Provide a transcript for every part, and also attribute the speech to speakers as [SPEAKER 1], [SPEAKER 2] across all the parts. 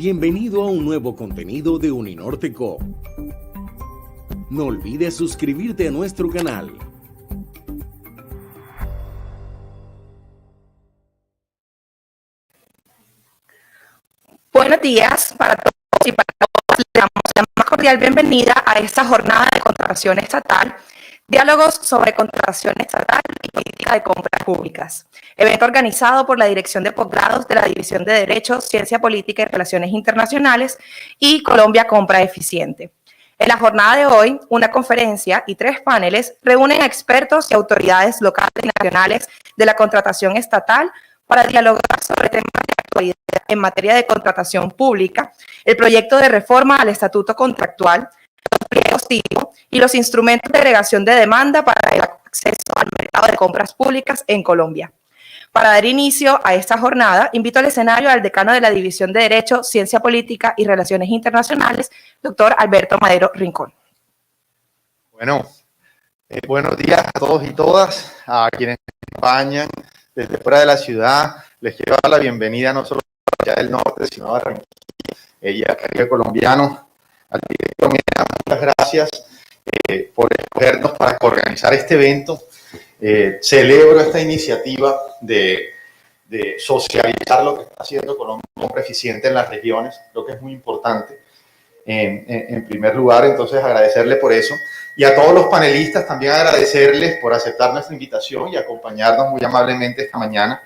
[SPEAKER 1] Bienvenido a un nuevo contenido de Uninorte Co. No olvides suscribirte a nuestro canal.
[SPEAKER 2] Buenos días para todos y para todas. Le damos la más cordial bienvenida a esta jornada de contratación estatal, diálogos sobre contratación estatal y política de compras públicas, evento organizado por la Dirección de Posgrados de la División de Derecho, Ciencia Política y Relaciones Internacionales y Colombia Compra Eficiente. En la jornada de hoy, una conferencia y 3 paneles reúnen a expertos y autoridades locales y nacionales de la contratación estatal para dialogar sobre temas de actualidad en materia de contratación pública, el proyecto de reforma al estatuto contractual, los pliegos tipo y los instrumentos de agregación de demanda para el acceso al mercado de compras públicas en Colombia. Para dar inicio a esta jornada, invito al escenario al decano de la División de Derecho, Ciencia Política y Relaciones Internacionales, doctor Alberto Madero Rincón.
[SPEAKER 3] Bueno, buenos días a todos y todas, a quienes nos acompañan desde fuera de la ciudad. Les quiero dar la bienvenida no solo allá del norte, sino a Barranquilla, ella Caribe colombiano. Al director, muchas gracias por escogernos para organizar este evento. Celebro esta iniciativa de socializar lo que está haciendo Colombia Compra Eficiente en las regiones. Creo que es muy importante. En primer lugar, entonces agradecerle por eso, y a todos los panelistas también agradecerles por aceptar nuestra invitación y acompañarnos muy amablemente esta mañana,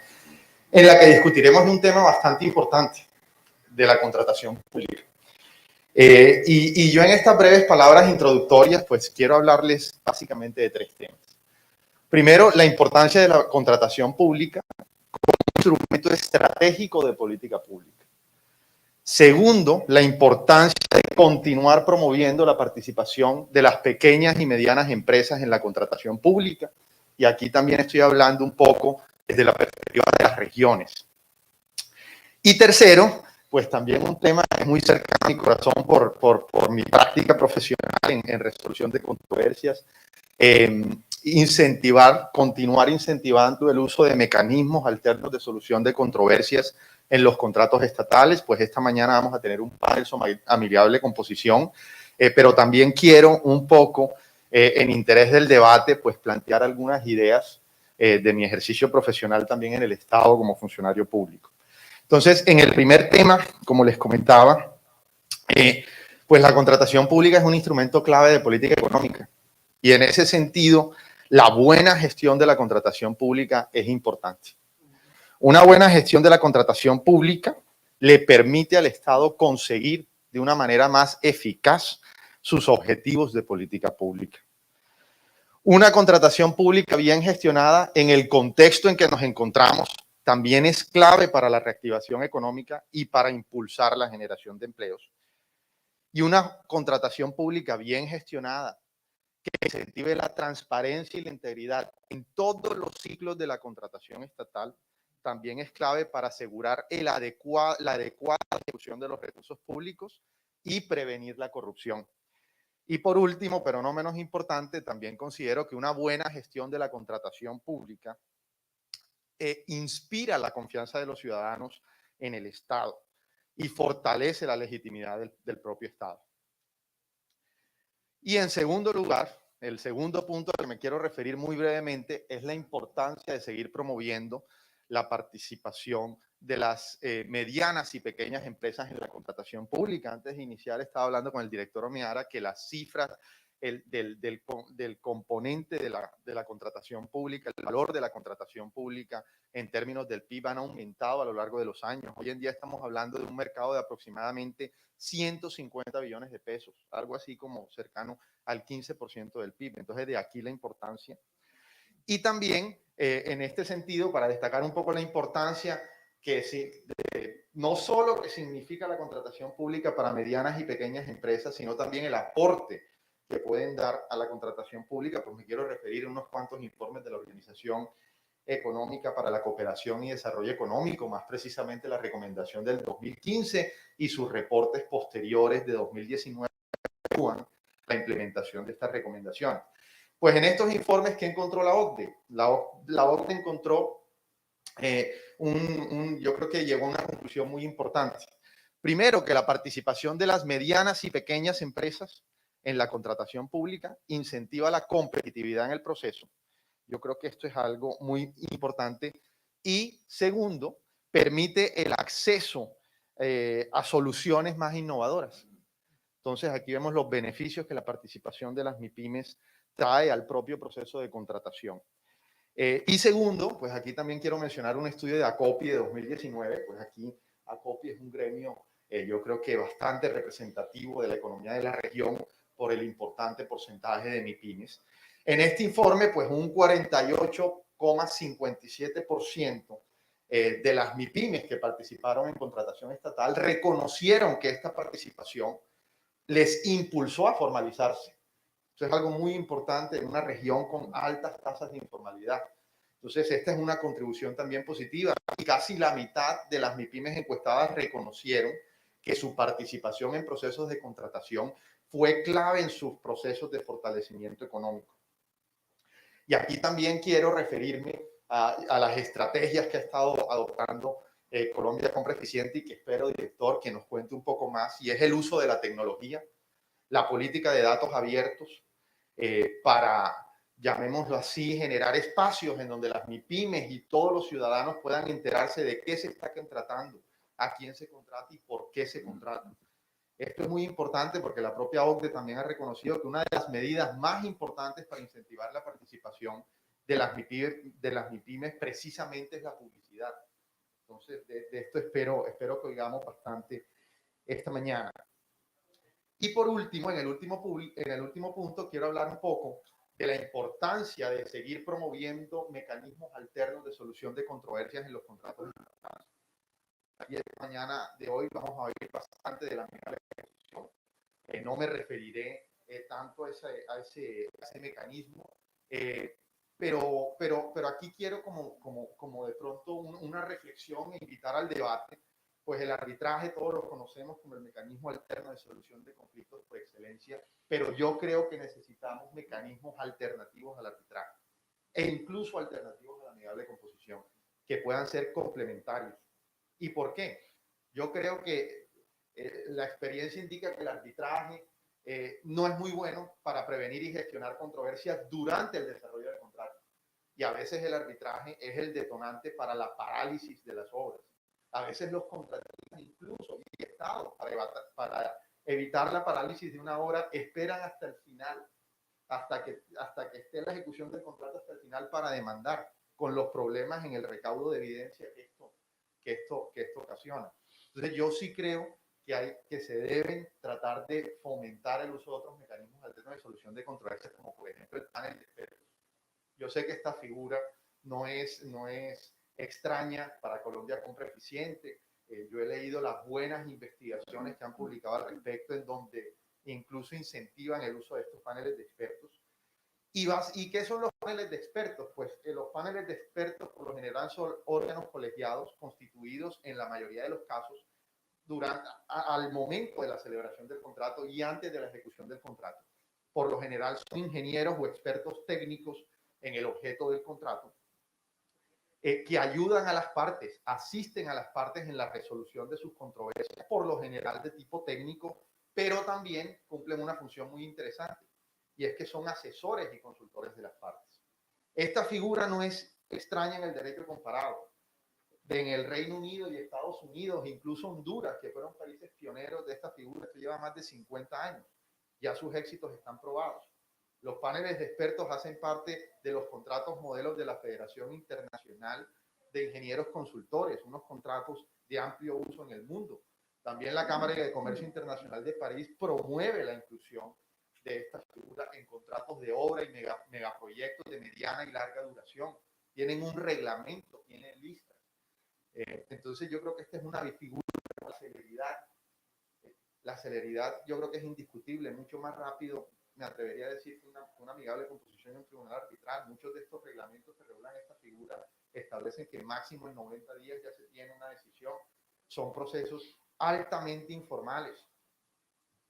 [SPEAKER 3] en la que discutiremos de un tema bastante importante, de la contratación pública. Y yo en estas breves palabras introductorias, pues quiero hablarles básicamente de 3 temas. Primero, la importancia de la contratación pública como un instrumento estratégico de política pública. Segundo, la importancia de continuar promoviendo la participación de las pequeñas y medianas empresas en la contratación pública. Y aquí también estoy hablando un poco desde la perspectiva de las regiones. Y tercero, pues también un tema que es muy cercano a mi corazón por mi práctica profesional en resolución de controversias, continuar incentivando el uso de mecanismos alternos de solución de controversias en los contratos estatales. Pues esta mañana vamos a tener un panel sobre amigable composición, pero también quiero un poco, en interés del debate, pues plantear algunas ideas de mi ejercicio profesional también en el Estado como funcionario público. Entonces, en el primer tema, como les comentaba, pues la contratación pública es un instrumento clave de política económica, y en ese sentido, la buena gestión de la contratación pública es importante. Una buena gestión de la contratación pública le permite al Estado conseguir de una manera más eficaz sus objetivos de política pública. Una contratación pública bien gestionada en el contexto en que nos encontramos también es clave para la reactivación económica y para impulsar la generación de empleos. Y una contratación pública bien gestionada que incentive la transparencia y la integridad en todos los ciclos de la contratación estatal también es clave para asegurar la adecuada ejecución de los recursos públicos y prevenir la corrupción. Y por último, pero no menos importante, también considero que una buena gestión de la contratación pública inspira la confianza de los ciudadanos en el Estado y fortalece la legitimidad del propio Estado. Y en segundo lugar, el segundo punto al que me quiero referir muy brevemente es la importancia de seguir promoviendo la participación de las medianas y pequeñas empresas en la contratación pública. Antes de iniciar estaba hablando con el director Omiara que las cifras del componente de la contratación pública, el valor de la contratación pública en términos del PIB han aumentado a lo largo de los años. Hoy en día estamos hablando de un mercado de aproximadamente 150 billones de pesos, algo así como cercano al 15% del PIB. Entonces, de aquí la importancia. Y también, en este sentido, para destacar un poco la importancia no solo que significa la contratación pública para medianas y pequeñas empresas, sino también el aporte que pueden dar a la contratación pública, pues me quiero referir a unos cuantos informes de la Organización Económica para la Cooperación y Desarrollo Económico, más precisamente la recomendación del 2015 y sus reportes posteriores de 2019, la implementación de estas recomendaciones. Pues en estos informes, ¿qué encontró la OCDE? La OCDE encontró, yo creo que llegó a una conclusión muy importante. Primero, que la participación de las medianas y pequeñas empresas en la contratación pública incentiva la competitividad en el proceso. Yo creo que esto es algo muy importante. Y segundo, permite el acceso a soluciones más innovadoras. Entonces, aquí vemos los beneficios que la participación de las MIPYMES trae al propio proceso de contratación. Y segundo, pues aquí también quiero mencionar un estudio de ACOPI de 2019. Pues aquí ACOPI es un gremio, yo creo que bastante representativo de la economía de la región por el importante porcentaje de MIPYMES. En este informe, pues un 48,57% de las MIPYMES que participaron en contratación estatal reconocieron que esta participación les impulsó a formalizarse. Eso es algo muy importante en una región con altas tasas de informalidad. Entonces, esta es una contribución también positiva. Y casi la mitad de las MIPYMES encuestadas reconocieron que su participación en procesos de contratación fue clave en sus procesos de fortalecimiento económico. Y aquí también quiero referirme a las estrategias que ha estado adoptando Colombia Compra Eficiente y que espero, director, que nos cuente un poco más, y es el uso de la tecnología, la política de datos abiertos, para, llamémoslo así, generar espacios en donde las MIPYMES y todos los ciudadanos puedan enterarse de qué se está contratando, a quién se contrata y por qué se contrata. Esto es muy importante porque la propia OCDE también ha reconocido que una de las medidas más importantes para incentivar la participación de las MIPYMES precisamente es la publicidad. Entonces, de esto espero que oigamos bastante esta mañana. Y por último, en el último punto, quiero hablar un poco de la importancia de seguir promoviendo mecanismos alternos de solución de controversias en los contratos internacionales. Aquí esta mañana de hoy vamos a oír bastante de la composición. No me referiré tanto a ese mecanismo, pero aquí quiero como de pronto una reflexión e invitar al debate. Pues el arbitraje todos lo conocemos como el mecanismo alterno de solución de conflictos por excelencia, pero yo creo que necesitamos mecanismos alternativos al arbitraje e incluso alternativos a la amigable composición que puedan ser complementarios. ¿Y por qué? Yo creo que la experiencia indica que el arbitraje no es muy bueno para prevenir y gestionar controversias durante el desarrollo del contrato. Y a veces el arbitraje es el detonante para la parálisis de las obras. A veces los contratistas, incluso y estados, para evitar la parálisis de una obra, esperan hasta el final, hasta que esté la ejecución del contrato hasta el final para demandar, con los problemas en el recaudo de evidencia que esto ocasiona. Entonces yo sí creo que se deben tratar de fomentar el uso de otros mecanismos alternos de solución de controversias, como por ejemplo el panel de expertos. Yo sé que esta figura no es extraña para Colombia Compra Eficiente. Yo he leído las buenas investigaciones que han publicado al respecto, en donde incluso incentivan el uso de estos paneles de expertos. ¿Y qué son los paneles de expertos? Pues los paneles de expertos por lo general son órganos colegiados constituidos en la mayoría de los casos al momento de la celebración del contrato y antes de la ejecución del contrato. Por lo general son ingenieros o expertos técnicos en el objeto del contrato, que ayudan a las partes, asisten a las partes en la resolución de sus controversias, por lo general de tipo técnico, pero también cumplen una función muy interesante, y es que son asesores y consultores de las partes. Esta figura no es extraña en el derecho comparado. En el Reino Unido y Estados Unidos, incluso Honduras, que fueron países pioneros de esta figura, esto lleva más de 50 años, ya sus éxitos están probados. Los paneles de expertos hacen parte de los contratos modelos de la Federación Internacional de Ingenieros Consultores, unos contratos de amplio uso en el mundo. También la Cámara de Comercio Internacional de París promueve la inclusión de esta figura en contratos de obra y megaproyectos de mediana y larga duración. Tienen un reglamento, tienen listas. Entonces yo creo que esta es una figura de la celeridad. La celeridad yo creo que es indiscutible, mucho más rápido, me atrevería a decir, que una amigable composición en un tribunal arbitral. Muchos de estos reglamentos que regulan esta figura establecen que máximo en 90 días ya se tiene una decisión. Son procesos altamente informales.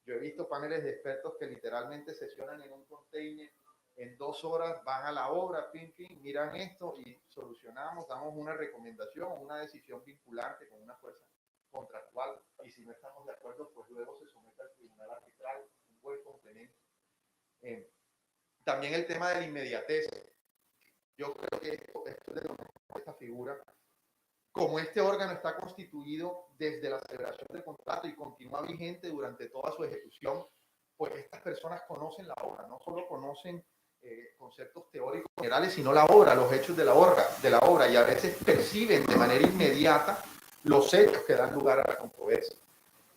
[SPEAKER 3] Yo he visto paneles de expertos que literalmente sesionan en un container, en 2 horas van a la obra, pim, pim, miran esto y solucionamos, damos una recomendación, una decisión vinculante con una fuerza. contractual, y si no estamos de acuerdo, pues luego se somete al tribunal arbitral, un buen complemento. También el tema de la inmediatez. Yo creo que esto es de lo mejor de esta figura. Como este órgano está constituido desde la celebración del contrato y continúa vigente durante toda su ejecución, pues estas personas conocen la obra, no solo conocen conceptos teóricos generales, sino la obra, los hechos de la obra, y a veces perciben de manera inmediata los hechos que dan lugar a la controversia.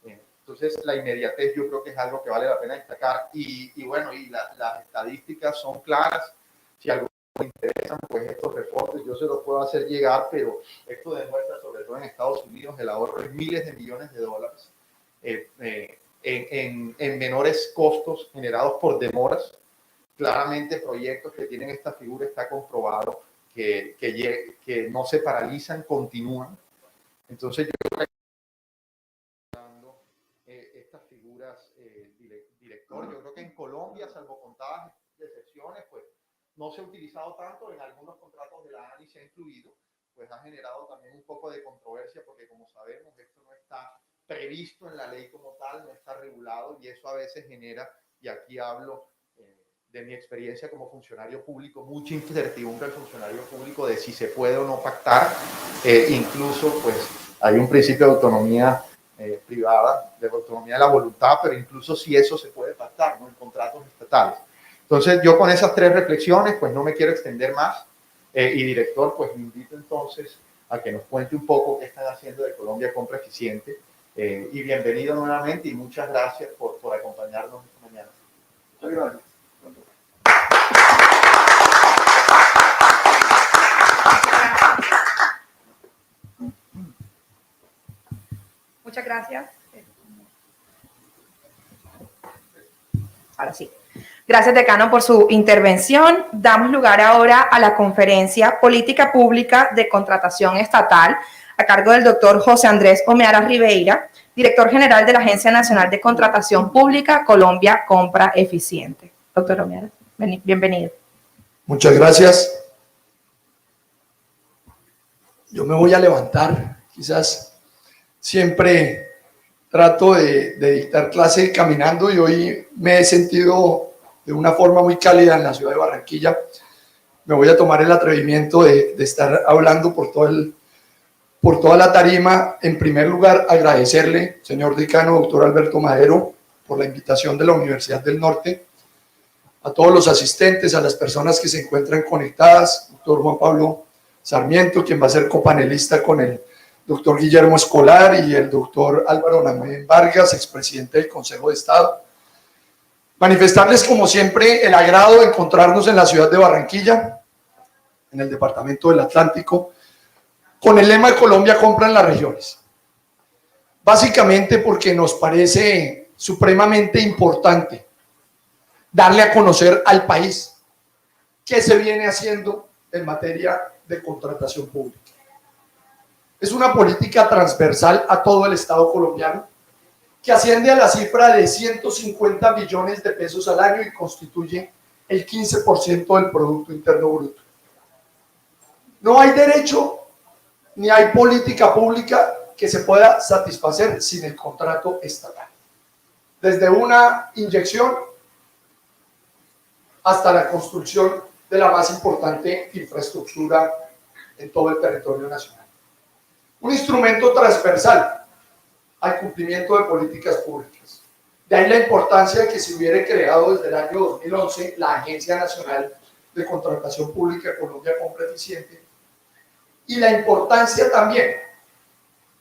[SPEAKER 3] Entonces, la inmediatez yo creo que es algo que vale la pena destacar. Y bueno, las estadísticas son claras. Si algo me interesan, pues estos reportes yo se los puedo hacer llegar, pero esto demuestra, sobre todo en Estados Unidos, el ahorro de miles de millones de dólares en menores costos generados por demoras. Claramente proyectos que tienen esta figura está comprobado que no se paralizan, continúan. Entonces yo creo que estas figuras director, yo creo que en Colombia, salvo contadas excepciones, pues no se ha utilizado tanto, en algunos contratos de la ANI se ha incluido, pues ha generado también un poco de controversia porque, como sabemos, esto no está previsto en la ley como tal, no está regulado, y eso a veces genera, y aquí hablo de mi experiencia como funcionario público, mucha incertidumbre al funcionario público de si se puede o no pactar. Incluso pues hay un principio de autonomía privada, de autonomía de la voluntad, pero incluso si eso se puede pactar, ¿no?, en contratos estatales. Entonces yo con esas tres reflexiones pues no me quiero extender más, y director, pues me invito entonces a que nos cuente un poco qué están haciendo de Colombia Compra Eficiente, y bienvenido nuevamente y muchas gracias por acompañarnos esta mañana. Muchas gracias.
[SPEAKER 2] Muchas gracias. Ahora sí. Gracias, decano, por su intervención. Damos lugar ahora a la conferencia Política Pública de Contratación Estatal, a cargo del doctor José Andrés Omeara Ribeira, director general de la Agencia Nacional de Contratación Pública, Colombia Compra Eficiente. Doctor Omeara, bienvenido.
[SPEAKER 4] Muchas gracias. Yo me voy a levantar, quizás siempre trato de dictar clase caminando, y hoy me he sentido de una forma muy cálida en la ciudad de Barranquilla. Me voy a tomar el atrevimiento de estar hablando por toda la tarima. En primer lugar, agradecerle, señor decano, doctor Alberto Madero, por la invitación de la Universidad del Norte, a todos los asistentes, a las personas que se encuentran conectadas, doctor Juan Pablo Sarmiento, quien va a ser copanelista con el doctor Guillermo Escolar y el doctor Álvaro Namén Vargas, expresidente del Consejo de Estado. Manifestarles, como siempre, el agrado de encontrarnos en la ciudad de Barranquilla, en el departamento del Atlántico, con el lema de Colombia Compra en las Regiones. Básicamente porque nos parece supremamente importante darle a conocer al país qué se viene haciendo en materia de contratación pública. Es una política transversal a todo el Estado colombiano, que asciende a la cifra de 150 billones de pesos al año y constituye el 15% del Producto Interno Bruto. No hay derecho ni hay política pública que se pueda satisfacer sin el contrato estatal. Desde una inyección hasta la construcción de la más importante infraestructura en todo el territorio nacional. Un instrumento transversal al cumplimiento de políticas públicas. De ahí la importancia de que se hubiera creado desde el año 2011 la Agencia Nacional de Contratación Pública Colombia Compra Eficiente, y la importancia también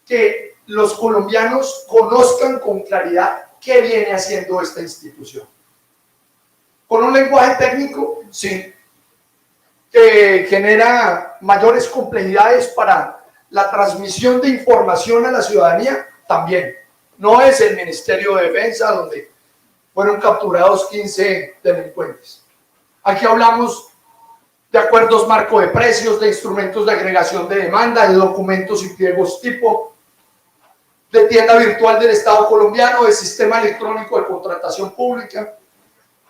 [SPEAKER 4] que los colombianos conozcan con claridad qué viene haciendo esta institución. Con un lenguaje técnico, sí, que genera mayores complejidades para la transmisión de información a la ciudadanía, también. No es el Ministerio de Defensa donde fueron capturados 15 delincuentes. Aquí hablamos de acuerdos marco de precios, de instrumentos de agregación de demanda, de documentos y pliegos tipo, de tienda virtual del Estado colombiano, de sistema electrónico de contratación pública.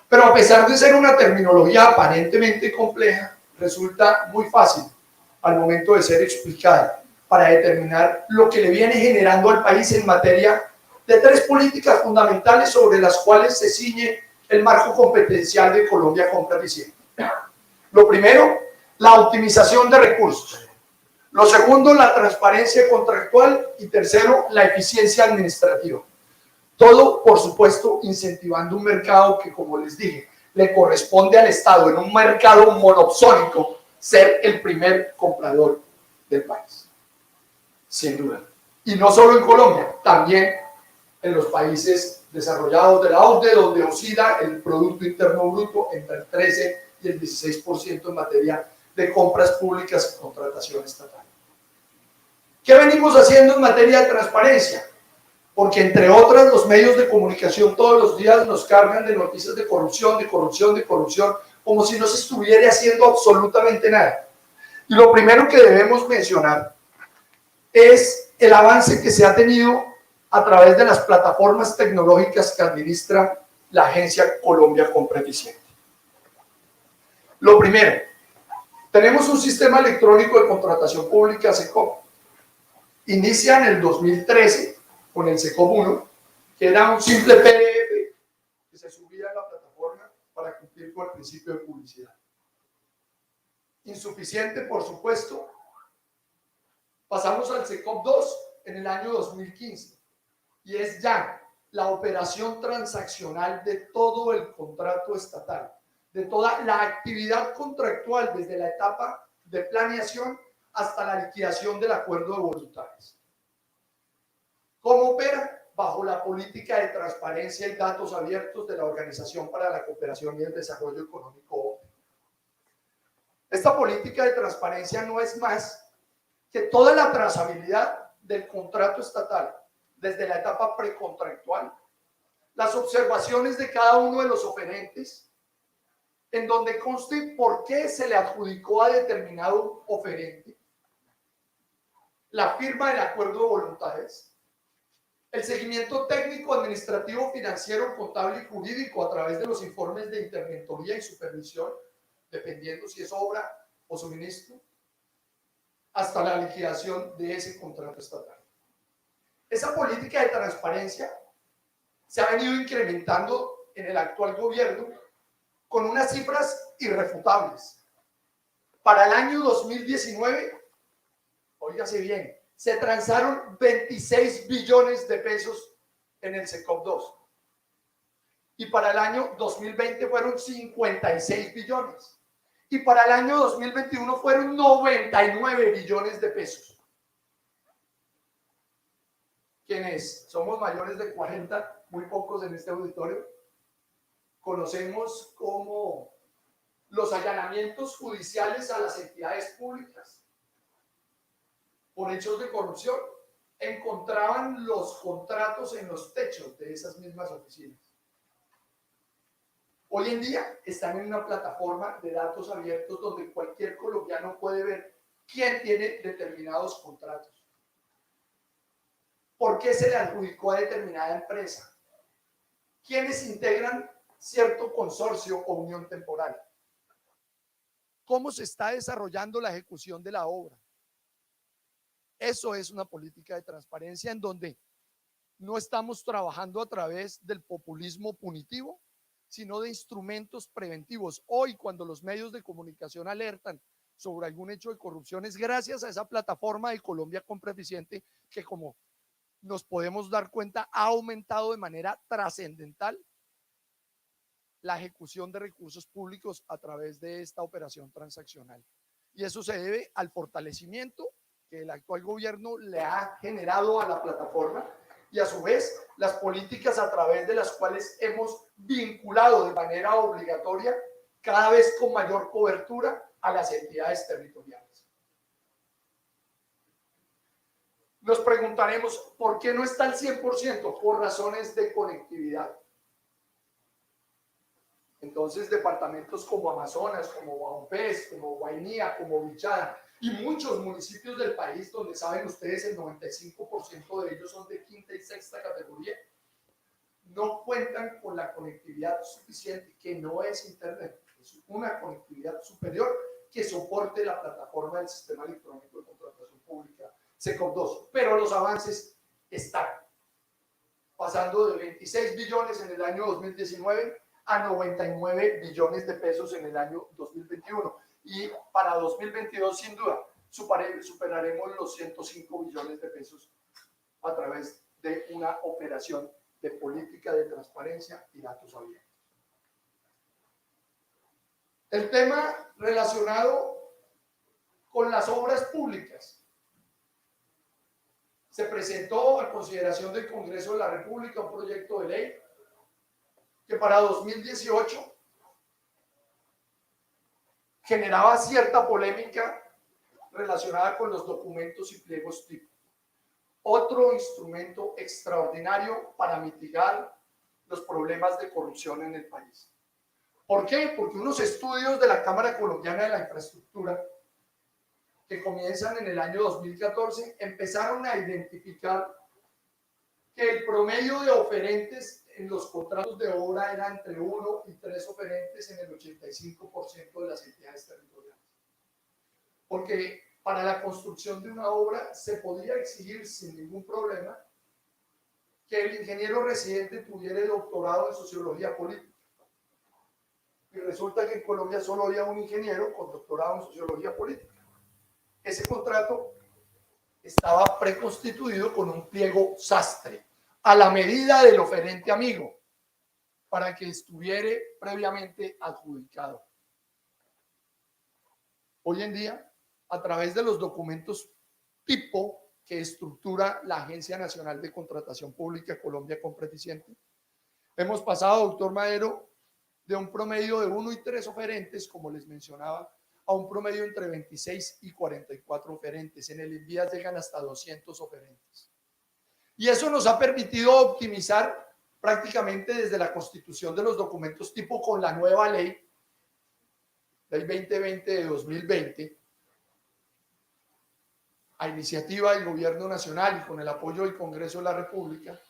[SPEAKER 4] Pero a pesar de ser una terminología aparentemente compleja, resulta muy fácil al momento de ser explicada para determinar lo que le viene generando al país en materia de tres políticas fundamentales sobre las cuales se ciñe el marco competencial de Colombia Compra Eficiente. Lo primero, la optimización de recursos. Lo segundo, la transparencia contractual. Y tercero, la eficiencia administrativa. Todo, por supuesto, incentivando un mercado que, como les dije, le corresponde al Estado en un mercado monopsónico ser el primer comprador del país. Sin duda. Y no solo en Colombia, también en los países desarrollados de la OCDE, donde oscila el Producto Interno Bruto entre el 13 y el 16% en materia de compras públicas y contratación estatal. ¿Qué venimos haciendo en materia de transparencia? Porque, entre otras, los medios de comunicación todos los días nos cargan de noticias de corrupción, como si no se estuviera haciendo absolutamente nada. Y lo primero que debemos mencionar es el avance que se ha tenido a través de las plataformas tecnológicas que administra la agencia Colombia Compra Eficiente. Lo primero, tenemos un sistema electrónico de contratación pública, SECOP. Inicia en el 2013 con el SECOP 1, que era un simple PDF que se subía a la plataforma para cumplir con el principio de publicidad. Insuficiente, por supuesto. Pasamos al SECOP 2 en el año 2015 y es ya la operación transaccional de todo el contrato estatal, de toda la actividad contractual desde la etapa de planeación hasta la liquidación del acuerdo de voluntades. ¿Cómo opera? Bajo la política de transparencia y datos abiertos de la Organización para la Cooperación y el Desarrollo Económico, OCDE. Esta política de transparencia no es más que toda la trazabilidad del contrato estatal, desde la etapa precontractual, las observaciones de cada uno de los oferentes, en donde conste por qué se le adjudicó a determinado oferente, la firma del acuerdo de voluntades, el seguimiento técnico, administrativo, financiero, contable y jurídico a través de los informes de interventoría y supervisión, dependiendo si es obra o suministro, hasta la liquidación de ese contrato estatal. Esa política de transparencia se ha venido incrementando en el actual gobierno con unas cifras irrefutables. Para el año 2019, óigase bien, se transaron 26 billones de pesos en el SECOP 2. Y para el año 2020 fueron 56 billones. Y para el año 2021 fueron 99 billones de pesos. Quienes somos mayores de 40, muy pocos en este auditorio, conocemos como los allanamientos judiciales a las entidades públicas por hechos de corrupción encontraban los contratos en los techos de esas mismas oficinas. Hoy en día están en una plataforma de datos abiertos donde cualquier colombiano puede ver quién tiene determinados contratos, por qué se le adjudicó a determinada empresa, quiénes integran cierto consorcio o unión temporal, cómo se está desarrollando la ejecución de la obra. Eso es una política de transparencia en donde no estamos trabajando a través del populismo punitivo, sino de instrumentos preventivos. Hoy, cuando los medios de comunicación alertan sobre algún hecho de corrupción, es gracias a esa plataforma de Colombia Compra Eficiente que, como nos podemos dar cuenta, ha aumentado de manera trascendental la ejecución de recursos públicos a través de esta operación transaccional. Y eso se debe al fortalecimiento que el actual gobierno le ha generado a la plataforma y, a su vez, las políticas a través de las cuales hemos vinculado de manera obligatoria, cada vez con mayor cobertura, a las entidades territoriales. Nos preguntaremos, ¿por qué no está al 100%? Por razones de conectividad. Entonces, departamentos como Amazonas, como Guaupés, como Guainía, como Bichada y muchos municipios del país donde, saben ustedes, el 95% de ellos son de quinta y sexta categoría, no cuentan con la conectividad suficiente, que no es internet, es una conectividad superior que soporte la plataforma del Sistema Electrónico de Contratación Pública, SECOP2, pero los avances están pasando de 26 billones en el año 2019 a 99 billones de pesos en el año 2021. Y para 2022, sin duda, superaremos los 105 billones de pesos a través de una operación de política de transparencia y datos abiertos. El tema relacionado con las obras públicas. Se presentó a consideración del Congreso de la República un proyecto de ley que para 2018 generaba cierta polémica relacionada con los documentos y pliegos tipo. Otro instrumento extraordinario para mitigar los problemas de corrupción en el país. ¿Por qué? Porque unos estudios de la Cámara Colombiana de la Infraestructura que comienzan en el año 2014 empezaron a identificar que el promedio de oferentes en los contratos de obra era entre 1 y 3 oferentes en el 85% de las entidades territoriales. Porque para la construcción de una obra se podía exigir sin ningún problema que el ingeniero residente tuviera el doctorado en sociología política. Y resulta que en Colombia solo había un ingeniero con doctorado en sociología política. Ese contrato estaba preconstituido con un pliego sastre, a la medida del oferente amigo, para que estuviera previamente adjudicado. Hoy en día, a través de los documentos tipo que estructura la Agencia Nacional de Contratación Pública Colombia Compra Eficiente, hemos pasado, doctor Madero, de un promedio de 1 y 3 oferentes, como les mencionaba, a un promedio entre 26 y 44 oferentes. En el INVIAS llegan hasta 200 oferentes. Y eso nos ha permitido optimizar prácticamente desde la constitución de los documentos tipo con la nueva ley 2020 de 2020, a iniciativa del Gobierno Nacional y con el apoyo del Congreso de la República,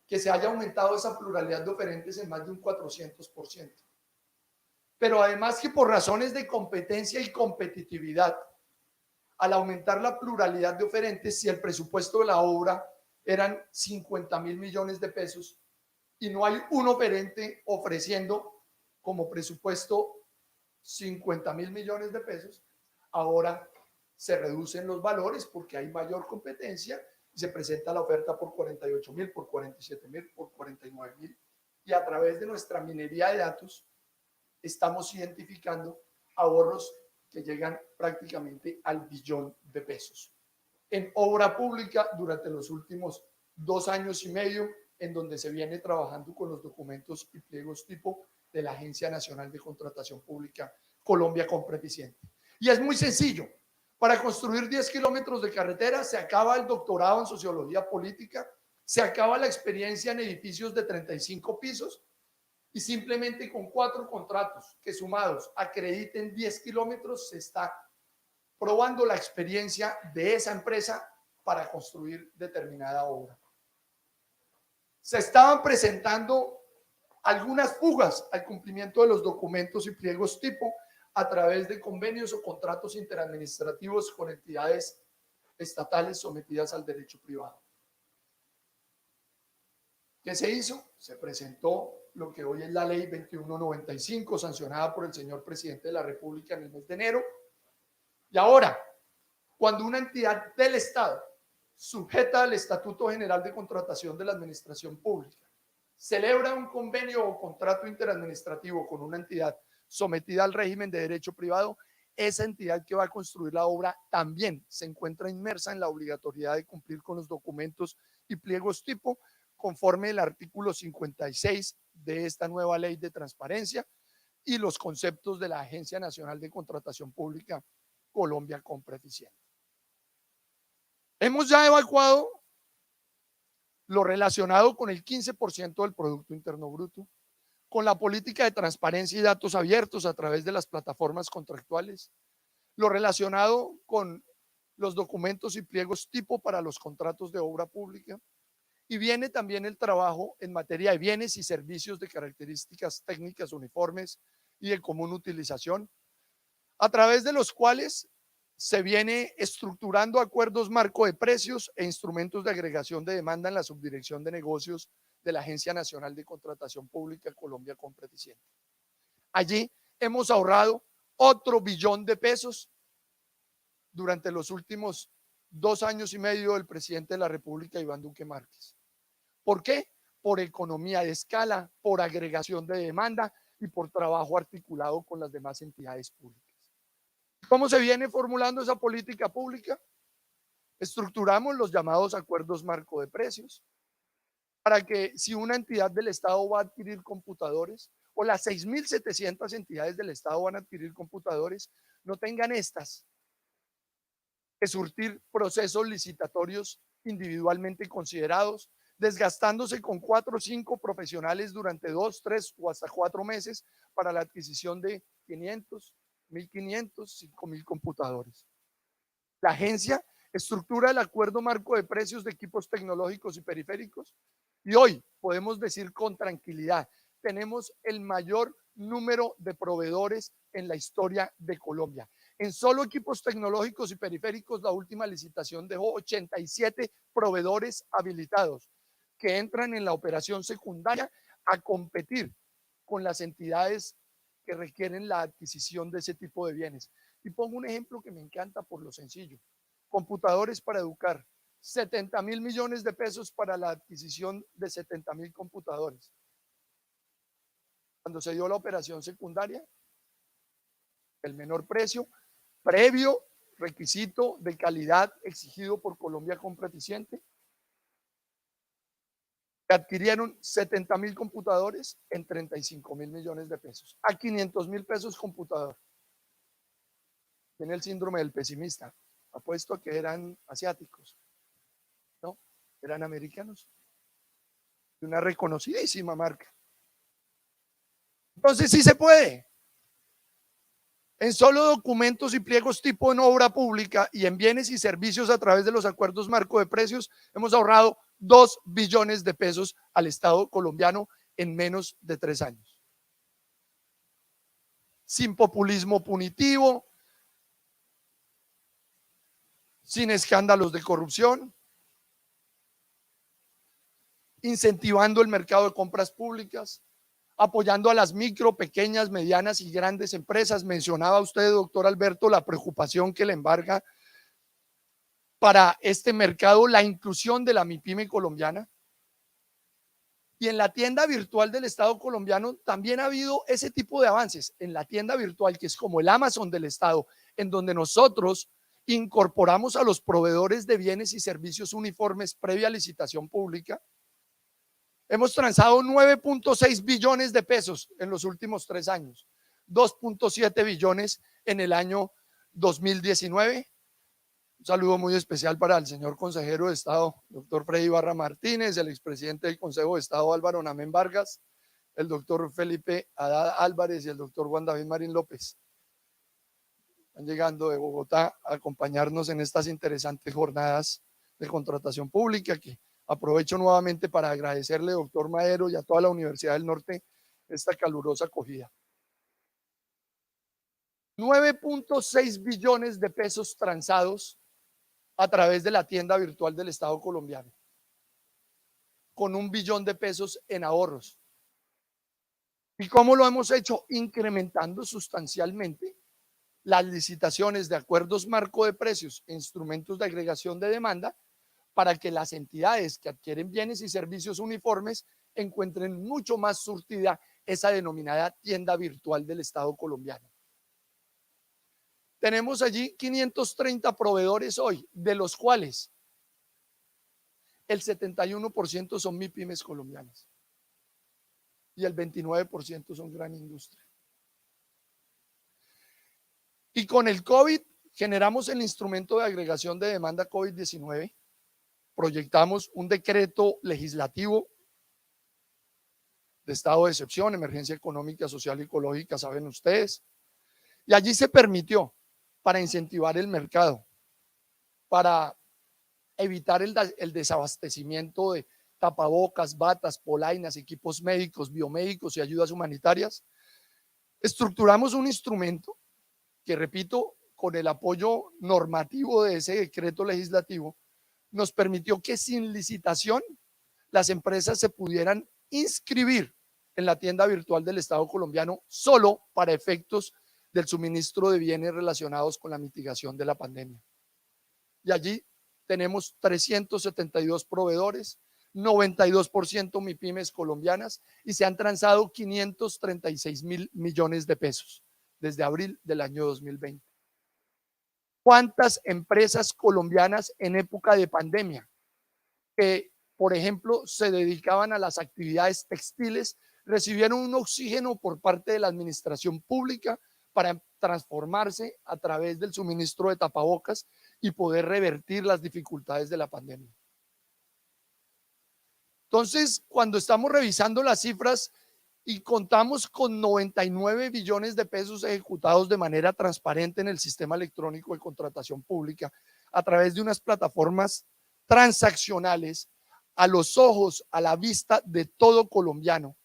[SPEAKER 4] que se haya aumentado esa pluralidad de oferentes en más de un 400%. Pero además que por razones de competencia y competitividad, al aumentar la pluralidad de oferentes, si el presupuesto de la obra eran 50.000 millones de pesos y no hay un oferente ofreciendo como presupuesto 50.000 millones de pesos, ahora se reducen los valores porque hay mayor competencia y se presenta la oferta por 48.000, por 47.000, por 49.000, y a través de nuestra minería de datos estamos identificando ahorros que llegan prácticamente al billón de pesos. En obra pública, durante los últimos 2 años y medio, en donde se viene trabajando con los documentos y pliegos tipo de la Agencia Nacional de Contratación Pública Colombia Compra Eficiente. Y es muy sencillo. Para construir 10 kilómetros de carretera se acaba el doctorado en sociología política, se acaba la experiencia en edificios de 35 pisos, y simplemente con 4 contratos que sumados acrediten 10 kilómetros se está probando la experiencia de esa empresa para construir determinada obra. Se estaban presentando algunas fugas al cumplimiento de los documentos y pliegos tipo a través de convenios o contratos interadministrativos con entidades estatales sometidas al derecho privado. ¿Qué se hizo? Se presentó lo que hoy es la ley 2195, sancionada por el señor presidente de la República en el mes de enero. Y ahora, cuando una entidad del Estado, sujeta al Estatuto General de Contratación de la Administración Pública, celebra un convenio o contrato interadministrativo con una entidad sometida al régimen de derecho privado, esa entidad que va a construir la obra también se encuentra inmersa en la obligatoriedad de cumplir con los documentos y pliegos tipo, conforme el artículo 56 de esta nueva ley de transparencia y los conceptos de la Agencia Nacional de Contratación Pública Colombia Compra Eficiente. Hemos ya evacuado lo relacionado con el 15% del Producto Interno Bruto, con la política de transparencia y datos abiertos a través de las plataformas contractuales, lo relacionado con los documentos y pliegos tipo para los contratos de obra pública, y viene también el trabajo en materia de bienes y servicios de características técnicas uniformes y de común utilización, a través de los cuales Se viene estructurando acuerdos marco de precios e instrumentos de agregación de demanda en la Subdirección de Negocios de la Agencia Nacional de Contratación Pública Colombia Compra Eficiente. Allí hemos ahorrado otro billón de pesos durante los últimos 2 años y medio del presidente de la República, Iván Duque Márquez. ¿Por qué? Por economía de escala, por agregación de demanda y por trabajo articulado con las demás entidades públicas. ¿Cómo se viene formulando esa política pública? Estructuramos los llamados acuerdos marco de precios para que si una entidad del Estado va a adquirir computadores o las 6.700 entidades del Estado van a adquirir computadores, no tengan estas que surtir procesos licitatorios individualmente considerados, desgastándose con 4 o 5 profesionales durante 2, 3 o hasta 4 meses para la adquisición de 500, 1.500, 5.000 computadores. La agencia estructura el acuerdo marco de precios de equipos tecnológicos y periféricos y hoy podemos decir con tranquilidad, tenemos el mayor número de proveedores en la historia de Colombia. En solo equipos tecnológicos y periféricos, la última licitación dejó 87 proveedores habilitados que entran en la operación secundaria a competir con las entidades que requieren la adquisición de ese tipo de bienes. Y pongo un ejemplo que me encanta por lo sencillo. Computadores para educar. 70.000 millones de pesos para la adquisición de 70.000 computadores. Cuando se dio la operación secundaria, el menor precio, previo requisito de calidad exigido por Colombia Compra Eficiente, adquirieron 70.000 computadores en 35.000 millones de pesos, a 500.000 pesos computador. Tiene el síndrome del pesimista. Apuesto a que eran asiáticos, no, eran americanos, de una reconocidísima marca. Entonces sí se puede. En solo documentos y pliegos tipo en obra pública y en bienes y servicios a través de los acuerdos marco de precios, hemos ahorrado 2 billones de pesos al Estado colombiano en menos de 3 años. Sin populismo punitivo, sin escándalos de corrupción, incentivando el mercado de compras públicas, apoyando a las micro, pequeñas, medianas y grandes empresas. Mencionaba usted, doctor Alberto, la preocupación que le embarga para este mercado la inclusión de la MIPYME colombiana. Y en la tienda virtual del Estado colombiano también ha habido ese tipo de avances. En la tienda virtual, que es como el Amazon del Estado, en donde nosotros incorporamos a los proveedores de bienes y servicios uniformes previa licitación pública, hemos transado 9.6 billones de pesos en los últimos 3 años, 2.7 billones en el año 2019. Un saludo muy especial para el señor consejero de Estado, doctor Freddy Ibarra Martínez, el expresidente del Consejo de Estado, Álvaro Namén Vargas, el doctor Felipe Haddad Álvarez y el doctor Juan David Marín López. Están llegando de Bogotá a acompañarnos en estas interesantes jornadas de contratación pública, que aprovecho nuevamente para agradecerle, doctor Madero, y a toda la Universidad del Norte esta calurosa acogida. 9.6 billones de pesos transados a través de la tienda virtual del Estado colombiano, con 1 billón de pesos en ahorros. ¿Y cómo lo hemos hecho? Incrementando sustancialmente las licitaciones de acuerdos marco de precios e instrumentos de agregación de demanda para que las entidades que adquieren bienes y servicios uniformes encuentren mucho más surtida esa denominada tienda virtual del Estado colombiano. Tenemos allí 530 proveedores hoy, de los cuales el 71% son MIPYMES colombianas y el 29% son gran industria. Y con el COVID generamos el instrumento de agregación de demanda COVID-19, proyectamos un decreto legislativo de estado de excepción, emergencia económica, social y ecológica, saben ustedes, y allí se permitió, para incentivar el mercado, para evitar el desabastecimiento de tapabocas, batas, polainas, equipos médicos, biomédicos y ayudas humanitarias, estructuramos un instrumento que, repito, con el apoyo normativo de ese decreto legislativo, nos permitió que sin licitación las empresas se pudieran inscribir en la tienda virtual del Estado colombiano solo para efectos del suministro de bienes relacionados con la mitigación de la pandemia. Y allí tenemos 372 proveedores, 92% MIPYMES colombianas, y se han transado 536.000 millones de pesos desde abril del año 2020. ¿Cuántas empresas colombianas en época de pandemia que, por ejemplo, se dedicaban a las actividades textiles, recibieron un oxígeno por parte de la administración pública para transformarse a través del suministro de tapabocas y poder revertir las dificultades de la pandemia? Entonces, cuando estamos revisando las cifras y contamos con 99 billones de pesos ejecutados de manera transparente en el sistema electrónico de contratación pública a través de unas plataformas transaccionales a los ojos, a la vista de todo colombiano,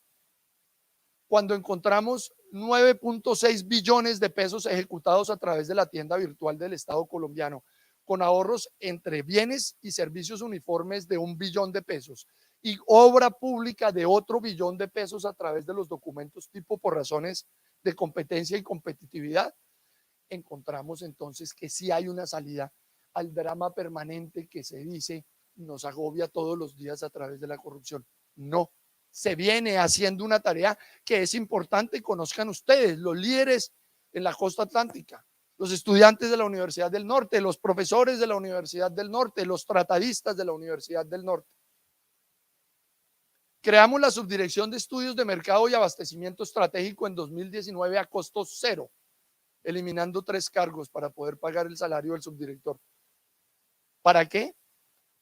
[SPEAKER 4] cuando encontramos 9.6 billones de pesos ejecutados a través de la tienda virtual del Estado colombiano, con ahorros entre bienes y servicios uniformes de 1 billón de pesos y obra pública de otro billón de pesos a través de los documentos tipo por razones de competencia y competitividad, encontramos entonces que sí hay una salida al drama permanente que se dice nos agobia todos los días a través de la corrupción. No, se viene haciendo una tarea que es importante. Conozcan ustedes, los líderes en la costa atlántica, los estudiantes de la Universidad del Norte, los profesores de la Universidad del Norte, los tratadistas de la Universidad del Norte. Creamos la Subdirección de Estudios de Mercado y Abastecimiento Estratégico en 2019 a costo cero, eliminando 3 cargos para poder pagar el salario del subdirector. ¿Para qué?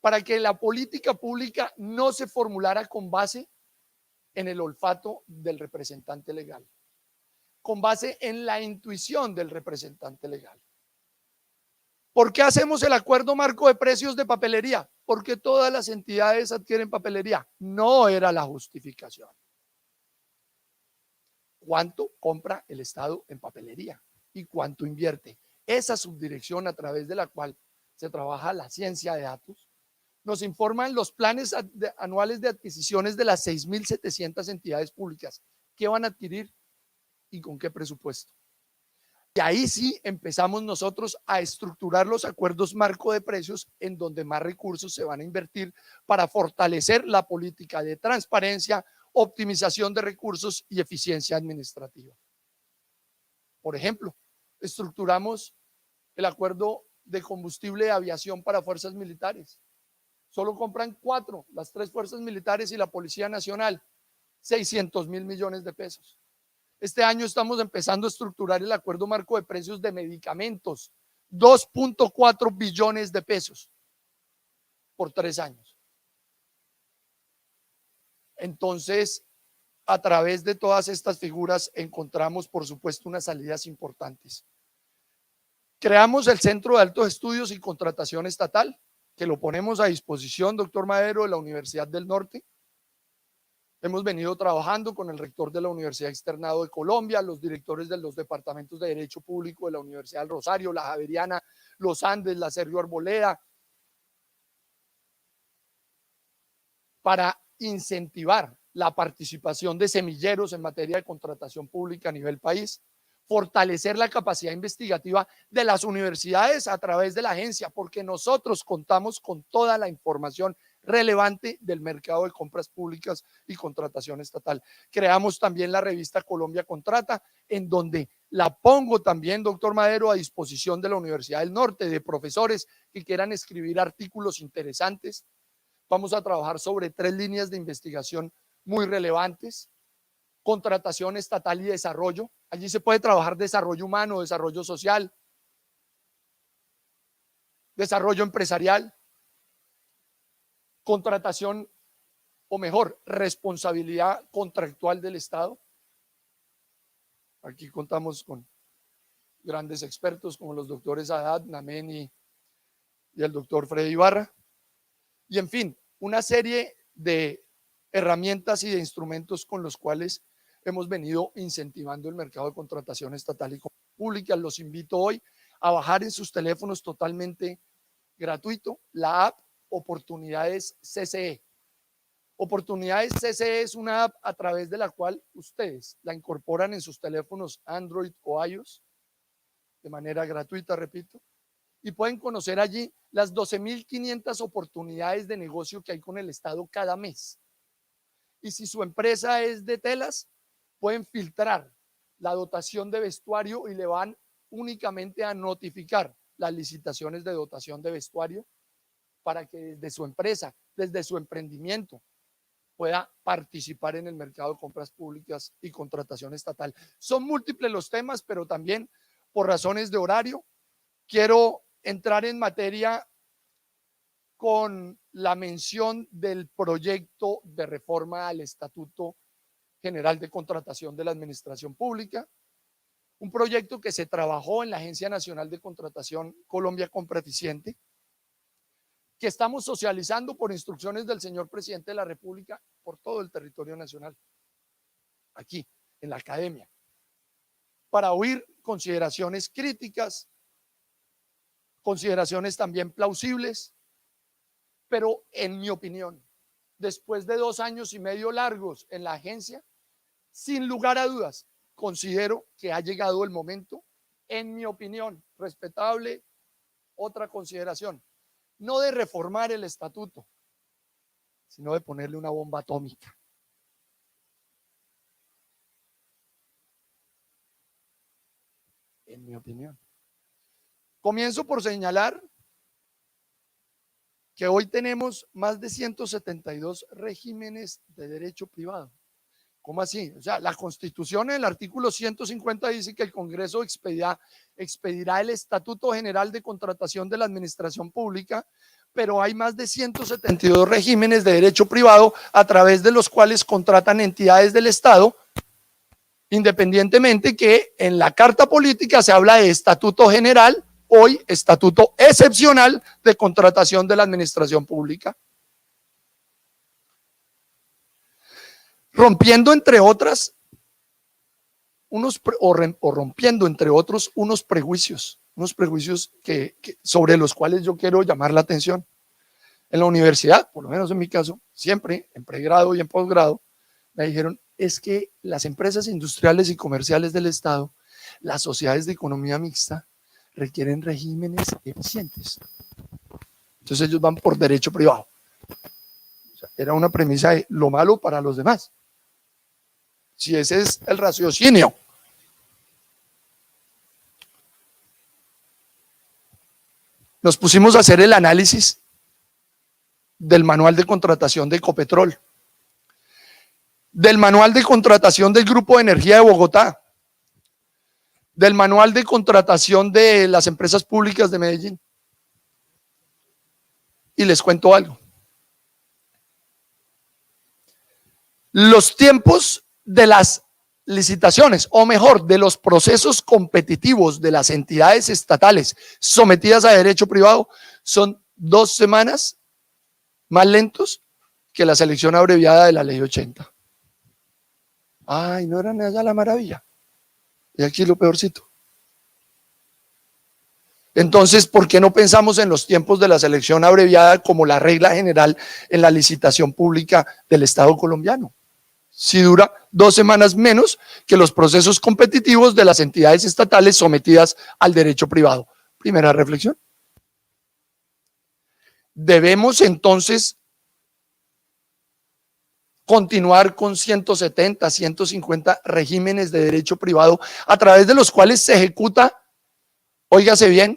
[SPEAKER 4] Para que la política pública no se formulara con base en el olfato del representante legal, con base en la intuición del representante legal. ¿Por qué hacemos el acuerdo marco de precios de papelería? Porque todas las entidades adquieren papelería. No era la justificación. ¿Cuánto compra el Estado en papelería y cuánto invierte? Esa subdirección a través de la cual se trabaja la ciencia de datos nos informan los planes anuales de adquisiciones de las 6.700 entidades públicas. ¿Qué van a adquirir y con qué presupuesto? Y ahí sí empezamos nosotros a estructurar los acuerdos marco de precios en donde más recursos se van a invertir para fortalecer la política de transparencia, optimización de recursos y eficiencia administrativa. Por ejemplo, estructuramos el acuerdo de combustible de aviación para fuerzas militares. Solo compran 4, las 3 fuerzas militares y la Policía Nacional, 600.000 millones de pesos. Este año estamos empezando a estructurar el acuerdo marco de precios de medicamentos, 2.4 billones de pesos por 3 años. Entonces, a través de todas estas figuras encontramos, por supuesto, unas salidas importantes. Creamos el Centro de Altos Estudios y Contratación Estatal, que lo ponemos a disposición, doctor Madero, de la Universidad del Norte. Hemos venido trabajando con el rector de la Universidad Externado de Colombia, los directores de los departamentos de Derecho Público de la Universidad del Rosario, la Javeriana, los Andes, la Sergio Arboleda, para incentivar la participación de semilleros en materia de contratación pública a nivel país, fortalecer la capacidad investigativa de las universidades a través de la agencia, porque nosotros contamos con toda la información relevante del mercado de compras públicas y contratación estatal. Creamos también la revista Colombia Contrata, en donde la pongo también, doctor Madero, a disposición de la Universidad del Norte, de profesores que quieran escribir artículos interesantes. Vamos a trabajar sobre 3 líneas de investigación muy relevantes: contratación estatal y desarrollo. Allí se puede trabajar desarrollo humano, desarrollo social, desarrollo empresarial, contratación, o mejor, responsabilidad contractual del Estado. Aquí contamos con grandes expertos como los doctores Haddad, Namen y el doctor Freddy Ibarra. Y en fin, una serie de herramientas y de instrumentos con los cuales hemos venido incentivando el mercado de contratación estatal y pública. Los invito hoy a bajar en sus teléfonos totalmente gratuito la app Oportunidades CCE. Oportunidades CCE es una app a través de la cual ustedes la incorporan en sus teléfonos Android o iOS de manera gratuita, repito, y pueden conocer allí las 12.500 oportunidades de negocio que hay con el Estado cada mes. Y si su empresa es de telas, pueden filtrar la dotación de vestuario y le van únicamente a notificar las licitaciones de dotación de vestuario para que desde su empresa, desde su emprendimiento, pueda participar en el mercado de compras públicas y contratación estatal. Son múltiples los temas, pero también por razones de horario quiero entrar en materia con la mención del proyecto de reforma al Estatuto General de Contratación de la Administración Pública, un proyecto que se trabajó en la Agencia Nacional de Contratación Colombia Compra Eficiente, que estamos socializando por instrucciones del señor presidente de la República por todo el territorio nacional, aquí en la academia, para oír consideraciones críticas, consideraciones también plausibles, pero en mi opinión, después de 2 años y medio largos en la agencia, sin lugar a dudas, considero que ha llegado el momento, en mi opinión, respetable, otra consideración, no de reformar el estatuto, sino de ponerle una bomba atómica. En mi opinión. Comienzo por señalar que hoy tenemos más de 172 regímenes de derecho privado. ¿Cómo así? O sea, la Constitución en el artículo 150 dice que el Congreso expedirá el Estatuto General de Contratación de la Administración Pública, pero hay más de 172 regímenes de derecho privado a través de los cuales contratan entidades del Estado, independientemente que en la Carta Política se habla de Estatuto General, hoy Estatuto Excepcional de Contratación de la Administración Pública. Rompiendo entre otras rompiendo entre otros unos prejuicios sobre los cuales yo quiero llamar la atención. En la universidad, por lo menos en mi caso, siempre en pregrado y en posgrado, me dijeron, es que las empresas industriales y comerciales del Estado, las sociedades de economía mixta, requieren regímenes eficientes. Entonces ellos van por derecho privado. O sea, era una premisa de lo malo para los demás. Si ese es el raciocinio. Nos pusimos a hacer el análisis del manual de contratación de Ecopetrol, del manual de contratación del Grupo de Energía de Bogotá, del manual de contratación de las empresas públicas de Medellín. Y les cuento algo. Los tiempos de las licitaciones, o mejor, de los procesos competitivos de las entidades estatales sometidas a derecho privado son 2 semanas más lentos que la selección abreviada de la ley 80. Ay, no era nada la maravilla. Y aquí lo peorcito. Entonces, ¿por qué no pensamos en los tiempos de la selección abreviada como la regla general en la licitación pública del Estado colombiano? Si dura 2 semanas menos que los procesos competitivos de las entidades estatales sometidas al derecho privado. Primera reflexión. Debemos entonces continuar con 170, 150 regímenes de derecho privado a través de los cuales se ejecuta, óigase bien,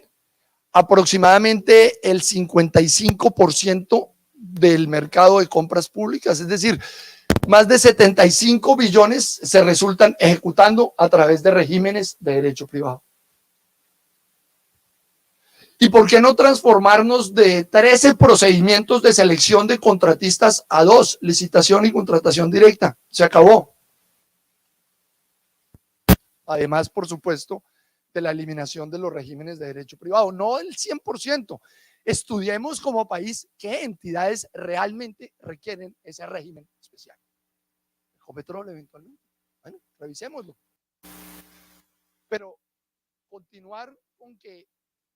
[SPEAKER 4] aproximadamente el 55% del mercado de compras públicas, es decir, más de 75 billones se resultan ejecutando a través de regímenes de derecho privado. ¿Y por qué no transformarnos de 13 procedimientos de selección de contratistas a 2, licitación y contratación directa? Se acabó. Además, por supuesto, de la eliminación de los regímenes de derecho privado, no el 100%. Estudiemos como país qué entidades realmente requieren ese régimen especial. Ecopetrol eventualmente. Bueno, revisémoslo. Pero continuar con que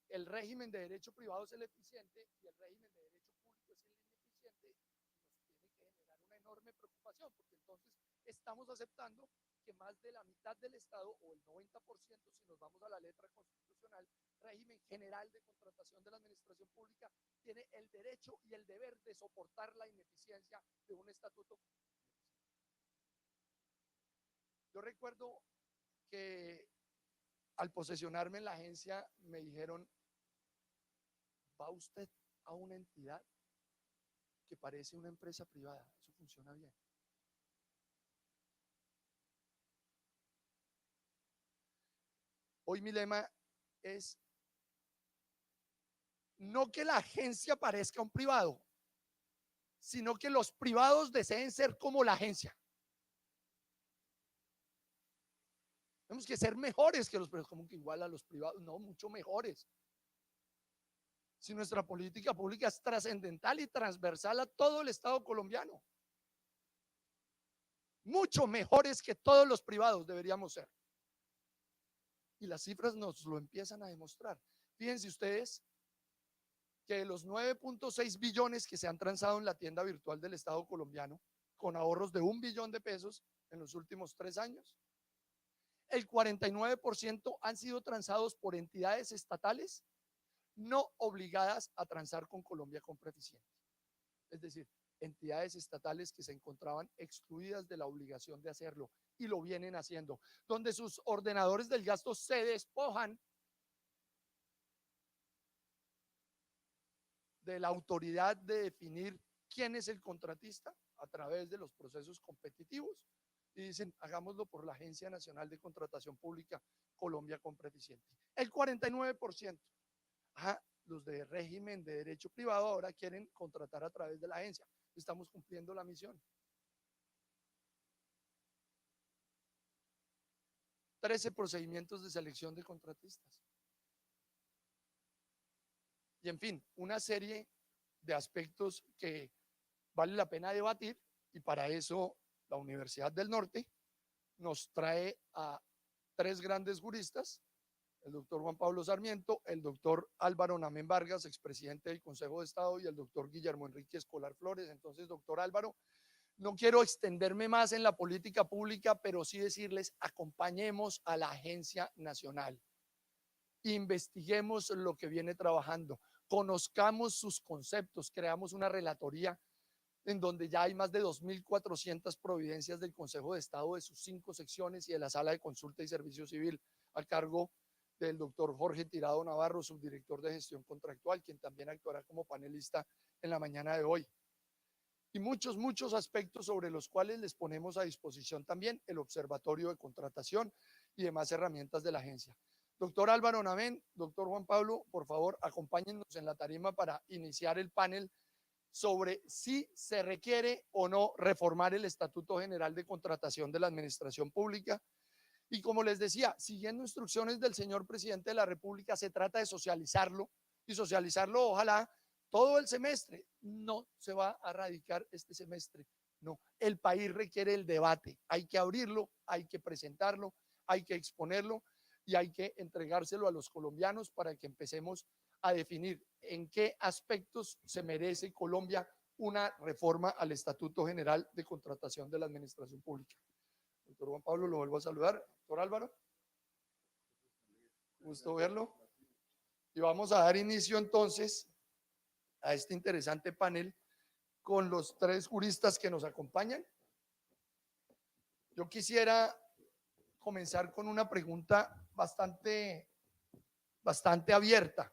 [SPEAKER 4] el régimen de derecho privado es el eficiente y el régimen de derecho público es el ineficiente, nos tiene que generar una enorme preocupación, porque entonces estamos aceptando que más de la mitad del Estado, o el 90%, si nos vamos a la letra constitucional, régimen general de contratación de la administración pública, tiene el derecho y el deber de soportar la ineficiencia de un estatuto. Yo recuerdo que al posesionarme en la agencia me dijeron: va usted a una entidad que parece una empresa privada, eso funciona bien. Hoy mi lema es no que la agencia parezca un privado, sino que los privados deseen ser como la agencia. Tenemos que ser mejores que los privados, como que igual a los privados, no, mucho mejores. Si nuestra política pública es trascendental y transversal a todo el Estado colombiano, mucho mejores que todos los privados deberíamos ser. Y las cifras nos lo empiezan a demostrar. Fíjense ustedes que de los 9.6 billones que se han transado en la tienda virtual del Estado colombiano, con ahorros de 1 billón de pesos en los últimos 3 años, el 49% han sido transados por entidades estatales no obligadas a transar con Colombia Compra Eficiente. Es decir, entidades estatales que se encontraban excluidas de la obligación de hacerlo y lo vienen haciendo, donde sus ordenadores del gasto se despojan de la autoridad de definir quién es el contratista a través de los procesos competitivos y dicen: hagámoslo por la Agencia Nacional de Contratación Pública Colombia Compra Eficiente. El 49%. Los de régimen de derecho privado ahora quieren contratar a través de la agencia. Estamos cumpliendo la misión. 13 procedimientos de selección de contratistas. Y en fin, una serie de aspectos que vale la pena debatir, y para eso la Universidad del Norte nos trae a 3 grandes juristas: el doctor Juan Pablo Sarmiento, el doctor Álvaro Namén Vargas, expresidente del Consejo de Estado, y el doctor Guillermo Enrique Escolar Flores. Entonces, doctor Álvaro, no quiero extenderme más en la política pública, pero sí decirles: acompañemos a la Agencia Nacional, investiguemos lo que viene trabajando, conozcamos sus conceptos, creamos una relatoría en donde ya hay más de 2.400 providencias del Consejo de Estado, de sus 5 secciones y de la Sala de Consulta y Servicio Civil, a cargo del doctor Jorge Tirado Navarro, subdirector de gestión contractual, quien también actuará como panelista en la mañana de hoy. Y muchos aspectos sobre los cuales les ponemos a disposición también el observatorio de contratación y demás herramientas de la agencia. Doctor Álvaro Namén, doctor Juan Pablo, por favor, acompáñennos en la tarima para iniciar el panel sobre si se requiere o no reformar el Estatuto General de Contratación de la Administración Pública. Y como les decía, siguiendo instrucciones del señor presidente de la República, se trata de socializarlo, y socializarlo ojalá todo el semestre. No se va a radicar este semestre, no. El país requiere el debate, hay que abrirlo, hay que presentarlo, hay que exponerlo y hay que entregárselo a los colombianos para que empecemos a definir en qué aspectos se merece Colombia una reforma al Estatuto General de Contratación de la Administración Pública. Doctor Juan Pablo, lo vuelvo a saludar. Doctor Álvaro, gusto verlo. Y vamos a dar inicio entonces a este interesante panel con los 3 juristas que nos acompañan. Yo quisiera comenzar con una pregunta bastante abierta,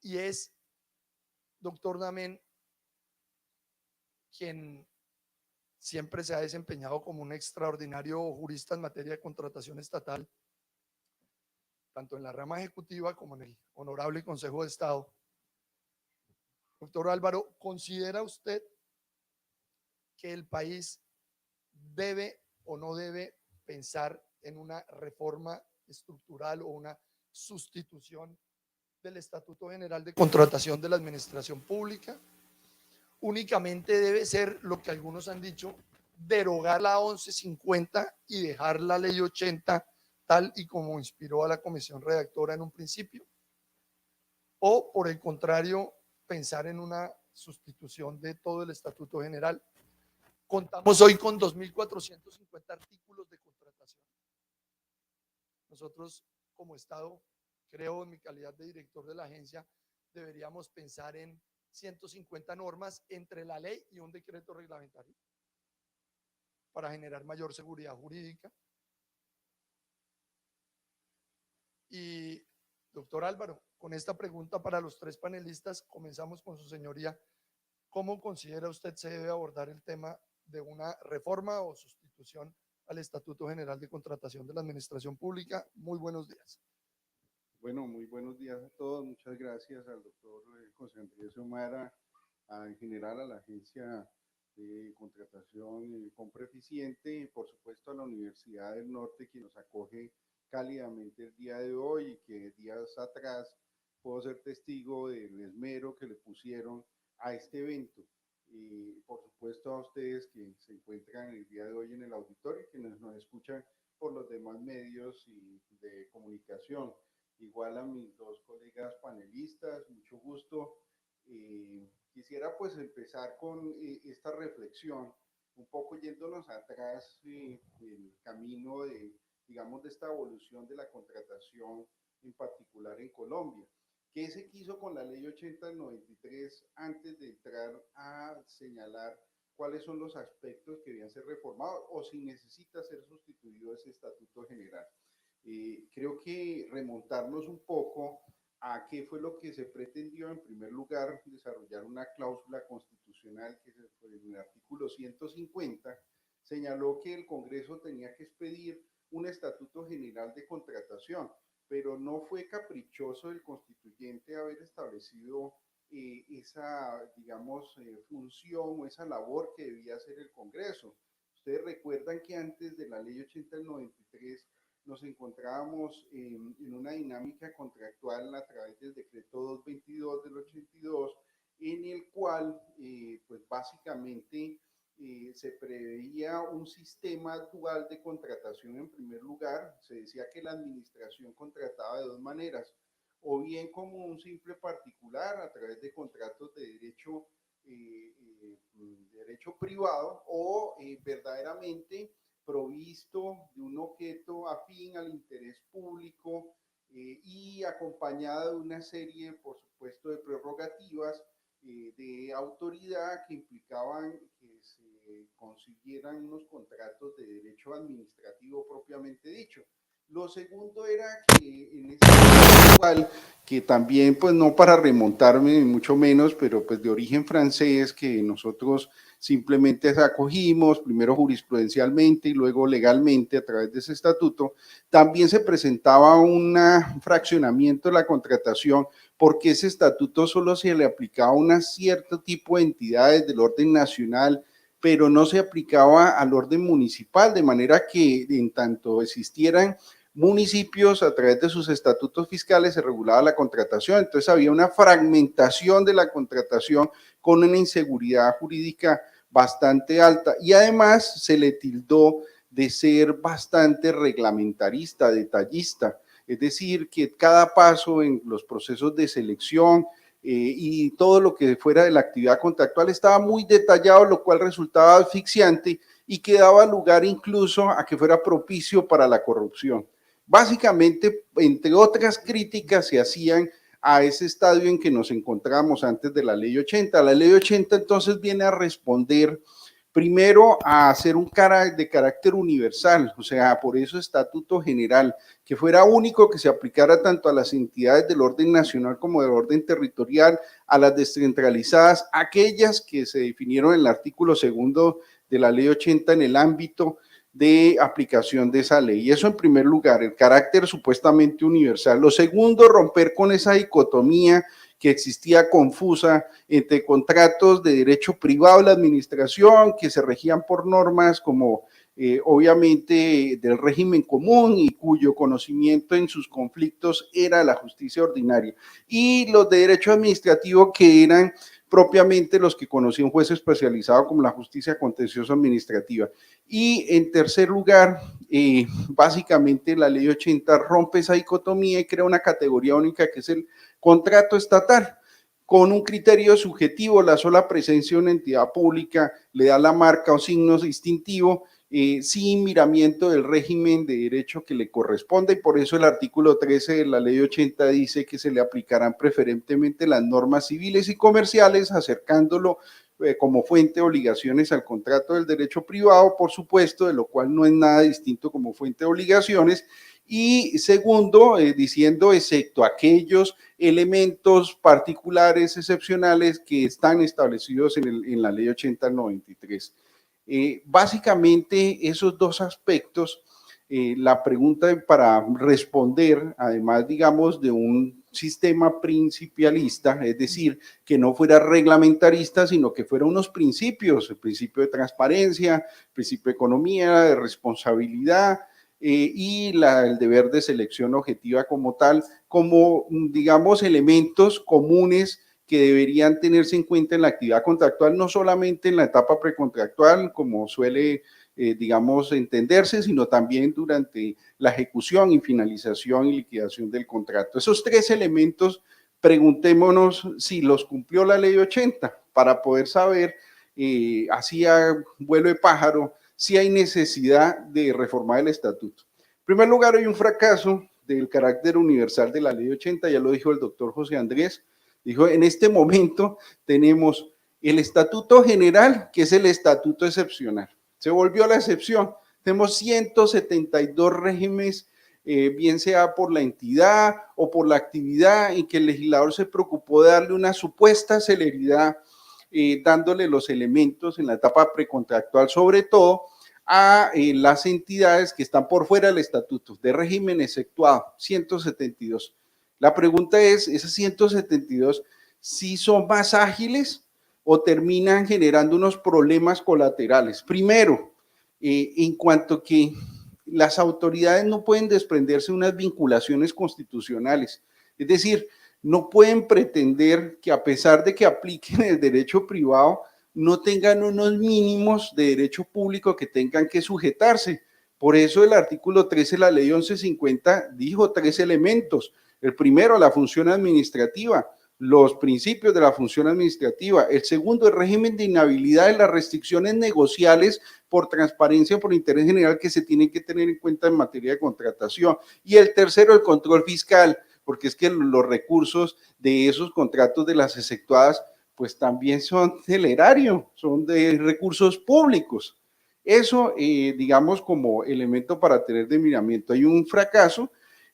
[SPEAKER 4] y es: doctor Namén, quien siempre se ha desempeñado como un extraordinario jurista en materia de contratación estatal, tanto en la rama ejecutiva como en el Honorable Consejo de Estado. Doctor Álvaro, ¿considera usted que el país debe o no debe pensar en una reforma estructural o una sustitución del Estatuto General de Contratación de la Administración Pública? Únicamente debe ser lo que algunos han dicho: derogar la 1150 y dejar la ley 80 tal y como inspiró a la comisión redactora en un principio, o por el contrario, pensar en una sustitución de todo el Estatuto General. Contamos hoy con 2.450 artículos de contratación. Nosotros, como Estado, creo en mi calidad de director de la agencia, deberíamos pensar en 150 normas entre la ley y un decreto reglamentario para generar mayor seguridad jurídica. Y, doctor Álvaro, con esta pregunta para los tres panelistas, comenzamos con su señoría. ¿Cómo considera usted se debe abordar el tema de una reforma o sustitución al Estatuto General de Contratación de la Administración Pública? Muy buenos días.
[SPEAKER 5] Bueno, muy buenos días a todos. Muchas gracias al doctor José Andrés Omara, en general a la Agencia de Contratación y Compra Eficiente y por supuesto a la Universidad del Norte, que nos acoge cálidamente el día de hoy y que días atrás puedo ser testigo del esmero que le pusieron a este evento. Y por supuesto a ustedes que se encuentran el día de hoy en el auditorio, que nos escuchan por los demás medios de comunicación. Igual a mis dos colegas panelistas, mucho gusto. Quisiera pues empezar con esta reflexión, un poco yéndonos atrás el camino de, digamos, de esta evolución de la contratación, en particular en Colombia. ¿Qué se quiso con la Ley 80 del 93 antes de entrar a señalar cuáles son los aspectos que debían ser reformados o si necesita ser sustituido ese Estatuto General? Creo que remontarnos un poco a qué fue lo que se pretendió. En primer lugar, desarrollar una cláusula constitucional que en el artículo 150 señaló que el Congreso tenía que expedir un Estatuto General de Contratación, pero no fue caprichoso el constituyente haber establecido esa, digamos, función o esa labor que debía hacer el Congreso. Ustedes recuerdan que antes de la Ley 80 del 93 nos encontrábamos en una dinámica contractual a través del decreto 222 del 82, en el cual, pues básicamente, se preveía un sistema dual de contratación. En primer lugar, se decía que la administración contrataba de dos maneras, o bien como un simple particular a través de contratos de derecho privado, o verdaderamente provisto de un objeto afín al interés público y acompañada de una serie, por supuesto, de prerrogativas de autoridad que implicaban que se consiguieran unos contratos de derecho administrativo propiamente dicho. Lo segundo era que en este igual, que también, pues no para remontarme, mucho menos, pero pues de origen francés, que nosotros simplemente acogimos, primero jurisprudencialmente y luego legalmente a través de ese estatuto, también se presentaba un fraccionamiento de la contratación, porque ese estatuto solo se le aplicaba a un cierto tipo de entidades del orden nacional, pero no se aplicaba al orden municipal, de manera que en tanto existieran municipios, a través de sus estatutos fiscales se regulaba la contratación. Entonces había una fragmentación de la contratación con una inseguridad jurídica bastante alta, y además se le tildó de ser bastante reglamentarista, detallista, es decir, que cada paso en los procesos de selección y todo lo que fuera de la actividad contractual estaba muy detallado, lo cual resultaba asfixiante y que daba lugar incluso a que fuera propicio para la corrupción. Básicamente, entre otras críticas se hacían a ese estadio en que nos encontramos antes de la Ley 80. La Ley 80 entonces viene a responder primero a hacer un de carácter universal, o sea, por eso Estatuto General, que fuera único, que se aplicara tanto a las entidades del orden nacional como del orden territorial, a las descentralizadas, aquellas que se definieron en el artículo 2 de la Ley 80 en el ámbito de aplicación de esa ley. Y eso en primer lugar, el carácter supuestamente universal. Lo segundo, romper con esa dicotomía que existía confusa entre contratos de derecho privado de la administración que se regían por normas como obviamente del régimen común y cuyo conocimiento en sus conflictos era la justicia ordinaria, y los de derecho administrativo que eran propiamente los que conocía un juez especializado como la justicia contencioso administrativa. Y en tercer lugar, básicamente la ley 80 rompe esa dicotomía y crea una categoría única que es el contrato estatal. Con un criterio subjetivo, la sola presencia de una entidad pública le da la marca o signo distintivo, sin miramiento del régimen de derecho que le corresponde, y por eso el artículo 13 de la ley 80 dice que se le aplicarán preferentemente las normas civiles y comerciales, acercándolo como fuente de obligaciones al contrato del derecho privado, por supuesto, de lo cual no es nada distinto como fuente de obligaciones. Y segundo, diciendo excepto aquellos elementos particulares, excepcionales, que están establecidos en la ley 8093. Básicamente esos dos aspectos, la pregunta para responder, además, digamos, de un sistema principialista, es decir, que no fuera reglamentarista, sino que fuera unos principios, el principio de transparencia, el principio de economía, de responsabilidad, y el deber de selección objetiva como tal, como, digamos, elementos comunes que deberían tenerse en cuenta en la actividad contractual, no solamente en la etapa precontractual, como suele, digamos, entenderse, sino también durante la ejecución y finalización y liquidación del contrato. Esos tres elementos, preguntémonos si los cumplió la ley 80, para poder saber, así a vuelo de pájaro, si hay necesidad de reformar el estatuto. En primer lugar, hay un fracaso del carácter universal de la ley 80, ya lo dijo el doctor José Andrés, dijo, en este momento tenemos el estatuto general, que es el estatuto excepcional, se volvió la excepción, tenemos 172 regímenes, bien sea por la entidad o por la actividad en que el legislador se preocupó de darle una supuesta celeridad, dándole los elementos en la etapa precontractual, sobre todo a las entidades que están por fuera del estatuto, de régimen exceptuado, 172. La pregunta es, ¿esas 172 sí son más ágiles o terminan generando unos problemas colaterales? Primero, en cuanto que las autoridades no pueden desprenderse de unas vinculaciones constitucionales, es decir, no pueden pretender que a pesar de que apliquen el derecho privado, no tengan unos mínimos de derecho público que tengan que sujetarse. Por eso el artículo 13 de la ley 1150 dijo tres elementos. El primero, la función administrativa, los principios de la función administrativa. El segundo, el régimen de inhabilidad y las restricciones negociales por transparencia, por interés general que se tienen que tener en cuenta en materia de contratación. Y el tercero, el control fiscal, porque es que los recursos de esos contratos de las exceptuadas pues también son del erario, son de recursos públicos. Eso, digamos, como elemento para tener de miramiento. Hay un fracaso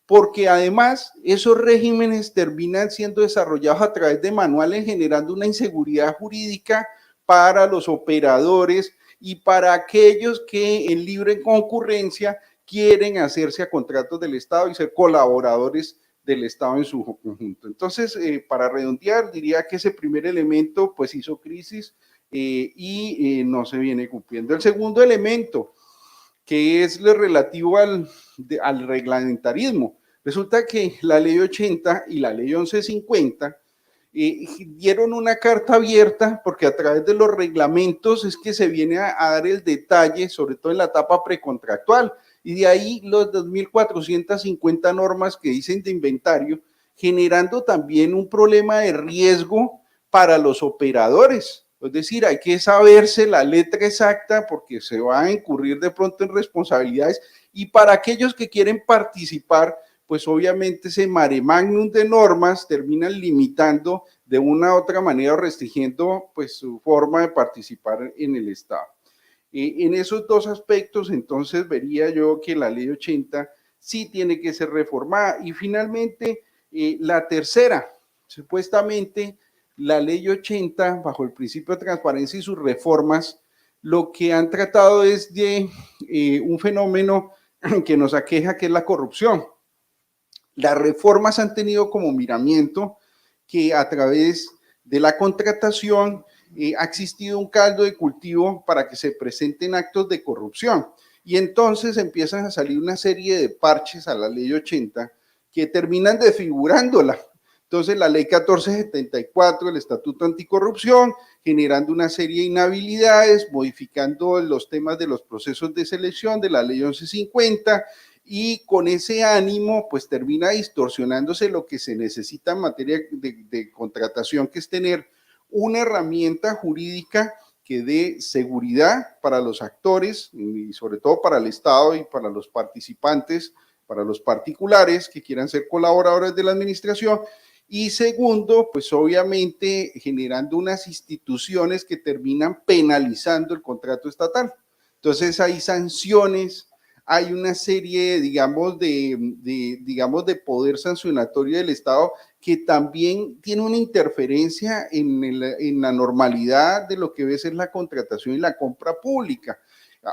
[SPEAKER 5] porque además esos regímenes terminan siendo desarrollados a través de manuales, generando una inseguridad jurídica para los operadores y para aquellos que en libre concurrencia quieren hacerse a contratos del Estado y ser colaboradores del Estado en su conjunto. Entonces, para redondear, diría que ese primer elemento pues hizo crisis y no se viene cumpliendo. El segundo elemento, que es lo relativo al reglamentarismo, resulta que la ley 80 y la ley 1150 dieron una carta abierta porque a través de los reglamentos es que se viene a dar el detalle, sobre todo en la etapa precontractual, y de ahí los 2.450 normas que dicen de inventario, generando también un problema de riesgo para los operadores. Es decir, hay que saberse la letra exacta porque se va a incurrir de pronto en responsabilidades, y para aquellos que quieren participar, pues obviamente ese mare magnum de normas terminan limitando de una u otra manera o restringiendo pues su forma de participar en el Estado. En esos dos aspectos, entonces, vería yo que la ley 80 sí tiene que ser reformada. Y finalmente, la tercera, supuestamente, la ley 80, bajo el principio de transparencia y sus reformas, lo que han tratado es de un fenómeno que nos aqueja, que es la corrupción. Las reformas han tenido como miramiento que a través de la contratación ha existido un caldo de cultivo para que se presenten actos de corrupción, y entonces empiezan a salir una serie de parches a la ley 80 que terminan desfigurándola, Entonces, la ley 1474, el Estatuto Anticorrupción, generando una serie de inhabilidades, modificando los temas de los procesos de selección de la ley 1150, y con ese ánimo, pues termina distorsionándose lo que se necesita en materia de contratación, que es tener una herramienta jurídica que dé seguridad para los actores y sobre todo para el Estado y para los participantes, para los particulares que quieran ser colaboradores de la administración. Y segundo, pues obviamente generando unas instituciones que terminan penalizando el contrato estatal. Entonces hay sanciones, hay una serie, digamos, de poder sancionatorio del Estado que también tiene una interferencia en la normalidad de lo que es la contratación y la compra pública.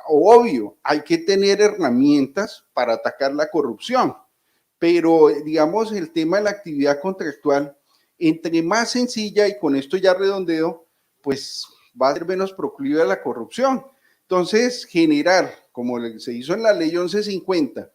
[SPEAKER 5] Obvio, hay que tener herramientas para atacar la corrupción, pero digamos el tema de la actividad contractual, entre más sencilla, y con esto ya redondeo, pues va a ser menos proclive a la corrupción. Entonces, generar, como se hizo en la ley 1150,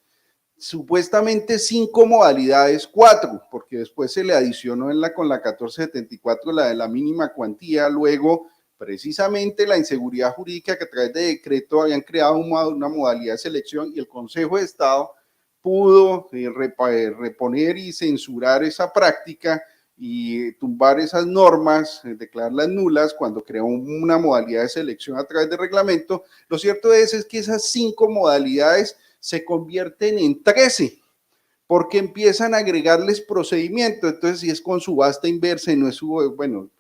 [SPEAKER 5] supuestamente 5 modalidades, 4, porque después se le adicionó con la 1474 la de la mínima cuantía, luego precisamente la inseguridad jurídica que a través de decreto habían creado una modalidad de selección y el Consejo de Estado pudo reponer y censurar esa práctica y tumbar esas normas, declararlas nulas cuando creó una modalidad de selección a través de reglamento. Lo cierto es que esas 5 modalidades se convierten en 13, porque empiezan a agregarles procedimientos. Entonces, si es con subasta inversa y no es bueno,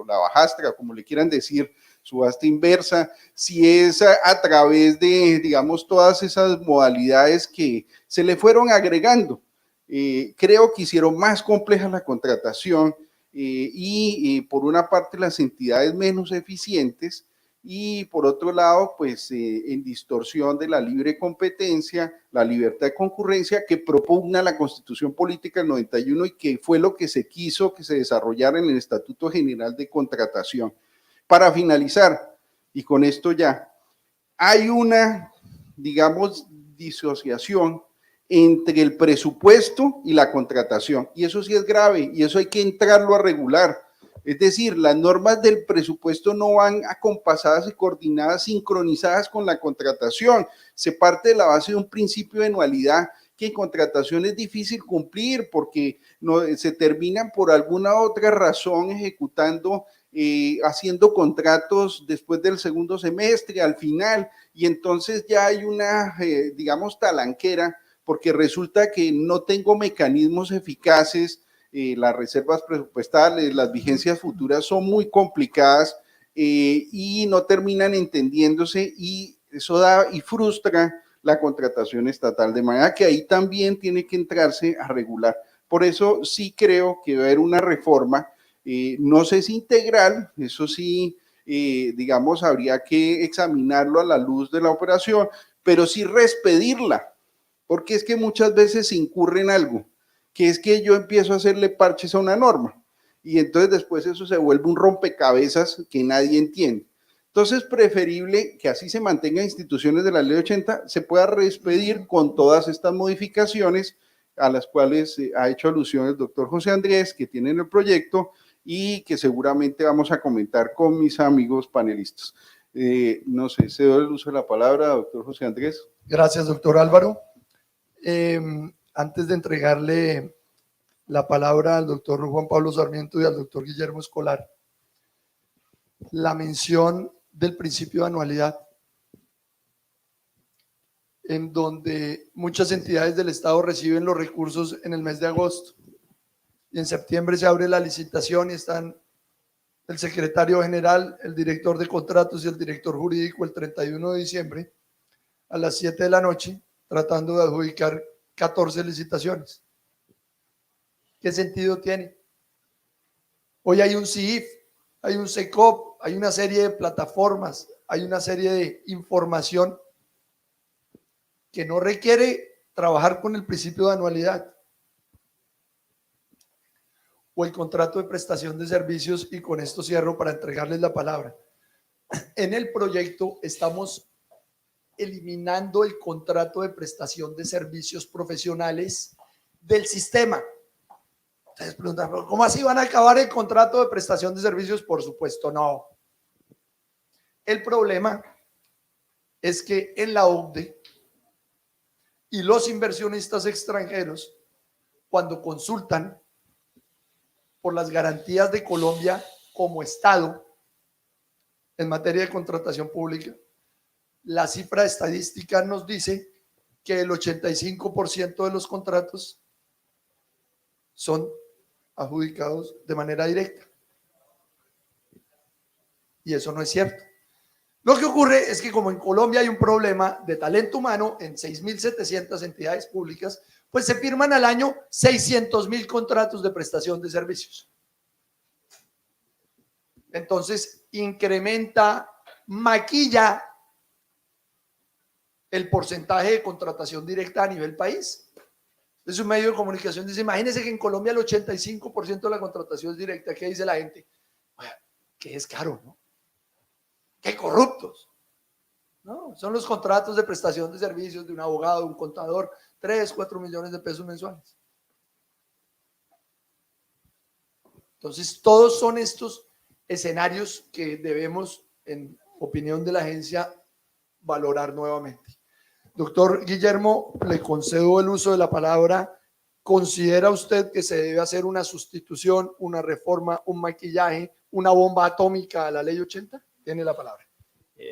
[SPEAKER 5] la bajastra, como le quieran decir, subasta inversa, si es a través de, digamos, todas esas modalidades que se le fueron agregando. Creo que hicieron más compleja la contratación y por una parte las entidades menos eficientes y por otro lado pues en distorsión de la libre competencia, la libertad de concurrencia que propugna la Constitución Política del 91 y que fue lo que se quiso que se desarrollara en el Estatuto General de Contratación. Para finalizar, y con esto ya, hay una, digamos, disociación entre el presupuesto y la contratación, y eso sí es grave, y eso hay que entrarlo a regular. Es decir, las normas del presupuesto no van acompasadas y coordinadas, sincronizadas con la contratación. Se parte de la base de un principio de anualidad que en contratación es difícil cumplir porque no, se terminan por alguna otra razón ejecutando, haciendo contratos después del segundo semestre, al final, y entonces ya hay una, digamos, talanquera, porque resulta que no tengo mecanismos eficaces, las reservas presupuestales, las vigencias futuras son muy complicadas y no terminan entendiéndose y eso da y frustra la contratación estatal, de manera que ahí también tiene que entrarse a regular. Por eso sí creo que va a haber una reforma, no sé si integral, eso sí, digamos, habría que examinarlo a la luz de la operación, pero sí respedirla, porque es que muchas veces se incurre en algo, que es que yo empiezo a hacerle parches a una norma, y entonces después eso se vuelve un rompecabezas que nadie entiende. Entonces, preferible que así se mantengan instituciones de la ley 80, se pueda respedir con todas estas modificaciones a las cuales ha hecho alusión el doctor José Andrés, que tienen el proyecto y que seguramente vamos a comentar con mis amigos panelistas. No sé, cedo el uso de la palabra, doctor José Andrés.
[SPEAKER 4] Gracias, doctor Álvaro. Antes de entregarle la palabra al doctor Juan Pablo Sarmiento y al doctor Guillermo Escolar, la mención del principio de anualidad, en donde muchas entidades del Estado reciben los recursos en el mes de agosto y en septiembre se abre la licitación y están el secretario general, el director de contratos y el director jurídico el 31 de diciembre a las 7 de la noche tratando de adjudicar 14 licitaciones. ¿Qué sentido tiene? Hoy hay un CIF, hay un SECOP, hay una serie de plataformas, hay una serie de información que no requiere trabajar con el principio de anualidad o el contrato de prestación de servicios, y con esto cierro para entregarles la palabra. En el proyecto estamos eliminando el contrato de prestación de servicios profesionales del sistema. Ustedes preguntan, ¿cómo así van a acabar el contrato de prestación de servicios? Por supuesto, no. El problema es que en la OCDE y los inversionistas extranjeros, cuando consultan por las garantías de Colombia como Estado en materia de contratación pública, la cifra estadística nos dice que el 85% de los contratos son adjudicados de manera directa. Y eso no es cierto. Lo que ocurre es que como en Colombia hay un problema de talento humano en 6.700 entidades públicas, pues se firman al año 600.000 contratos de prestación de servicios. Entonces, incrementa, maquilla el porcentaje de contratación directa a nivel país. Es un medio de comunicación dice, imagínense que en Colombia el 85% de la contratación es directa. ¿Qué dice la gente? Que es caro, ¿no? ¡Qué corruptos! No, son los contratos de prestación de servicios de un abogado, de un contador, 3, 4 millones de pesos mensuales. Entonces, todos son estos escenarios que debemos, en opinión de la agencia, valorar nuevamente. Doctor Guillermo, le concedo el uso de la palabra. ¿Considera usted que se debe hacer una sustitución, una reforma, un maquillaje, una bomba atómica a la ley 80? Tiene la palabra.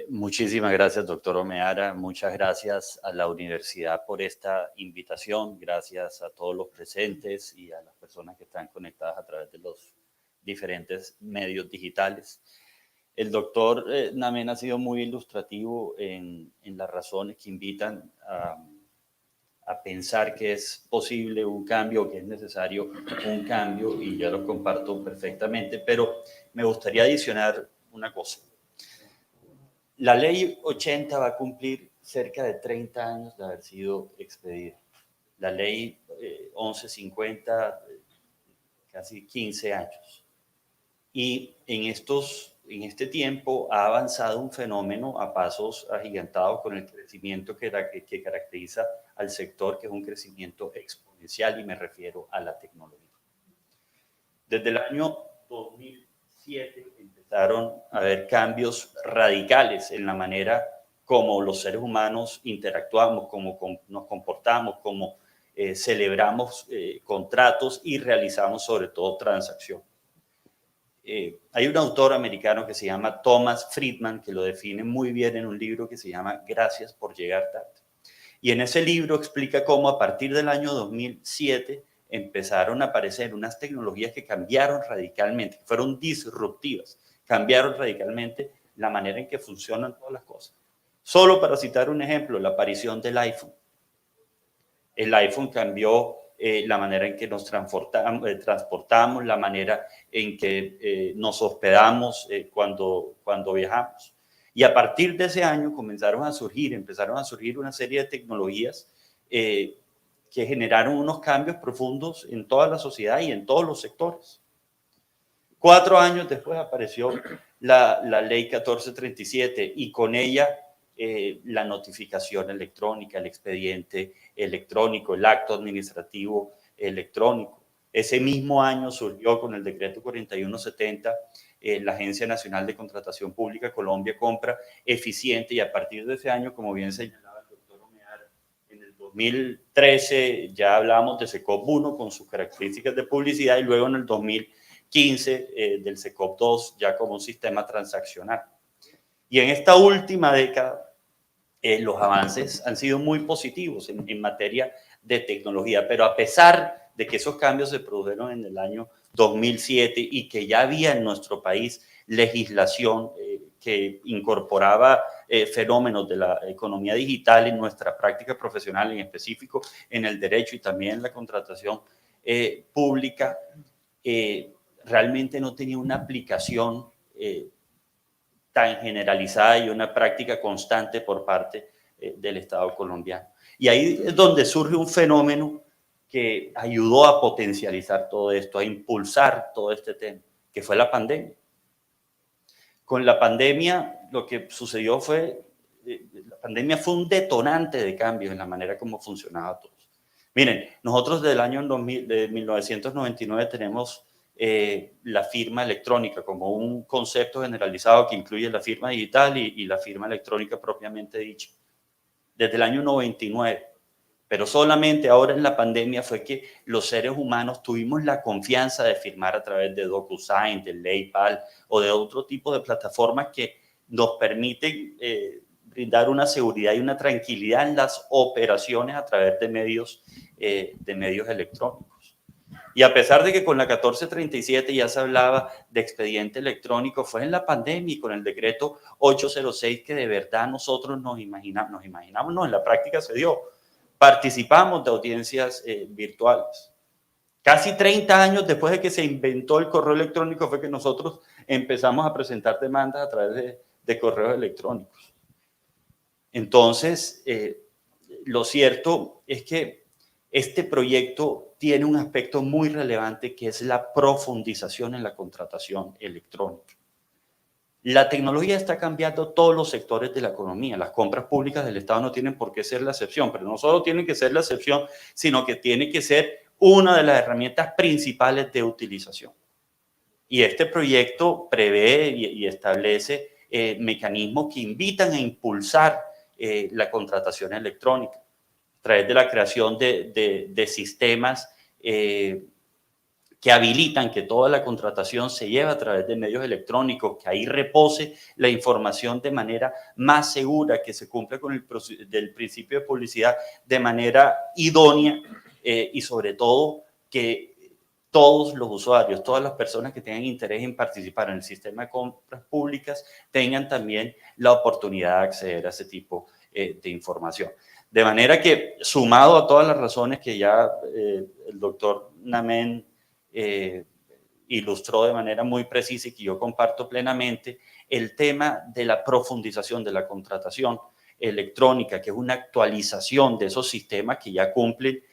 [SPEAKER 6] Muchísimas gracias, doctor Omeara. Muchas gracias a la universidad por esta invitación. Gracias a todos los presentes y a las personas que están conectadas a través de los diferentes medios digitales. El doctor Namen ha sido muy ilustrativo en las razones que invitan a pensar que es posible un cambio, que es necesario un cambio, y yo lo comparto perfectamente, pero me gustaría adicionar una cosa. La ley 80 va a cumplir cerca de 30 años de haber sido expedida. La ley 1150, casi 15 años. Y en este tiempo ha avanzado un fenómeno a pasos agigantados con el crecimiento que caracteriza al sector, que es un crecimiento exponencial, y me refiero a la tecnología. Desde el año 2007 empezaron a haber cambios radicales en la manera como los seres humanos interactuamos, cómo nos comportamos, cómo celebramos contratos y realizamos sobre todo transacciones. Hay un autor americano que se llama Thomas Friedman que lo define muy bien en un libro que se llama Gracias por llegar tarde. Y en ese libro explica cómo a partir del año 2007 empezaron a aparecer unas tecnologías que cambiaron radicalmente, que fueron disruptivas, cambiaron radicalmente la manera en que funcionan todas las cosas. Solo para citar un ejemplo, la aparición del iPhone. El iPhone cambió la manera en que nos transportamos, la manera en que nos hospedamos cuando viajamos. Y a partir de ese año empezaron a surgir una serie de tecnologías que generaron unos cambios profundos en toda la sociedad y en todos los sectores. 4 años después apareció la ley 1437 y con ella la notificación electrónica, el expediente electrónico, el acto administrativo electrónico. Ese mismo año surgió con el decreto 4170 la Agencia Nacional de Contratación Pública Colombia Compra Eficiente, y a partir de ese año, como bien señalaba el doctor Omeara, en el 2013 ya hablamos de SECOP 1 con sus características de publicidad, y luego en el 2015 del SECOP 2 ya como un sistema transaccional. Y en esta última década los avances han sido muy positivos en materia de tecnología, pero a pesar de que esos cambios se produjeron en el año 2007 y que ya había en nuestro país legislación que incorporaba fenómenos de la economía digital en nuestra práctica profesional, en específico en el derecho y también en la contratación pública, realmente no tenía una aplicación tan generalizada y una práctica constante por parte del Estado colombiano. Y ahí es donde surge un fenómeno que ayudó a potencializar todo esto, a impulsar todo este tema, que fue la pandemia. Con la pandemia lo que sucedió fue, la pandemia fue un detonante de cambio en la manera como funcionaba todo. Miren, nosotros del año 2000, de 1999 tenemos la firma electrónica como un concepto generalizado que incluye la firma digital y la firma electrónica propiamente dicha. Desde el año 99. Pero solamente ahora en la pandemia fue que los seres humanos tuvimos la confianza de firmar a través de DocuSign, de PayPal o de otro tipo de plataformas que nos permiten brindar una seguridad y una tranquilidad en las operaciones a través de medios electrónicos. Y a pesar de que con la 1437 ya se hablaba de expediente electrónico, fue en la pandemia y con el decreto 806 que de verdad nosotros nos imaginamos, no, en la práctica se dio. Participamos de audiencias virtuales. Casi 30 años después de que se inventó el correo electrónico fue que nosotros empezamos a presentar demandas a través de correos electrónicos. Entonces, lo cierto es que este proyecto tiene un aspecto muy relevante que es la profundización en la contratación electrónica. La tecnología está cambiando todos los sectores de la economía. Las compras públicas del Estado no tienen por qué ser la excepción, pero no solo tienen que ser la excepción, sino que tiene que ser una de las herramientas principales de utilización. Y este proyecto prevé y establece mecanismos que invitan a impulsar la contratación electrónica a través de la creación de sistemas que habilitan que toda la contratación se lleve a través de medios electrónicos, que ahí repose la información de manera más segura, que se cumpla con el principio de publicidad de manera idónea y sobre todo que todos los usuarios, todas las personas que tengan interés en participar en el sistema de compras públicas tengan también la oportunidad de acceder a ese tipo de información. De manera que, sumado a todas las razones que ya el doctor Namen ilustró de manera muy precisa y que yo comparto plenamente, el tema de la profundización de la contratación electrónica, que es una actualización de esos sistemas que ya cumplen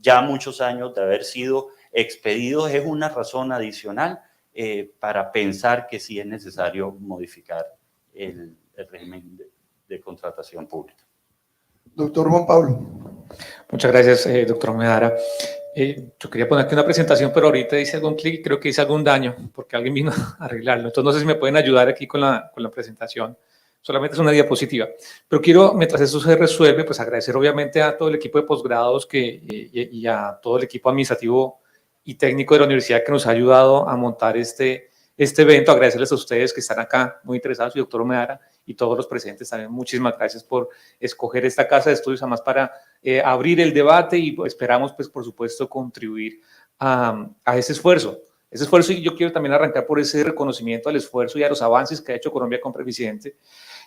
[SPEAKER 6] ya muchos años de haber sido expedidos, es una razón adicional para pensar que sí es necesario modificar el régimen de contratación pública.
[SPEAKER 4] Doctor Juan Pablo.
[SPEAKER 7] Muchas gracias, doctor Medara. Yo quería poner aquí una presentación, pero ahorita hice algún clic y creo que hice algún daño porque alguien vino a arreglarlo. Entonces no sé si me pueden ayudar aquí con la presentación. Solamente es una diapositiva. Pero quiero, mientras eso se resuelve, pues agradecer obviamente a todo el equipo de posgrados y a todo el equipo administrativo y técnico de la universidad que nos ha ayudado a montar este evento. Agradecerles a ustedes que están acá muy interesados, y doctor Medara, y todos los presentes también. Muchísimas gracias por escoger esta casa de estudios, además para abrir el debate, y esperamos, pues, por supuesto, contribuir a ese esfuerzo. Y yo quiero también arrancar por ese reconocimiento al esfuerzo y a los avances que ha hecho Colombia Compra Eficiente.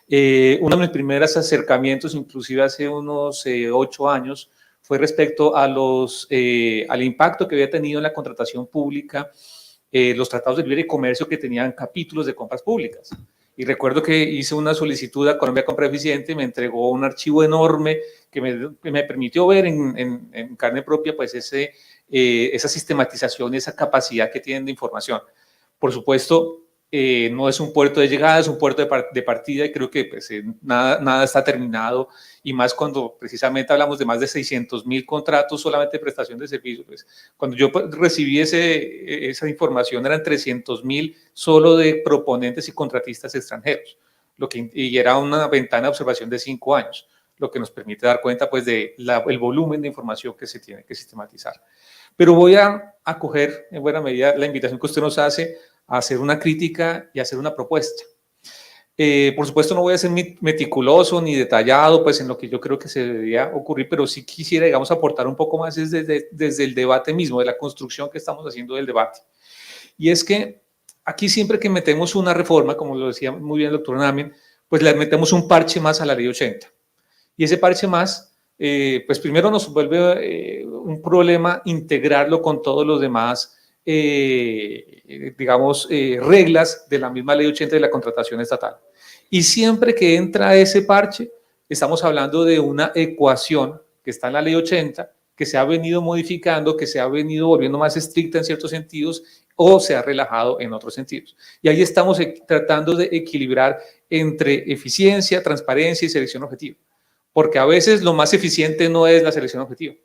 [SPEAKER 7] Uno de mis primeros acercamientos, inclusive hace unos 8 años, fue respecto a al impacto que había tenido en la contratación pública los tratados de libre comercio que tenían capítulos de compras públicas. Y recuerdo que hice una solicitud a Colombia Compra Eficiente y me entregó un archivo enorme que me permitió ver en carne propia, pues, esa sistematización, esa capacidad que tienen de información. Por supuesto, no es un puerto de llegada, es un puerto de partida, y creo que, pues, nada está terminado, y más cuando precisamente hablamos de más de 600.000 contratos solamente de prestación de servicios. Pues, cuando yo recibí esa información eran 300.000 solo de proponentes y contratistas extranjeros, y era una ventana de observación de 5 años, lo que nos permite dar cuenta, pues, de el volumen de información que se tiene que sistematizar. Pero voy a acoger en buena medida la invitación que usted nos hace a hacer una crítica y a hacer una propuesta. Por supuesto, no voy a ser meticuloso ni detallado, pues, en lo que yo creo que se debería ocurrir, pero sí quisiera, digamos, aportar un poco más desde el debate mismo, de la construcción que estamos haciendo del debate. Y es que aquí, siempre que metemos una reforma, como lo decía muy bien el doctor Namen, pues le metemos un parche más a la ley 80. Y ese parche más, pues primero nos vuelve un problema integrarlo con todos los demás, digamos, reglas de la misma ley 80 de la contratación estatal. Y siempre que entra ese parche, estamos hablando de una ecuación que está en la ley 80, que se ha venido modificando, que se ha venido volviendo más estricta en ciertos sentidos o se ha relajado en otros sentidos. Y ahí estamos tratando de equilibrar entre eficiencia, transparencia y selección objetiva. Porque a veces lo más eficiente no es la selección objetiva.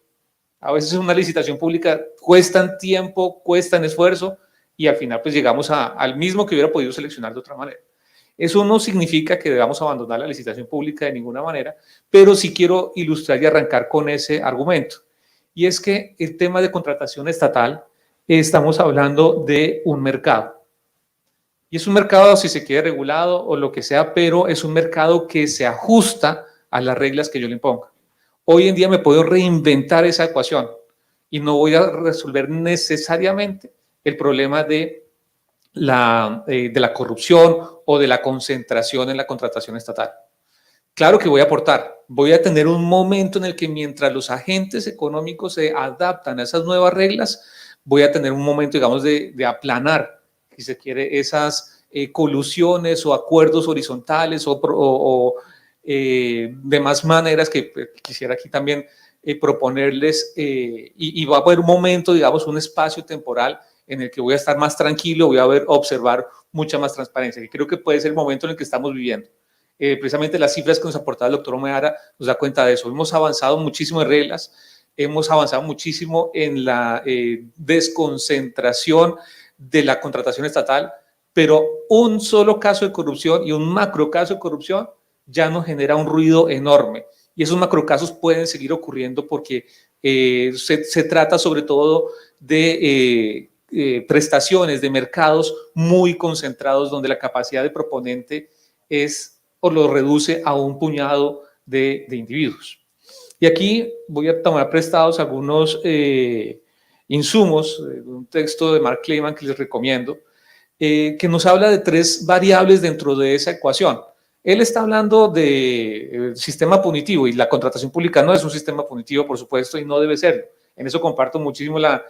[SPEAKER 7] A veces una licitación pública cuesta tiempo, cuesta esfuerzo y al final pues llegamos al mismo que hubiera podido seleccionar de otra manera. Eso no significa que debamos abandonar la licitación pública de ninguna manera, pero sí quiero ilustrar y arrancar con ese argumento. Y es que el tema de contratación estatal, estamos hablando de un mercado. Y es un mercado, si se quiere, regulado o lo que sea, pero es un mercado que se ajusta a las reglas que yo le imponga. Hoy en día me puedo reinventar esa ecuación y no voy a resolver necesariamente el problema de la corrupción o de la concentración en la contratación estatal. Claro que voy a aportar, voy a tener un momento en el que mientras los agentes económicos se adaptan a esas nuevas reglas, voy a tener un momento, digamos, de aplanar, si se quiere, esas colusiones o acuerdos horizontales o demás maneras que quisiera aquí también proponerles y va a haber un momento, digamos, un espacio temporal en el que voy a estar más tranquilo, voy a observar mucha más transparencia, que creo que puede ser el momento en el que estamos viviendo. Precisamente las cifras que nos aportaba el doctor Omeara nos da cuenta de eso. Hemos avanzado muchísimo en reglas, hemos avanzado muchísimo en la desconcentración de la contratación estatal, pero un solo caso de corrupción y un macro caso de corrupción ya nos genera un ruido enorme. Y esos macrocasos pueden seguir ocurriendo porque se trata sobre todo de prestaciones de mercados muy concentrados donde la capacidad de proponente es o lo reduce a un puñado de individuos. Y aquí voy a tomar prestados algunos insumos de un texto de Mark Clayman que les recomiendo, que nos habla de 3 variables dentro de esa ecuación. Él está hablando de sistema punitivo y la contratación pública no es un sistema punitivo, por supuesto, y no debe serlo. En eso comparto muchísimo la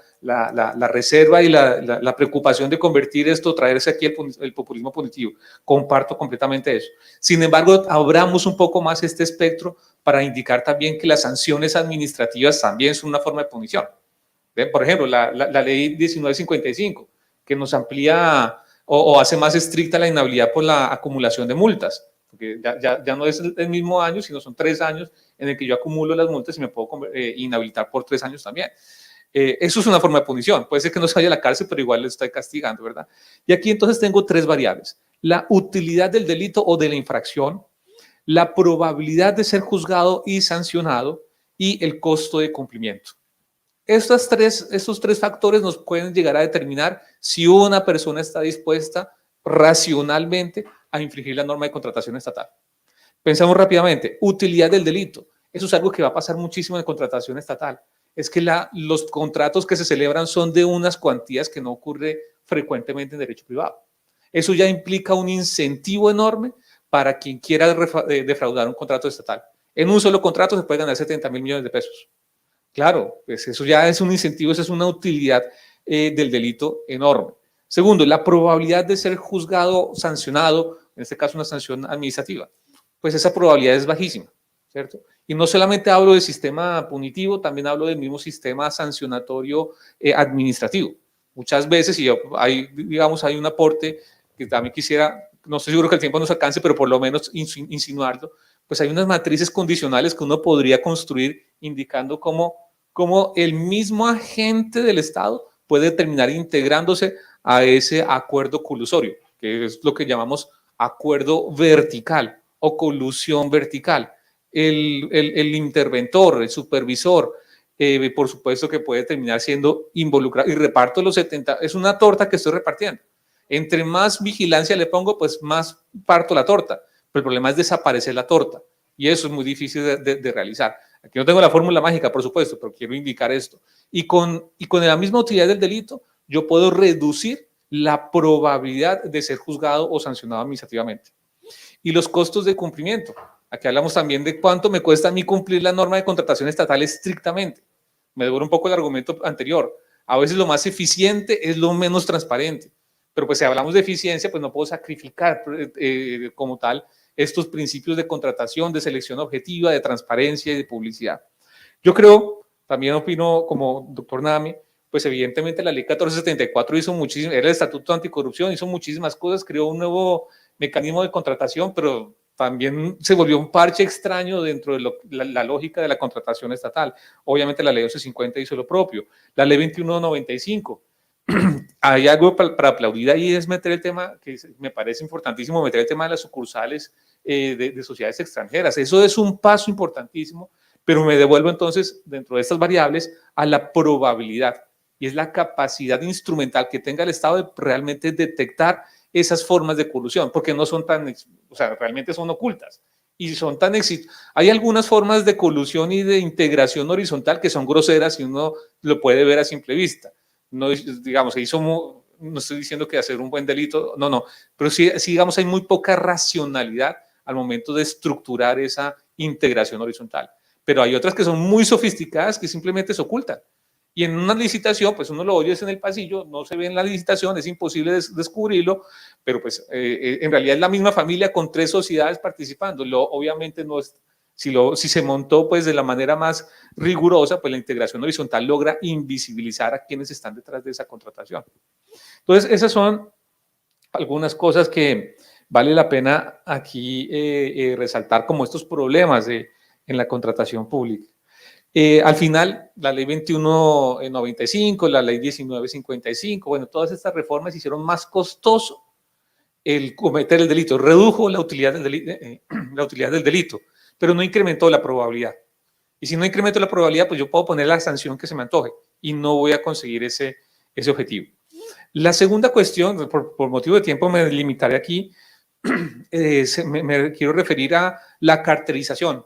[SPEAKER 7] reserva y la preocupación de convertir esto, traerse aquí el populismo punitivo. Comparto completamente eso. Sin embargo, abramos un poco más este espectro para indicar también que las sanciones administrativas también son una forma de punición. Por ejemplo, la ley 1955, que nos amplía o hace más estricta la inhabilidad por la acumulación de multas. Porque ya no es el mismo año, sino son 3 años en el que yo acumulo las multas y me puedo inhabilitar por 3 años también. Eso es una forma de punición. Puede ser que no se vaya a la cárcel, pero igual le estoy castigando, ¿verdad? Y aquí entonces tengo 3 variables. La utilidad del delito o de la infracción, la probabilidad de ser juzgado y sancionado y el costo de cumplimiento. Estos 3 factores nos pueden llegar a determinar si una persona está dispuesta racionalmente a infringir la norma de contratación estatal. Pensamos rápidamente, utilidad del delito. Eso es algo que va a pasar muchísimo en contratación estatal. Es que los contratos que se celebran son de unas cuantías que no ocurre frecuentemente en derecho privado. Eso ya implica un incentivo enorme para quien quiera defraudar un contrato estatal. En un solo contrato se puede ganar 70.000 millones de pesos. Claro, pues eso ya es un incentivo, eso es una utilidad del delito enorme. Segundo, la probabilidad de ser juzgado, sancionado, en este caso una sanción administrativa, pues esa probabilidad es bajísima, ¿cierto? Y no solamente hablo del sistema punitivo, también hablo del mismo sistema sancionatorio administrativo. Muchas veces, y hay un aporte que también quisiera, no estoy seguro que el tiempo nos alcance, pero por lo menos insinuarlo, pues hay unas matrices condicionales que uno podría construir indicando cómo el mismo agente del Estado puede terminar integrándose a ese acuerdo colusorio, que es lo que llamamos acuerdo vertical o colusión vertical. El interventor, el supervisor, por supuesto que puede terminar siendo involucrado y reparto los 70, es una torta que estoy repartiendo. Entre más vigilancia le pongo, pues más parto la torta, pero el problema es desaparecer la torta y eso es muy difícil de realizar. Aquí no tengo la fórmula mágica, por supuesto, pero quiero indicar esto. Y con la misma utilidad del delito, yo puedo reducir la probabilidad de ser juzgado o sancionado administrativamente. Y los costos de cumplimiento. Aquí hablamos también de cuánto me cuesta a mí cumplir la norma de contratación estatal estrictamente. Me devuelvo un poco el argumento anterior. A veces lo más eficiente es lo menos transparente. Pero pues si hablamos de eficiencia, pues no puedo sacrificar como tal estos principios de contratación, de selección objetiva, de transparencia y de publicidad. Yo creo, también opino como doctor Nami, pues evidentemente la ley 1474 hizo muchísimo, era el estatuto anticorrupción, hizo muchísimas cosas, creó un nuevo mecanismo de contratación, pero también se volvió un parche extraño dentro de la lógica de la contratación estatal. Obviamente la ley 1150 hizo lo propio, la ley 2195. Hay algo para aplaudir ahí, es meter el tema, que me parece importantísimo, meter el tema de las sucursales de sociedades extranjeras. Eso es un paso importantísimo, pero me devuelvo entonces, dentro de estas variables, a la probabilidad, y es la capacidad instrumental que tenga el Estado de realmente detectar esas formas de colusión, porque no son tan, o sea, realmente son ocultas, y son tan hay algunas formas de colusión y de integración horizontal que son groseras y uno lo puede ver a simple vista. No, digamos, no estoy diciendo que hacer un buen delito, no, pero sí, digamos, hay muy poca racionalidad al momento de estructurar esa integración horizontal. Pero hay otras que son muy sofisticadas que simplemente se ocultan. Y en una licitación, pues uno lo oye en el pasillo, no se ve en la licitación, es imposible descubrirlo, pero pues en realidad es la misma familia con 3 sociedades participando. Obviamente no es, si se montó pues de la manera más rigurosa, pues la integración horizontal logra invisibilizar a quienes están detrás de esa contratación. Entonces, esas son algunas cosas que vale la pena aquí resaltar como estos problemas en la contratación pública. Al final, la ley 2195, la ley 1955, bueno, todas estas reformas hicieron más costoso el cometer el delito, redujo la utilidad del delito, pero no incrementó la probabilidad. Y si no incremento la probabilidad, pues yo puedo poner la sanción que se me antoje y no voy a conseguir ese objetivo. La segunda cuestión, por motivo de tiempo me limitaré aquí, me quiero referir a la carterización.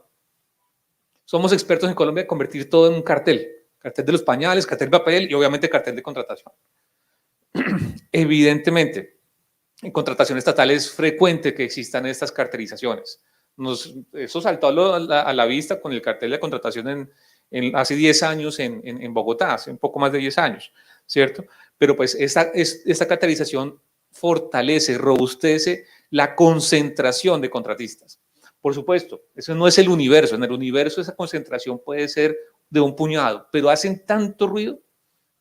[SPEAKER 7] Somos expertos en Colombia en convertir todo en un cartel de los pañales, cartel de papel y obviamente cartel de contratación. Evidentemente, en contratación estatal es frecuente que existan estas carterizaciones. Eso saltó a la vista con el cartel de contratación hace 10 años en Bogotá, hace un poco más de 10 años, ¿cierto? Pero pues esta carterización fortalece, robustece la concentración de contratistas. Por supuesto, eso no es el universo. En el universo esa concentración puede ser de un puñado, pero hacen tanto ruido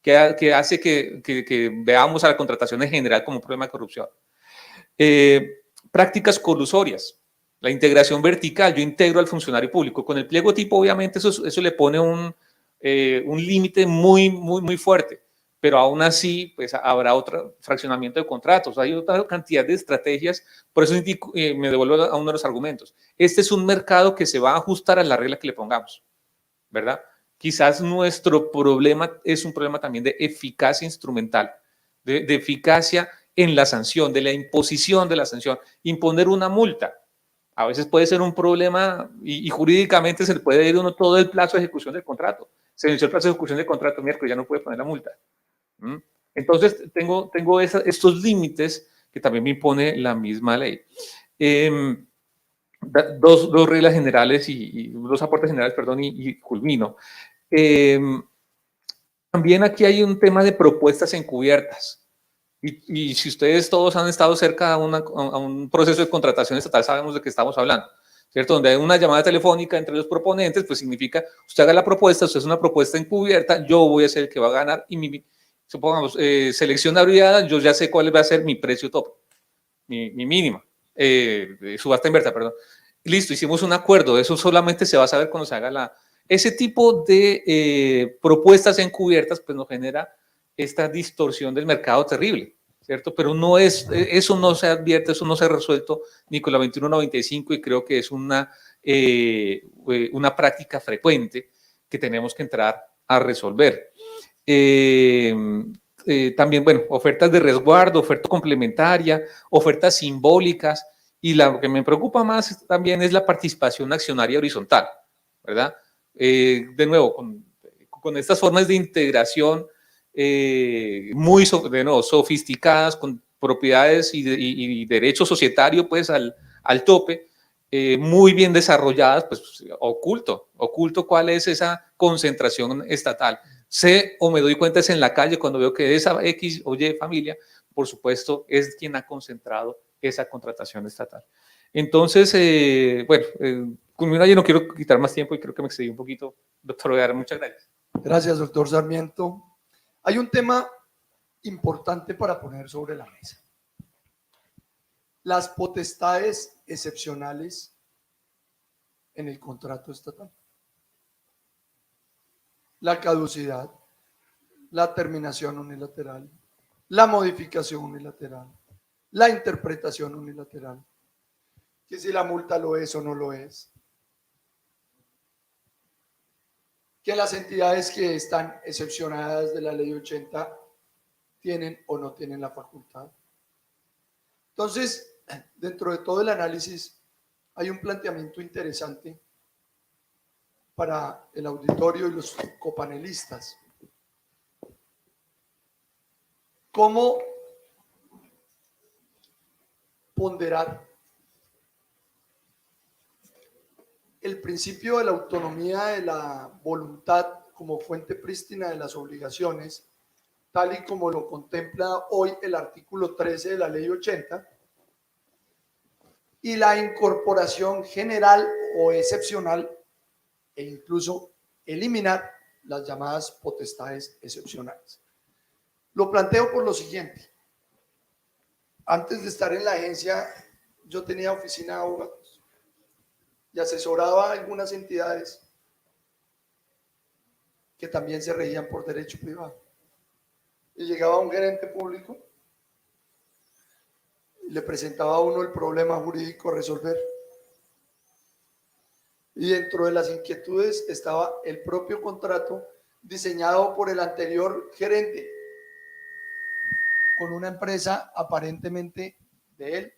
[SPEAKER 7] que hace que veamos a la contratación en general como un problema de corrupción. Prácticas colusorias. La integración vertical, yo integro al funcionario público. Con el pliego tipo, obviamente, eso le pone un límite muy fuerte, pero aún así, pues habrá otro fraccionamiento de contratos. Hay otra cantidad de estrategias, por eso me devuelvo a uno de los argumentos. Este es un mercado que se va a ajustar a la regla que le pongamos, ¿verdad? Quizás nuestro problema es un problema también de eficacia instrumental, de eficacia en la sanción, de la imposición de la sanción. Imponer una multa a veces puede ser un problema y jurídicamente se le puede ir uno todo el plazo de ejecución del contrato. Se venció el plazo de ejecución del contrato miércoles, ya no puede poner la multa. Entonces tengo estos límites que también me impone la misma ley. Dos reglas generales y dos aportes generales, perdón, y culmino. También aquí hay un tema de propuestas encubiertas. Y si ustedes todos han estado cerca a un proceso de contratación estatal, sabemos de qué estamos hablando, ¿cierto? Donde hay una llamada telefónica entre los proponentes, pues significa, usted haga la propuesta, usted es una propuesta encubierta, yo voy a ser el que va a ganar y supongamos, selección abreviada, yo ya sé cuál va a ser mi precio tope, mi mínima, subasta inversa, perdón. Listo, hicimos un acuerdo, eso solamente se va a saber cuando se haga ese tipo de propuestas encubiertas, pues nos genera esta distorsión del mercado terrible, ¿cierto? Pero eso no se advierte, eso no se ha resuelto ni con la 2195 y creo que es una práctica frecuente que tenemos que entrar a resolver. También, bueno, ofertas de resguardo, oferta complementaria, ofertas simbólicas y lo que me preocupa más también es la participación accionaria horizontal, ¿verdad? De nuevo, con estas formas de integración muy sofisticadas, con propiedades y derecho societario pues al tope, muy bien desarrolladas, pues oculto cuál es esa concentración estatal. Sé o me doy cuenta es en la calle cuando veo que esa X o Y familia, por supuesto, es quien ha concentrado esa contratación estatal. Entonces, bueno, culmina, yo no quiero quitar más tiempo y creo que me excedí un poquito, doctor Oveara, muchas gracias.
[SPEAKER 4] Gracias, doctor Sarmiento. Hay un tema importante para poner sobre la mesa. las potestades excepcionales en el contrato estatal. La caducidad, la terminación unilateral, la modificación unilateral, la interpretación unilateral, que si la multa lo es o no lo es, que las entidades que están excepcionadas de la ley 80 tienen o no tienen la facultad. Entonces, dentro de todo el análisis, hay un planteamiento interesante para el auditorio y los copanelistas. ¿Cómo ponderar el principio de la autonomía de la voluntad como fuente prístina de las obligaciones, tal y como lo contempla hoy el artículo 13 de la ley 80, y la incorporación general o excepcional, e incluso eliminar las llamadas potestades excepcionales? Lo planteo por lo siguiente. Antes de estar en la agencia, yo tenía oficina de abogados y asesoraba a algunas entidades que también se regían por derecho privado. Y llegaba un gerente público y le presentaba a uno el problema jurídico a resolver. Y dentro de las inquietudes estaba el propio contrato diseñado por el anterior gerente con una empresa aparentemente de él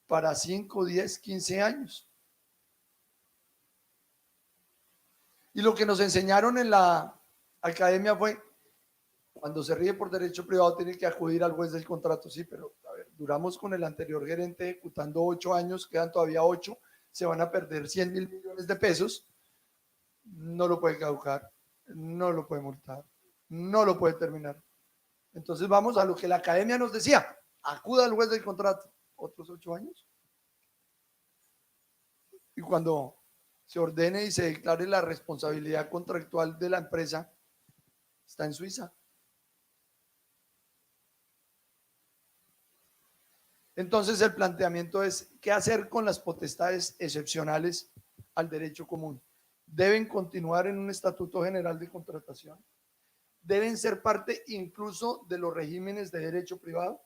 [SPEAKER 4] para 5, 10, 15 años. Y lo que nos enseñaron en la academia fue, cuando se ríe por derecho privado tiene que acudir al juez del contrato. Sí, pero a ver, duramos con el anterior gerente ejecutando 8 años, quedan todavía 8, se van a perder 100.000 millones de pesos, no lo puede caducar, no lo puede multar, no lo puede terminar. Entonces vamos a lo que la academia nos decía, acuda al juez del contrato, otros 8 años. Y cuando se ordene y se declare la responsabilidad contractual de la empresa, está en Suiza. Entonces el planteamiento es, ¿qué hacer con las potestades excepcionales al derecho común? ¿Deben continuar en un estatuto general de contratación? ¿Deben ser parte incluso de los regímenes de derecho privado?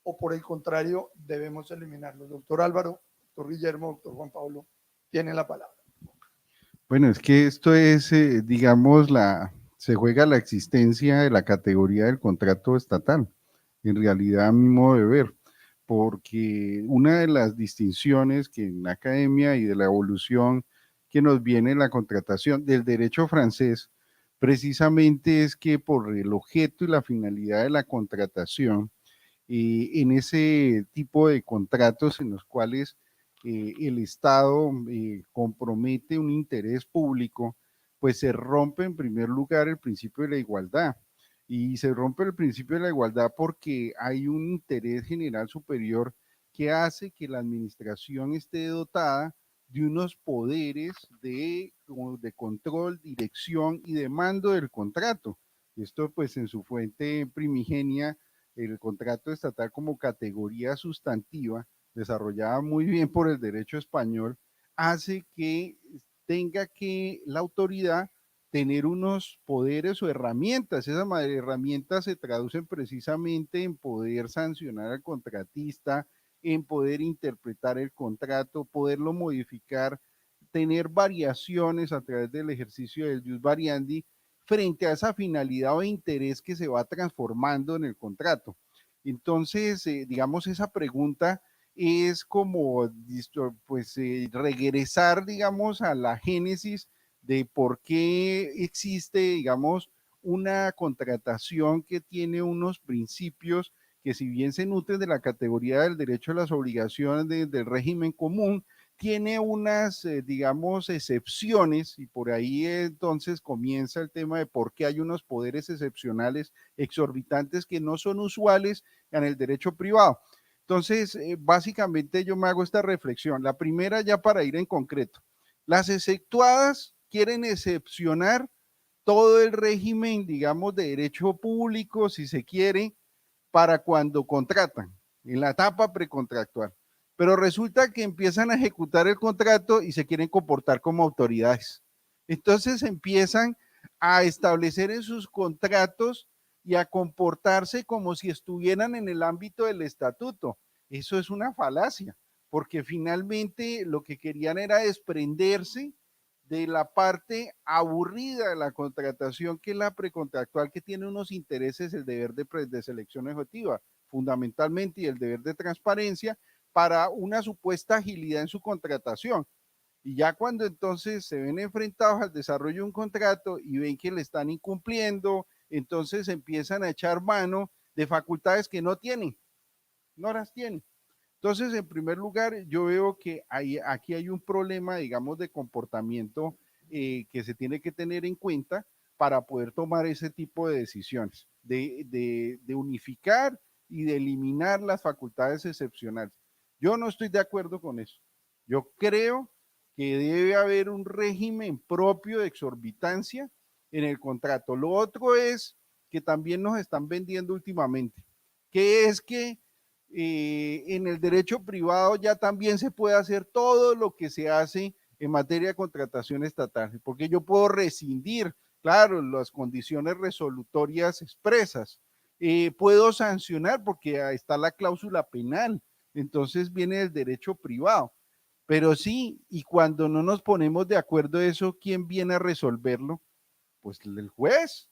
[SPEAKER 4] ¿O por el contrario, debemos eliminarlos? Doctor Álvaro, doctor Guillermo, doctor Juan Pablo, tienen la palabra.
[SPEAKER 5] Bueno, es que esto es, digamos, se juega la existencia de la categoría del contrato estatal, en realidad a mi modo de ver, porque una de las distinciones que en la academia y de la evolución que nos viene en la contratación del derecho francés, precisamente es que por el objeto y la finalidad de la contratación, en ese tipo de contratos en los cuales el Estado compromete un interés público, pues se rompe en primer lugar el principio de la igualdad. Y se rompe el principio de la igualdad porque hay un interés general superior que hace que la administración esté dotada de unos poderes de control, dirección y de mando del contrato. Esto pues en su fuente primigenia, el contrato estatal como categoría sustantiva, desarrollada muy bien por el derecho español, hace que tenga que la autoridad tener unos poderes o herramientas. Esas herramientas se traducen precisamente en poder sancionar al contratista, en poder interpretar el contrato, poderlo modificar, tener variaciones a través del ejercicio del jus variandi frente a esa finalidad o interés que se va transformando en el contrato. Entonces, digamos, esa pregunta es como pues regresar, digamos, a la génesis de por qué existe, digamos, una contratación que tiene unos principios que, si bien se nutren de la categoría del derecho a las obligaciones del régimen común, tiene unas, digamos, excepciones, y por ahí entonces comienza el tema de por qué hay unos poderes excepcionales exorbitantes que no son usuales en el derecho privado. Entonces, básicamente yo me hago esta reflexión. La primera, ya para ir en concreto, las exceptuadas quieren excepcionar todo el régimen, digamos, de derecho público, si se quiere, para cuando contratan. en la etapa precontractual. Pero resulta que empiezan a ejecutar el contrato y se quieren comportar como autoridades. Entonces empiezan a establecer en sus contratos y a comportarse como si estuvieran en el ámbito del estatuto. Eso es una falacia, porque finalmente lo que querían era desprenderse de la parte aburrida de la contratación, que es la precontractual, que tiene unos intereses, el deber de selección objetiva, fundamentalmente, y el deber de transparencia, para una supuesta agilidad en su contratación. Y ya cuando entonces se ven enfrentados al desarrollo de un contrato y ven que le están incumpliendo, entonces empiezan a echar mano de facultades que no tienen, no las tienen. Entonces, en primer lugar, yo veo que aquí hay un problema, digamos, de comportamiento que se tiene que tener en cuenta para poder tomar ese tipo de decisiones, de unificar y de eliminar las facultades excepcionales. Yo no estoy de acuerdo con eso. Yo creo que debe haber un régimen propio de exorbitancia en el contrato. Lo otro es que también nos están vendiendo últimamente, que es que en el derecho privado ya también se puede hacer todo lo que se hace en materia de contratación estatal, porque yo puedo rescindir, claro, las condiciones resolutorias expresas, puedo sancionar porque ahí está la cláusula penal, entonces viene del derecho privado. Pero sí, y cuando no nos ponemos de acuerdo eso, ¿quién viene a resolverlo? Pues el juez.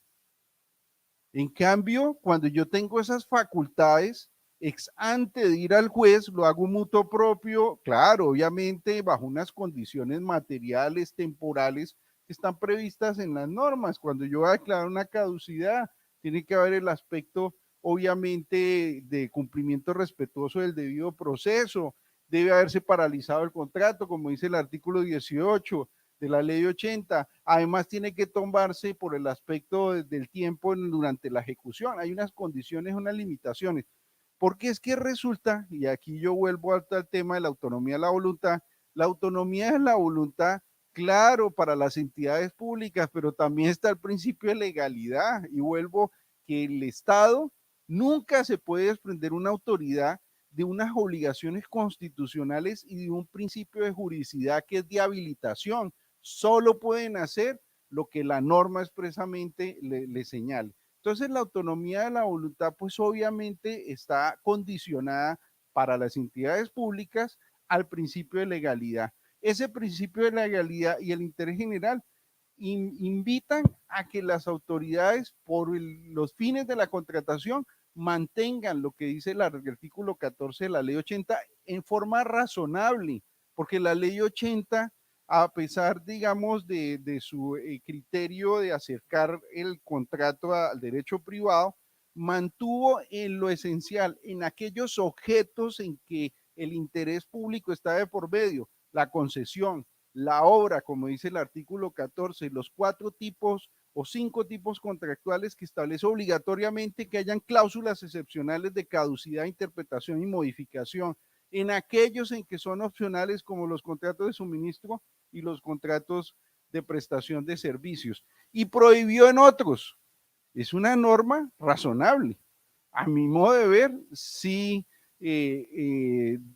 [SPEAKER 5] En cambio, cuando yo tengo esas facultades, ex ante de ir al juez, lo hago mutuo propio, claro, obviamente bajo unas condiciones materiales, temporales, que están previstas en las normas. Cuando yo voy a declarar una caducidad, tiene que haber el aspecto, obviamente, de cumplimiento respetuoso del debido proceso, debe haberse paralizado el contrato, como dice el artículo 18 de la ley 80, además tiene que tomarse por el aspecto del tiempo durante la ejecución, hay unas condiciones, unas limitaciones, porque es que resulta, y aquí yo vuelvo al tema de la autonomía de la autonomía de la voluntad, claro, para las entidades públicas, pero también está el principio de legalidad, y vuelvo que el Estado nunca se puede desprender una autoridad de unas obligaciones constitucionales y de un principio de juridicidad que es de habilitación. Solo pueden hacer lo que la norma expresamente le señale. Entonces la autonomía de la voluntad pues obviamente está condicionada para las entidades públicas al principio de legalidad. Ese principio de legalidad y el interés general invitan a que las autoridades por los fines de la contratación mantengan lo que dice el artículo 14 de la ley 80 en forma razonable, porque la ley 80, a pesar, digamos, de su criterio de acercar el contrato al derecho privado, mantuvo en lo esencial, en aquellos objetos en que el interés público está de por medio, la concesión, la obra, como dice el artículo 14, los 4 tipos o 5 tipos contractuales que establece obligatoriamente que hayan cláusulas excepcionales de caducidad, interpretación y modificación, en aquellos en que son opcionales como los contratos de suministro y los contratos de prestación de servicios, y prohibió en otros. Es una norma razonable. A mi modo de ver, sí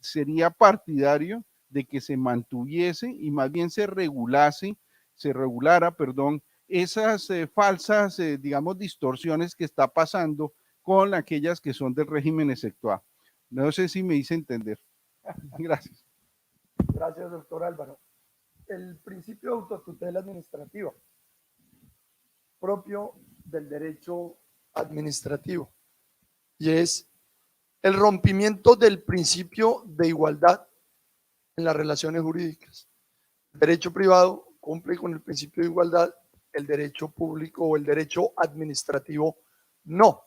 [SPEAKER 5] sería partidario de que se mantuviese y más bien se regulara, perdón, esas falsas, digamos, distorsiones que está pasando con aquellas que son del régimen exceptuado. No sé si me hice entender. Gracias.
[SPEAKER 4] Gracias, doctor Álvaro. El principio de autotutela administrativa, propio del derecho administrativo, y es el rompimiento del principio de igualdad en las relaciones jurídicas. El derecho privado cumple con el principio de igualdad, el derecho público o el derecho administrativo no.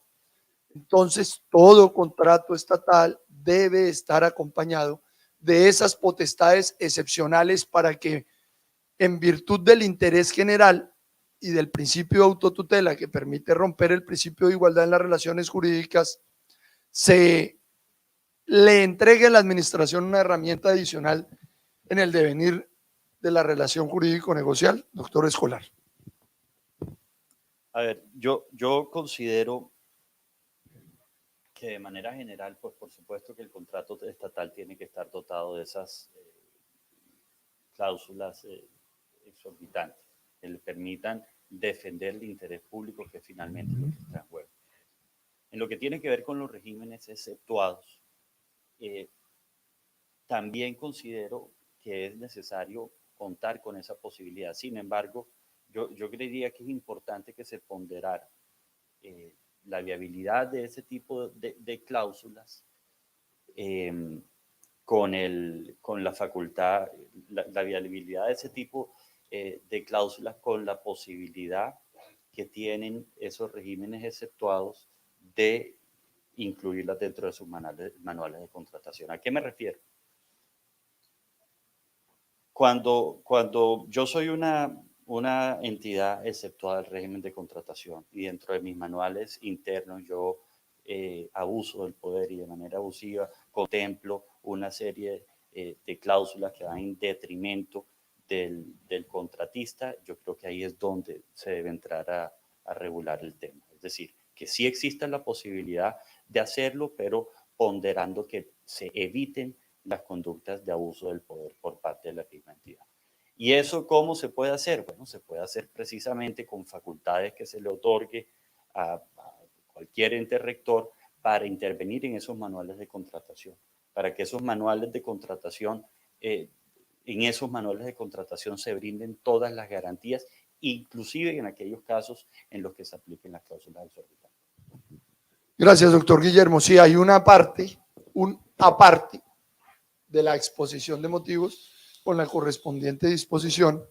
[SPEAKER 4] Entonces, todo contrato estatal debe estar acompañado de esas potestades excepcionales para que, en virtud del interés general y del principio de autotutela que permite romper el principio de igualdad en las relaciones jurídicas, se le entregue a la administración una herramienta adicional en el devenir de la relación jurídico-negocial. Doctor Escolar.
[SPEAKER 6] A ver, yo considero que de manera general, pues por supuesto que el contrato estatal tiene que estar dotado de esas cláusulas exorbitantes que le permitan defender el interés público, que finalmente es lo que está en juego. En lo que tiene que ver con los regímenes exceptuados, también considero que es necesario contar con esa posibilidad. Sin embargo, yo creería que es importante que se ponderara la viabilidad de ese tipo de cláusulas con la facultad, la viabilidad de ese tipo de cláusulas con la posibilidad que tienen esos regímenes exceptuados de incluirlas dentro de sus manuales de contratación. ¿A qué me refiero? Cuando yo soy una entidad exceptuada del régimen de contratación y dentro de mis manuales internos yo abuso del poder y de manera abusiva contemplo una serie de cláusulas que van en detrimento del contratista, yo creo que ahí es donde se debe entrar a regular el tema. Es decir, que sí exista la posibilidad de hacerlo, pero ponderando que se eviten las conductas de abuso del poder por parte de la misma entidad. ¿Y eso cómo se puede hacer? Bueno, se puede hacer precisamente con facultades que se le otorgue a cualquier ente rector para intervenir en esos manuales de contratación, para que esos manuales de contratación, en esos manuales de contratación se brinden todas las garantías, inclusive en aquellos casos en los que se apliquen las cláusulas exorbitantes.
[SPEAKER 4] Gracias, doctor Guillermo. Sí, hay una parte, un aparte de la exposición de motivos con la correspondiente disposición,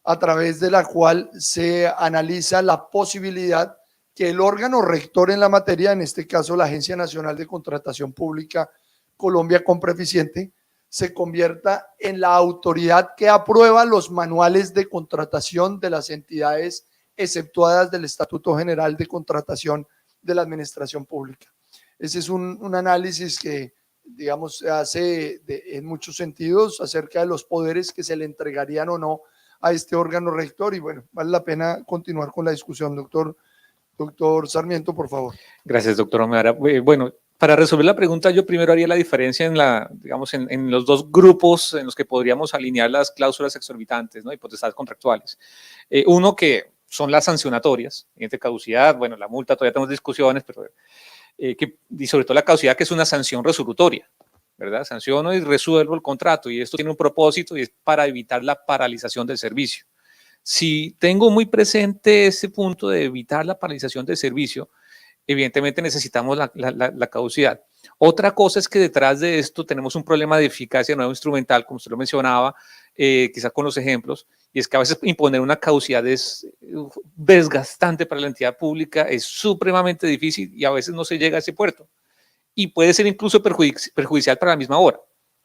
[SPEAKER 4] a través de la cual se analiza la posibilidad que el órgano rector en la materia, en este caso la Agencia Nacional de Contratación Pública Colombia Compra Eficiente, se convierta en la autoridad que aprueba los manuales de contratación de las entidades exceptuadas del Estatuto General de Contratación de la Administración Pública. Ese es un análisis que, digamos, se hace en muchos sentidos acerca de los poderes que se le entregarían o no a este órgano rector, y bueno, vale la pena continuar con la discusión. Doctor Sarmiento, por favor.
[SPEAKER 7] Gracias, doctor Omeara. Bueno, para resolver la pregunta, yo primero haría la diferencia en los dos grupos en los que podríamos alinear las cláusulas exorbitantes, ¿no? Y potestades contractuales. Uno que son las sancionatorias, siguiente caducidad, bueno, la multa todavía tenemos discusiones, pero y sobre todo la caducidad, que es una sanción resolutoria, ¿verdad? Sanciono y resuelvo el contrato, y esto tiene un propósito y es para evitar la paralización del servicio. Si tengo muy presente ese punto de evitar la paralización del servicio, evidentemente necesitamos la caducidad. Otra cosa es que detrás de esto tenemos un problema de eficacia no instrumental, como usted lo mencionaba, quizás con los ejemplos, y es que a veces imponer una caducidad es desgastante para la entidad pública, es supremamente difícil y a veces no se llega a ese puerto. Y puede ser incluso perjudicial para la misma obra.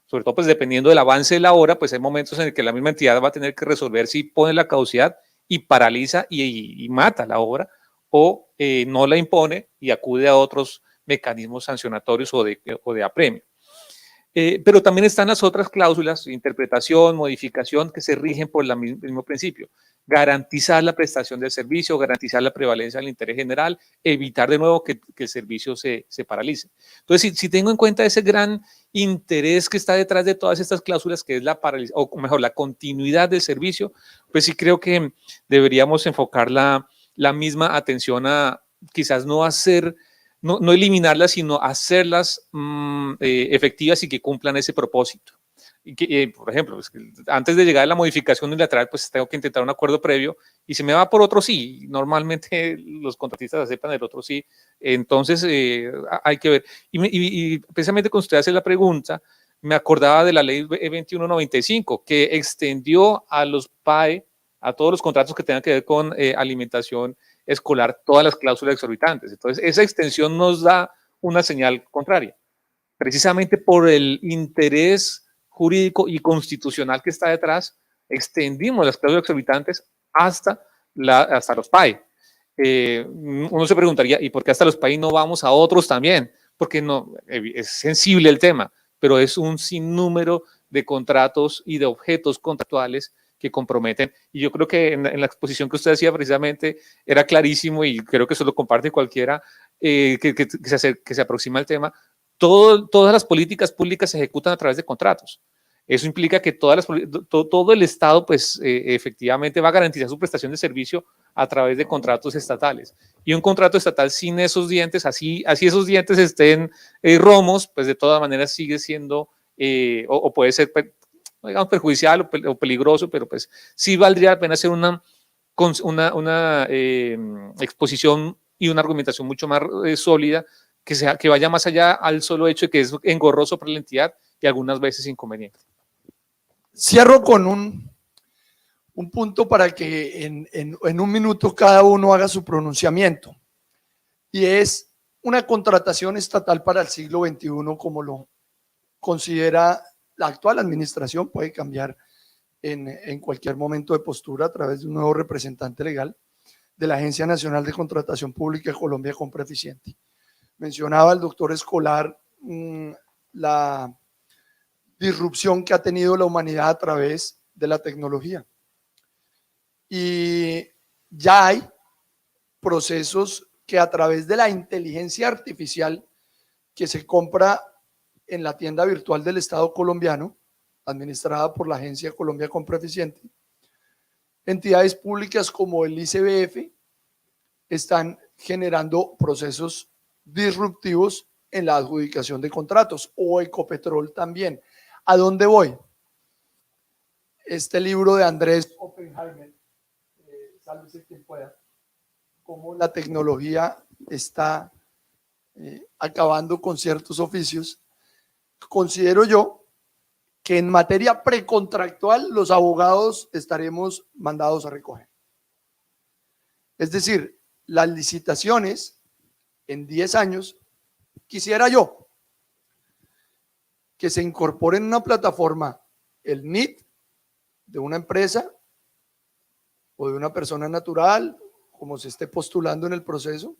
[SPEAKER 7] Sobre todo, pues dependiendo del avance de la obra, pues hay momentos en el que la misma entidad va a tener que resolver si pone la caducidad y paraliza y mata la obra, o no la impone y acude a otros mecanismos sancionatorios o de apremio. Pero también están las otras cláusulas, interpretación, modificación, que se rigen por el mismo principio. Garantizar la prestación del servicio, garantizar la prevalencia del interés general, evitar de nuevo que el servicio se paralice. Entonces, si tengo en cuenta ese gran interés que está detrás de todas estas cláusulas, que es la paralización, o mejor, la continuidad del servicio, pues sí creo que deberíamos enfocar la misma atención a quizás no eliminarlas, sino hacerlas efectivas y que cumplan ese propósito. Y que, por ejemplo, antes de llegar a la modificación unilateral, pues tengo que intentar un acuerdo previo, y se me va por otro sí. Normalmente los contratistas aceptan el otro sí. Entonces hay que ver. Y precisamente cuando usted hace la pregunta, me acordaba de la ley 2195, que extendió a los PAE, a todos los contratos que tengan que ver con alimentación escolar, todas las cláusulas exorbitantes. Entonces, esa extensión nos da una señal contraria. Precisamente por el interés jurídico y constitucional que está detrás, extendimos las cláusulas exorbitantes hasta los PAE. Uno se preguntaría, ¿y por qué hasta los PAE no vamos a otros también? Porque no, es sensible el tema, pero es un sinnúmero de contratos y de objetos contractuales que comprometen, y yo creo que en la exposición que usted hacía precisamente era clarísimo, y creo que eso lo comparte cualquiera, que se aproxima al tema, todas las políticas públicas se ejecutan a través de contratos. Eso implica que todo el Estado, pues, efectivamente va a garantizar su prestación de servicio a través de contratos estatales. Y un contrato estatal sin esos dientes, así esos dientes estén romos, pues de todas maneras sigue siendo, o puede ser, digamos, perjudicial o peligroso, pero pues sí valdría la pena hacer una exposición y una argumentación mucho más sólida, que vaya más allá al solo hecho de que es engorroso para la entidad y algunas veces inconveniente.
[SPEAKER 4] Cierro con un punto para que en un minuto cada uno haga su pronunciamiento, y es una contratación estatal para el siglo XXI como lo considera la actual administración. Puede cambiar en cualquier momento de postura a través de un nuevo representante legal de la Agencia Nacional de Contratación Pública de Colombia, Compreficiente. Mencionaba el doctor Escolar la disrupción que ha tenido la humanidad a través de la tecnología. Y ya hay procesos que a través de la inteligencia artificial que se compra en la tienda virtual del Estado colombiano, administrada por la Agencia Colombia Compreficiente, entidades públicas como el ICBF están generando procesos disruptivos en la adjudicación de contratos, o Ecopetrol también. ¿A dónde voy? Este libro de Andrés Oppenheimer, sálvese quien pueda, cómo la tecnología está acabando con ciertos oficios. Considero yo que en materia precontractual los abogados estaremos mandados a recoger. Es decir, las licitaciones en 10 años, quisiera yo que se incorpore en una plataforma el NIT de una empresa o de una persona natural, como se esté postulando en el proceso,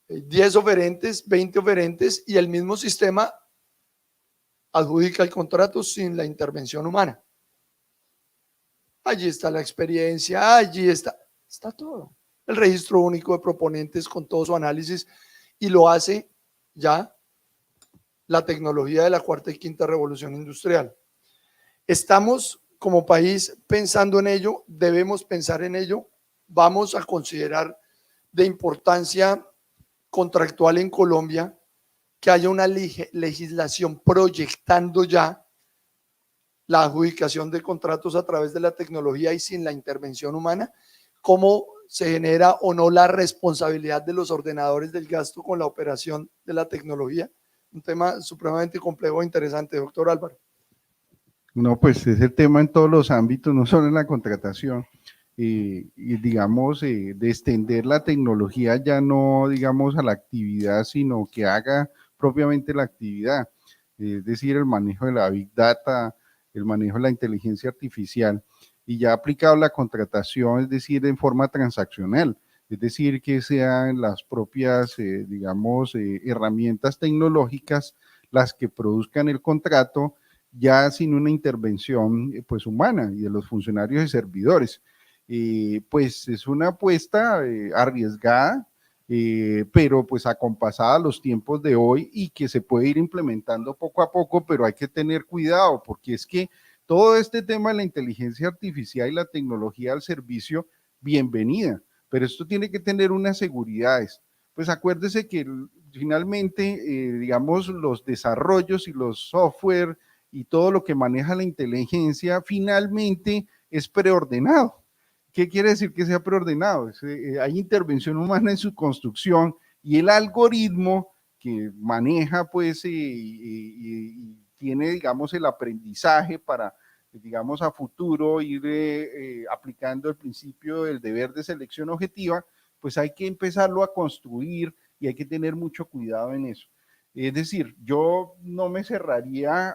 [SPEAKER 4] 10 oferentes, 20 oferentes, y el mismo sistema adjudica el contrato sin la intervención humana. Allí está la experiencia, allí está todo. El registro único de proponentes con todo su análisis, y lo hace ya la tecnología de la cuarta y quinta revolución industrial. Estamos como país pensando en ello, debemos pensar en ello. Vamos a considerar de importancia contractual en Colombia que haya una legislación proyectando ya la adjudicación de contratos a través de la tecnología y sin la intervención humana, cómo se genera o no la responsabilidad de los ordenadores del gasto con la operación de la tecnología. Un tema supremamente complejo e interesante, doctor Álvaro.
[SPEAKER 5] No, pues es el tema en todos los ámbitos, no solo en la contratación. Y digamos, de extender la tecnología ya no, digamos, a la actividad, sino que haga propiamente la actividad. Es decir, el manejo de la Big Data, el manejo de la inteligencia artificial, y ya aplicado la contratación, es decir, en forma transaccional. Es decir, que sean las propias, digamos, herramientas tecnológicas las que produzcan el contrato, ya sin una intervención pues humana y de los funcionarios y servidores. Pues es una apuesta arriesgada, pero pues acompasada a los tiempos de hoy, y que se puede ir implementando poco a poco, pero hay que tener cuidado, porque es que todo este tema de la inteligencia artificial y la tecnología al servicio, bienvenida, pero esto tiene que tener unas seguridades. Pues acuérdese que finalmente, digamos, los desarrollos y los software y todo lo que maneja la inteligencia finalmente es preordenado. ¿Qué quiere decir que sea preordenado? Hay intervención humana en su construcción, y el algoritmo que maneja, pues, y tiene, digamos, el aprendizaje para, digamos, a futuro ir aplicando el principio del deber de selección objetiva, pues hay que empezarlo a construir y hay que tener mucho cuidado en eso. Es decir, yo no me cerraría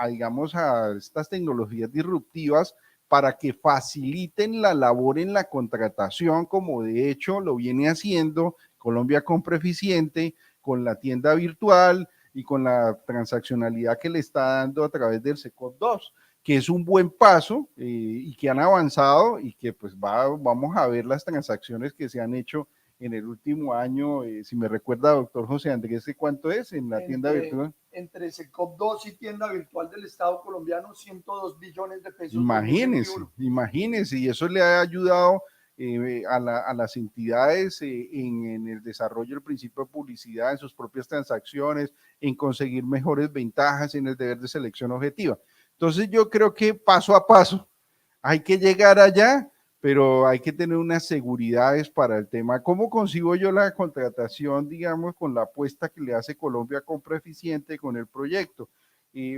[SPEAKER 5] digamos, a estas tecnologías disruptivas para que faciliten la labor en la contratación, como de hecho lo viene haciendo Colombia Compreficiente con la tienda virtual y con la transaccionalidad que le está dando a través del SECOP 2, que es un buen paso y que han avanzado, y que pues vamos a ver las transacciones que se han hecho en el último año, si me recuerda, doctor José Andrés, ¿cuánto es en la tienda virtual?
[SPEAKER 4] Entre Secop 2 y tienda virtual del Estado colombiano, 102 billones de pesos.
[SPEAKER 5] Imagínense, y eso le ha ayudado a las entidades en el desarrollo del principio de publicidad, en sus propias transacciones, en conseguir mejores ventajas en el deber de selección objetiva. Entonces yo creo que paso a paso hay que llegar allá, pero hay que tener unas seguridades para el tema. ¿Cómo consigo yo la contratación, digamos, con la apuesta que le hace Colombia a Compra Eficiente con el proyecto?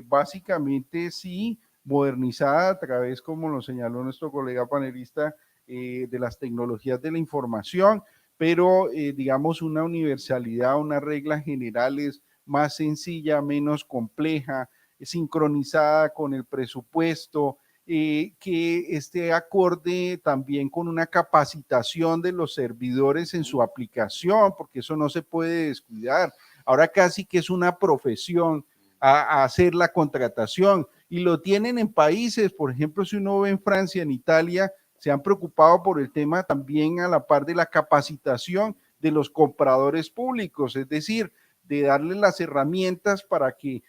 [SPEAKER 5] Básicamente sí, modernizada a través, como lo señaló nuestro colega panelista, de las tecnologías de la información, pero digamos una universalidad, unas reglas generales más sencilla, menos compleja, sincronizada con el presupuesto, que esté acorde también con una capacitación de los servidores en su aplicación, porque eso no se puede descuidar. Ahora casi que es una profesión a hacer la contratación y lo tienen en países, por ejemplo, si uno ve en Francia, en Italia, se han preocupado por el tema también a la par de la capacitación de los compradores públicos, es decir, de darles las herramientas para que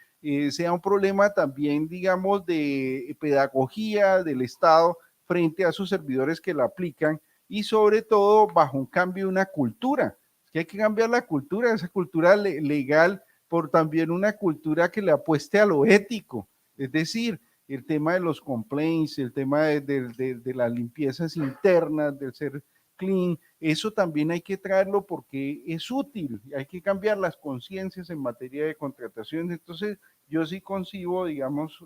[SPEAKER 5] sea un problema también, digamos, de pedagogía del Estado frente a sus servidores que la aplican y sobre todo bajo un cambio de una cultura. Es que hay que cambiar la cultura, esa cultura legal, por también una cultura que le apueste a lo ético, es decir, el tema de los complaints, el tema de las limpiezas internas, del ser clean, eso también hay que traerlo porque es útil, hay que cambiar las conciencias en materia de contratación. Entonces yo sí concibo, digamos,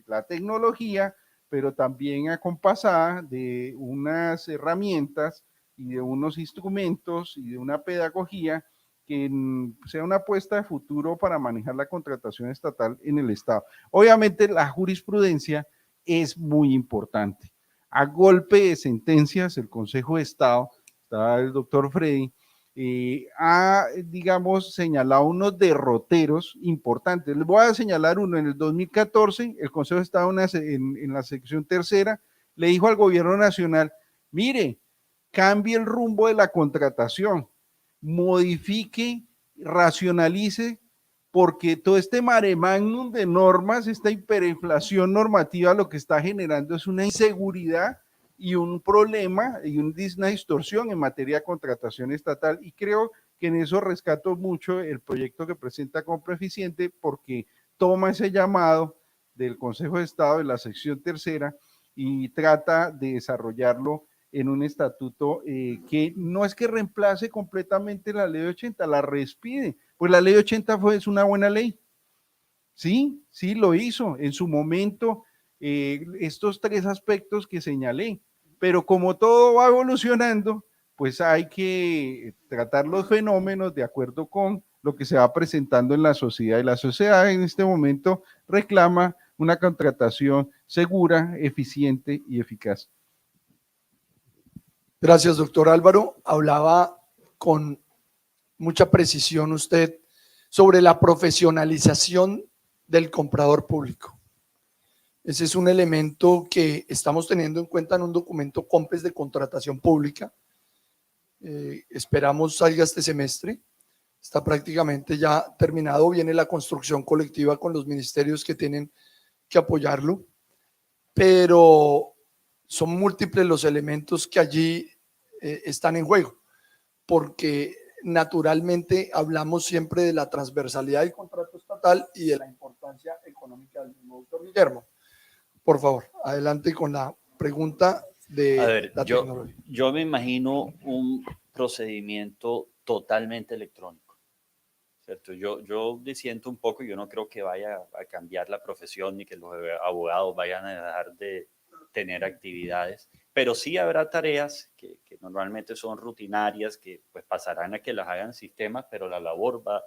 [SPEAKER 5] la tecnología, pero también acompasada de unas herramientas y de unos instrumentos y de una pedagogía que sea una apuesta de futuro para manejar la contratación estatal en el Estado. Obviamente la jurisprudencia es muy importante. A golpe de sentencias, el Consejo de Estado, está el doctor Freddy, ha, digamos, señalado unos derroteros importantes. Les voy a señalar uno. En el 2014, el Consejo de Estado en la sección tercera le dijo al gobierno nacional, mire, cambie el rumbo de la contratación, modifique, racionalice, porque todo este mare magnum de normas, esta hiperinflación normativa, lo que está generando es una inseguridad y un problema y una distorsión en materia de contratación estatal, y creo que en eso rescato mucho el proyecto que presenta Compra Eficiente, porque toma ese llamado del Consejo de Estado de la sección tercera y trata de desarrollarlo en un estatuto que no es que reemplace completamente la ley 80, la respide, pues la ley 80 es una buena ley, sí, sí lo hizo en su momento, estos tres aspectos que señalé, pero como todo va evolucionando, pues hay que tratar los fenómenos de acuerdo con lo que se va presentando en la sociedad, y la sociedad en este momento reclama una contratación segura, eficiente y eficaz.
[SPEAKER 4] Gracias, doctor Álvaro. Hablaba con mucha precisión usted sobre la profesionalización del comprador público. Ese es un elemento que estamos teniendo en cuenta en un documento COMPES de contratación pública. Esperamos salga este semestre. Está prácticamente ya terminado. Viene la construcción colectiva con los ministerios que tienen que apoyarlo, pero son múltiples los elementos que allí están en juego, porque naturalmente hablamos siempre de la transversalidad del contrato estatal y de la importancia económica del mismo. Doctor Guillermo, por favor, adelante con la pregunta de la tecnología.
[SPEAKER 6] Yo me imagino un procedimiento totalmente electrónico, ¿cierto? Yo disiento un poco, yo no creo que vaya a cambiar la profesión ni que los abogados vayan a dejar de tener actividades, pero sí habrá tareas que normalmente son rutinarias, que pues pasarán a que las hagan sistemas, pero la labor va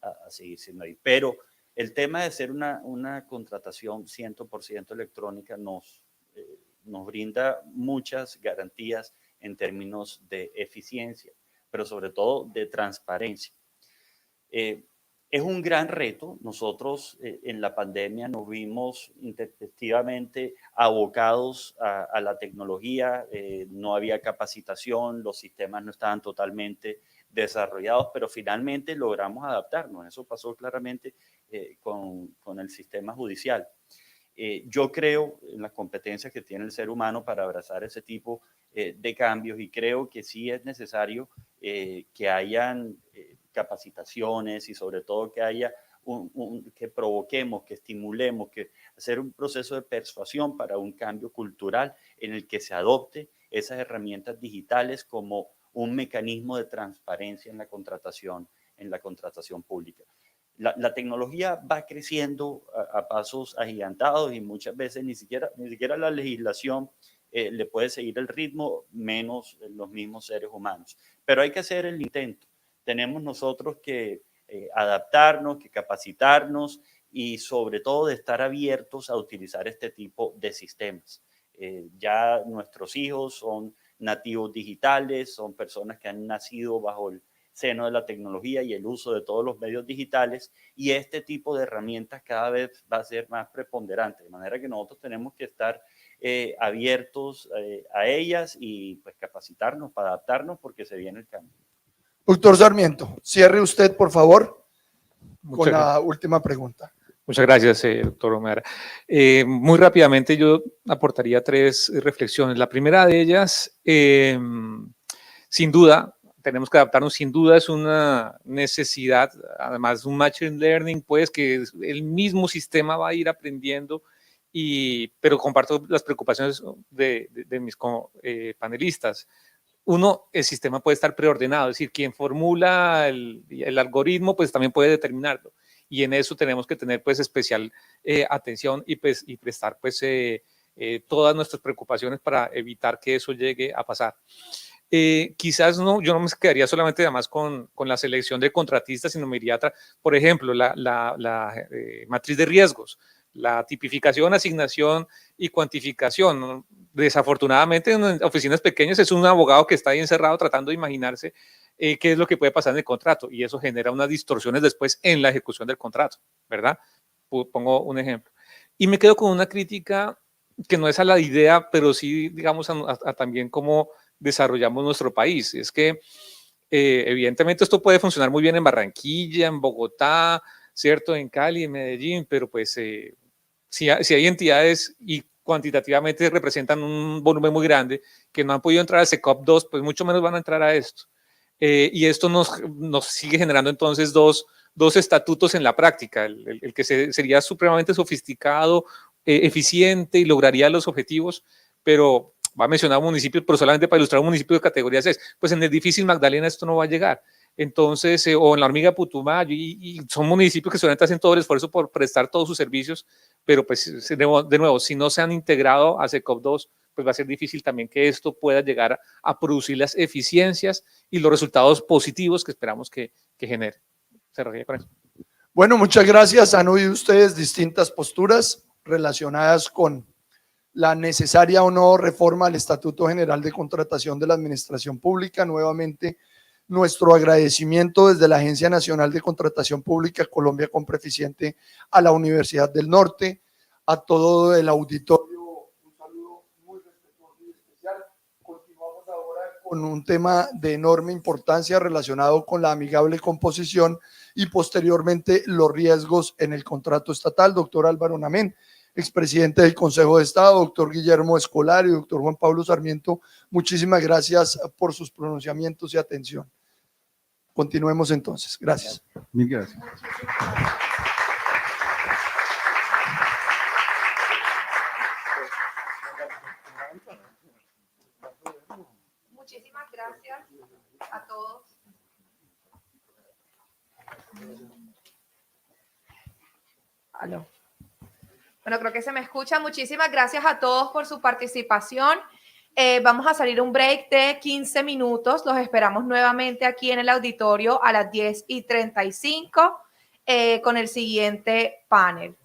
[SPEAKER 6] a seguir siendo ahí. Pero el tema de ser una contratación 100% electrónica nos brinda muchas garantías en términos de eficiencia, pero sobre todo de transparencia. Es un gran reto. Nosotros en la pandemia nos vimos intempestivamente abocados a la tecnología, no había capacitación, los sistemas no estaban totalmente desarrollados, pero finalmente logramos adaptarnos. Eso pasó claramente con el sistema judicial. Yo creo en las competencias que tiene el ser humano para abrazar ese tipo de cambios y creo que sí es necesario que hayan capacitaciones y sobre todo que haya que provoquemos, que estimulemos, que hacer un proceso de persuasión para un cambio cultural en el que se adopte esas herramientas digitales como un mecanismo de transparencia en la contratación pública. La tecnología va creciendo a pasos agigantados y muchas veces ni siquiera la legislación le puede seguir el ritmo, menos los mismos seres humanos. Pero hay que hacer el intento. Tenemos nosotros que adaptarnos, que capacitarnos y sobre todo de estar abiertos a utilizar este tipo de sistemas. Ya nuestros hijos son nativos digitales, son personas que han nacido bajo el seno de la tecnología y el uso de todos los medios digitales, y este tipo de herramientas cada vez va a ser más preponderante, de manera que nosotros tenemos que estar abiertos a ellas y pues capacitarnos para adaptarnos porque se viene el cambio.
[SPEAKER 4] Doctor Sarmiento, cierre usted, por favor, con
[SPEAKER 7] Muchas
[SPEAKER 4] la última pregunta.
[SPEAKER 7] Muchas gracias, doctor O'Meara. Muy rápidamente yo aportaría 3 reflexiones. La primera de ellas, sin duda, tenemos que adaptarnos, sin duda es una necesidad, además un machine learning, pues que el mismo sistema va a ir aprendiendo, pero comparto las preocupaciones de mis panelistas. Uno, el sistema puede estar preordenado, es decir, quien formula el algoritmo, pues también puede determinarlo. Y en eso tenemos que tener pues especial atención y prestar pues todas nuestras preocupaciones para evitar que eso llegue a pasar. Quizás no, yo no me quedaría solamente además con la selección de contratistas, sino me iría atrás, por ejemplo, la matriz de riesgos, la tipificación, asignación y cuantificación, ¿no? Desafortunadamente en oficinas pequeñas es un abogado que está ahí encerrado tratando de imaginarse qué es lo que puede pasar en el contrato, y eso genera unas distorsiones después en la ejecución del contrato, ¿verdad? Pongo un ejemplo. Y me quedo con una crítica que no es a la idea, pero sí, digamos, a también cómo desarrollamos nuestro país. Es que evidentemente esto puede funcionar muy bien en Barranquilla, en Bogotá, ¿cierto? En Cali, en Medellín, pero pues si hay entidades y cuantitativamente representan un volumen muy grande que no han podido entrar al SECOP 2, pues mucho menos van a entrar a esto. Y esto nos sigue generando entonces dos estatutos en la práctica, el que sería supremamente sofisticado, eficiente y lograría los objetivos, pero va a mencionar municipios, pero solamente para ilustrar un municipio de categoría 6, pues en el difícil Magdalena esto no va a llegar. Entonces, o en la hormiga Putumayo, y son municipios que solamente hacen todo el esfuerzo por prestar todos sus servicios, pero pues de nuevo, si no se han integrado a SECOP 2, pues va a ser difícil también que esto pueda llegar a producir las eficiencias y los resultados positivos que esperamos que genere. Cerraría con eso.
[SPEAKER 4] Bueno, muchas gracias. Han oído ustedes distintas posturas relacionadas con la necesaria o no reforma al Estatuto General de Contratación de la Administración Pública. Nuevamente, nuestro agradecimiento desde la Agencia Nacional de Contratación Pública Colombia Compreficiente a la Universidad del Norte, a todo el auditorio. Un saludo muy respetuoso y especial. Continuamos ahora con un tema de enorme importancia relacionado con la amigable composición y posteriormente los riesgos en el contrato estatal. Doctor Álvaro Namén, expresidente del Consejo de Estado, doctor Guillermo Escolar y doctor Juan Pablo Sarmiento, muchísimas gracias por sus pronunciamientos y atención. Continuemos entonces. Gracias.
[SPEAKER 5] Mil gracias.
[SPEAKER 2] Muchísimas gracias a todos. Aló. Bueno, creo que se me escucha. Muchísimas gracias a todos por su participación. Vamos a salir un break de 15 minutos. Los esperamos nuevamente aquí en el auditorio a las 10:35 con el siguiente panel.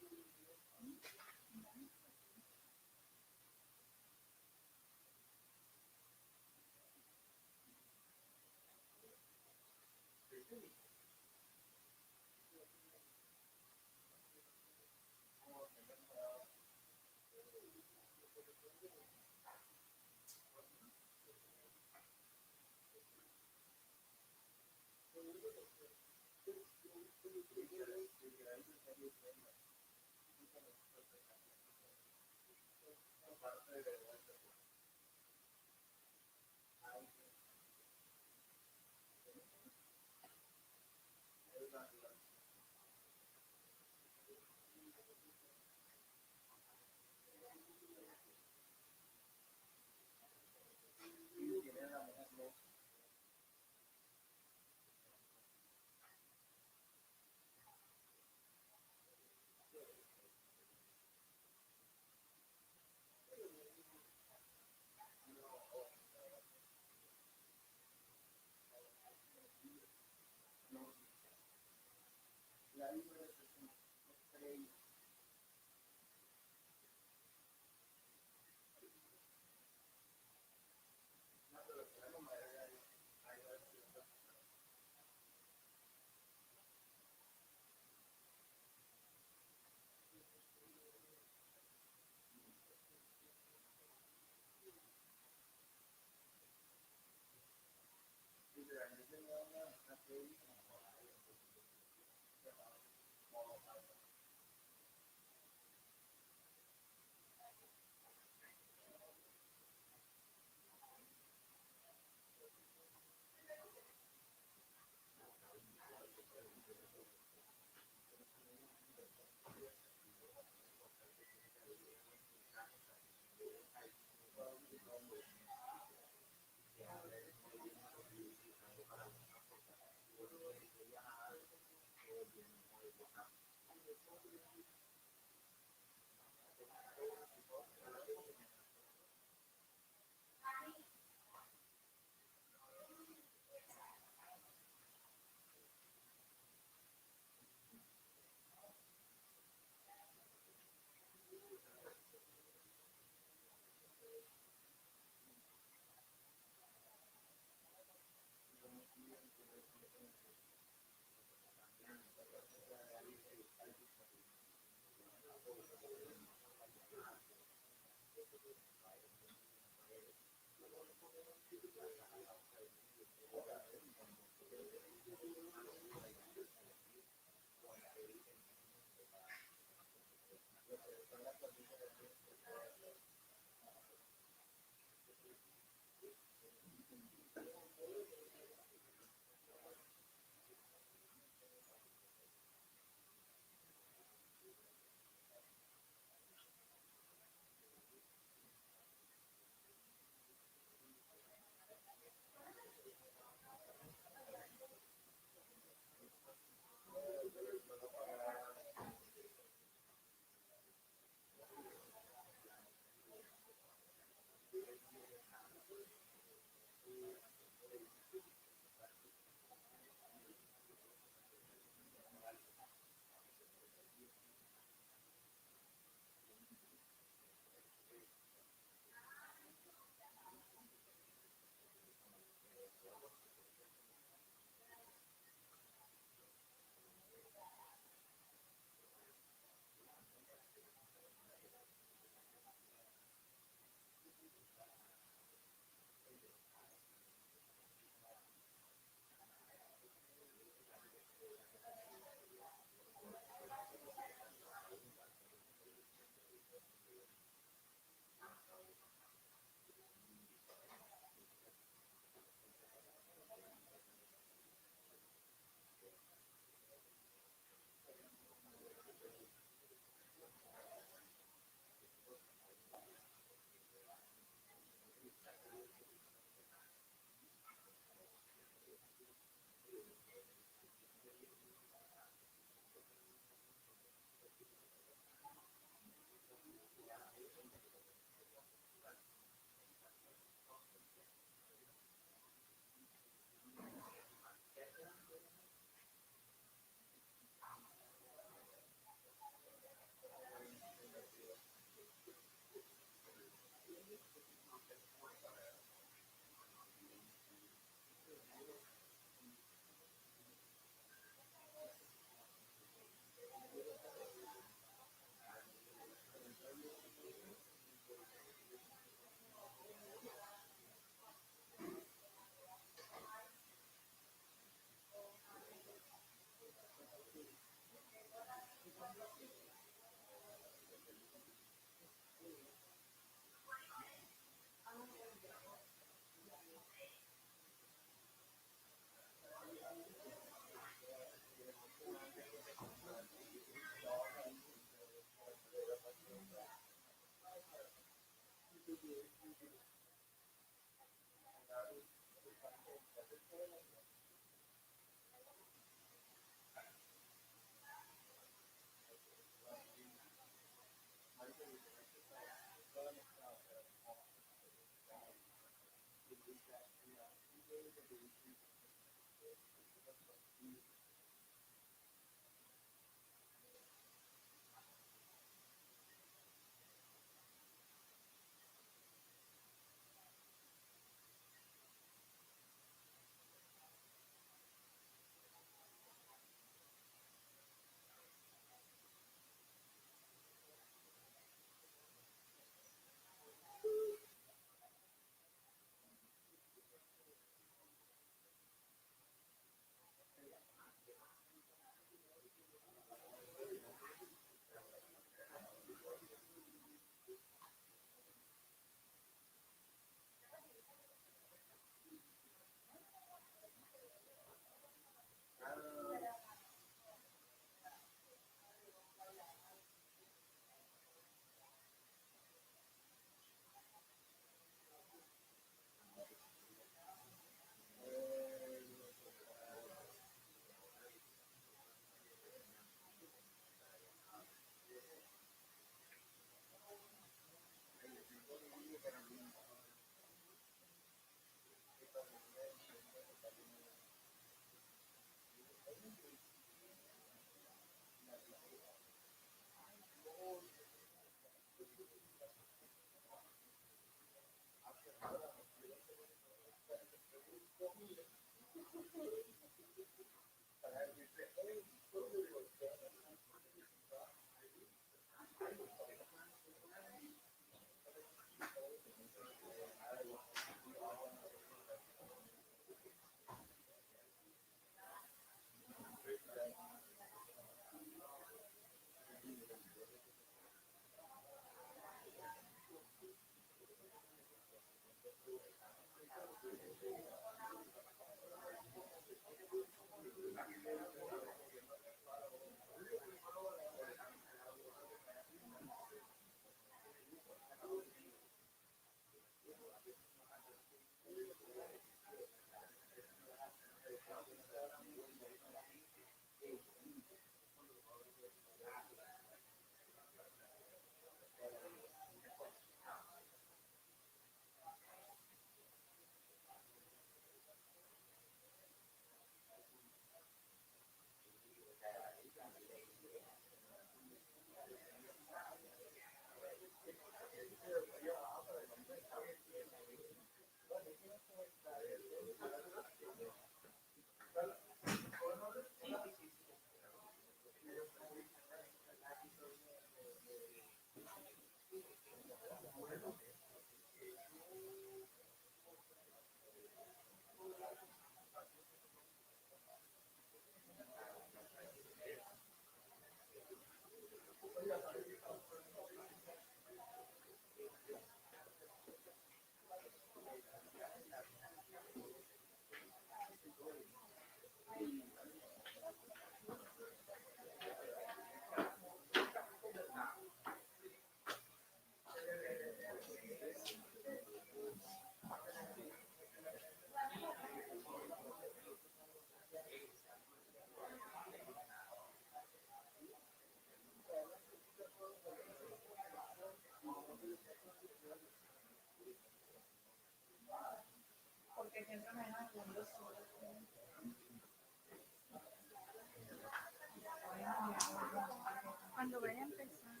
[SPEAKER 8] Cuando vaya a empezar,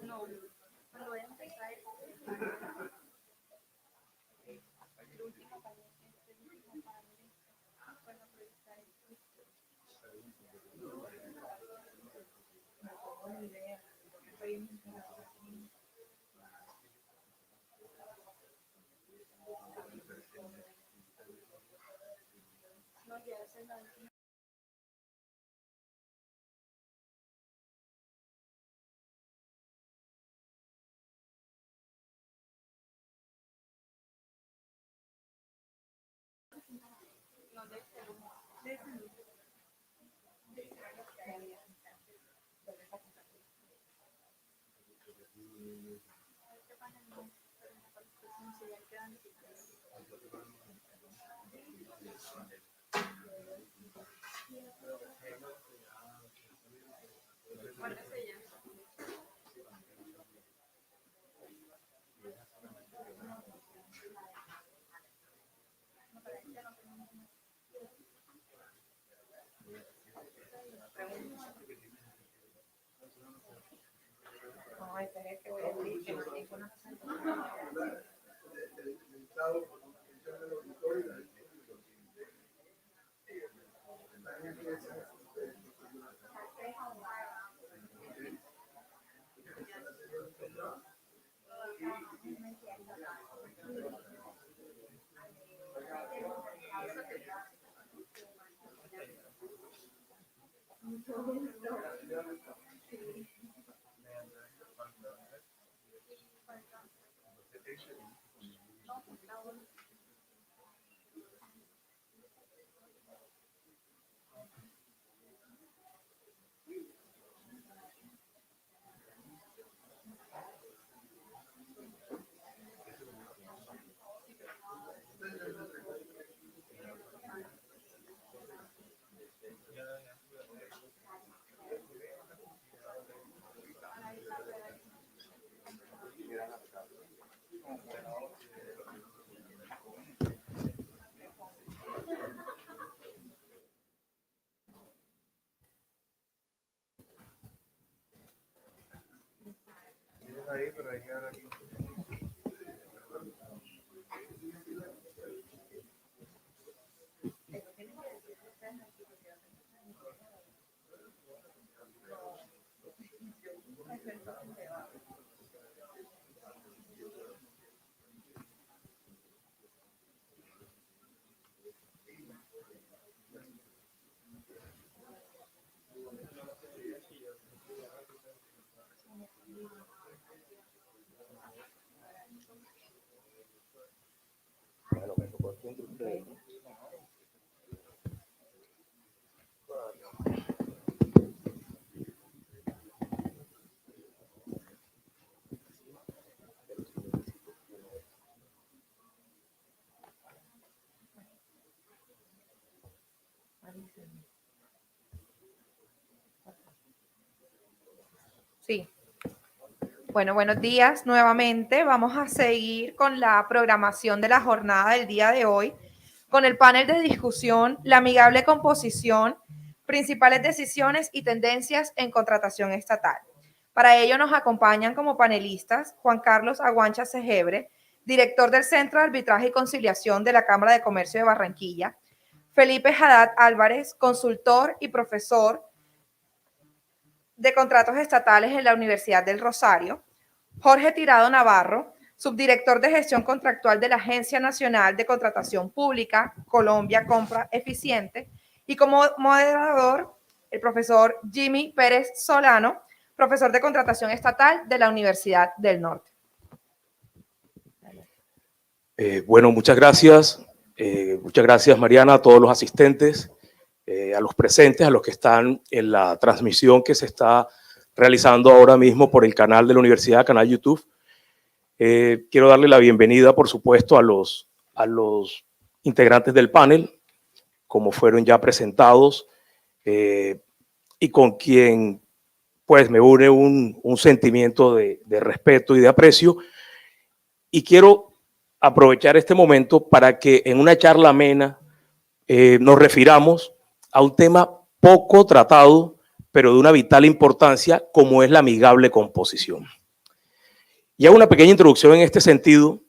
[SPEAKER 8] no, cuando vaya a empezar, el último panel, bueno, proyectar esto. No, ya esa es la última. No, de este lugar. De este lugar. Este panel no.
[SPEAKER 2] Sí. Bueno, buenos días nuevamente. Vamos a seguir con la programación de la jornada del día de hoy, con el panel de discusión, la amigable composición, principales decisiones y tendencias en contratación estatal. Para ello nos acompañan como panelistas Juan Carlos Aguancha Segebre, director del Centro de Arbitraje y Conciliación de la Cámara de Comercio de Barranquilla, Felipe Haddad Álvarez, consultor y profesor de contratos estatales en la Universidad del Rosario, Jorge Tirado Navarro, subdirector de gestión contractual de la Agencia Nacional de Contratación Pública, Colombia Compra Eficiente, y como moderador, el profesor Jimmy Pérez Solano, profesor de contratación estatal de la Universidad del Norte.
[SPEAKER 9] Bueno, muchas gracias. Muchas gracias, Mariana, a todos los asistentes, a los presentes, a los que están en la transmisión que se está realizando ahora mismo por el canal de la universidad, canal YouTube. Quiero darle la bienvenida, por supuesto, a los integrantes del panel, como fueron ya presentados, y con quien pues me une un sentimiento de respeto y de aprecio. Y quiero aprovechar este momento para que en una charla amena nos refiramos a un tema poco tratado, pero de una vital importancia, como es la amigable composición. Y hago una pequeña introducción en este sentido,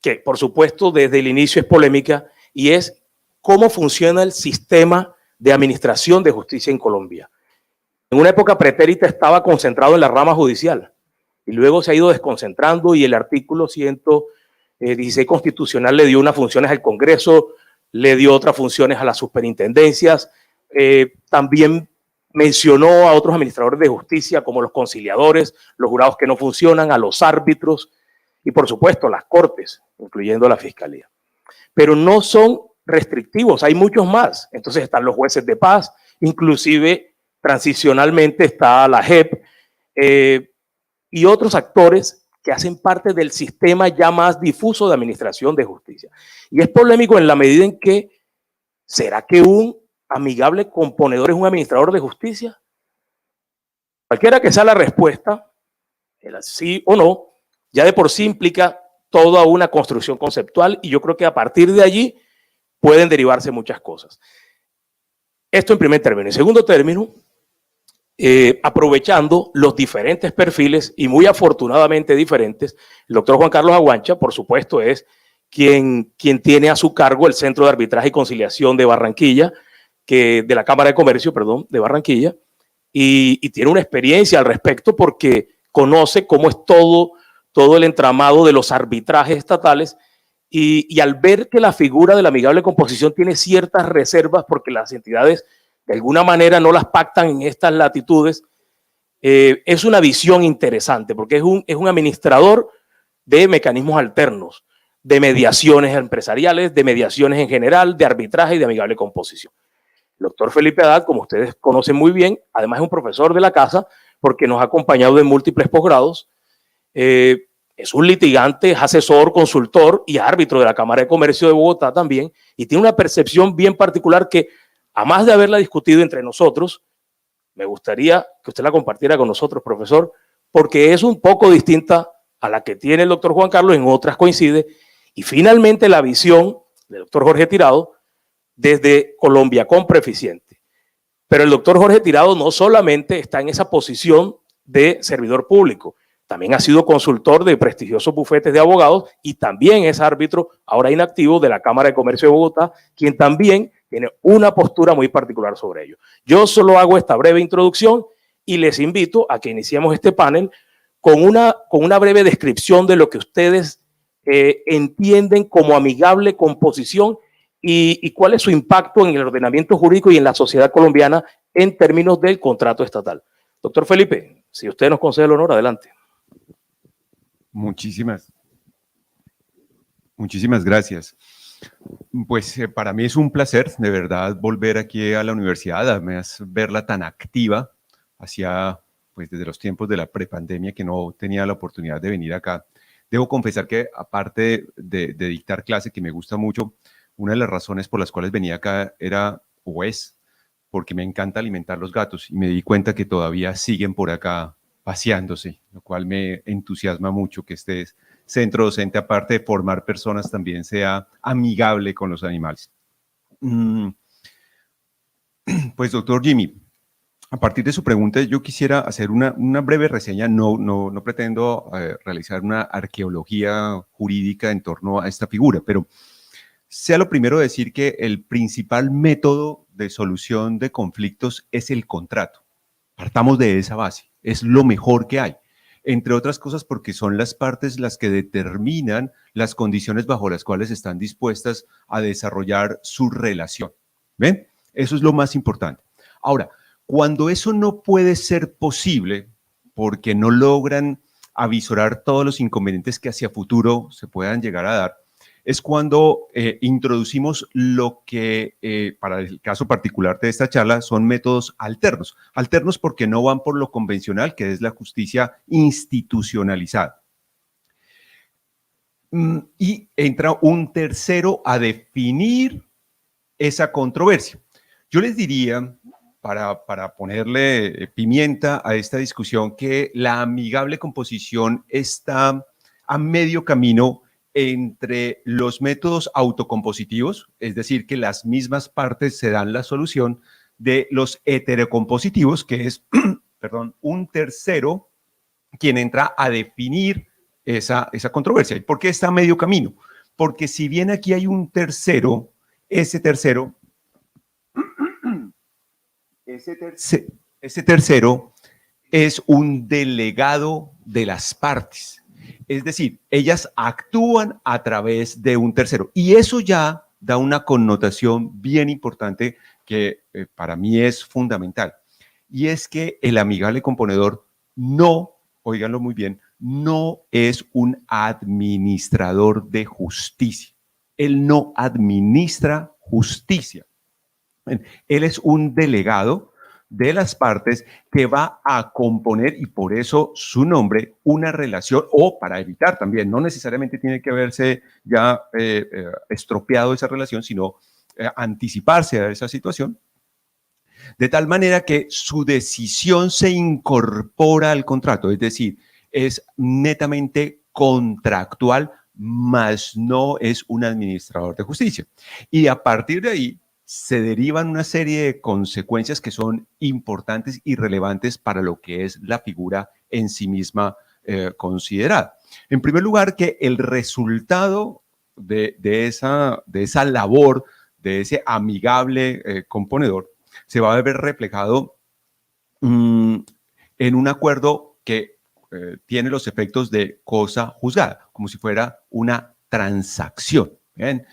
[SPEAKER 9] que por supuesto desde el inicio es polémica, y es cómo funciona el sistema de administración de justicia en Colombia. En una época pretérita estaba concentrado en la rama judicial, y luego se ha ido desconcentrando, y el artículo 116 constitucional le dio unas funciones al Congreso, le dio otras funciones a las superintendencias, también mencionó a otros administradores de justicia como los conciliadores, los jurados que no funcionan, a los árbitros y por supuesto las cortes, incluyendo la fiscalía. Pero no son restrictivos, hay muchos más. Entonces están los jueces de paz, inclusive transicionalmente está la JEP y otros actores que hacen parte del sistema ya más difuso de administración de justicia. Y es polémico en la medida en que, ¿será que un amigable componedor es un administrador de justicia? Cualquiera que sea la respuesta, el sí o no, ya de por sí implica toda una construcción conceptual y yo creo que a partir de allí pueden derivarse muchas cosas. Esto en primer término. En segundo término, aprovechando los diferentes perfiles y muy afortunadamente diferentes, el doctor Juan Carlos Aguancha, por supuesto, es quien tiene a su cargo el Centro de Arbitraje y Conciliación de Barranquilla, de la Cámara de Comercio, perdón, de Barranquilla, y tiene una experiencia al respecto porque conoce cómo es todo el entramado de los arbitrajes estatales y al ver que la figura de la amigable composición tiene ciertas reservas porque las entidades de alguna manera no las pactan en estas latitudes, es una visión interesante porque es un administrador de mecanismos alternos, de mediaciones empresariales, de mediaciones en general, de arbitraje y de amigable composición. El doctor Felipe Haddad, como ustedes conocen muy bien, además es un profesor de la casa porque nos ha acompañado en múltiples posgrados, es un litigante, es asesor, consultor y árbitro de la Cámara de Comercio de Bogotá también, y tiene una percepción bien particular que, a más de haberla discutido entre nosotros, me gustaría que usted la compartiera con nosotros, profesor, porque es un poco distinta a la que tiene el doctor Juan Carlos, en otras coincide, y finalmente la visión del doctor Jorge Tirado desde Colombia Compra Eficiente. Pero el doctor Jorge Tirado no solamente está en esa posición de servidor público, también ha sido consultor de prestigiosos bufetes de abogados y también es árbitro, ahora inactivo, de la Cámara de Comercio de Bogotá, quien también tiene una postura muy particular sobre ello. Yo solo hago esta breve introducción y les invito a que iniciemos este panel con una breve descripción de lo que ustedes entienden como amigable composición y cuál es su impacto en el ordenamiento jurídico y en la sociedad colombiana en términos del contrato estatal. Doctor Felipe, si usted nos concede el honor, adelante.
[SPEAKER 10] Muchísimas gracias. Pues para mí es un placer, de verdad, volver aquí a la universidad, además verla tan activa hacia, pues desde los tiempos de la prepandemia que no tenía la oportunidad de venir acá. Debo confesar que aparte de dictar clase, que me gusta mucho, una de las razones por las cuales venía acá era, o es, porque me encanta alimentar los gatos y me di cuenta que todavía siguen por acá paseándose, lo cual me entusiasma mucho que este centro docente, aparte de formar personas, también sea amigable con los animales. Pues, doctor Jimmy, a partir de su pregunta, yo quisiera hacer una breve reseña. No pretendo realizar una arqueología jurídica en torno a esta figura, pero sea lo primero decir que el principal método de solución de conflictos es el contrato. Partamos de esa base. Es lo mejor que hay, entre otras cosas porque son las partes las que determinan las condiciones bajo las cuales están dispuestas a desarrollar su relación. ¿Ven? Eso es lo más importante. Ahora, cuando eso no puede ser posible porque no logran avisorar todos los inconvenientes que hacia futuro se puedan llegar a dar, es cuando introducimos lo que, para el caso particular de esta charla, son métodos alternos. Alternos porque no van por lo convencional, que es la justicia institucionalizada. Y entra un tercero a definir esa controversia. Yo les diría, para ponerle pimienta a esta discusión, que la amigable composición está a medio camino entre los métodos autocompositivos, es decir, que las mismas partes se dan la solución, de los heterocompositivos, que es, perdón, un tercero quien entra a definir esa controversia. ¿Y por qué está a medio camino? Porque si bien aquí hay un tercero, ese tercero es un delegado de las partes. Es decir, ellas actúan a través de un tercero. Y eso ya da una connotación bien importante que para mí es fundamental. Y es que el amigable componedor no, óiganlo muy bien, no es un administrador de justicia. Él no administra justicia. Él es un delegado de las partes que va a componer, y por eso su nombre, una relación, o para evitar también, no necesariamente tiene que haberse ya estropeado esa relación, sino anticiparse a esa situación, de tal manera que su decisión se incorpora al contrato, es decir, es netamente contractual, mas no es un administrador de justicia. Y a partir de ahí se derivan una serie de consecuencias que son importantes y relevantes para lo que es la figura en sí misma considerada. En primer lugar, que el resultado de esa labor, de ese amigable componedor, se va a ver reflejado en un acuerdo que tiene los efectos de cosa juzgada, como si fuera una transacción. ¿Bien?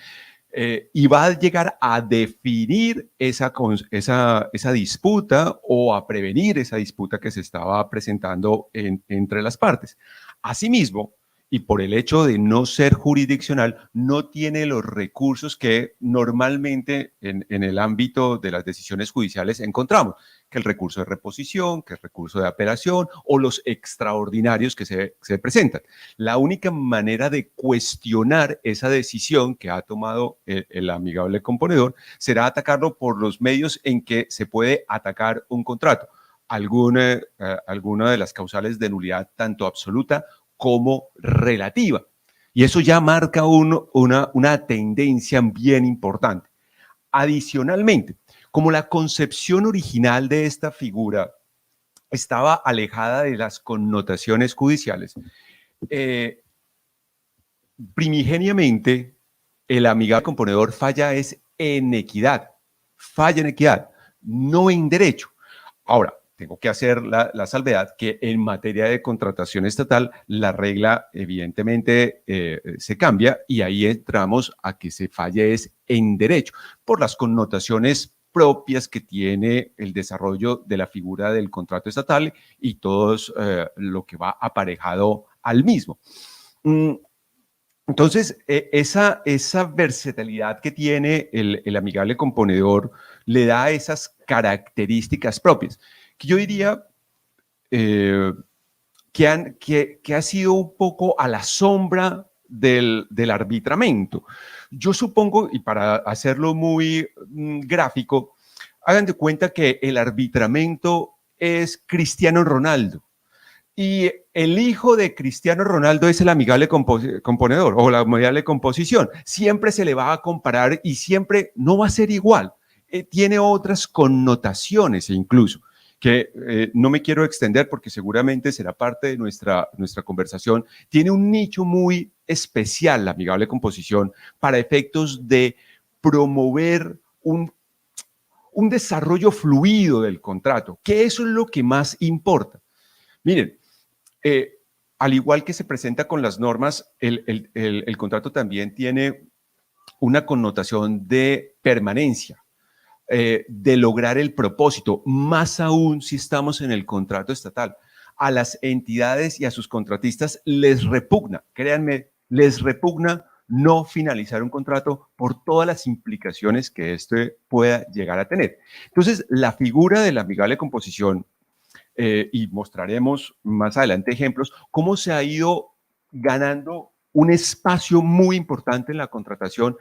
[SPEAKER 10] Y va a llegar a definir esa disputa o a prevenir esa disputa que se estaba presentando entre las partes. Asimismo, y por el hecho de no ser jurisdiccional, no tiene los recursos que normalmente en el ámbito de las decisiones judiciales encontramos, que el recurso de reposición, que el recurso de apelación o los extraordinarios que se presentan. La única manera de cuestionar esa decisión que ha tomado el amigable componedor será atacarlo por los medios en que se puede atacar un contrato. Alguna de las causales de nulidad, tanto absoluta como relativa. Y eso ya marca una tendencia bien importante. Adicionalmente, como la concepción original de esta figura estaba alejada de las connotaciones judiciales, primigeniamente el amigable componedor falla en equidad, no en derecho. Ahora, tengo que hacer la salvedad que en materia de contratación estatal la regla evidentemente se cambia y ahí entramos a que se falle en derecho por las connotaciones propias que tiene el desarrollo de la figura del contrato estatal y todo lo que va aparejado al mismo. Entonces, esa versatilidad que tiene el amigable componedor le da esas características propias, que yo diría que ha sido un poco a la sombra del arbitramento. Yo supongo, y para hacerlo muy gráfico, hagan de cuenta que el arbitramento es Cristiano Ronaldo. Y el hijo de Cristiano Ronaldo es el amigable componedor o la amigable composición. Siempre se le va a comparar y siempre no va a ser igual. Tiene otras connotaciones incluso, que no me quiero extender porque seguramente será parte de nuestra conversación. Tiene un nicho muy especial, la amigable composición, para efectos de promover un desarrollo fluido del contrato, que eso es lo que más importa. Miren, al igual que se presenta con las normas, el contrato también tiene una connotación de permanencia, de lograr el propósito, más aún si estamos en el contrato estatal. A las entidades y a sus contratistas les repugna, créanme, les repugna no finalizar un contrato por todas las implicaciones que este pueda llegar a tener. Entonces, la figura de la amigable composición, y mostraremos más adelante ejemplos, cómo se ha ido ganando un espacio muy importante en la contratación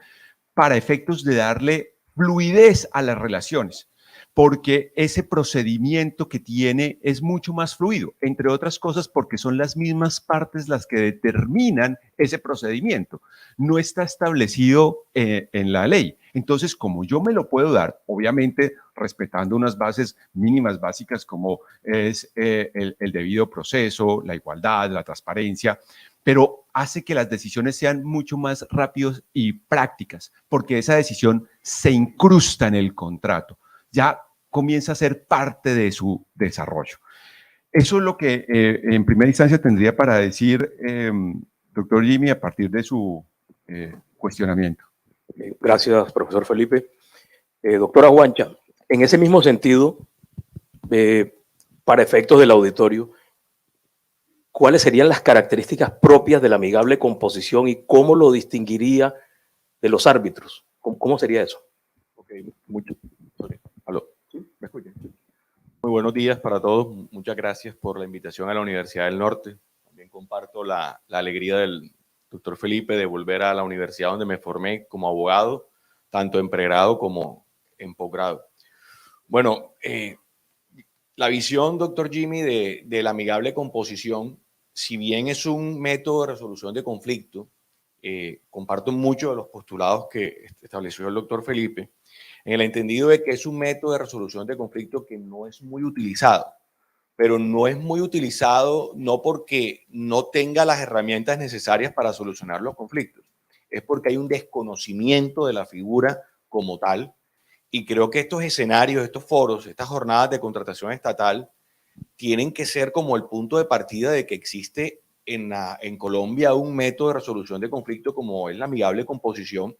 [SPEAKER 10] para efectos de darle fluidez a las relaciones, porque ese procedimiento que tiene es mucho más fluido, entre otras cosas porque son las mismas partes las que determinan ese procedimiento. No está establecido en la ley. Entonces, como yo me lo puedo dar, obviamente respetando unas bases mínimas básicas como es el debido proceso, la igualdad, la transparencia, pero hace que las decisiones sean mucho más rápidas y prácticas, porque esa decisión se incrusta en el contrato, ya comienza a ser parte de su desarrollo. Eso es lo que en primera instancia tendría para decir, doctor Jimmy, a partir de su cuestionamiento.
[SPEAKER 9] Gracias, profesor Felipe. Doctora Guancha, en ese mismo sentido, para efectos del auditorio, ¿cuáles serían las características propias de la amigable composición y cómo lo distinguiría de los árbitros? ¿Cómo sería eso?
[SPEAKER 10] Ok, mucho. ¿Aló? ¿Sí? ¿Me escuchan?
[SPEAKER 11] Muy buenos días para todos. Muchas gracias por la invitación a la Universidad del Norte. También comparto la alegría del doctor Felipe de volver a la universidad donde me formé como abogado, tanto en pregrado como en posgrado. Bueno, la visión, doctor Jimmy, de la amigable composición, si bien es un método de resolución de conflicto, comparto muchos de los postulados que estableció el doctor Felipe, en el entendido de que es un método de resolución de conflicto que no es muy utilizado, pero no es muy utilizado no porque no tenga las herramientas necesarias para solucionar los conflictos, es porque hay un desconocimiento de la figura como tal, y creo que estos escenarios, estos foros, estas jornadas de contratación estatal tienen que ser como el punto de partida de que existe en Colombia un método de resolución de conflicto como es la amigable composición,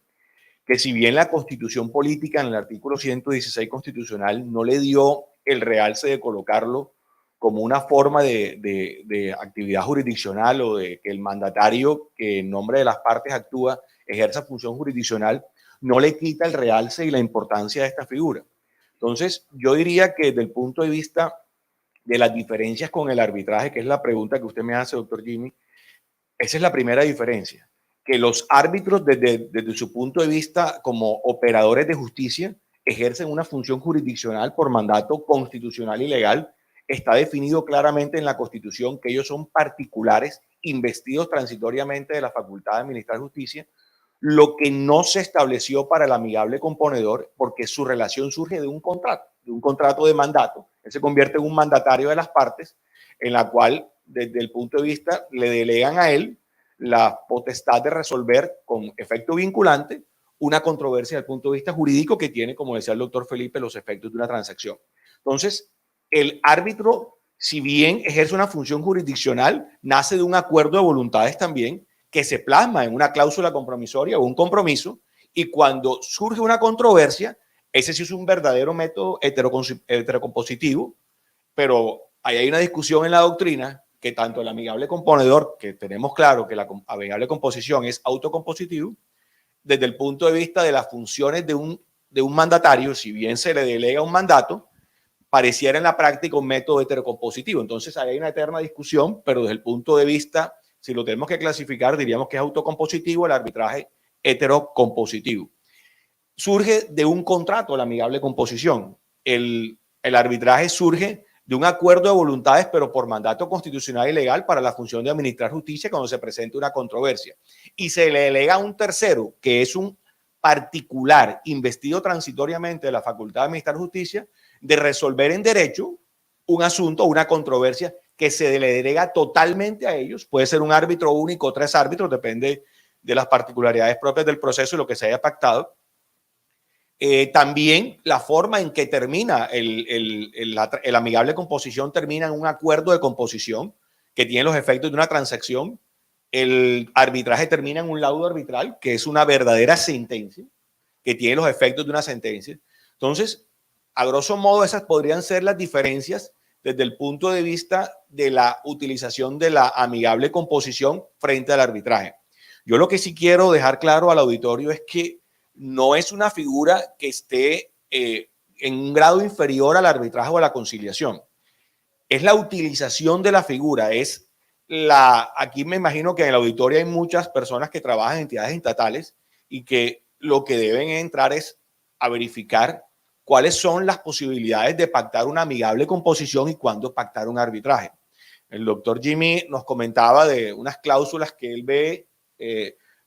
[SPEAKER 11] que si bien la Constitución política en el artículo 116 constitucional no le dio el realce de colocarlo como una forma de actividad jurisdiccional o de que el mandatario que en nombre de las partes actúa ejerza función jurisdiccional, no le quita el realce y la importancia de esta figura. Entonces, yo diría que desde el punto de vista de las diferencias con el arbitraje, que es la pregunta que usted me hace, doctor Jimmy, esa es la primera diferencia, que los árbitros desde su punto de vista como operadores de justicia ejercen una función jurisdiccional por mandato constitucional y legal. Está definido claramente en la Constitución que ellos son particulares investidos transitoriamente de la facultad de administrar justicia, lo que no se estableció para el amigable componedor porque su relación surge de un contrato de mandato. Él se convierte en un mandatario de las partes, en la cual, desde el punto de vista, le delegan a él la potestad de resolver con efecto vinculante una controversia desde el punto de vista jurídico que tiene, como decía el doctor Felipe, los efectos de una transacción. Entonces, el árbitro, si bien ejerce una función jurisdiccional, nace de un acuerdo de voluntades también que se plasma en una cláusula compromisoria o un compromiso, y cuando surge una controversia, ese sí es un verdadero método heterocompositivo, pero ahí hay una discusión en la doctrina que tanto el amigable componedor, que tenemos claro que la amigable composición es autocompositivo, desde el punto de vista de las funciones de un mandatario, si bien se le delega un mandato, pareciera en la práctica un método heterocompositivo. Entonces ahí hay una eterna discusión, pero desde el punto de vista, si lo tenemos que clasificar, diríamos que es autocompositivo, el arbitraje heterocompositivo. Surge de un contrato la amigable composición. El arbitraje surge de un acuerdo de voluntades, pero por mandato constitucional y legal para la función de administrar justicia cuando se presenta una controversia. Y se le delega a un tercero, que es un particular investido transitoriamente de la facultad de administrar justicia, de resolver en derecho un asunto o una controversia que se le delega totalmente a ellos. Puede ser un árbitro único o 3 árbitros, depende de las particularidades propias del proceso y lo que se haya pactado. También la forma en que termina el amigable composición termina en un acuerdo de composición que tiene los efectos de una transacción. El arbitraje termina en un laudo arbitral, que es una verdadera sentencia, que tiene los efectos de una sentencia. Entonces, a grosso modo, esas podrían ser las diferencias desde el punto de vista de la utilización de la amigable composición frente al arbitraje. Yo lo que sí quiero dejar claro al auditorio es que no es una figura que esté en un grado inferior al arbitraje o a la conciliación. Es la utilización de la figura, aquí me imagino que en el auditorio hay muchas personas que trabajan en entidades estatales y que lo que deben entrar es a verificar cuáles son las posibilidades de pactar una amigable composición y cuándo pactar un arbitraje. El doctor Jimmy nos comentaba de unas cláusulas que él ve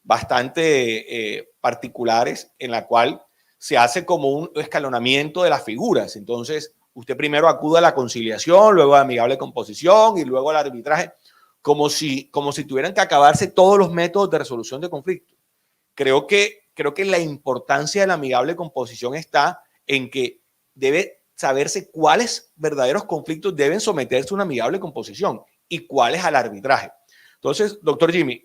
[SPEAKER 11] bastante particulares, en la cual se hace como un escalonamiento de las figuras. Entonces, usted primero acude a la conciliación, luego a la amigable composición y luego al arbitraje, como si tuvieran que acabarse todos los métodos de resolución de conflictos. Creo que la importancia de la amigable composición está en que debe saberse cuáles verdaderos conflictos deben someterse a una amigable composición y cuáles al arbitraje. Entonces, doctor Jimmy,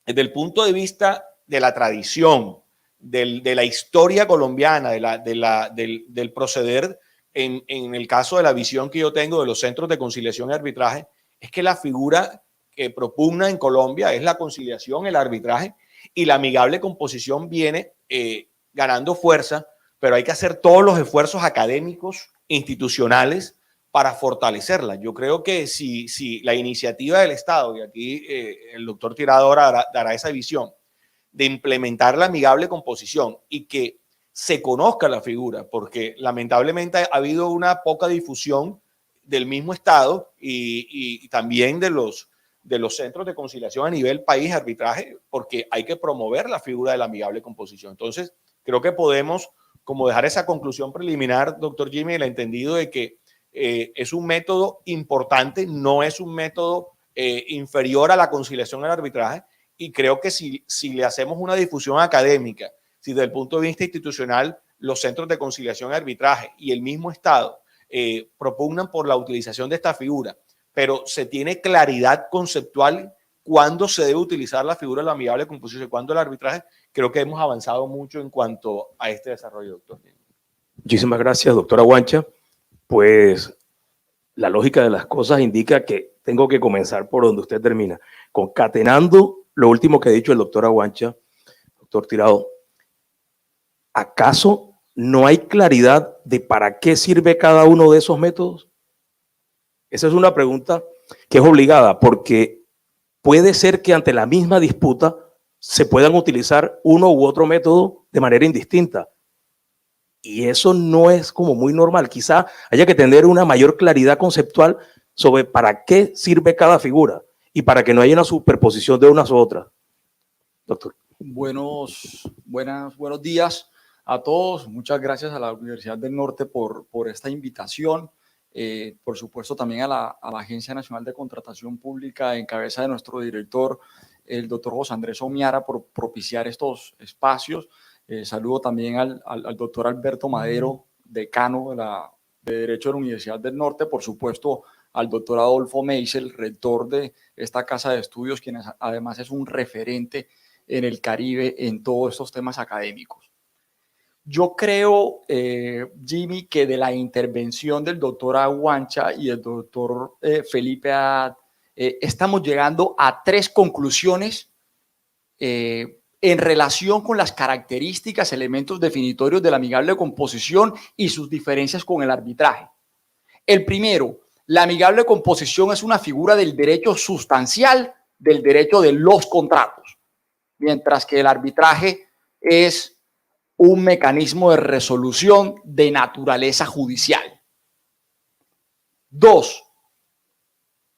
[SPEAKER 11] desde el punto de vista de la tradición, de la historia colombiana, del proceder, en el caso de la visión que yo tengo de los centros de conciliación y arbitraje, es que la figura que propugna en Colombia es la conciliación, el arbitraje, y la amigable composición viene ganando fuerza, pero hay que hacer todos los esfuerzos académicos, institucionales, para fortalecerla. Yo creo que si la iniciativa del Estado, y aquí el doctor Tirado ahora dará esa visión, de implementar la amigable composición y que se conozca la figura, porque lamentablemente ha habido una poca difusión del mismo Estado y también de los centros de conciliación a nivel país, arbitraje, porque hay que promover la figura de la amigable composición. Entonces, creo que podemos como dejar esa conclusión preliminar, doctor Jimmy, el entendido de que es un método importante, no es un método inferior a la conciliación al arbitraje, y creo que si le hacemos una difusión académica, si desde el punto de vista institucional los centros de conciliación y arbitraje y el mismo Estado propugnan por la utilización de esta figura, pero se tiene claridad conceptual cuándo se debe utilizar la figura de la amigable composición y cuándo el arbitraje, creo que hemos avanzado mucho en cuanto a este desarrollo, doctor.
[SPEAKER 9] Muchísimas gracias, doctora Guancha. Pues la lógica de las cosas indica que tengo que comenzar por donde usted termina, concatenando lo último que ha dicho el doctor Aguancha, doctor Tirado. ¿Acaso no hay claridad de para qué sirve cada uno de esos métodos? Esa es una pregunta que es obligada, porque puede ser que ante la misma disputa se puedan utilizar uno u otro método de manera indistinta. Y eso no es como muy normal. Quizá haya que tener una mayor claridad conceptual sobre para qué sirve cada figura y para que no haya una superposición de unas u otras. Doctor.
[SPEAKER 12] Buenos días a todos. Muchas gracias a la Universidad del Norte por esta invitación. Por supuesto, también a la Agencia Nacional de Contratación Pública, en cabeza de nuestro director, el doctor José Andrés Omiara, por propiciar estos espacios. Saludo también al doctor Alberto Madero, decano de Derecho de la Universidad del Norte, por supuesto al doctor Adolfo Meisel, rector de esta casa de estudios, quien además es un referente en el Caribe en todos estos temas académicos. Yo creo, Jimmy, que de la intervención del doctor Aguancha y el doctor Felipe Haddad, estamos llegando a tres conclusiones en relación con las características, elementos definitorios de la amigable composición y sus diferencias con el arbitraje. El primero, la amigable composición es una figura del derecho sustancial del derecho de los contratos, mientras que el arbitraje es un mecanismo de resolución de naturaleza judicial. Dos,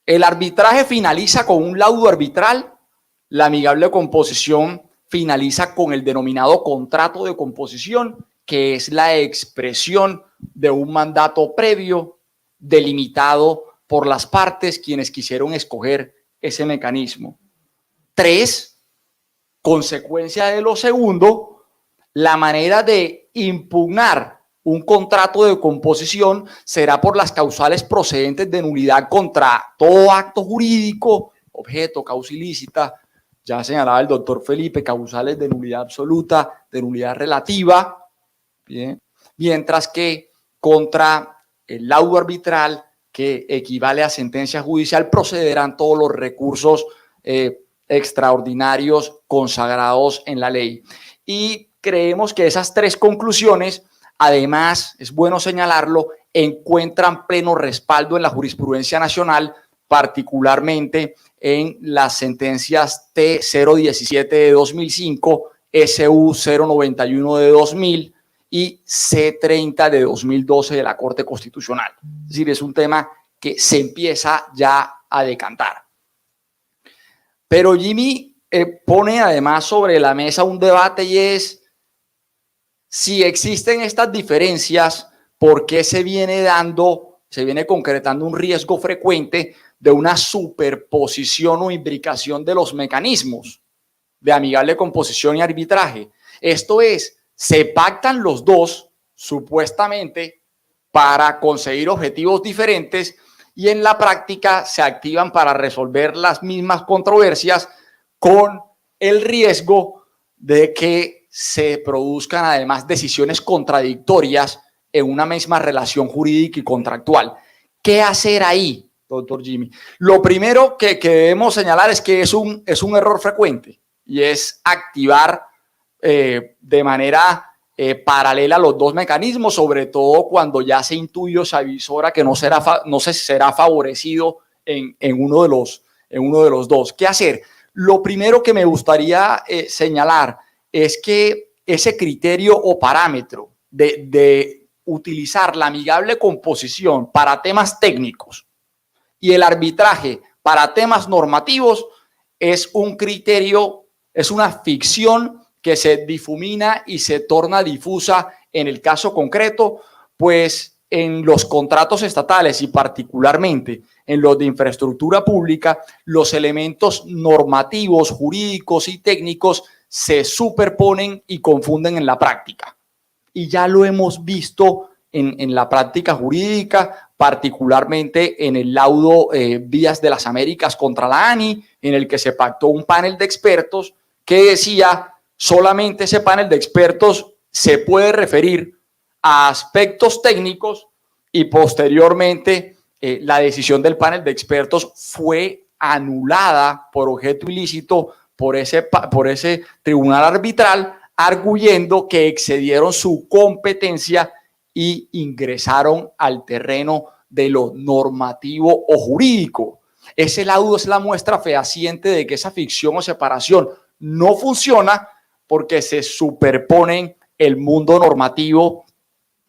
[SPEAKER 12] el arbitraje finaliza con un laudo arbitral, la amigable composición finaliza con el denominado contrato de composición, que es la expresión de un mandato previo delimitado por las partes quienes quisieron escoger ese mecanismo. Tres, consecuencia de lo segundo, la manera de impugnar un contrato de composición será por las causales procedentes de nulidad contra todo acto jurídico, objeto, causa ilícita, ya señalaba el doctor Felipe, causales de nulidad absoluta, de nulidad relativa, bien, mientras que contra el laudo arbitral, que equivale a sentencia judicial, procederán todos los recursos extraordinarios consagrados en la ley. Y creemos que esas tres conclusiones, además, es bueno señalarlo, encuentran pleno respaldo en la jurisprudencia nacional, particularmente en las sentencias T017 de 2005, SU 091 de 2000 y C30 de 2012 de la Corte Constitucional. Es decir, es un tema que se empieza ya a decantar. Pero Jimmy pone además sobre la mesa un debate, y es si existen estas diferencias, ¿por qué se viene concretando un riesgo frecuente de una superposición o imbricación de los mecanismos de amigable composición y arbitraje? Esto es, se pactan los dos, supuestamente, para conseguir objetivos diferentes, y en la práctica se activan para resolver las mismas controversias, con el riesgo de que se produzcan además decisiones contradictorias en una misma relación jurídica y contractual. ¿Qué hacer ahí, doctor Jimmy? Lo primero que debemos señalar es que es un error frecuente, y es activar de manera paralela a los dos mecanismos, sobre todo cuando ya se intuye o se avisora que no se será favorecido en uno de los dos. ¿Qué hacer? Lo primero que me gustaría señalar es que ese criterio o parámetro de utilizar la amigable composición para temas técnicos y el arbitraje para temas normativos es un criterio, es una ficción que se difumina y se torna difusa en el caso concreto, pues en los contratos estatales y particularmente en los de infraestructura pública, los elementos normativos, jurídicos y técnicos se superponen y confunden en la práctica. Y ya lo hemos visto en la práctica jurídica, particularmente en el laudo Vías de las Américas contra la ANI, en el que se pactó un panel de expertos que decía solamente ese panel de expertos se puede referir a aspectos técnicos y posteriormente la decisión del panel de expertos fue anulada por objeto ilícito por ese tribunal arbitral, arguyendo que excedieron su competencia y ingresaron al terreno de lo normativo o jurídico. Ese laudo es la muestra fehaciente de que esa ficción o separación no funciona porque se superponen el mundo normativo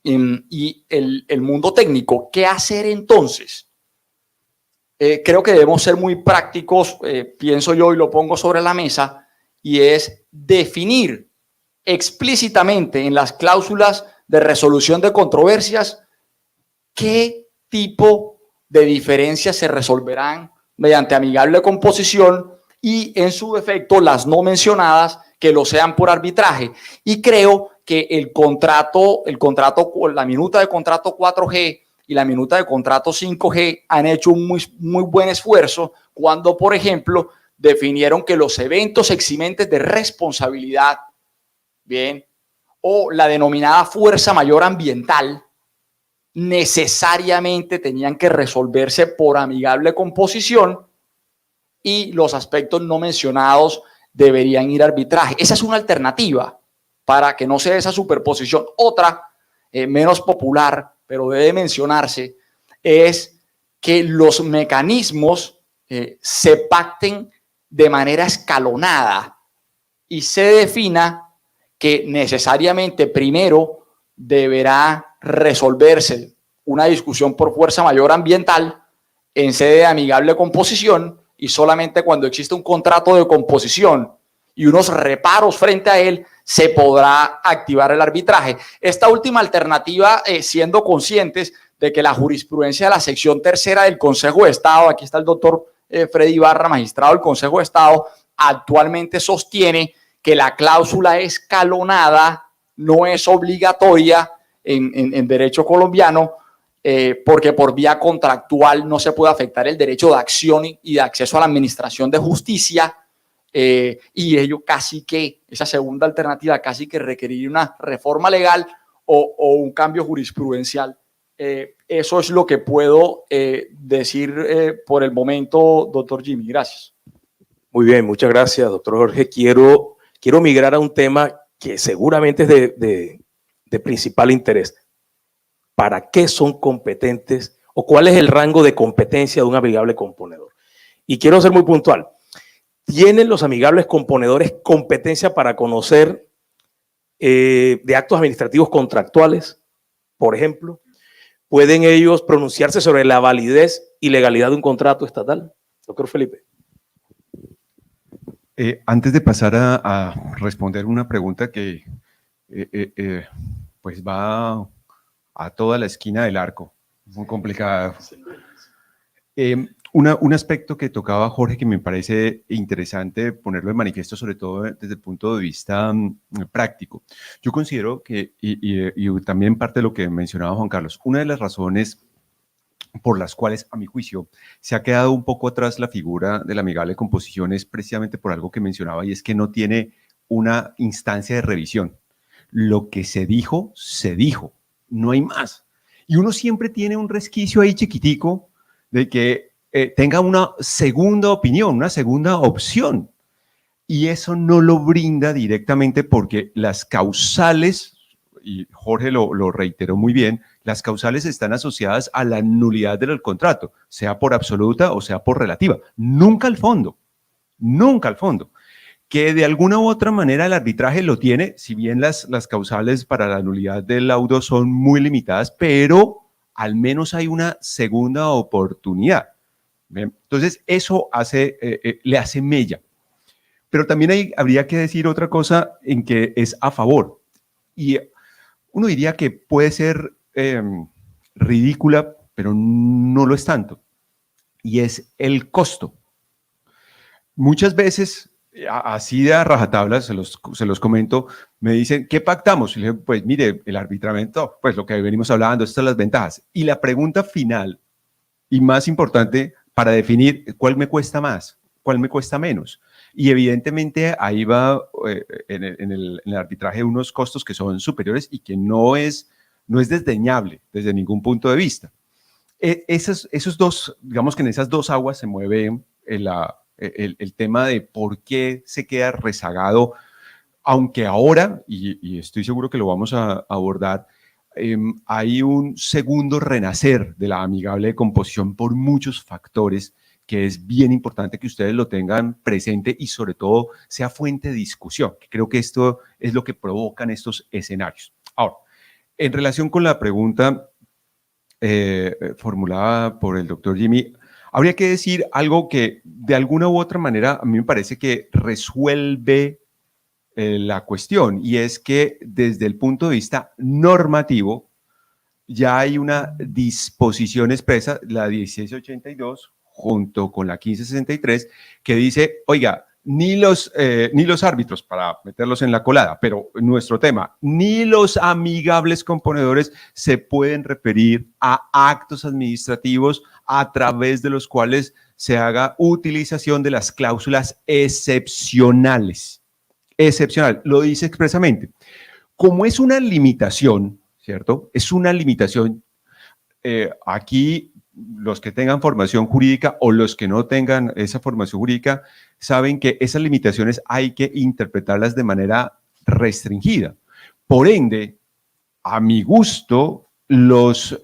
[SPEAKER 12] y el mundo técnico. ¿Qué hacer entonces? Creo que debemos ser muy prácticos, pienso yo y lo pongo sobre la mesa, y es definir explícitamente en las cláusulas de resolución de controversias qué tipo de diferencias se resolverán mediante amigable composición y en su defecto las no mencionadas que lo sean por arbitraje. Y creo que la minuta de contrato 4G y la minuta de contrato 5G han hecho un muy buen esfuerzo cuando, por ejemplo, definieron que los eventos eximentes de responsabilidad, bien, o la denominada fuerza mayor ambiental, necesariamente tenían que resolverse por amigable composición y los aspectos no mencionados deberían ir a arbitraje. Esa es una alternativa para que no sea esa superposición. Otra, menos popular, pero debe mencionarse, es que los mecanismos se pacten de manera escalonada y se defina que necesariamente primero deberá resolverse una discusión por fuerza mayor ambiental en sede de amigable composición y solamente cuando existe un contrato de composición y unos reparos frente a él se podrá activar el arbitraje. Esta última alternativa, siendo conscientes de que la jurisprudencia de la sección tercera del Consejo de Estado, aquí está el doctor Freddy Ibarra, magistrado del Consejo de Estado, actualmente sostiene que la cláusula escalonada no es obligatoria en derecho colombiano, porque por vía contractual no se puede afectar el derecho de acción y de acceso a la administración de justicia, y ello casi que, esa segunda alternativa casi que requeriría una reforma legal o un cambio jurisprudencial. Eso es lo que puedo decir por el momento, doctor Jimmy. Gracias.
[SPEAKER 9] Muy bien, muchas gracias, doctor Jorge. Quiero migrar a un tema que seguramente es de principal interés. ¿Para qué son competentes o cuál es el rango de competencia de un amigable componedor? Y quiero ser muy puntual. ¿Tienen los amigables componedores competencia para conocer de actos administrativos contractuales, por ejemplo? ¿Pueden ellos pronunciarse sobre la validez y legalidad de un contrato estatal? Doctor Felipe.
[SPEAKER 10] Antes de pasar a responder una pregunta que pues va a toda la esquina del arco, muy complicada. Un aspecto que tocaba Jorge que me parece interesante ponerlo de manifiesto, sobre todo desde el punto de vista práctico. Yo considero que, y también parte de lo que mencionaba Juan Carlos, una de las razones por las cuales, a mi juicio, se ha quedado un poco atrás la figura de la amigable composición es precisamente por algo que mencionaba, y es que no tiene una instancia de revisión. Lo que se dijo, no hay más. Y uno siempre tiene un resquicio ahí chiquitico de que tenga una segunda opinión, una segunda opción. Y eso no lo brinda directamente porque las causales y Jorge lo reiteró muy bien, las causales están asociadas a la nulidad del contrato, sea por absoluta o sea por relativa, nunca al fondo, nunca al fondo. Que de alguna u otra manera el arbitraje lo tiene, si bien las causales para la nulidad del laudo son muy limitadas, pero al menos hay una segunda oportunidad. ¿Bien? Entonces, eso le hace mella. Pero también habría que decir otra cosa en que es a favor. Y uno diría que puede ser ridícula, pero no lo es tanto. Y es el costo. Muchas veces, así de a rajatabla, se los comento, me dicen, ¿qué pactamos? Y le digo, pues mire, el arbitramiento, pues lo que venimos hablando, estas son las ventajas. Y la pregunta final y más importante para definir cuál me cuesta más, cuál me cuesta menos. Y evidentemente ahí va en el arbitraje unos costos que son superiores y que no es desdeñable desde ningún punto de vista. Esos dos, digamos que en esas dos aguas se mueve el tema de por qué se queda rezagado, aunque ahora, y estoy seguro que lo vamos a abordar, hay un segundo renacer de la amigable de composición por muchos factores que es bien importante que ustedes lo tengan presente y sobre todo sea fuente de discusión, que creo que esto es lo que provocan estos escenarios. Ahora, en relación con la pregunta formulada por el doctor Jimmy, habría que decir algo que de alguna u otra manera a mí me parece que resuelve la cuestión, y es que desde el punto de vista normativo ya hay una disposición expresa, la 1682 junto con la 1563, que dice, oiga, ni los árbitros, para meterlos en la colada, pero nuestro tema, ni los amigables componedores se pueden referir a actos administrativos a través de los cuales se haga utilización de las cláusulas excepcionales. Excepcional, lo dice expresamente. Como es una limitación, ¿cierto? Es una limitación. Aquí los que tengan formación jurídica o los que no tengan esa formación jurídica saben que esas limitaciones hay que interpretarlas de manera restringida. Por ende, a mi gusto, los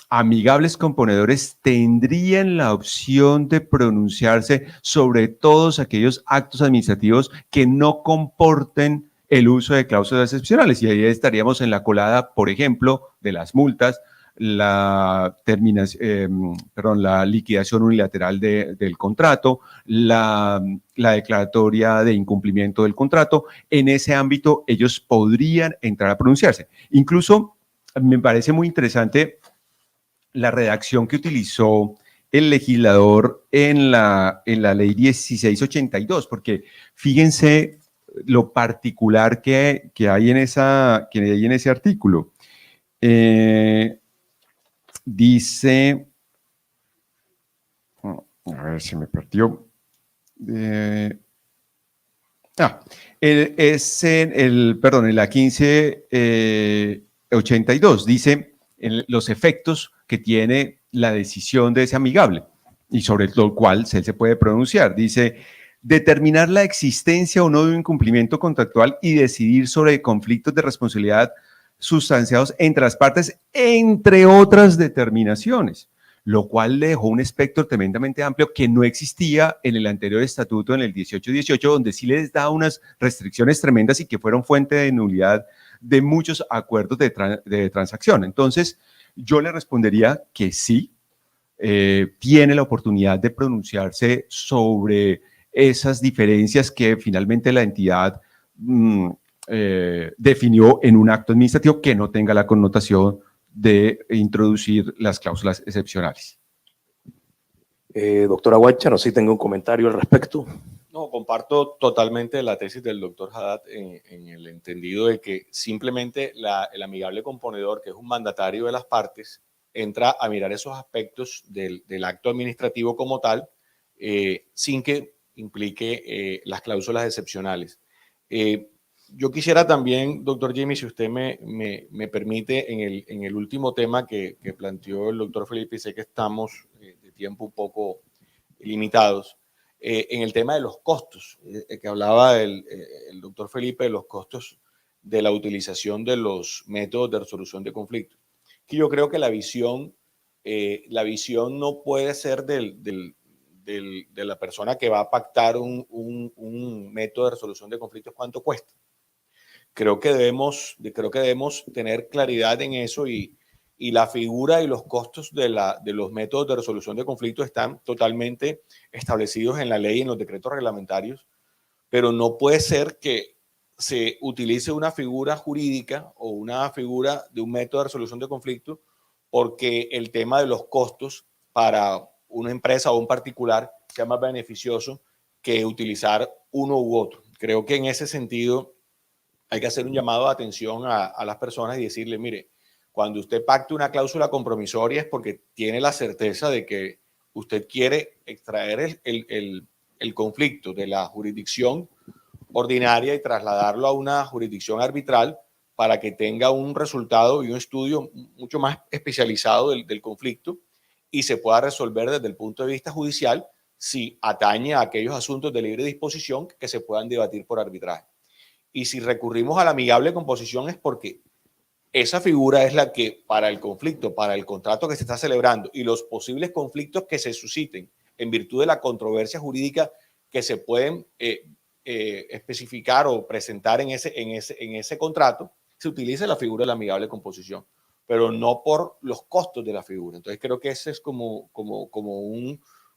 [SPEAKER 10] amigables componedores tendrían la opción de pronunciarse sobre todos aquellos actos administrativos que no comporten el uso de cláusulas excepcionales, y ahí estaríamos en la colada, por ejemplo, de las multas, la liquidación unilateral del contrato, la declaratoria de incumplimiento del contrato. En ese ámbito ellos podrían entrar a pronunciarse. Incluso me parece muy interesante la redacción que utilizó el legislador en la ley 1682, porque fíjense lo particular que hay en ese artículo. Dice, a ver si me perdió. En la 1582 dice los efectos que tiene la decisión de ese amigable y sobre lo cual se puede pronunciar. Dice, determinar la existencia o no de un incumplimiento contractual y decidir sobre conflictos de responsabilidad sustanciados entre las partes, entre otras determinaciones, lo cual le dejó un espectro tremendamente amplio que no existía en el anterior estatuto, en el 1818, donde sí les da unas restricciones tremendas y que fueron fuente de nulidad de muchos acuerdos de transacción. Entonces, yo le respondería que sí, tiene la oportunidad de pronunciarse sobre esas diferencias que finalmente la entidad definió en un acto administrativo que no tenga la connotación de introducir las cláusulas excepcionales.
[SPEAKER 9] Doctora Guacha, no sé si tengo un comentario al respecto.
[SPEAKER 11] No, comparto totalmente la tesis del doctor Haddad en el entendido de que simplemente el amigable componedor, que es un mandatario de las partes, entra a mirar esos aspectos del acto administrativo como tal, sin que implique las cláusulas excepcionales. Yo quisiera también, doctor Jimmy, si usted me permite, en el último tema que planteó el doctor Felipe, y sé que estamos de tiempo un poco limitados, en el tema de los costos, que hablaba el doctor Felipe de los costos de la utilización de los métodos de resolución de conflictos. Que yo creo que la visión no puede ser de la persona que va a pactar un método de resolución de conflictos cuánto cuesta. Creo que debemos tener claridad en eso y la figura y los costos de los métodos de resolución de conflictos están totalmente establecidos en la ley y en los decretos reglamentarios, pero no puede ser que se utilice una figura jurídica o una figura de un método de resolución de conflictos porque el tema de los costos para una empresa o un particular sea más beneficioso que utilizar uno u otro. Creo que en ese sentido hay que hacer un llamado de atención a las personas y decirle, mire, cuando usted pacte una cláusula compromisoria es porque tiene la certeza de que usted quiere extraer el conflicto de la jurisdicción ordinaria y trasladarlo a una jurisdicción arbitral para que tenga un resultado y un estudio mucho más especializado del conflicto y se pueda resolver desde el punto de vista judicial si atañe a aquellos asuntos de libre disposición que se puedan debatir por arbitraje. Y si recurrimos a la amigable composición es porque esa figura es la que para el conflicto, para el contrato que se está celebrando y los posibles conflictos que se susciten en virtud de la controversia jurídica que se pueden especificar o presentar en ese contrato, se utiliza la figura de la amigable composición, pero no por los costos de la figura. Entonces creo que ese es como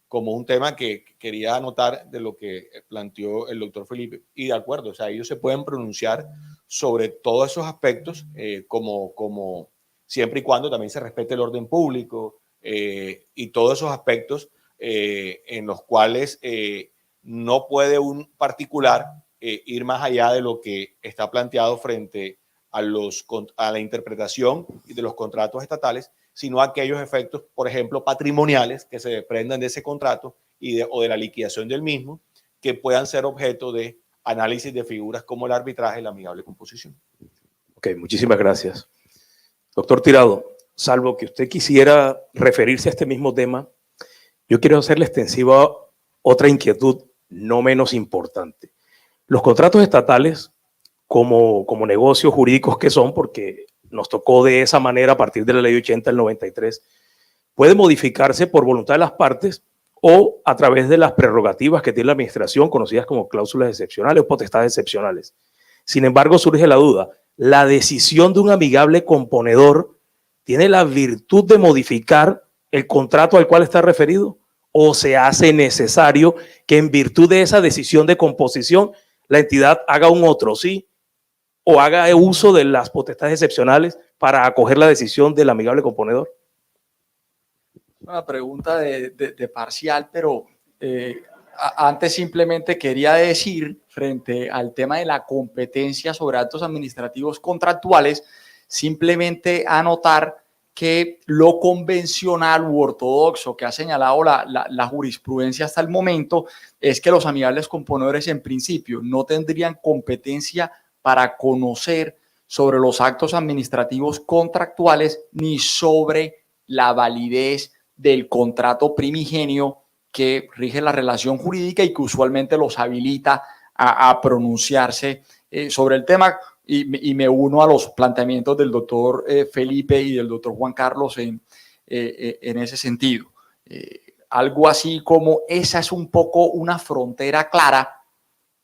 [SPEAKER 11] un tema que quería anotar de lo que planteó el doctor Felipe. Y de acuerdo, o sea, ellos se pueden pronunciar sobre todos esos aspectos, como siempre y cuando también se respete el orden público y todos esos aspectos en los cuales no puede un particular ir más allá de lo que está planteado frente a la interpretación de los contratos estatales, sino aquellos efectos, por ejemplo, patrimoniales que se desprendan de ese contrato o de la liquidación del mismo, que puedan ser objeto de análisis de figuras como el arbitraje y la amigable composición.
[SPEAKER 9] Ok, muchísimas gracias. Doctor Tirado, salvo que usted quisiera referirse a este mismo tema, yo quiero hacerle extensiva otra inquietud no menos importante. Los contratos estatales, como negocios jurídicos que son, porque nos tocó de esa manera a partir de la ley 80 del 93, puede modificarse por voluntad de las partes o a través de las prerrogativas que tiene la administración, conocidas como cláusulas excepcionales o potestades excepcionales. Sin embargo, surge la duda, ¿la decisión de un amigable componedor tiene la virtud de modificar el contrato al cual está referido? ¿O se hace necesario que en virtud de esa decisión de composición la entidad haga un otro sí o haga uso de las potestades excepcionales para acoger la decisión del amigable componedor?
[SPEAKER 12] Una pregunta de parcial, pero antes simplemente quería decir, frente al tema de la competencia sobre actos administrativos contractuales, simplemente anotar que lo convencional u ortodoxo que ha señalado la jurisprudencia hasta el momento es que los amigables componedores en principio no tendrían competencia para conocer sobre los actos administrativos contractuales ni sobre la validez del contrato primigenio que rige la relación jurídica y que usualmente los habilita a pronunciarse sobre el tema. Y me uno a los planteamientos del doctor Felipe y del doctor Juan Carlos en ese sentido. Algo así como esa es un poco una frontera clara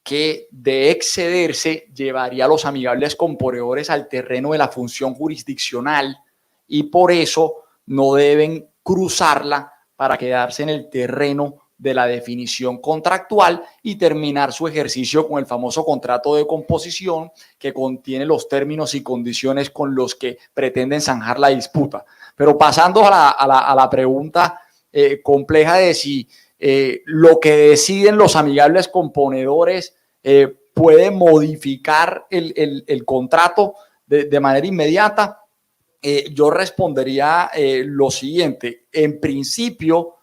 [SPEAKER 12] que de excederse llevaría a los amigables componedores al terreno de la función jurisdiccional y por eso no deben cruzarla para quedarse en el terreno de la definición contractual y terminar su ejercicio con el famoso contrato de composición que contiene los términos y condiciones con los que pretenden zanjar la disputa. Pero pasando a la pregunta compleja de si lo que deciden los amigables componedores puede modificar el contrato de manera inmediata, yo respondería lo siguiente. En principio,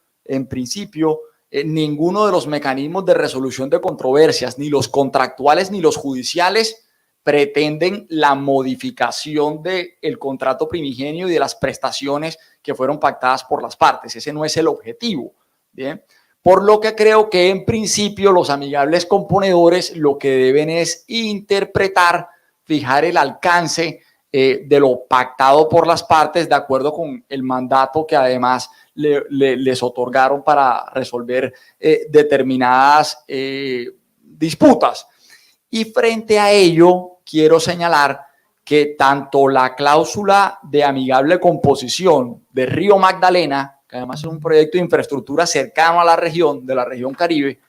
[SPEAKER 12] ninguno de los mecanismos de resolución de controversias, ni los contractuales ni los judiciales, pretenden la modificación del contrato primigenio y de las prestaciones que fueron pactadas por las partes. Ese no es el objetivo. ¿Bien? Por lo que creo que en principio los amigables componedores lo que deben es interpretar fijar el alcance de lo pactado por las partes de acuerdo con el mandato que además les otorgaron para resolver determinadas disputas. Y frente a ello, quiero señalar que tanto la cláusula de amigable composición de Río Magdalena, que además es un proyecto de infraestructura cercano a la región, de la región Caribe,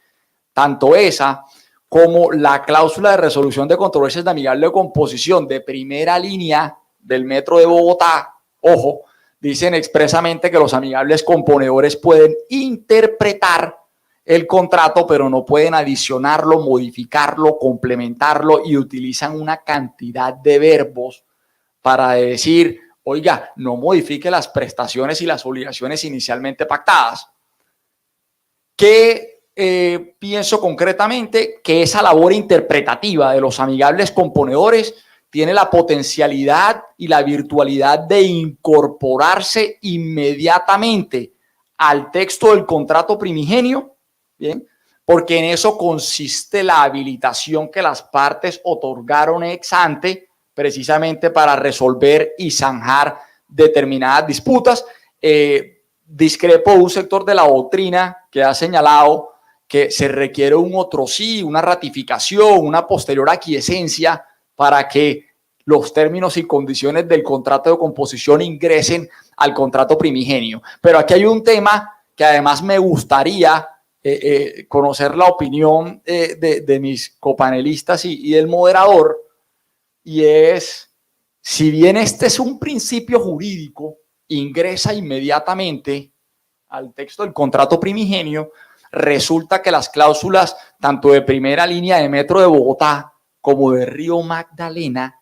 [SPEAKER 12] tanto esa como la cláusula de resolución de controversias de amigable composición de primera línea del Metro de Bogotá, ojo, dicen expresamente que los amigables componedores pueden interpretar el contrato, pero no pueden adicionarlo, modificarlo, complementarlo, y utilizan una cantidad de verbos para decir, oiga, no modifique las prestaciones y las obligaciones inicialmente pactadas. ¿Qué pienso concretamente? Que esa labor interpretativa de los amigables componedores tiene la potencialidad y la virtualidad de incorporarse inmediatamente al texto del contrato primigenio, ¿bien? Porque en eso consiste la habilitación que las partes otorgaron ex ante, precisamente para resolver y zanjar determinadas disputas. Discrepo de un sector de la doctrina que ha señalado que se requiere un otro sí, una ratificación, una posterior aquiescencia para que los términos y condiciones del contrato de composición ingresen al contrato primigenio. Pero aquí hay un tema que además me gustaría conocer la opinión de mis copanelistas y del moderador, y es, si bien este es un principio jurídico, ingresa inmediatamente al texto del contrato primigenio, resulta que las cláusulas tanto de primera línea de Metro de Bogotá como de Río Magdalena,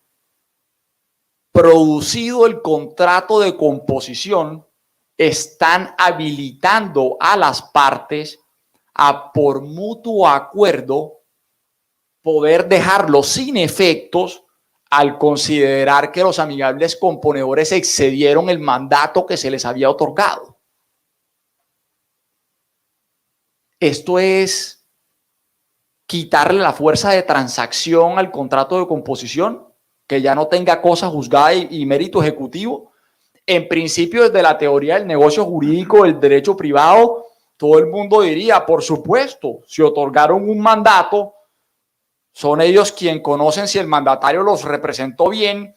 [SPEAKER 12] producido el contrato de composición, están habilitando a las partes a, por mutuo acuerdo, poder dejarlo sin efectos al considerar que los amigables componedores excedieron el mandato que se les había otorgado. Esto es quitarle la fuerza de transacción al contrato de composición, que ya no tenga cosa juzgada y mérito ejecutivo. En principio, desde la teoría del negocio jurídico del derecho privado, todo el mundo diría, por supuesto, si otorgaron un mandato, son ellos quienes conocen si el mandatario los representó bien,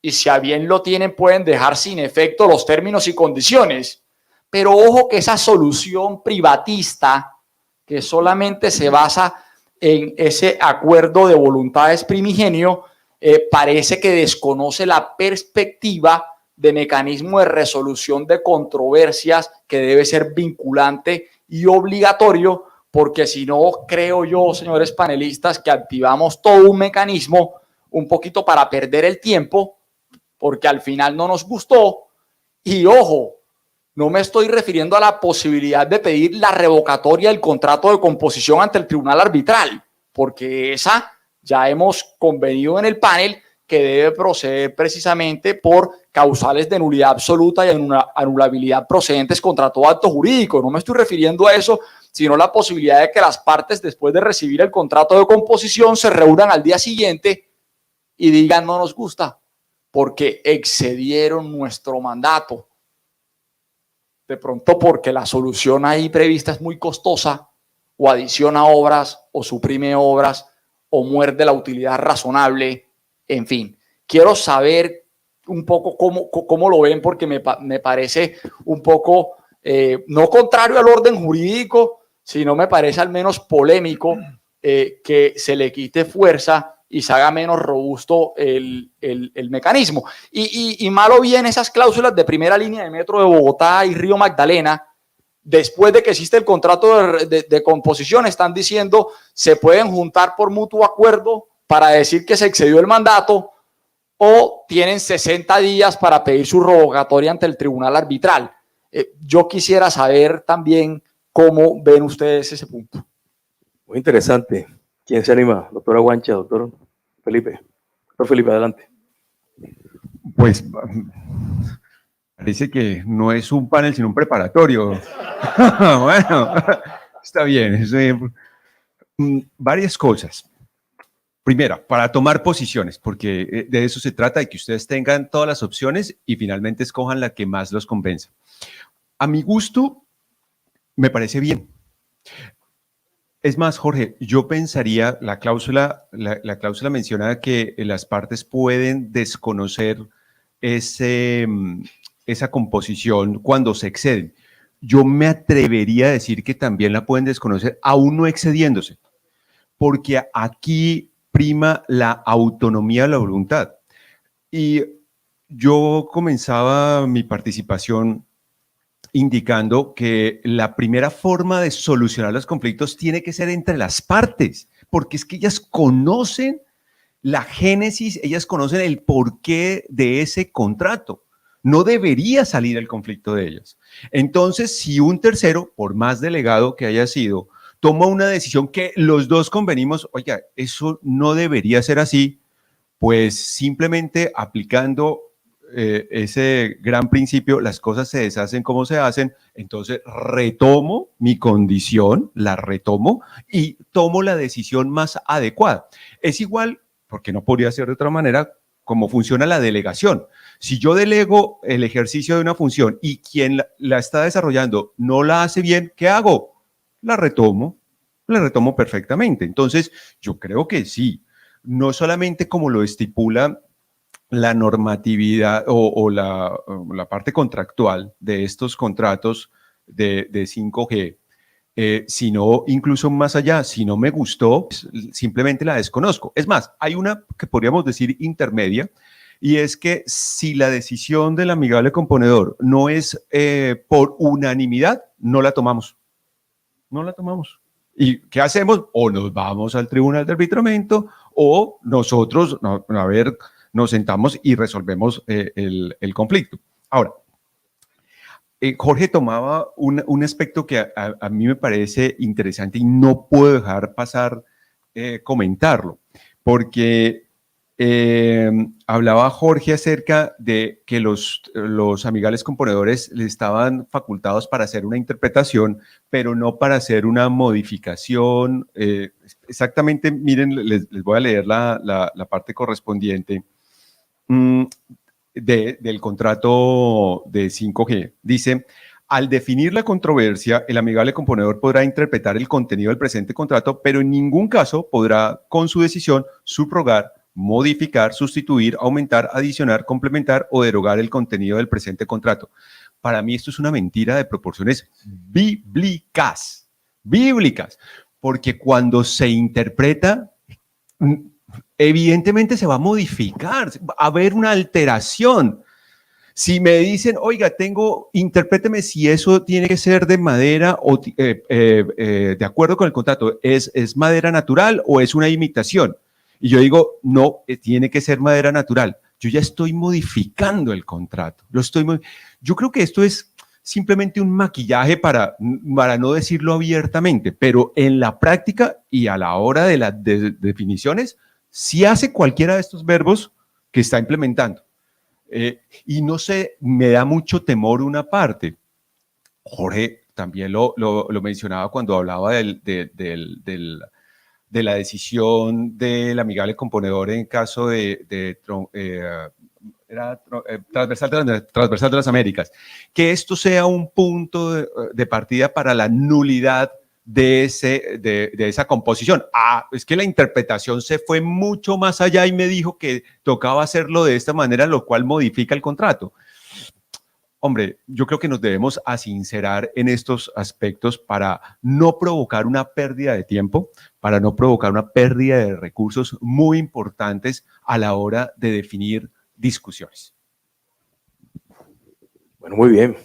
[SPEAKER 12] y si a bien lo tienen pueden dejar sin efecto los términos y condiciones. Pero ojo que esa solución privatista, que solamente se basa en ese acuerdo de voluntades primigenio, parece que desconoce la perspectiva de mecanismo de resolución de controversias que debe ser vinculante y obligatorio, porque si no, creo yo, señores panelistas, que activamos todo un mecanismo un poquito para perder el tiempo, porque al final no nos gustó. Y ojo, no me estoy refiriendo a la posibilidad de pedir la revocatoria del contrato de composición ante el tribunal arbitral, porque esa ya hemos convenido en el panel que debe proceder precisamente por causales de nulidad absoluta y anulabilidad procedentes contra todo acto jurídico. No me estoy refiriendo a eso, sino a la posibilidad de que las partes, después de recibir el contrato de composición, se reúnan al día siguiente y digan no nos gusta porque excedieron nuestro mandato. De pronto porque la solución ahí prevista es muy costosa, o adiciona obras, o suprime obras, o muerde la utilidad razonable. En fin, quiero saber un poco cómo lo ven, porque me parece un poco, no contrario al orden jurídico, sino me parece al menos polémico que se le quite fuerza y se haga menos robusto el mecanismo. Y malo bien esas cláusulas de primera línea de Metro de Bogotá y Río Magdalena, después de que existe el contrato de composición, están diciendo se pueden juntar por mutuo acuerdo para decir que se excedió el mandato, o tienen 60 días para pedir su revocatoria ante el tribunal arbitral. Yo quisiera saber también cómo ven ustedes ese punto.
[SPEAKER 9] Muy interesante. ¿Quién se anima? Doctora Guancha, doctor Felipe. Doctor Felipe, adelante.
[SPEAKER 10] Pues parece que no es un panel, sino un preparatorio. Bueno, está bien. Varias cosas. Primera, para tomar posiciones, porque de eso se trata, de que ustedes tengan todas las opciones y finalmente escojan la que más los convenza. A mi gusto, me parece bien. Es más, Jorge, yo pensaría, la cláusula menciona que las partes pueden desconocer esa composición cuando se exceden. Yo me atrevería a decir que también la pueden desconocer, aún no excediéndose, porque aquí prima la autonomía de la voluntad. Y yo comenzaba mi participación indicando que la primera forma de solucionar los conflictos tiene que ser entre las partes, porque es que ellas conocen la génesis, ellas conocen el porqué de ese contrato. No debería salir el conflicto de ellas. Entonces, si un tercero, por más delegado que haya sido, toma una decisión que los dos convenimos, oiga, eso no debería ser así, pues simplemente aplicando ese gran principio, las cosas se deshacen como se hacen, entonces retomo mi condición, la retomo y tomo la decisión más adecuada. Es igual, porque no podría ser de otra manera, como funciona la delegación. Si yo delego el ejercicio de una función y quien la está desarrollando no la hace bien, ¿qué hago? La retomo perfectamente. Entonces, yo creo que sí, no solamente como lo estipula la normatividad o la parte contractual de estos contratos de 5G, sino incluso más allá, si no me gustó, pues, simplemente la desconozco. Es más, hay una que podríamos decir intermedia, y es que si la decisión del amigable componedor no es por unanimidad, no la tomamos. No la tomamos. ¿Y qué hacemos? O nos vamos al tribunal de arbitramiento o nosotros, nos sentamos y resolvemos el conflicto. Ahora, Jorge tomaba un aspecto que a mí me parece interesante y no puedo dejar pasar comentarlo, porque hablaba Jorge acerca de que los amigables componedores le estaban facultados para hacer una interpretación, pero no para hacer una modificación. Exactamente, miren, les voy a leer la parte correspondiente del contrato de 5G. Dice: al definir la controversia, el amigable componedor podrá interpretar el contenido del presente contrato, pero en ningún caso podrá, con su decisión, subrogar, modificar, sustituir, aumentar, adicionar, complementar o derogar el contenido del presente contrato. Para mí esto es una mentira de proporciones bíblicas, porque cuando se interpreta, evidentemente se va a modificar, va a haber una alteración. Si me dicen, oiga, interpréteme si eso tiene que ser de madera o de acuerdo con el contrato, ¿es madera natural o es una imitación? Y yo digo, no, tiene que ser madera natural. Yo ya estoy modificando el contrato. Yo creo que esto es simplemente un maquillaje para no decirlo abiertamente, pero en la práctica y a la hora de las definiciones, sí hace cualquiera de estos verbos que está implementando. Y no sé, me da mucho temor una parte. Jorge también lo mencionaba cuando hablaba de la decisión del amigable componedor en caso transversal de las Américas, que esto sea un punto de partida para la nulidad de esa composición. Es que la interpretación se fue mucho más allá y me dijo que tocaba hacerlo de esta manera, lo cual modifica el contrato. Hombre, yo creo que nos debemos asincerar en estos aspectos para no provocar una pérdida de tiempo, para no provocar una pérdida de recursos muy importantes a la hora de definir discusiones.
[SPEAKER 9] Bueno, muy bien.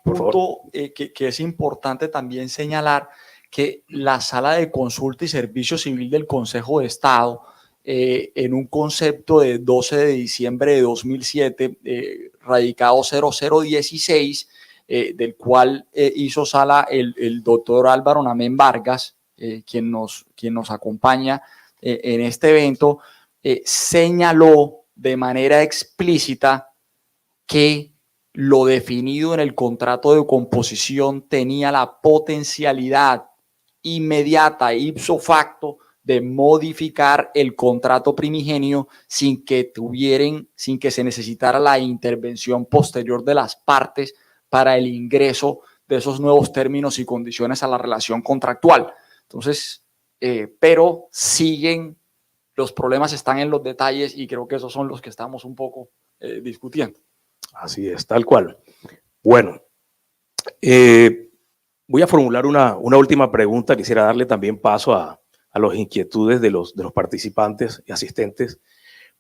[SPEAKER 12] Un punto que es importante también señalar, que la Sala de Consulta y Servicio Civil del Consejo de Estado, en un concepto de 12 de diciembre de 2007, radicado 0016, del cual hizo sala el doctor Álvaro Namén Vargas, quien nos acompaña en este evento, señaló de manera explícita que lo definido en el contrato de composición tenía la potencialidad inmediata, ipso facto, de modificar el contrato primigenio sin que se necesitara la intervención posterior de las partes para el ingreso de esos nuevos términos y condiciones a la relación contractual. Entonces, pero los problemas están en los detalles y creo que esos son los que estamos un poco discutiendo.
[SPEAKER 9] Así es, tal cual. Bueno, voy a formular una última pregunta. Quisiera darle también paso a las inquietudes de los participantes y asistentes,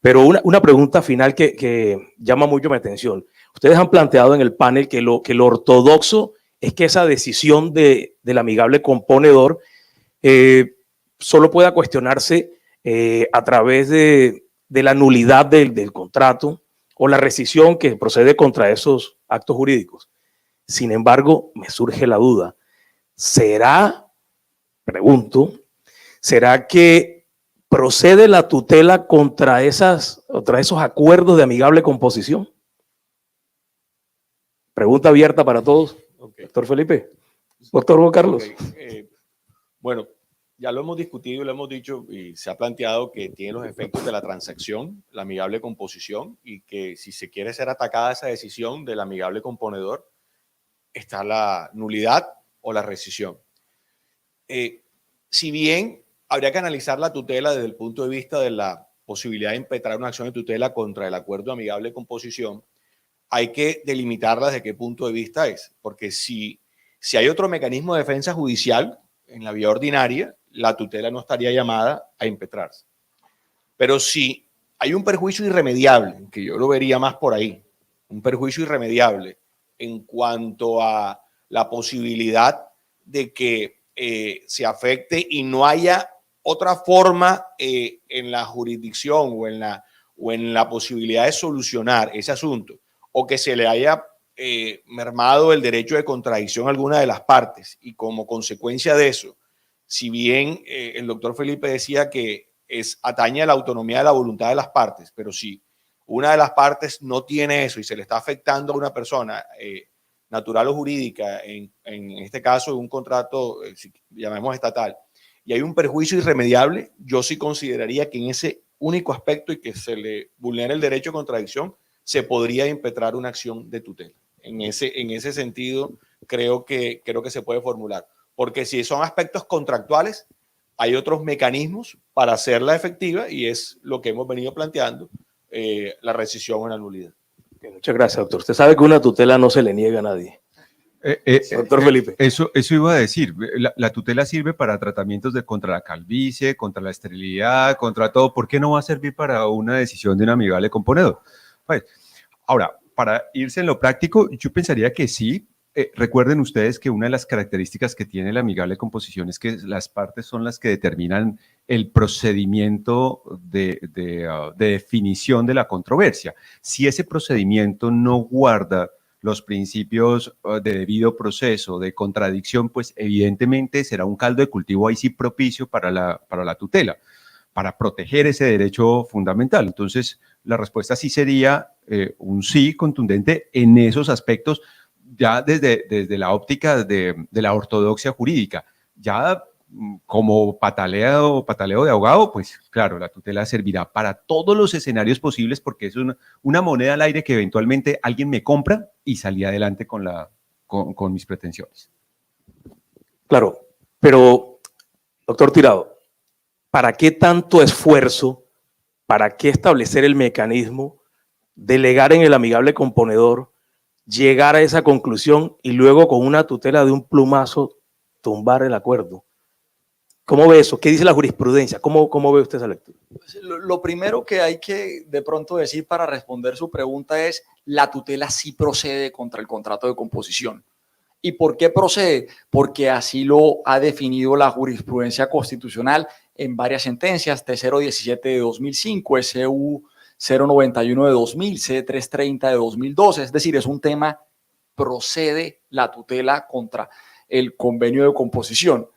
[SPEAKER 9] pero una pregunta final que llama mucho mi atención. Ustedes han planteado en el panel que lo ortodoxo es que esa decisión del amigable componedor solo pueda cuestionarse a través de la nulidad del contrato o la rescisión que procede contra esos actos jurídicos. Sin embargo, me surge la duda, ¿será que procede la tutela contra esos acuerdos de amigable composición? Pregunta abierta para todos.
[SPEAKER 11] Okay.
[SPEAKER 9] Doctor Felipe. Doctor Juan Carlos.
[SPEAKER 11] Okay. Bueno, ya lo hemos discutido y lo hemos dicho y se ha planteado que tiene los efectos de la transacción, la amigable composición, y que si se quiere ser atacada esa decisión del amigable componedor, está la nulidad o la rescisión. Si bien habría que analizar la tutela desde el punto de vista de la posibilidad de impetrar una acción de tutela contra el acuerdo amigable de composición, hay que delimitarla desde qué punto de vista es, porque si hay otro mecanismo de defensa judicial en la vía ordinaria, la tutela no estaría llamada a impetrarse. Pero si hay un perjuicio irremediable, que yo lo vería más por ahí, un perjuicio irremediable en cuanto a la posibilidad de que se afecte y no haya otra forma en la jurisdicción o en la posibilidad de solucionar ese asunto, o que se le haya mermado el derecho de contradicción a alguna de las partes, y como consecuencia de eso, si bien el doctor Felipe decía que atañe a la autonomía de la voluntad de las partes, pero si una de las partes no tiene eso y se le está afectando a una persona natural o jurídica, en este caso un contrato, llamemos estatal, y hay un perjuicio irremediable, yo sí consideraría que en ese único aspecto y que se le vulnera el derecho de contradicción, se podría impetrar una acción de tutela. En ese sentido, creo que se puede formular. Porque si son aspectos contractuales, hay otros mecanismos para hacerla efectiva y es lo que hemos venido planteando, la rescisión o la nulidad.
[SPEAKER 9] Muchas gracias, doctor. Usted sabe que una tutela no se le niega a nadie. Doctor Felipe.
[SPEAKER 10] Eso iba a decir. La tutela sirve para tratamientos contra la calvicie, contra la esterilidad, contra todo. ¿Por qué no va a servir para una decisión de un amigable componedor? Pues, ahora, para irse en lo práctico, yo pensaría que sí. Recuerden ustedes que una de las características que tiene la amigable composición es que las partes son las que determinan el procedimiento de definición de la controversia. Si ese procedimiento no guarda los principios de debido proceso, de contradicción, pues evidentemente será un caldo de cultivo ahí sí propicio para la tutela, para proteger ese derecho fundamental. Entonces, la respuesta sí sería un sí contundente en esos aspectos, ya desde la óptica de la ortodoxia jurídica. Ya como pataleo de abogado, pues claro, la tutela servirá para todos los escenarios posibles porque es una moneda al aire que eventualmente alguien me compra y salí adelante con mis pretensiones.
[SPEAKER 9] Claro, pero doctor Tirado, ¿para qué tanto esfuerzo? ¿Para qué establecer el mecanismo, delegar en el amigable componedor, llegar a esa conclusión y luego con una tutela de un plumazo tumbar el acuerdo? ¿Cómo ve eso? ¿Qué dice la jurisprudencia? ¿Cómo ve usted esa lectura?
[SPEAKER 12] Lo primero que hay que de pronto decir para responder su pregunta es: la tutela sí procede contra el contrato de composición. ¿Y por qué procede? Porque así lo ha definido la jurisprudencia constitucional en varias sentencias: T017 de 2005, SU 091 de 2000, C330 de 2012. Es decir, es un tema, procede la tutela contra el convenio de composición.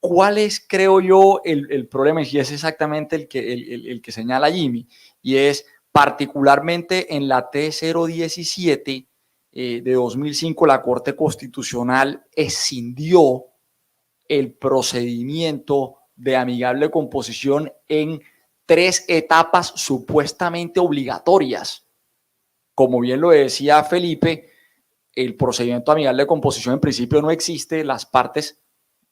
[SPEAKER 12] ¿Cuál es, creo yo, el problema? Y es exactamente el que señala Jimmy, y es particularmente en la T017 de 2005, la Corte Constitucional escindió el procedimiento de amigable composición en 3 etapas supuestamente obligatorias. Como bien lo decía Felipe, el procedimiento amigable de composición en principio no existe, las partes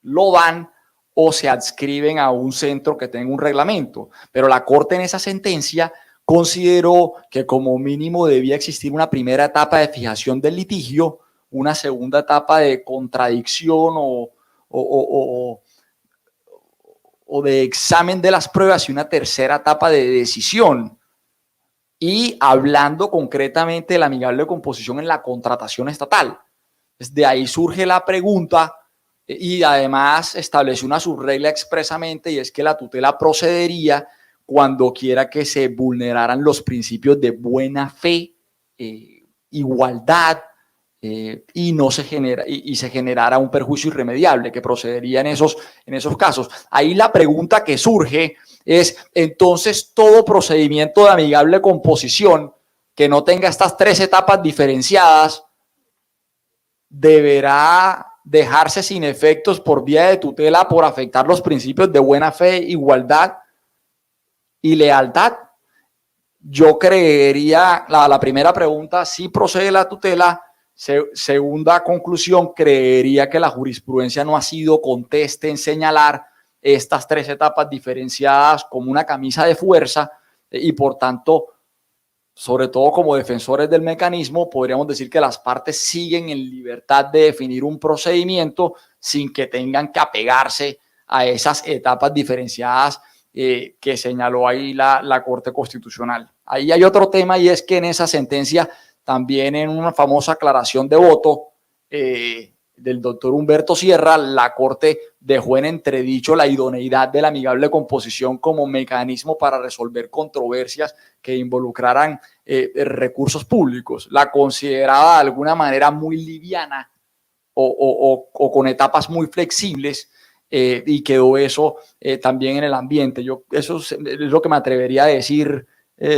[SPEAKER 12] lo dan o se adscriben a un centro que tenga un reglamento, pero la Corte en esa sentencia consideró que como mínimo debía existir una primera etapa de fijación del litigio, una segunda etapa de contradicción o de examen de las pruebas y una tercera etapa de decisión. Y hablando concretamente de la amigable composición en la contratación estatal. De ahí surge la pregunta y además estableció una subregla expresamente, y es que la tutela procedería cuando quiera que se vulneraran los principios de buena fe, igualdad, y no se genera y se generara un perjuicio irremediable que procedería en esos casos. Ahí la pregunta que surge es, entonces, todo procedimiento de amigable composición que no tenga estas 3 etapas diferenciadas deberá dejarse sin efectos por vía de tutela por afectar los principios de buena fe, igualdad y lealtad. Yo creería, la primera pregunta, sí procede la tutela. Segunda conclusión, creería que la jurisprudencia no ha sido conteste en señalar estas 3 etapas diferenciadas como una camisa de fuerza y por tanto, sobre todo como defensores del mecanismo, podríamos decir que las partes siguen en libertad de definir un procedimiento sin que tengan que apegarse a esas etapas diferenciadas que señaló ahí la Corte Constitucional. Ahí hay otro tema, y es que en esa sentencia, también en una famosa aclaración de voto del doctor Humberto Sierra, la Corte dejó en entredicho la idoneidad de la amigable composición como mecanismo para resolver controversias que involucraran recursos públicos. La consideraba de alguna manera muy liviana o con etapas muy flexibles, y quedó eso también en el ambiente. Eso es lo que me atrevería a decir,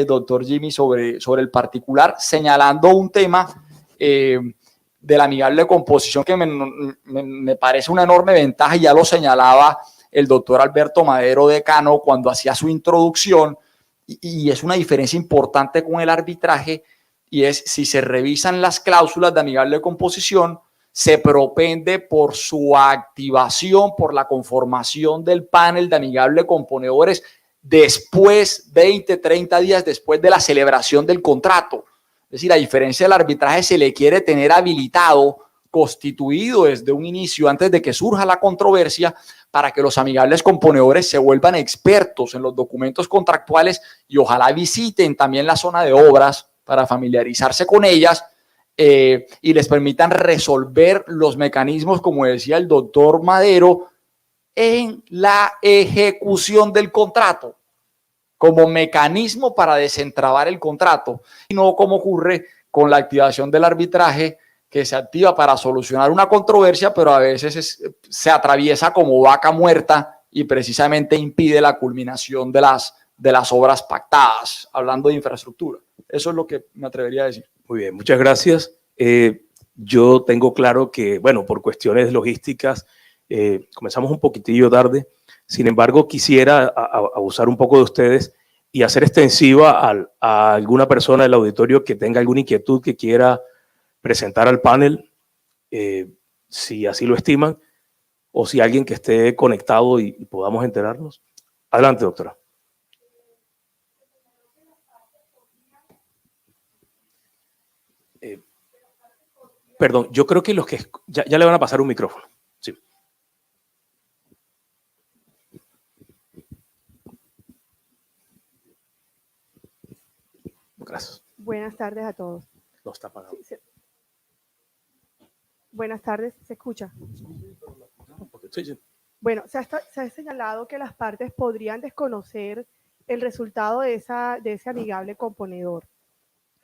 [SPEAKER 12] doctor Jimmy, sobre el particular, señalando un tema de la amigable composición que me parece una enorme ventaja, y ya lo señalaba el doctor Alberto Madero, decano, cuando hacía su introducción, y es una diferencia importante con el arbitraje, y es si se revisan las cláusulas de amigable composición, se propende por su activación, por la conformación del panel de amigable componedores después, 20, 30 días después de la celebración del contrato. Es decir, a diferencia del arbitraje, se le quiere tener habilitado, constituido desde un inicio, antes de que surja la controversia, para que los amigables componedores se vuelvan expertos en los documentos contractuales y ojalá visiten también la zona de obras para familiarizarse con ellas, y les permitan resolver los mecanismos, como decía el doctor Madero, en la ejecución del contrato, como mecanismo para desentrabar el contrato, y no como ocurre con la activación del arbitraje, que se activa para solucionar una controversia, pero a veces se atraviesa como vaca muerta y precisamente impide la culminación de las obras pactadas, hablando de infraestructura. Eso es lo que me atrevería a decir.
[SPEAKER 9] Muy bien, muchas gracias. Yo tengo claro que, bueno, por cuestiones logísticas, comenzamos un poquitillo tarde. Sin embargo, quisiera abusar un poco de ustedes y hacer extensiva a alguna persona del auditorio que tenga alguna inquietud que quiera presentar al panel, si así lo estiman, o si alguien que esté conectado y podamos enterarnos. Adelante, doctora. Perdón, yo creo que los que ya le van a pasar un micrófono. Sí. Gracias.
[SPEAKER 13] Buenas tardes a todos.
[SPEAKER 9] No está apagado.
[SPEAKER 13] Sí. Buenas tardes, ¿se escucha?
[SPEAKER 9] Sí.
[SPEAKER 13] Bueno, se ha señalado que las partes podrían desconocer el resultado de ese amigable componedor.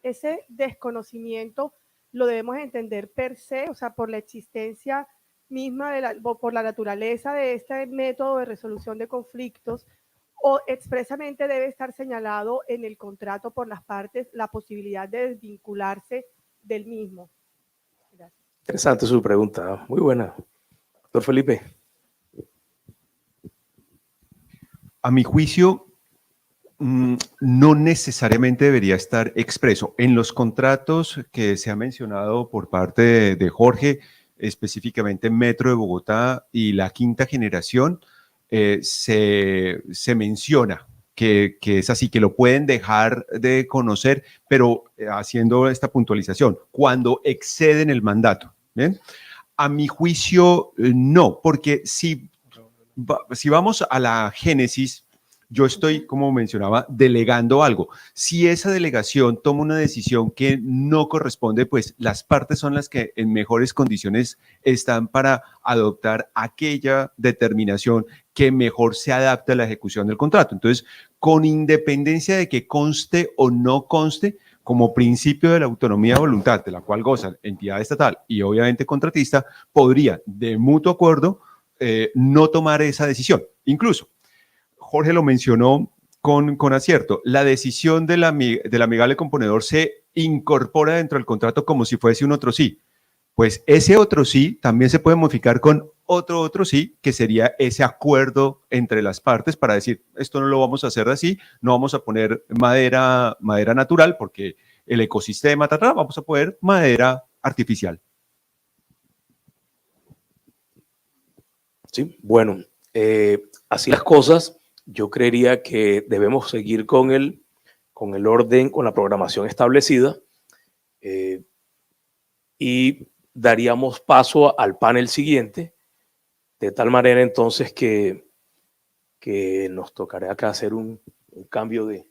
[SPEAKER 13] Ese desconocimiento lo debemos entender per se, o sea, por la existencia misma, por la naturaleza de este método de resolución de conflictos, o expresamente debe estar señalado en el contrato por las partes la posibilidad de desvincularse del mismo. Gracias.
[SPEAKER 9] Interesante su pregunta, muy buena. Doctor Felipe.
[SPEAKER 10] A mi juicio, no necesariamente debería estar expreso. En los contratos que se ha mencionado por parte de Jorge, específicamente Metro de Bogotá y la quinta generación, se menciona que es así, que lo pueden dejar de conocer, pero haciendo esta puntualización, cuando exceden el mandato. ¿Bien? A mi juicio, no, porque si vamos a la génesis, yo estoy, como mencionaba, delegando algo. Si esa delegación toma una decisión que no corresponde, pues las partes son las que en mejores condiciones están para adoptar aquella determinación que mejor se adapte a la ejecución del contrato. Entonces, con independencia de que conste o no conste, como principio de la autonomía de voluntad, de la cual goza entidad estatal y obviamente contratista, podría, de mutuo acuerdo, no tomar esa decisión. Incluso, Jorge lo mencionó con acierto, la decisión del amigable componedor se incorpora dentro del contrato como si fuese un otro sí. Pues ese otro sí también se puede modificar con otro sí, que sería ese acuerdo entre las partes para decir, esto no lo vamos a hacer así, no vamos a poner madera natural porque el ecosistema, vamos a poner madera artificial.
[SPEAKER 9] Sí, bueno, así las cosas. Yo creería que debemos seguir con el orden, con la programación establecida y daríamos paso al panel siguiente, de tal manera entonces que nos tocará acá hacer un cambio de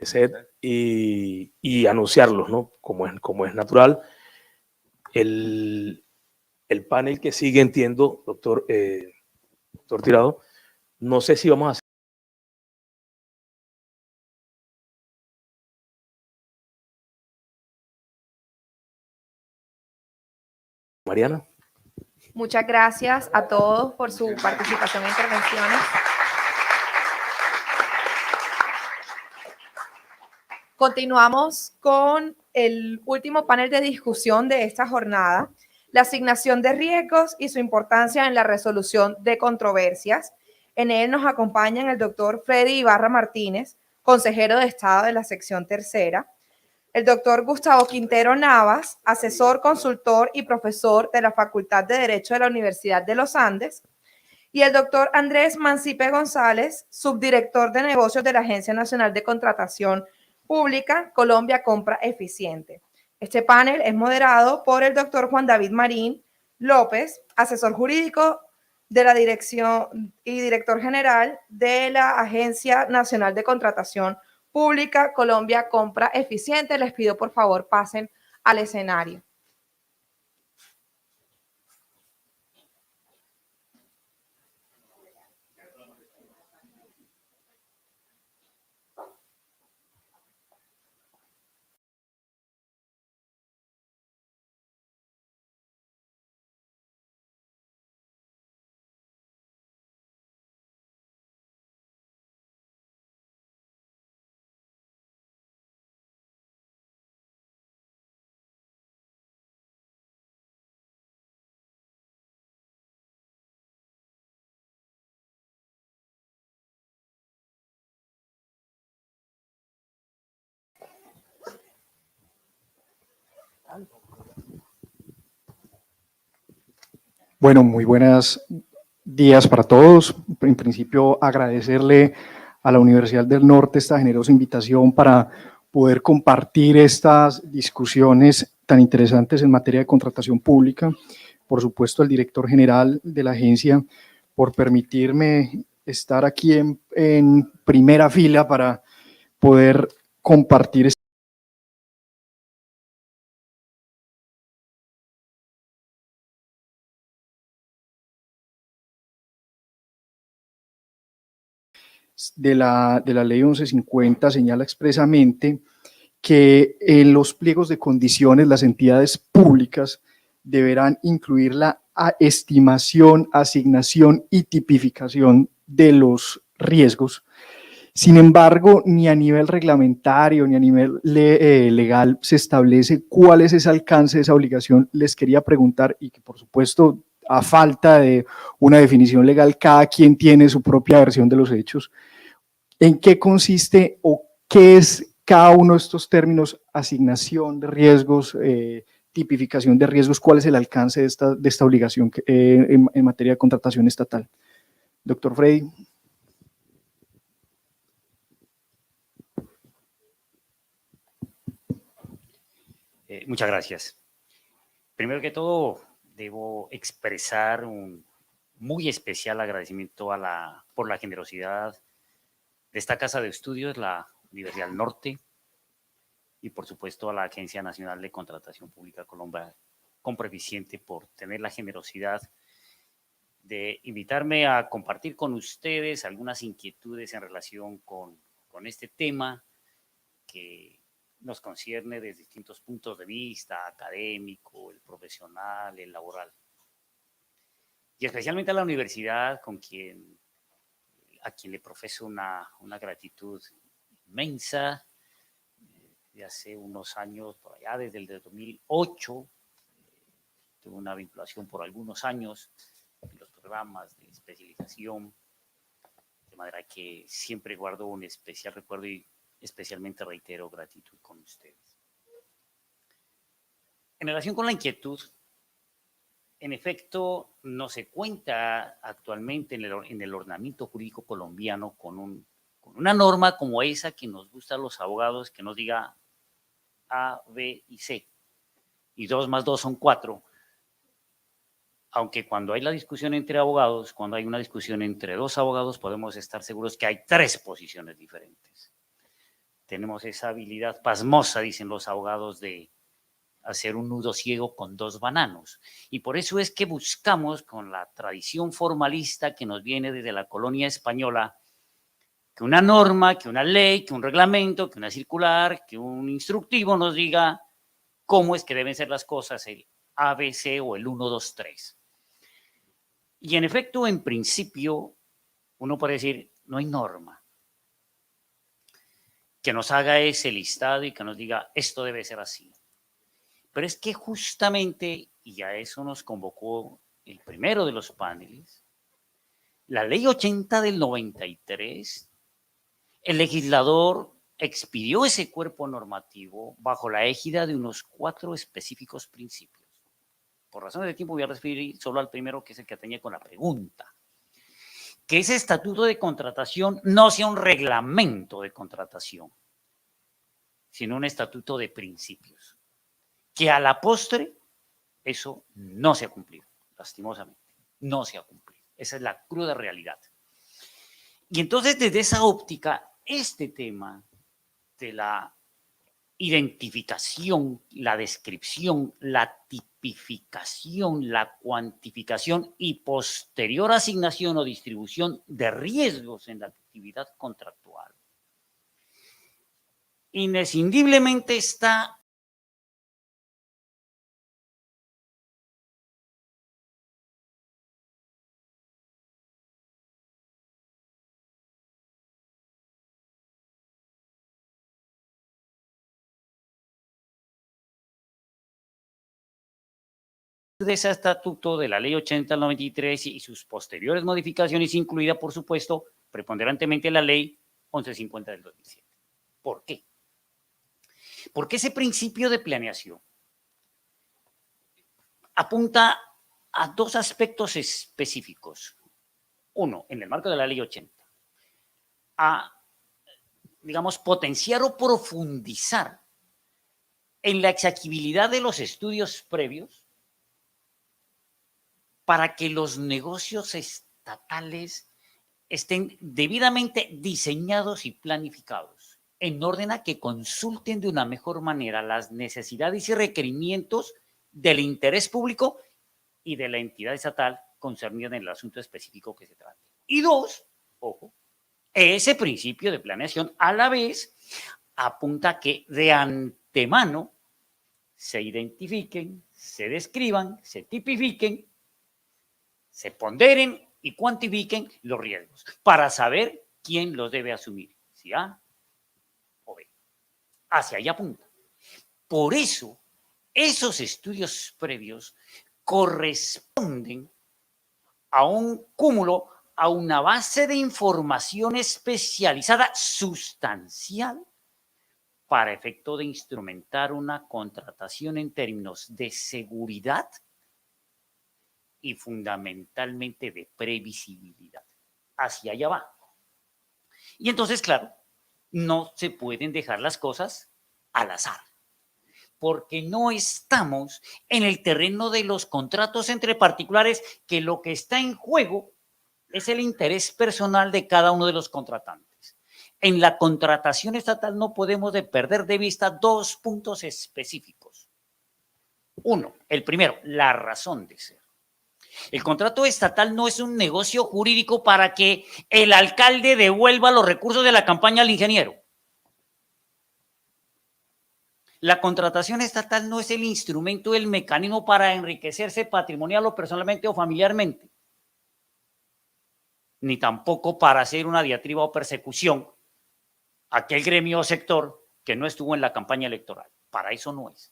[SPEAKER 9] set y anunciarlos, ¿no? Como es natural. El panel que sigue, entiendo, doctor Tirado, no sé si vamos a hacer Mariana.
[SPEAKER 2] Muchas gracias a todos por su participación e intervenciones. Continuamos con el último panel de discusión de esta jornada, la asignación de riesgos y su importancia en la resolución de controversias. En él nos acompañan el doctor Freddy Ibarra Martínez, consejero de Estado de la sección tercera, el doctor Gustavo Quintero Navas, asesor, consultor y profesor de la Facultad de Derecho de la Universidad de los Andes, y el doctor Andrés Mancipe González, subdirector de negocios de la Agencia Nacional de Contratación Pública, Colombia Compra Eficiente. Este panel es moderado por el doctor Juan David Marín López, asesor jurídico de la dirección y director general de la Agencia Nacional de Contratación Pública, Colombia Compra Eficiente. Les pido por favor pasen al escenario.
[SPEAKER 14] Bueno, muy buenos días para todos. En principio, agradecerle a la Universidad del Norte esta generosa invitación para poder compartir estas discusiones tan interesantes en materia de contratación pública. Por supuesto, al director general de la agencia por permitirme estar aquí en primera fila para poder compartir de la ley 1150 señala expresamente que en los pliegos de condiciones las entidades públicas deberán incluir la estimación, asignación y tipificación de los riesgos. Sin embargo, ni a nivel reglamentario ni a nivel legal se establece cuál es ese alcance de esa obligación. Les quería preguntar, y que por supuesto a falta de una definición legal, cada quien tiene su propia versión de los hechos. ¿En qué consiste o qué es cada uno de estos términos? Asignación de riesgos, tipificación de riesgos, ¿cuál es el alcance de esta obligación en materia de contratación estatal? Doctor Freddy.
[SPEAKER 15] Muchas gracias. Primero que todo, debo expresar un muy especial agradecimiento por la generosidad de esta Casa de Estudios, la Universidad del Norte, y por supuesto a la Agencia Nacional de Contratación Pública Colombia, Compreficiente, por tener la generosidad de invitarme a compartir con ustedes algunas inquietudes en relación con este tema que nos concierne desde distintos puntos de vista, académico, el profesional, el laboral. Y especialmente a la universidad, a quien le profeso una gratitud inmensa. De hace unos años, por allá desde el 2008, tuve una vinculación por algunos años en los programas de especialización, de manera que siempre guardo un especial recuerdo y especialmente reitero gratitud con ustedes. En relación con la inquietud, en efecto, no se cuenta actualmente en el ordenamiento jurídico colombiano con una norma como esa que nos gusta a los abogados, que nos diga A, B y C, y 2 más 2 son 4, aunque cuando hay la discusión entre abogados, cuando hay una discusión entre 2 abogados, podemos estar seguros que hay 3 posiciones diferentes. Tenemos esa habilidad pasmosa, dicen los abogados, de hacer un nudo ciego con 2 bananos. Y por eso es que buscamos, con la tradición formalista que nos viene desde la colonia española, que una norma, que una ley, que un reglamento, que una circular, que un instructivo nos diga cómo es que deben ser las cosas, el ABC o el 1, 2, 3. Y en efecto, en principio, uno puede decir, no hay norma que nos haga ese listado y que nos diga, esto debe ser así. Pero es que justamente, y a eso nos convocó el primero de los paneles, la Ley 80 del 93, el legislador expidió ese cuerpo normativo bajo la égida de unos 4 específicos principios. Por razones de tiempo voy a referir solo al primero, que es el que atañe con la pregunta. Que ese estatuto de contratación no sea un reglamento de contratación, sino un estatuto de principios. Que a la postre eso no se ha cumplido, lastimosamente, no se ha cumplido. Esa es la cruda realidad. Y entonces, desde esa óptica, este tema de la identificación, la descripción, la tipificación, la cuantificación y posterior asignación o distribución de riesgos en la actividad contractual, inescindiblemente está de ese estatuto de la Ley 80 del 93 y sus posteriores modificaciones, incluida, por supuesto, preponderantemente la Ley 1150 del 2007. ¿Por qué? Porque ese principio de planeación apunta a 2 aspectos específicos. Uno, en el marco de la Ley 80, a, digamos, potenciar o profundizar en la exequibilidad de los estudios previos para que los negocios estatales estén debidamente diseñados y planificados, en orden a que consulten de una mejor manera las necesidades y requerimientos del interés público y de la entidad estatal concernida en el asunto específico que se trate. Y 2, ojo, ese principio de planeación a la vez apunta a que de antemano se identifiquen, se describan, se tipifiquen, se ponderen y cuantifiquen los riesgos para saber quién los debe asumir, si A o B. Hacia allá apunta. Por eso, esos estudios previos corresponden a un cúmulo, a una base de información especializada sustancial para efecto de instrumentar una contratación en términos de seguridad y fundamentalmente de previsibilidad. Hacia allá va. Y entonces, claro, no se pueden dejar las cosas al azar, porque no estamos en el terreno de los contratos entre particulares, que lo que está en juego es el interés personal de cada uno de los contratantes. En la contratación estatal no podemos perder de vista dos puntos específicos. Uno, el primero, la razón de ser. El contrato estatal no es un negocio jurídico para que el alcalde devuelva los recursos de la campaña al ingeniero. La contratación estatal no es el instrumento, el mecanismo para enriquecerse patrimonial o personalmente o familiarmente, ni tampoco para hacer una diatriba o persecución a aquel gremio o sector que no estuvo en la campaña electoral. Para eso no es.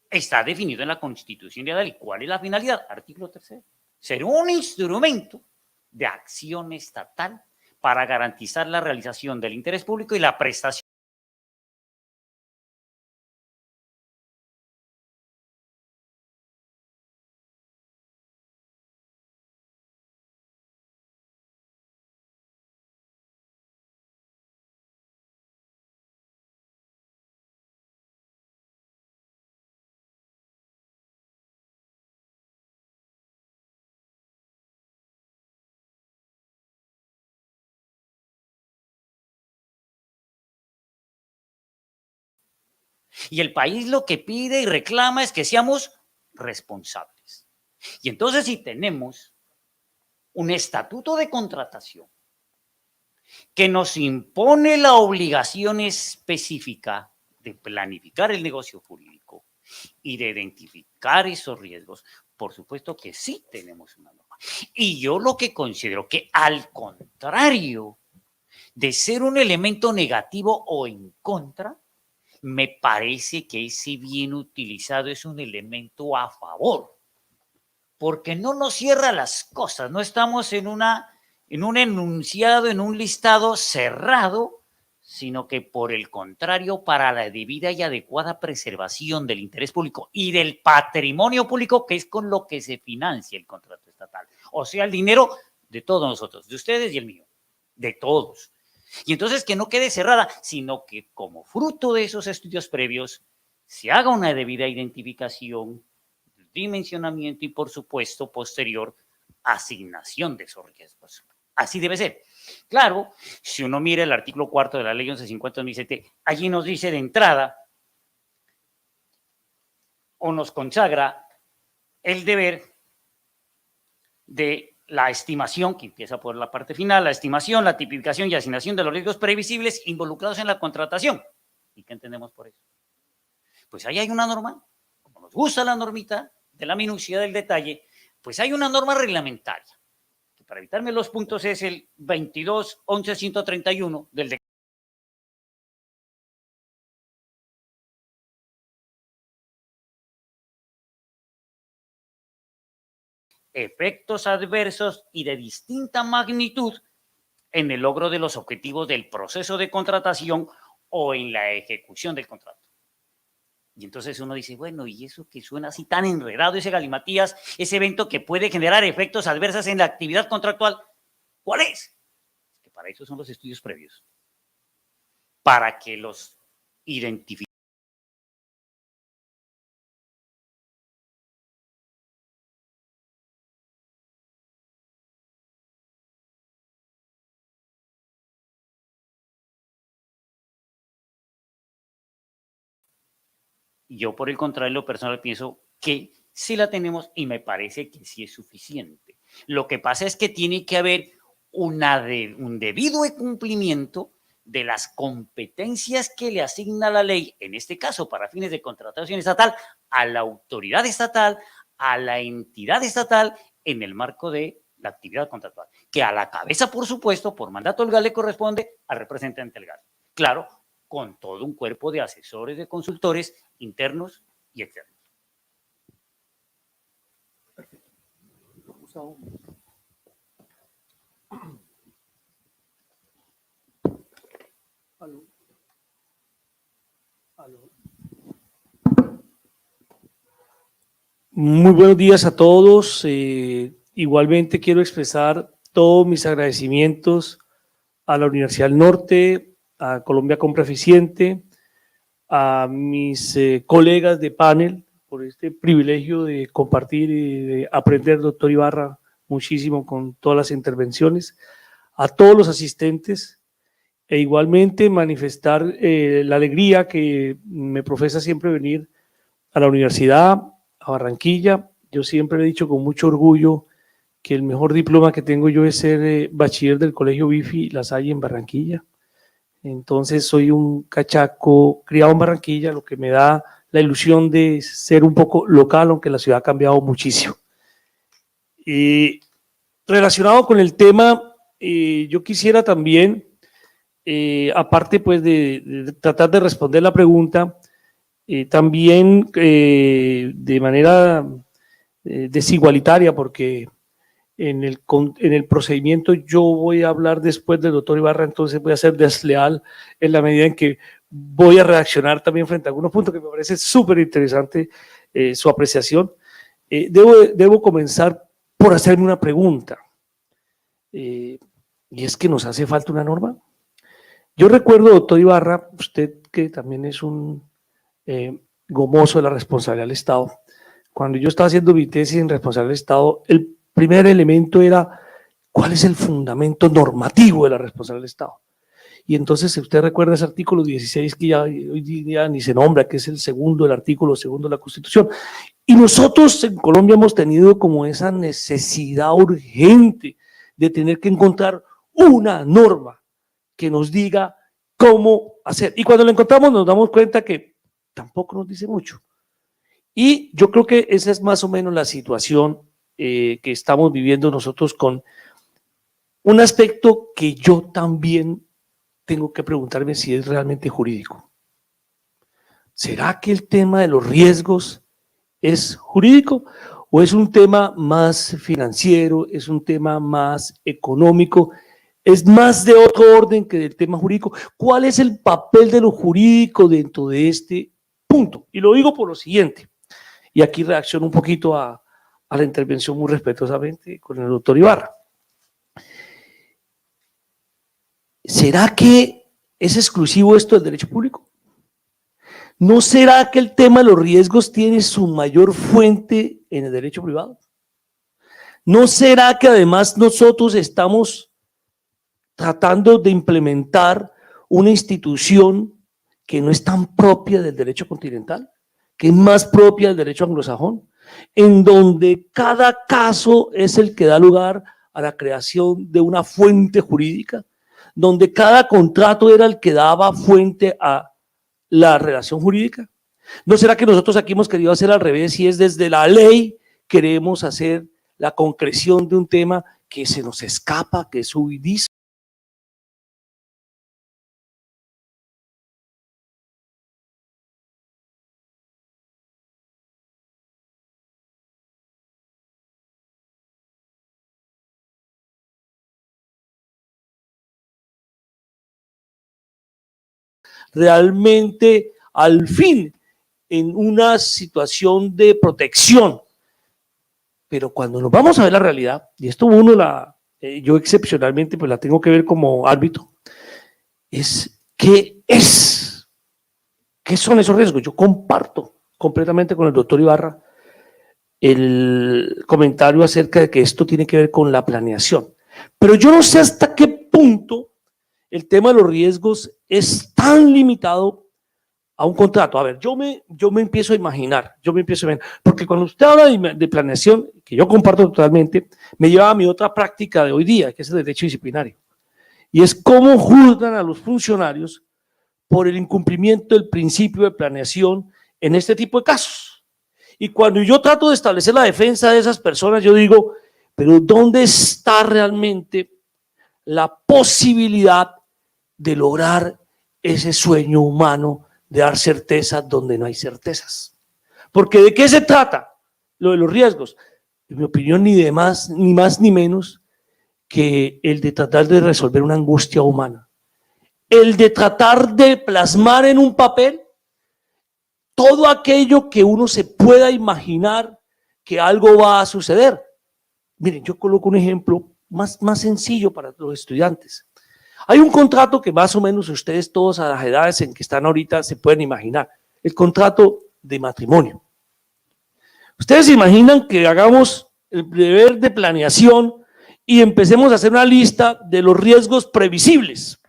[SPEAKER 15] Está definido en la Constitución y ¿cuál es la finalidad? Artículo 3. Ser un instrumento de acción estatal para garantizar la realización del interés público y la prestación. Y el país lo que pide y reclama es que seamos responsables. Y entonces, si tenemos un estatuto de contratación que nos impone la obligación específica de planificar el negocio jurídico y de identificar esos riesgos, por supuesto que sí tenemos una norma. Y yo lo que considero que, al contrario de ser un elemento negativo o en contra, me parece que ese bien utilizado es un elemento a favor, porque no nos cierra las cosas, no estamos en un enunciado, en un listado cerrado, sino que por el contrario, para la debida y adecuada preservación del interés público y del patrimonio público, que es con lo que se financia el contrato estatal, o sea, el dinero de todos nosotros, de ustedes y el mío, de todos. Y entonces que no quede cerrada, sino que como fruto de esos estudios previos se haga una debida identificación, dimensionamiento y, por supuesto, posterior asignación de esos riesgos. Así debe ser. Claro, si uno mira el artículo 4 de la ley 1150/2007, allí nos dice de entrada o nos consagra el deber de la estimación, que empieza por la parte final, la estimación, la tipificación y asignación de los riesgos previsibles involucrados en la contratación. ¿Y qué entendemos por eso? Pues ahí hay una norma, como nos gusta la normita de la minucia del detalle, pues hay una norma reglamentaria, que para evitarme los puntos es el 22.11.131 del decreto. Efectos adversos y de distinta magnitud en el logro de los objetivos del proceso de contratación o en la ejecución del contrato. Y entonces uno dice, bueno, y eso que suena así tan enredado, ese galimatías, ese evento que puede generar efectos adversos en la actividad contractual, ¿cuál es? Que para eso son los estudios previos, para que los identifiquen. Yo, por el contrario, lo personal pienso que sí la tenemos y me parece que sí es suficiente. Lo que pasa es que tiene que haber un debido cumplimiento de las competencias que le asigna la ley, en este caso para fines de contratación estatal, a la autoridad estatal, a la entidad estatal, en el marco de la actividad contractual, que a la cabeza, por supuesto, por mandato legal le corresponde al representante legal. Claro, con todo un cuerpo de asesores, de consultores internos y externos.
[SPEAKER 16] Muy buenos días a todos. Igualmente quiero expresar todos mis agradecimientos a la Universidad del Norte, a Colombia Compra Eficiente, a mis colegas de panel por este privilegio de compartir y de aprender, doctor Ibarra, muchísimo con todas las intervenciones, a todos los asistentes e igualmente manifestar la alegría que me profesa siempre venir a la universidad, a Barranquilla. Yo siempre he dicho con mucho orgullo que el mejor diploma que tengo yo es ser bachiller del Colegio Bifi La Salle en Barranquilla. Entonces soy un cachaco criado en Barranquilla, lo que me da la ilusión de ser un poco local, aunque la ciudad ha cambiado muchísimo. Y relacionado con el tema, yo quisiera también, aparte pues de tratar de responder la pregunta, también de manera desigualitaria, porque en el procedimiento yo voy a hablar después del doctor Ibarra, entonces voy a ser desleal en la medida en que voy a reaccionar también frente a algunos puntos que me parece súper interesante su apreciación. Debo comenzar por hacerme una pregunta, y es que nos hace falta una norma. Yo recuerdo, doctor Ibarra, usted que también es un gomoso de la responsabilidad del Estado, cuando yo estaba haciendo mi tesis en responsabilidad del Estado, el primer elemento era cuál es el fundamento normativo de la responsabilidad del Estado. Y entonces, si usted recuerda ese artículo 16, que ya hoy día ni se nombra, que es el segundo, el artículo segundo de la Constitución. Y nosotros en Colombia hemos tenido como esa necesidad urgente de tener que encontrar una norma que nos diga cómo hacer. Y cuando la encontramos nos damos cuenta que tampoco nos dice mucho. Y yo creo que esa es más o menos la situación que estamos viviendo nosotros con un aspecto que yo también tengo que preguntarme si es realmente jurídico. ¿Será que el tema de los riesgos es jurídico o es un tema más financiero, es un tema más económico, es más de otro orden que del tema jurídico? ¿Cuál es el papel de lo jurídico dentro de este punto? Y lo digo por lo siguiente, y aquí reacciono un poquito a la intervención muy respetuosamente con el doctor Ibarra. ¿Será que es exclusivo esto del derecho público? ¿No será que el tema de los riesgos tiene su mayor fuente en el derecho privado? ¿No será que además nosotros estamos tratando de implementar una institución que no es tan propia del derecho continental, que es más propia del derecho anglosajón, en donde cada caso es el que da lugar a la creación de una fuente jurídica, donde cada contrato era el que daba fuente a la relación jurídica? ¿No será que nosotros aquí hemos querido hacer al revés y es desde la ley queremos hacer la concreción de un tema que se nos escapa, que es huidizo? Realmente al fin en una situación de protección. Pero cuando nos vamos a ver la realidad, y esto yo excepcionalmente pues la tengo que ver como árbitro, es ¿qué son esos riesgos? Yo comparto completamente con el doctor Ibarra el comentario acerca de que esto tiene que ver con la planeación, pero yo no sé hasta qué punto el tema de los riesgos es tan limitado a un contrato. A ver, yo me empiezo a imaginar, porque cuando usted habla de planeación, que yo comparto totalmente, me lleva a mi otra práctica de hoy día, que es el derecho disciplinario, y es cómo juzgan a los funcionarios por el incumplimiento del principio de planeación en este tipo de casos. Y cuando yo trato de establecer la defensa de esas personas, yo digo, pero ¿dónde está realmente la posibilidad de lograr ese sueño humano de dar certezas donde no hay certezas? Porque ¿de qué se trata lo de los riesgos? en mi opinión, ni más ni menos que el de tratar de resolver una angustia humana. El de tratar de plasmar en un papel todo aquello que uno se pueda imaginar que algo va a suceder. Miren, yo coloco un ejemplo más sencillo para los estudiantes. Hay un contrato que más o menos ustedes todos a las edades en que están ahorita se pueden imaginar, el contrato de matrimonio. Ustedes se imaginan que hagamos el deber de planeación y empecemos a hacer una lista de los riesgos previsibles.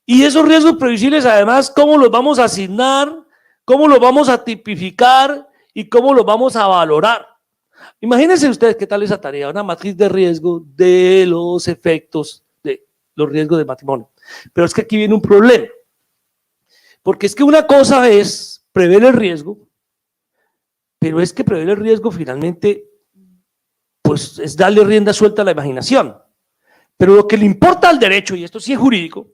[SPEAKER 16] Y esos riesgos previsibles, además, ¿cómo los vamos a asignar? ¿Cómo los vamos a tipificar? ¿Y cómo los vamos a valorar? Imagínense ustedes qué tal esa tarea, una matriz de riesgo de los efectos de los riesgos de matrimonio. Pero es que aquí viene un problema. Porque es que una cosa es prever el riesgo, pero es que prever el riesgo finalmente pues es darle rienda suelta a la imaginación. Pero lo que le importa al derecho, y esto sí es jurídico,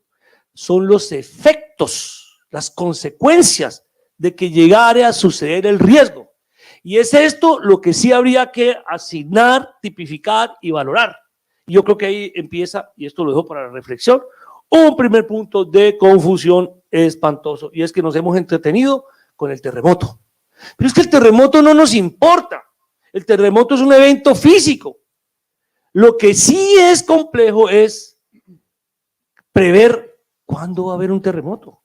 [SPEAKER 16] son los efectos, las consecuencias de que llegare a suceder el riesgo. Y es esto lo que sí habría que asignar, tipificar y valorar. Y yo creo que ahí empieza, y esto lo dejo para la reflexión, un primer punto de confusión espantoso, y es que nos hemos entretenido con el terremoto. Pero es que el terremoto no nos importa. El terremoto es un evento físico. Lo que sí es complejo es prever cuándo va a haber un terremoto,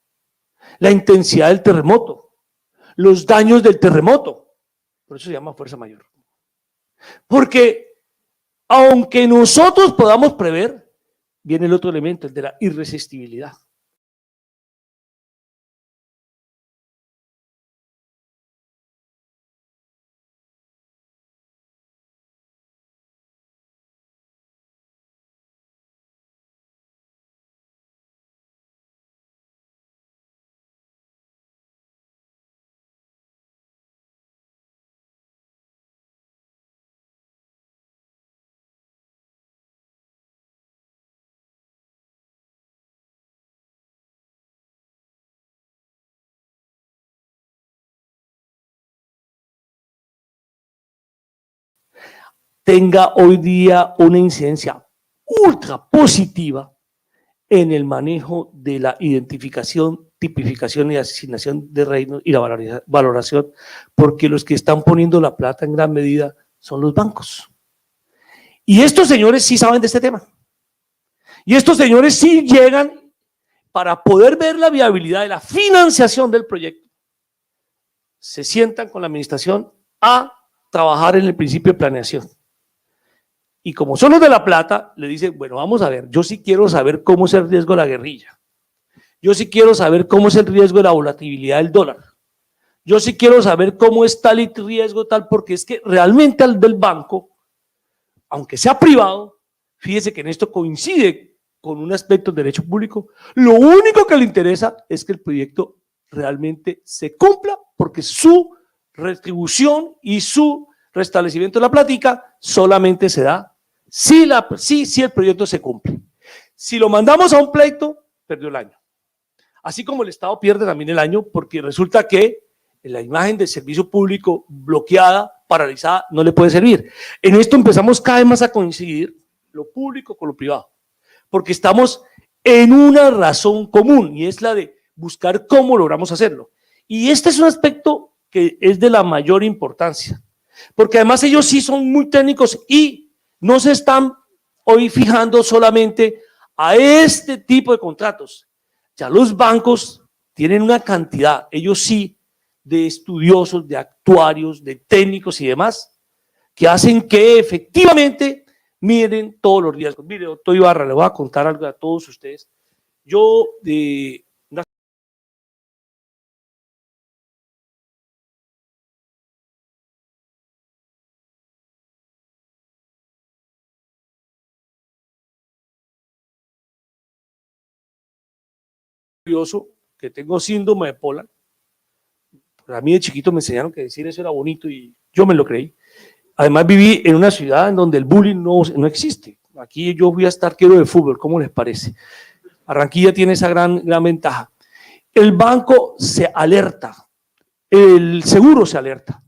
[SPEAKER 16] la intensidad del terremoto, los daños del terremoto. Por eso se llama fuerza mayor. Porque aunque nosotros podamos prever, viene el otro elemento, el de la irresistibilidad. Tenga hoy día una incidencia ultra positiva en el manejo de la identificación, tipificación y asignación de reinos y la valoración, porque los que están poniendo la plata en gran medida son los bancos. Y estos señores sí saben de este tema. Y estos señores sí llegan para poder ver la viabilidad de la financiación del proyecto. Se sientan con la administración a trabajar en el principio de planeación. Y como son los de la plata, le dicen, bueno, vamos a ver, yo sí quiero saber cómo es el riesgo de la guerrilla. Yo sí quiero saber cómo es el riesgo de la volatilidad del dólar. Yo sí quiero saber cómo es tal y riesgo tal, porque es que realmente al del banco, aunque sea privado, fíjese que en esto coincide con un aspecto del derecho público, lo único que le interesa es que el proyecto realmente se cumpla, porque su retribución y su restablecimiento de la plática solamente se da si el proyecto se cumple. Si lo mandamos a un pleito, perdió el año. Así como el Estado pierde también el año, porque resulta que la imagen del servicio público bloqueada, paralizada, no le puede servir. En esto empezamos cada vez más a coincidir lo público con lo privado, porque estamos en una razón común, y es la de buscar cómo logramos hacerlo. Y este es un aspecto que es de la mayor importancia, porque además ellos sí son muy técnicos y no se están hoy fijando solamente a este tipo de contratos. Ya los bancos tienen una cantidad, ellos sí, de estudiosos, de actuarios, de técnicos y demás, que hacen que efectivamente miren todos los riesgos. Mire, doctor Ibarra, le voy a contar algo a todos ustedes. Yo que tengo síndrome de Poland. A mí de chiquito me enseñaron que decir eso era bonito y yo me lo creí. Además viví en una ciudad en donde el bullying no existe. Aquí yo fui hasta arquero de fútbol, ¿cómo les parece? Barranquilla tiene esa gran ventaja. El banco se alerta, el seguro se alerta.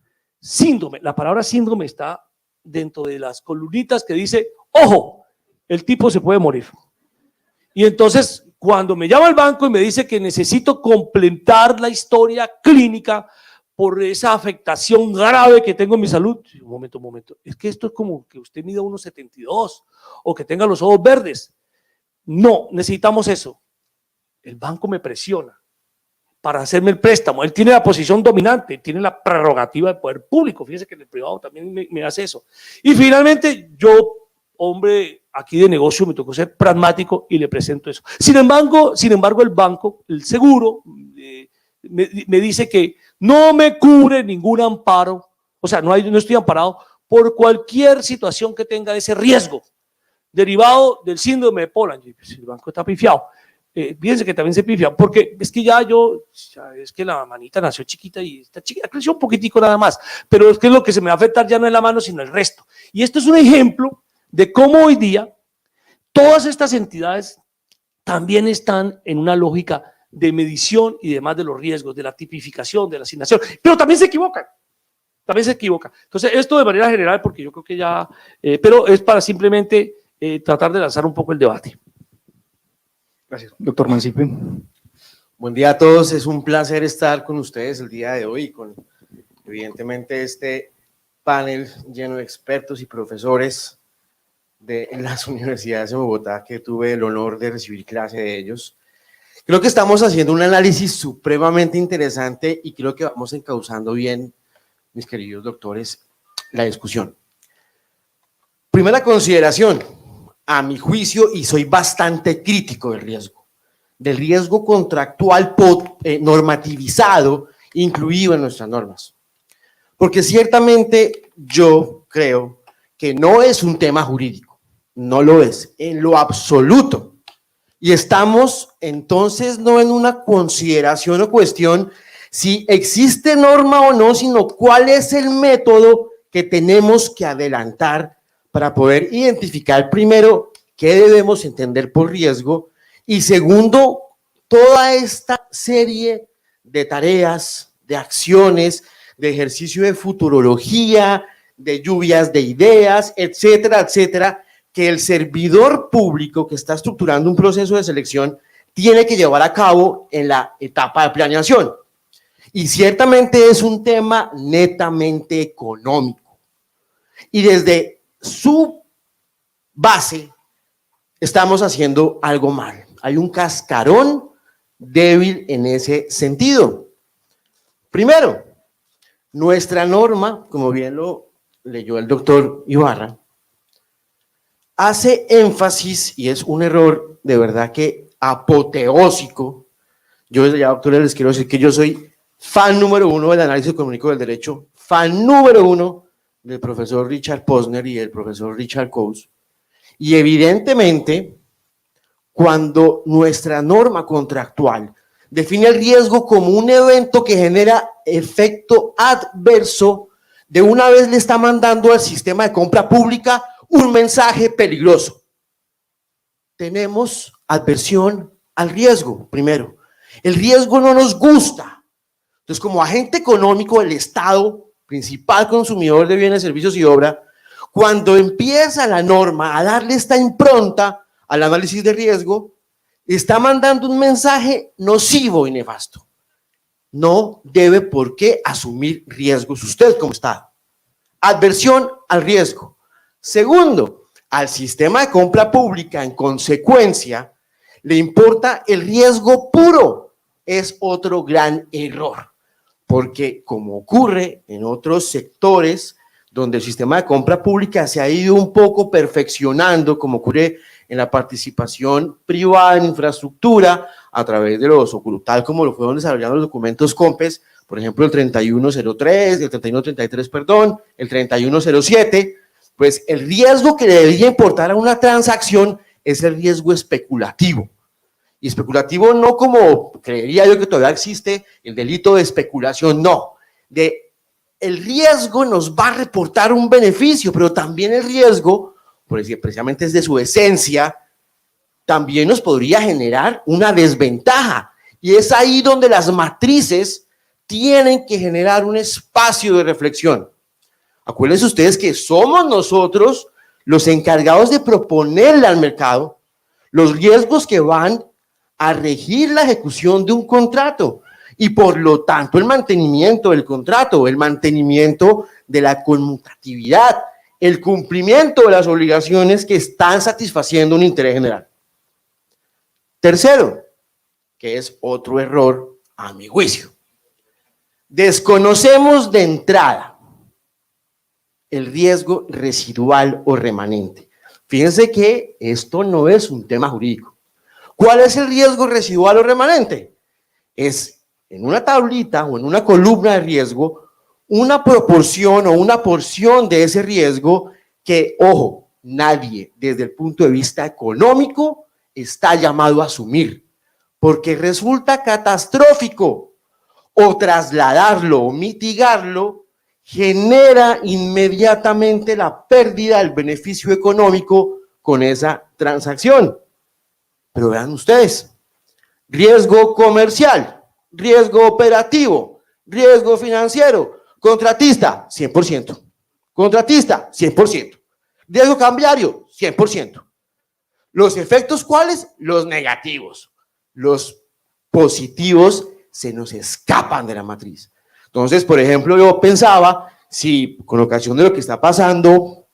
[SPEAKER 16] síndrome. La palabra síndrome está dentro de las columnitas que dice, ojo, el tipo se puede morir. Y entonces, cuando me llama el banco y me dice que necesito completar la historia clínica por esa afectación grave que tengo en mi salud, un momento, es que esto es como que usted mida 1,72 o que tenga los ojos verdes. No, necesitamos eso. El banco me presiona para hacerme el préstamo. Él tiene la posición dominante, tiene la prerrogativa de poder público. Fíjese que en el privado también me hace eso. Y finalmente, yo, hombre, aquí de negocio, me tocó ser pragmático y le presento eso. Sin embargo, el banco, el seguro, me dice que no me cubre ningún amparo, o sea, no estoy amparado por cualquier situación que tenga ese riesgo derivado del síndrome de Poland. El banco está pifiado. Fíjense que también se pifia, porque es que es que la manita nació chiquita y está chiquita, creció un poquitico nada más, pero es que lo que se me va a afectar ya no es la mano, sino el resto. Y esto es un ejemplo de cómo hoy día todas estas entidades también están en una lógica de medición y demás de los riesgos, de la tipificación, de la asignación, pero también se equivocan. Entonces, esto de manera general, porque yo creo que ya, pero es para simplemente tratar de lanzar un poco el debate.
[SPEAKER 14] Gracias. Doctor Mancipe.
[SPEAKER 17] Buen día a todos, es un placer estar con ustedes el día de hoy, con evidentemente este panel lleno de expertos y profesores de las universidades de Bogotá, que tuve el honor de recibir clase de ellos. Creo que estamos haciendo un análisis supremamente interesante y creo que vamos encauzando bien, mis queridos doctores, la discusión. Primera consideración, a mi juicio, y soy bastante crítico del riesgo contractual normativizado, incluido en nuestras normas. Porque ciertamente yo creo que no es un tema jurídico, no lo es, en lo absoluto. Y estamos entonces no en una consideración o cuestión si existe norma o no, sino cuál es el método que tenemos que adelantar para poder identificar primero qué debemos entender por riesgo y segundo, toda esta serie de tareas, de acciones, de ejercicio de futurología, de lluvias de ideas, etcétera, etcétera, que el servidor público que está estructurando un proceso de selección tiene que llevar a cabo en la etapa de planeación. Y ciertamente es un tema netamente económico. Y desde su base estamos haciendo algo mal. Hay un cascarón débil en ese sentido. Primero, nuestra norma, como bien lo leyó el doctor Ibarra, hace énfasis, y es un error de verdad que apoteósico. Yo desde ya, doctores, les quiero decir que yo soy fan número 1 del análisis económico del derecho, fan número 1 del profesor Richard Posner y del profesor Richard Coase. Y evidentemente, cuando nuestra norma contractual define el riesgo como un evento que genera efecto adverso, de una vez le está mandando al sistema de compra pública un mensaje peligroso. Tenemos adversión al riesgo, primero. El riesgo no nos gusta. Entonces, como agente económico del Estado, principal consumidor de bienes, servicios y obra, cuando empieza la norma a darle esta impronta al análisis de riesgo, está mandando un mensaje nocivo y nefasto. No debe por qué asumir riesgos usted como Estado. Adversión al riesgo. Segundo, al sistema de compra pública, en consecuencia, le importa el riesgo puro. Es otro gran error, porque como ocurre en otros sectores donde el sistema de compra pública se ha ido un poco perfeccionando, como ocurre en la participación privada en infraestructura a través de los, o tal como lo fueron desarrollando los documentos COMPES, por ejemplo el 3103, el 3133, perdón, el 3107, pues el riesgo que le debería importar a una transacción es el riesgo especulativo. Y especulativo no como creería yo que todavía existe el delito de especulación, no. El riesgo nos va a reportar un beneficio, pero también el riesgo, precisamente es de su esencia, también nos podría generar una desventaja. Y es ahí donde las matrices tienen que generar un espacio de reflexión. Acuérdense ustedes que somos nosotros los encargados de proponerle al mercado los riesgos que van a regir la ejecución de un contrato y por lo tanto el mantenimiento del contrato, el mantenimiento de la conmutatividad, el cumplimiento de las obligaciones que están satisfaciendo un interés general. Tercero, que es otro error a mi juicio. Desconocemos de entrada el riesgo residual o remanente. Fíjense que esto no es un tema jurídico. ¿Cuál es el riesgo residual o remanente? Es en una tablita o en una columna de riesgo una proporción o una porción de ese riesgo que, ojo, nadie desde el punto de vista económico está llamado a asumir, porque resulta catastrófico o trasladarlo o mitigarlo genera inmediatamente la pérdida del beneficio económico con esa transacción. Pero vean ustedes, riesgo comercial, riesgo operativo, riesgo financiero, contratista, 100%. Contratista, 100%. Riesgo cambiario, 100%. ¿Los efectos cuáles? Los negativos. Los positivos se nos escapan de la matriz. Entonces, por ejemplo, yo pensaba, si con ocasión de lo que está pasando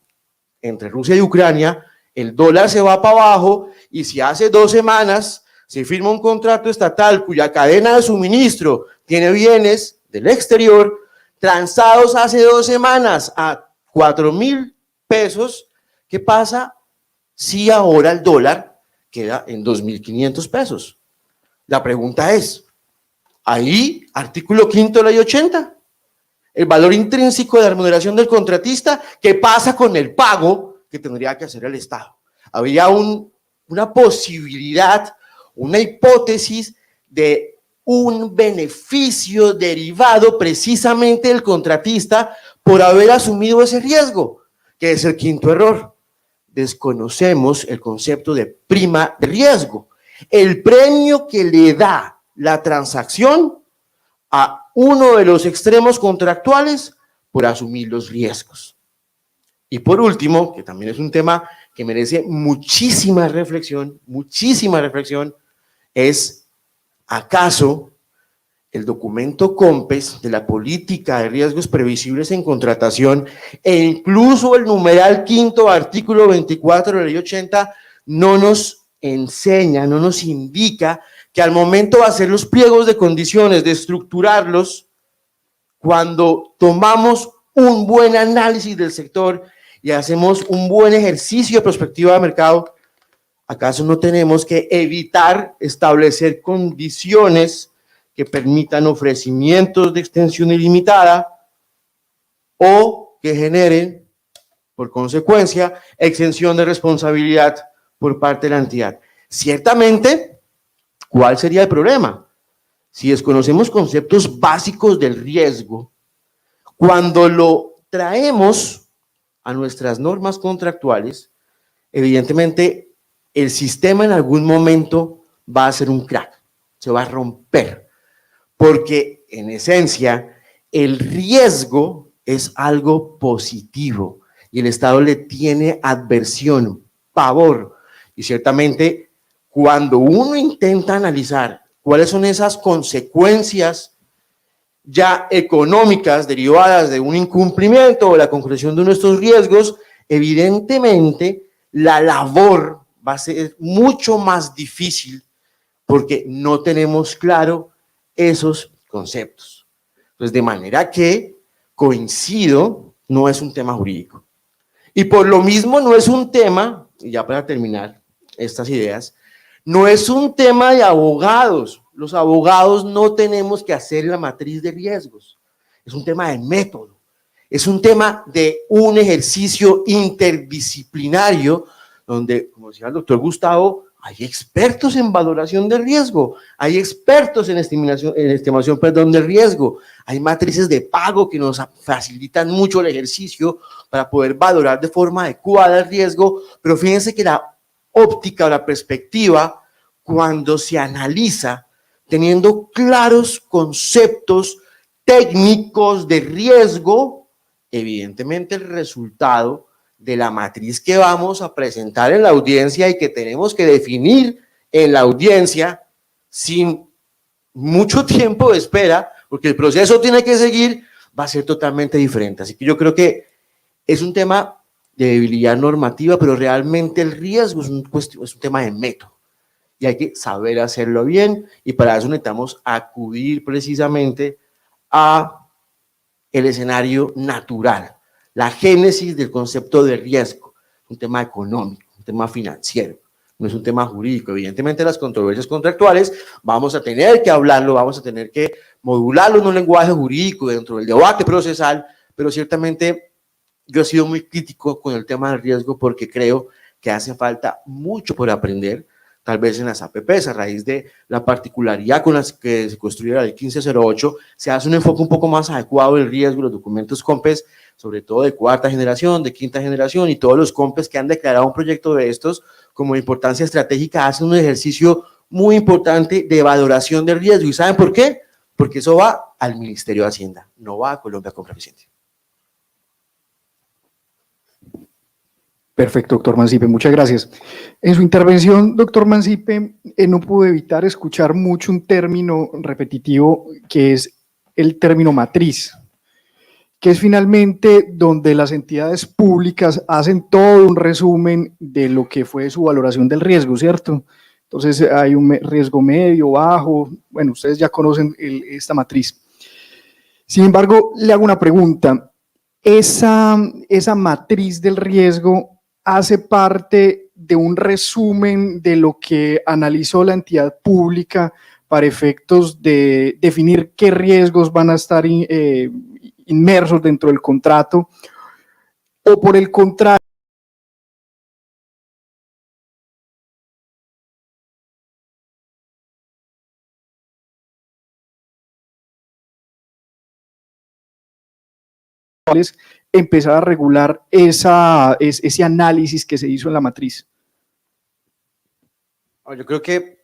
[SPEAKER 17] entre Rusia y Ucrania, el dólar se va para abajo y si hace 2 semanas se firma un contrato estatal cuya cadena de suministro tiene bienes del exterior transados hace 2 semanas a 4.000 pesos, ¿qué pasa si ahora el dólar queda en 2.500 pesos? La pregunta es, ahí, artículo 5 de la ley 80, el valor intrínseco de la remuneración del contratista, ¿qué pasa con el pago que tendría que hacer el Estado? Había una posibilidad, una hipótesis de un beneficio derivado precisamente del contratista por haber asumido ese riesgo, que es el quinto error. Desconocemos el concepto de prima de riesgo, el premio que le da la transacción a uno de los extremos contractuales por asumir los riesgos. Y por último, que también es un tema que merece muchísima reflexión, es ¿acaso el documento COMPES de la política de riesgos previsibles en contratación e incluso el numeral 5, artículo 24 de la ley 80 no nos enseña, no nos indica que al momento de hacer los pliegos de condiciones, de estructurarlos, cuando tomamos un buen análisis del sector y hacemos un buen ejercicio de perspectiva de mercado, ¿acaso no tenemos que evitar establecer condiciones que permitan ofrecimientos de extensión ilimitada o que generen, por consecuencia, exención de responsabilidad por parte de la entidad? Ciertamente, ¿cuál sería el problema? Si desconocemos conceptos básicos del riesgo, cuando lo traemos a nuestras normas contractuales, evidentemente el sistema en algún momento va a hacer un crack, se va a romper, porque en esencia el riesgo es algo positivo y el Estado le tiene adversión, pavor, y ciertamente cuando uno intenta analizar cuáles son esas consecuencias ya económicas derivadas de un incumplimiento o la concreción de nuestros riesgos, evidentemente la labor va a ser mucho más difícil porque no tenemos claro esos conceptos. Entonces, de manera que coincido, no es un tema jurídico. Y por lo mismo no es un tema, y ya para terminar estas ideas, no es un tema de abogados. Los abogados no tenemos que hacer la matriz de riesgos. Es un tema de método. Es un tema de un ejercicio interdisciplinario donde, como decía el doctor Gustavo, hay expertos en valoración de riesgo, hay expertos en estimación del riesgo, hay matrices de pago que nos facilitan mucho el ejercicio para poder valorar de forma adecuada el riesgo, pero fíjense que la óptica o la perspectiva, cuando se analiza teniendo claros conceptos técnicos de riesgo, evidentemente el resultado de la matriz que vamos a presentar en la audiencia y que tenemos que definir en la audiencia sin mucho tiempo de espera, porque el proceso tiene que seguir, va a ser totalmente diferente. Así que yo creo que es un tema de debilidad normativa, pero realmente el riesgo es un tema de método y hay que saber hacerlo bien, y para eso necesitamos acudir precisamente a el escenario natural, la génesis del concepto de riesgo, un tema económico, un tema financiero, no es un tema jurídico. Evidentemente las controversias contractuales vamos a tener que hablarlo, vamos a tener que modularlo en un lenguaje jurídico dentro del debate procesal, pero ciertamente yo he sido muy crítico con el tema del riesgo porque creo que hace falta mucho por aprender, tal vez en las APPs, a raíz de la particularidad con las que se construye la ley 1508, se hace un enfoque un poco más adecuado del riesgo, los documentos COMPES, sobre todo de cuarta generación, de quinta generación, y todos los COMPES que han declarado un proyecto de estos como de importancia estratégica, hacen un ejercicio muy importante de valoración del riesgo. ¿Y saben por qué? Porque eso va al Ministerio de Hacienda, no va a Colombia Compra Eficiente.
[SPEAKER 14] Perfecto, doctor Mancipe, muchas gracias. En su intervención, doctor Mancipe, no pude evitar escuchar mucho un término repetitivo que es el término matriz, que es finalmente donde las entidades públicas hacen todo un resumen de lo que fue su valoración del riesgo, ¿cierto? Entonces hay un riesgo medio, bajo, bueno, ustedes ya conocen esta matriz. Sin embargo, le hago una pregunta. Esa matriz del riesgo hace parte de un resumen de lo que analizó la entidad pública para efectos de definir qué riesgos van a estar inmersos dentro del contrato, o por el contrario, empezar a regular ese análisis que se hizo en la matriz.
[SPEAKER 17] Yo creo que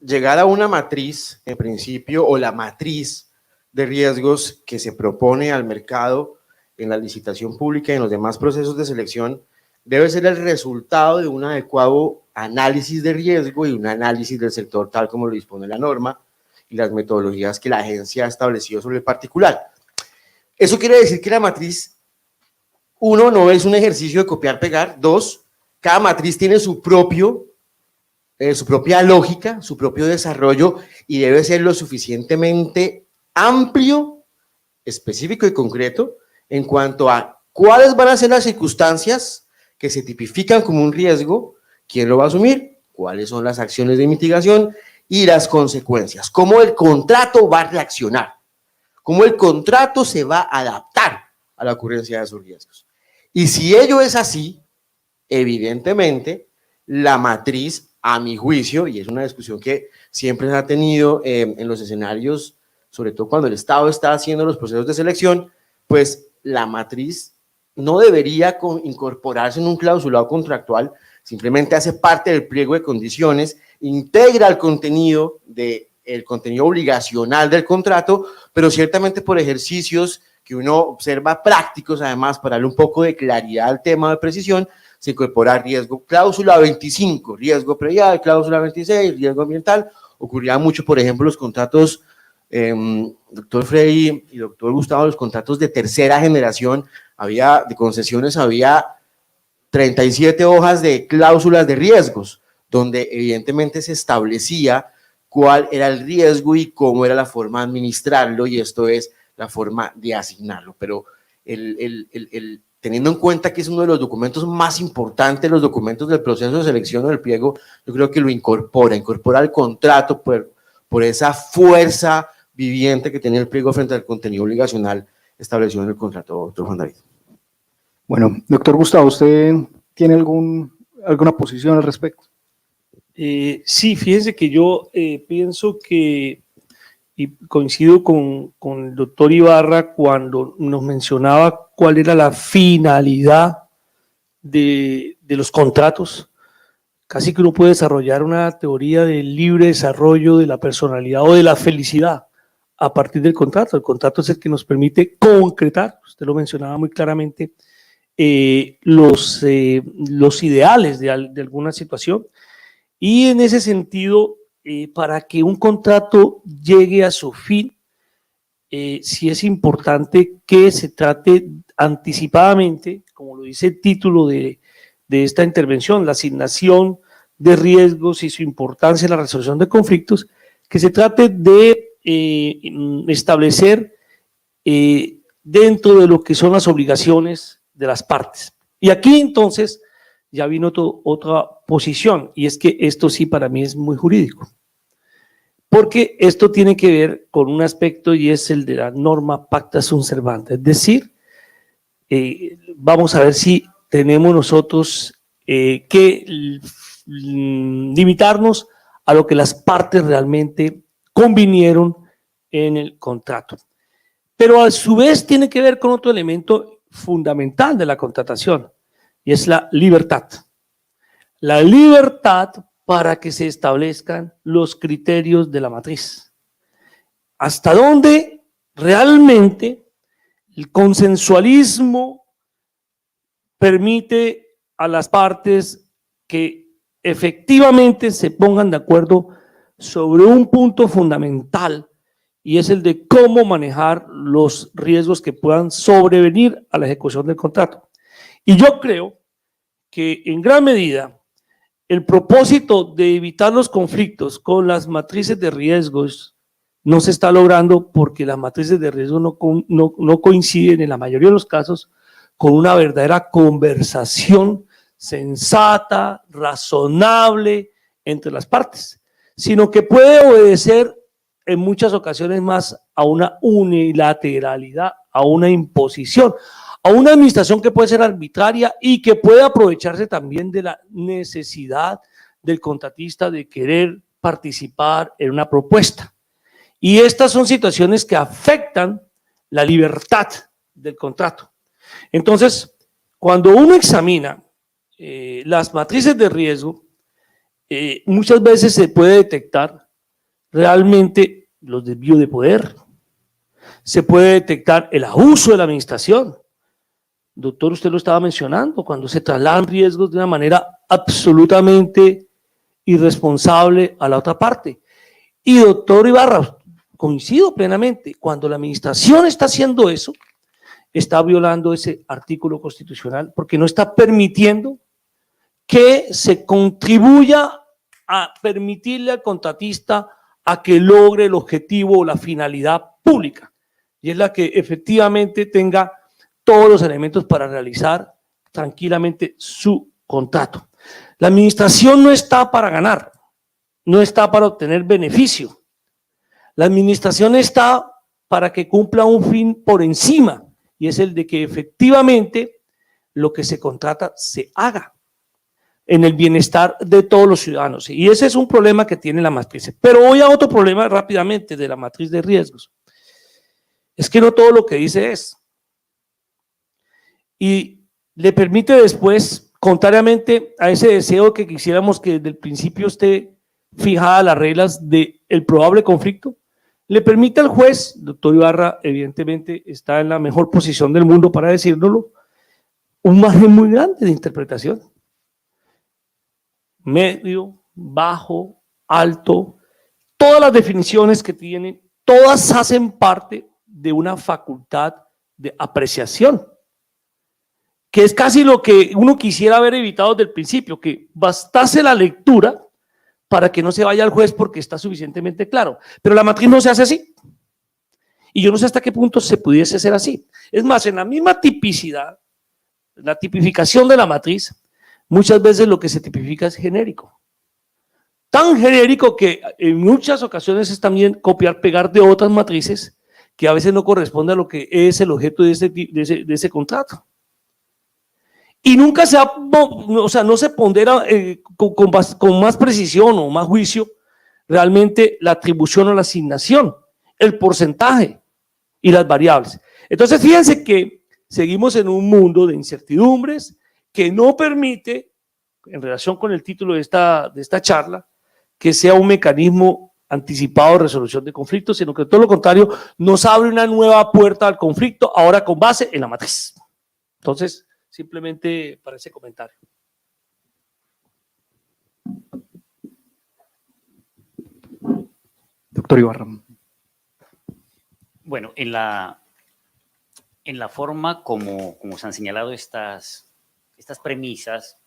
[SPEAKER 17] llegar a una matriz, en principio, o la matriz de riesgos que se propone al mercado en la licitación pública y en los demás procesos de selección, debe ser el resultado de un adecuado análisis de riesgo y un análisis del sector tal como lo dispone la norma y las metodologías que la agencia ha establecido sobre el particular. Eso quiere decir que la matriz, uno, no es un ejercicio de copiar-pegar. Dos, cada matriz tiene su propia lógica, su propio desarrollo, y debe ser lo suficientemente amplio, específico y concreto en cuanto a cuáles van a ser las circunstancias que se tipifican como un riesgo, quién lo va a asumir, cuáles son las acciones de mitigación y las consecuencias, cómo el contrato va a reaccionar, cómo el contrato se va a adaptar a la ocurrencia de esos riesgos. Y si ello es así, evidentemente, la matriz, a mi juicio, y es una discusión que siempre se ha tenido en los escenarios, sobre todo cuando el Estado está haciendo los procesos de selección, pues la matriz no debería incorporarse en un clausulado contractual, simplemente hace parte del pliego de condiciones, integra el contenido obligacional del contrato, pero ciertamente por ejercicios que uno observa prácticos, además, para darle un poco de claridad al tema de precisión, se incorpora riesgo, cláusula 25, riesgo predial, cláusula 26, riesgo ambiental. Ocurría mucho, por ejemplo, los contratos, doctor Freddy y doctor Gustavo, los contratos de tercera generación, de concesiones, había 37 hojas de cláusulas de riesgos, donde evidentemente se establecía cuál era el riesgo y cómo era la forma de administrarlo, y esto es la forma de asignarlo. Pero teniendo en cuenta que es uno de los documentos más importantes, los documentos del proceso de selección o del pliego, yo creo que lo incorpora el contrato por esa fuerza viviente que tiene el pliego frente al contenido obligacional establecido en el contrato, doctor Juan David.
[SPEAKER 14] Bueno, doctor Gustavo, ¿usted tiene alguna posición al respecto?
[SPEAKER 16] Sí, fíjense que yo pienso que, y coincido con el doctor Ibarra cuando nos mencionaba cuál era la finalidad de los contratos. Casi que uno puede desarrollar una teoría del libre desarrollo de la personalidad o de la felicidad a partir del contrato. El contrato es el que nos permite concretar, usted lo mencionaba muy claramente, los ideales de alguna situación. Y en ese sentido, para que un contrato llegue a su fin, sí es importante que se trate anticipadamente, como lo dice el título de esta intervención, la asignación de riesgos y su importancia en la resolución de conflictos, que se trate de establecer dentro de lo que son las obligaciones de las partes. Y aquí entonces ya vino otra posición, y es que esto sí para mí es muy jurídico, porque esto tiene que ver con un aspecto y es el de la norma pacta sunt servanda, es decir, vamos a ver si tenemos nosotros que limitarnos a lo que las partes realmente convinieron en el contrato. Pero a su vez tiene que ver con otro elemento fundamental de la contratación, y es la libertad. La libertad para que se establezcan los criterios de la matriz. Hasta dónde realmente el consensualismo permite a las partes que efectivamente se pongan de acuerdo sobre un punto fundamental, y es el de cómo manejar los riesgos que puedan sobrevenir a la ejecución del contrato. Y yo creo que en gran medida el propósito de evitar los conflictos con las matrices de riesgos no se está logrando porque las matrices de riesgo no coinciden en la mayoría de los casos con una verdadera conversación sensata, razonable entre las partes, sino que puede obedecer en muchas ocasiones más a una unilateralidad, a una imposición, a una administración que puede ser arbitraria y que puede aprovecharse también de la necesidad del contratista de querer participar en una propuesta. Y estas son situaciones que afectan la libertad del contrato. Entonces, cuando uno examina las matrices de riesgo, muchas veces se puede detectar realmente los desvíos de poder, se puede detectar el abuso de la administración. Doctor, usted lo estaba mencionando, cuando se trasladan riesgos de una manera absolutamente irresponsable a la otra parte. Y doctor Ibarra, coincido plenamente, cuando la administración está haciendo eso, está violando ese artículo constitucional porque no está permitiendo que se contribuya a permitirle al contratista a que logre el objetivo o la finalidad pública, y es la que efectivamente tenga todos los elementos para realizar tranquilamente su contrato. La administración no está para ganar, no está para obtener beneficio. La administración está para que cumpla un fin por encima, y es el de que efectivamente lo que se contrata se haga en el bienestar de todos los ciudadanos. Y ese es un problema que tiene la matriz. Pero voy a otro problema rápidamente de la matriz de riesgos. Es que no todo lo que dice es. Y le permite después, contrariamente a ese deseo que quisiéramos que desde el principio esté fijada las reglas del probable conflicto, le permite al juez, doctor Ibarra evidentemente está en la mejor posición del mundo para decírnoslo, un margen muy grande de interpretación. Medio, bajo, alto, todas las definiciones que tienen, todas hacen parte de una facultad de apreciación, que es casi lo que uno quisiera haber evitado desde el principio, que bastase la lectura para que no se vaya al juez porque está suficientemente claro. Pero la matriz no se hace así. Y yo no sé hasta qué punto se pudiese hacer así. Es más, en la misma tipicidad, la tipificación de la matriz, muchas veces lo que se tipifica es genérico. Tan genérico que en muchas ocasiones es también copiar, pegar de otras matrices que a veces no corresponde a lo que es el objeto de ese contrato. Y nunca no se pondera con más precisión o más juicio realmente la atribución o la asignación, el porcentaje y las variables. Entonces fíjense que seguimos en un mundo de incertidumbres que no permite, en relación con el título de esta charla, que sea un mecanismo anticipado de resolución de conflictos, sino que todo lo contrario, nos abre una nueva puerta al conflicto, ahora con base en la matriz. Entonces, simplemente para ese comentario.
[SPEAKER 14] Doctor Ibarra.
[SPEAKER 15] Bueno, en la forma como se han señalado estas premisas,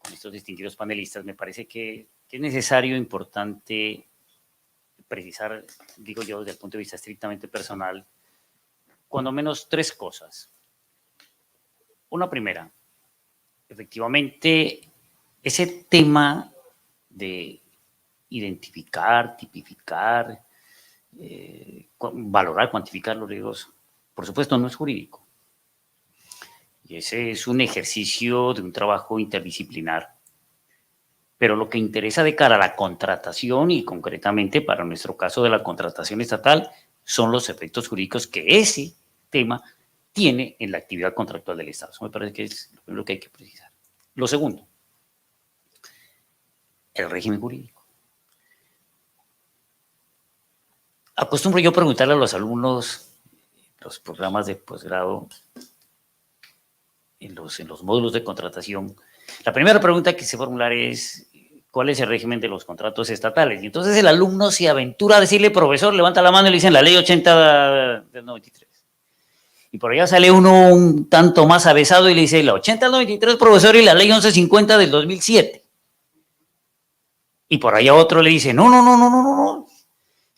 [SPEAKER 15] con estos distinguidos panelistas, me parece que es necesario, importante precisar, digo yo, desde el punto de vista estrictamente personal, cuando menos tres cosas. Una primera, efectivamente, ese tema de identificar, tipificar, valorar, cuantificar los riesgos, por supuesto, no es jurídico. Y ese es un ejercicio de un trabajo interdisciplinar. Pero lo que interesa de cara a la contratación y concretamente para nuestro caso de la contratación estatal son los efectos jurídicos que ese tema tiene en la actividad contractual del Estado. Eso me parece que es lo primero que hay que precisar. Lo segundo, el régimen jurídico. Acostumbro yo preguntarle a los alumnos los programas de posgrado en los módulos de contratación. La primera pregunta que se formular es ¿cuál es el régimen de los contratos estatales? Y entonces el alumno se aventura a decirle, profesor, levanta la mano y le dicen la ley 80 del 93. Y por allá sale uno un tanto más avesado y le dice la 80 del 93, profesor, y la ley 1150 del 2007. Y por allá otro le dice, no.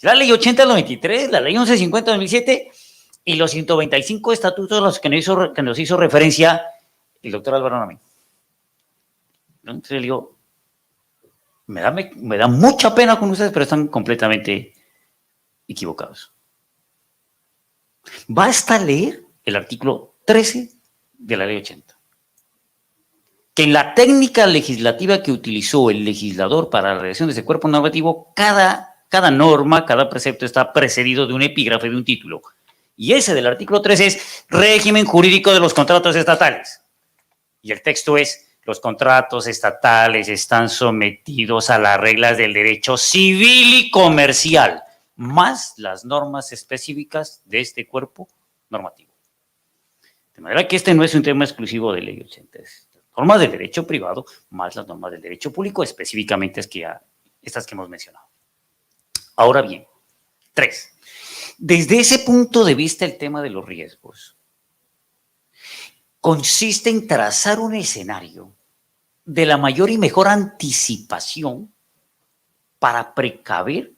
[SPEAKER 15] La ley 80 del 93, la ley 1150 del 2007 y los 195 estatutos a los que nos hizo referencia el doctor Álvaro Namí. Entonces le digo, me da mucha pena con ustedes, pero están completamente equivocados. Basta leer el artículo 13 de la ley 80. Que en la técnica legislativa que utilizó el legislador para la redacción de ese cuerpo normativo, cada norma, cada precepto está precedido de un epígrafe de un título. Y ese del artículo 13 es régimen jurídico de los contratos estatales. Y el texto es, los contratos estatales están sometidos a las reglas del derecho civil y comercial, más las normas específicas de este cuerpo normativo. De manera que este no es un tema exclusivo de ley 80, es normas del derecho privado, más las normas del derecho público, específicamente estas que hemos mencionado. Ahora bien, 3. Desde ese punto de vista, el tema de los riesgos consiste en trazar un escenario de la mayor y mejor anticipación para precaver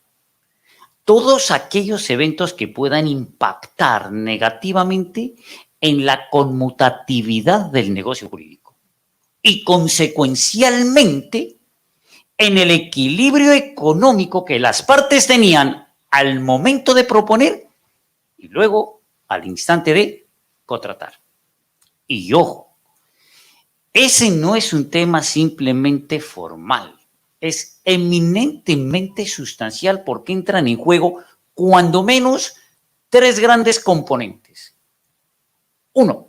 [SPEAKER 15] todos aquellos eventos que puedan impactar negativamente en la conmutatividad del negocio jurídico y consecuencialmente en el equilibrio económico que las partes tenían al momento de proponer y luego al instante de contratar. Y ojo, ese no es un tema simplemente formal, es eminentemente sustancial porque entran en juego cuando menos 3 grandes componentes. 1.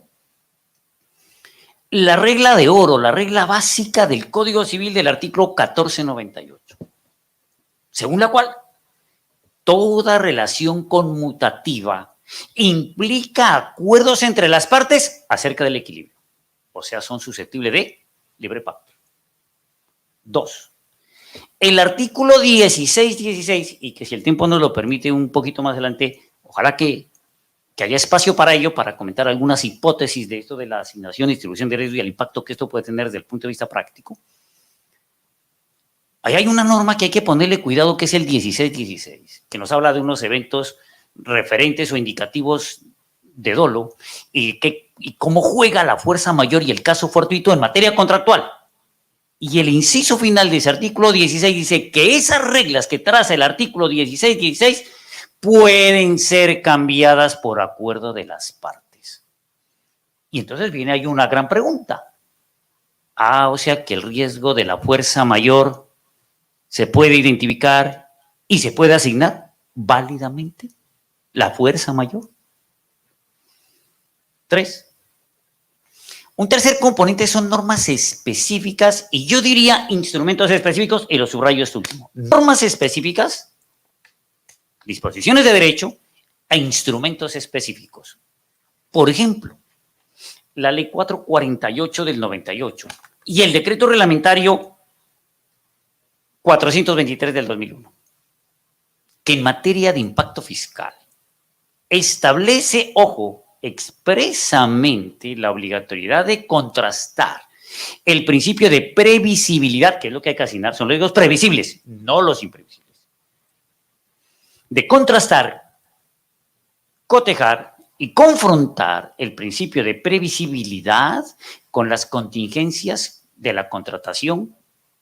[SPEAKER 15] La regla de oro, la regla básica del Código Civil del artículo 1498, según la cual toda relación conmutativa implica acuerdos entre las partes acerca del equilibrio, o sea, son susceptibles de libre pacto. 2. El artículo 16, y que si el tiempo nos lo permite un poquito más adelante, ojalá que haya espacio para ello, para comentar algunas hipótesis de esto de la asignación y distribución de riesgo y el impacto que esto puede tener desde el punto de vista práctico. Ahí hay una norma que hay que ponerle cuidado, que es el 16, que nos habla de unos eventos referentes o indicativos de dolo y cómo juega la fuerza mayor y el caso fortuito en materia contractual. Y el inciso final de ese artículo 16 dice que esas reglas que traza el artículo 16 pueden ser cambiadas por acuerdo de las partes. Y entonces viene ahí una gran pregunta. O sea que el riesgo de la fuerza mayor se puede identificar y se puede asignar válidamente la fuerza mayor. 3. Un tercer componente son normas específicas y yo diría instrumentos específicos, y lo subrayo esto último. Normas específicas, disposiciones de derecho e instrumentos específicos. Por ejemplo, la Ley 448 del 98 y el Decreto Reglamentario 423 del 2001, que en materia de impacto fiscal establece, ojo, expresamente la obligatoriedad de contrastar el principio de previsibilidad, que es lo que hay que asignar, son los riesgos previsibles, no los imprevisibles. De contrastar, cotejar y confrontar el principio de previsibilidad con las contingencias de la contratación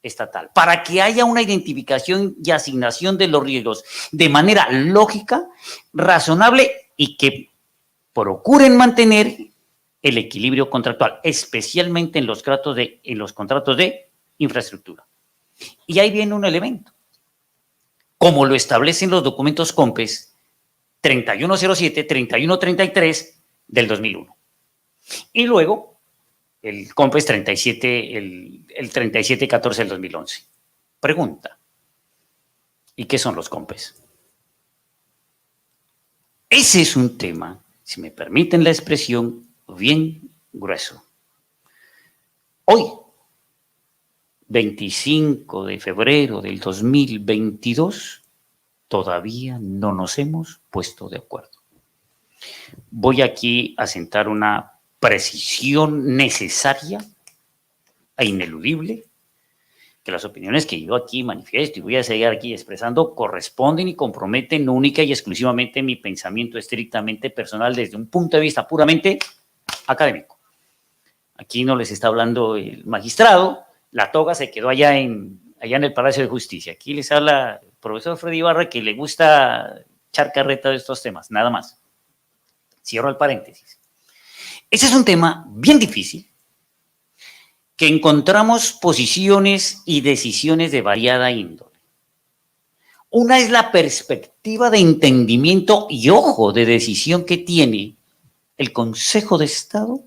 [SPEAKER 15] estatal, para que haya una identificación y asignación de los riesgos de manera lógica, razonable y que procuren mantener el equilibrio contractual, especialmente en los contratos de infraestructura. Y ahí viene un elemento, como lo establecen los documentos COMPES 3107, 3133 del 2001. Y luego el COMPES 37, el 3714 del 2011. Pregunta, ¿y qué son los COMPES? Ese es un tema, si me permiten la expresión, bien grueso. Hoy, 25 de febrero del 2022, todavía no nos hemos puesto de acuerdo. Voy aquí a sentar una precisión necesaria e ineludible, que las opiniones que yo aquí manifiesto y voy a seguir aquí expresando corresponden y comprometen única y exclusivamente mi pensamiento estrictamente personal desde un punto de vista puramente académico. Aquí no les está hablando el magistrado, la toga se quedó allá en el Palacio de Justicia. Aquí les habla el profesor Freddy Ibarra, que le gusta echar carreta de estos temas, nada más. Cierro el paréntesis. Ese es un tema bien difícil, que encontramos posiciones y decisiones de variada índole. Una es la perspectiva de entendimiento y, ojo, de decisión que tiene el Consejo de Estado,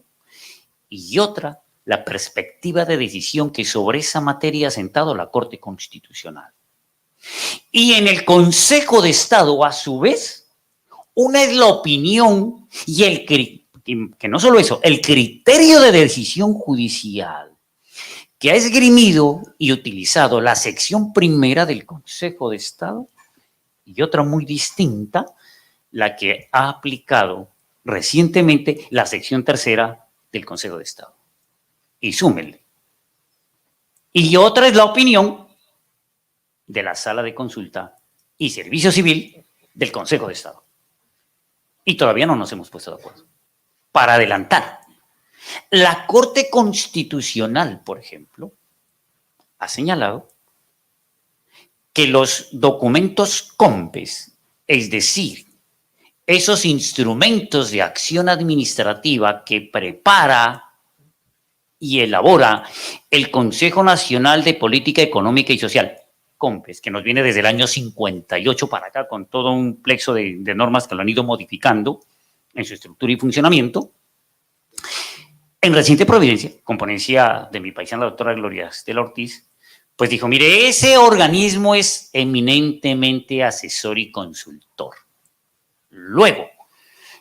[SPEAKER 15] y otra, la perspectiva de decisión que sobre esa materia ha sentado la Corte Constitucional. Y en el Consejo de Estado, a su vez, una es la opinión y que no solo eso, el criterio de decisión judicial que ha esgrimido y utilizado la sección primera del Consejo de Estado, y otra muy distinta, la que ha aplicado recientemente la sección tercera del Consejo de Estado. Y súmenle. Y otra es la opinión de la Sala de Consulta y Servicio Civil del Consejo de Estado. Y todavía no nos hemos puesto de acuerdo. Para adelantar, la Corte Constitucional, por ejemplo, ha señalado que los documentos COMPES, es decir, esos instrumentos de acción administrativa que prepara y elabora el Consejo Nacional de Política Económica y Social, COMPES, que nos viene desde el año 58 para acá, con todo un plexo de normas que lo han ido modificando en su estructura y funcionamiento. En reciente providencia, con ponencia de mi paisana, la doctora Gloria Estela Ortiz, pues dijo, mire, ese organismo es eminentemente asesor y consultor. Luego,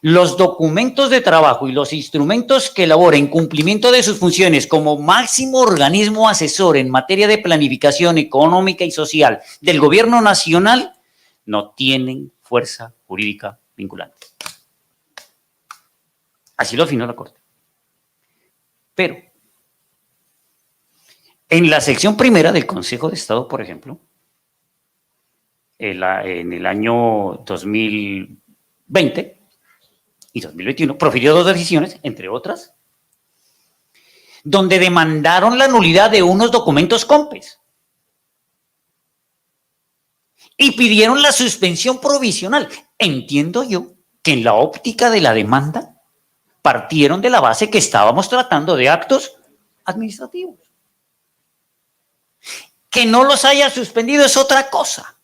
[SPEAKER 15] los documentos de trabajo y los instrumentos que elabora en cumplimiento de sus funciones como máximo organismo asesor en materia de planificación económica y social del gobierno nacional no tienen fuerza jurídica vinculante. Así lo afinó la Corte. Pero, en la sección primera del Consejo de Estado, por ejemplo, en el año 2020 y 2021, profirió dos decisiones, entre otras, donde demandaron la nulidad de unos documentos COMPES y pidieron la suspensión provisional. Entiendo yo que en la óptica de la demanda partieron de la base que estábamos tratando de actos administrativos. Que no los haya suspendido es otra cosa.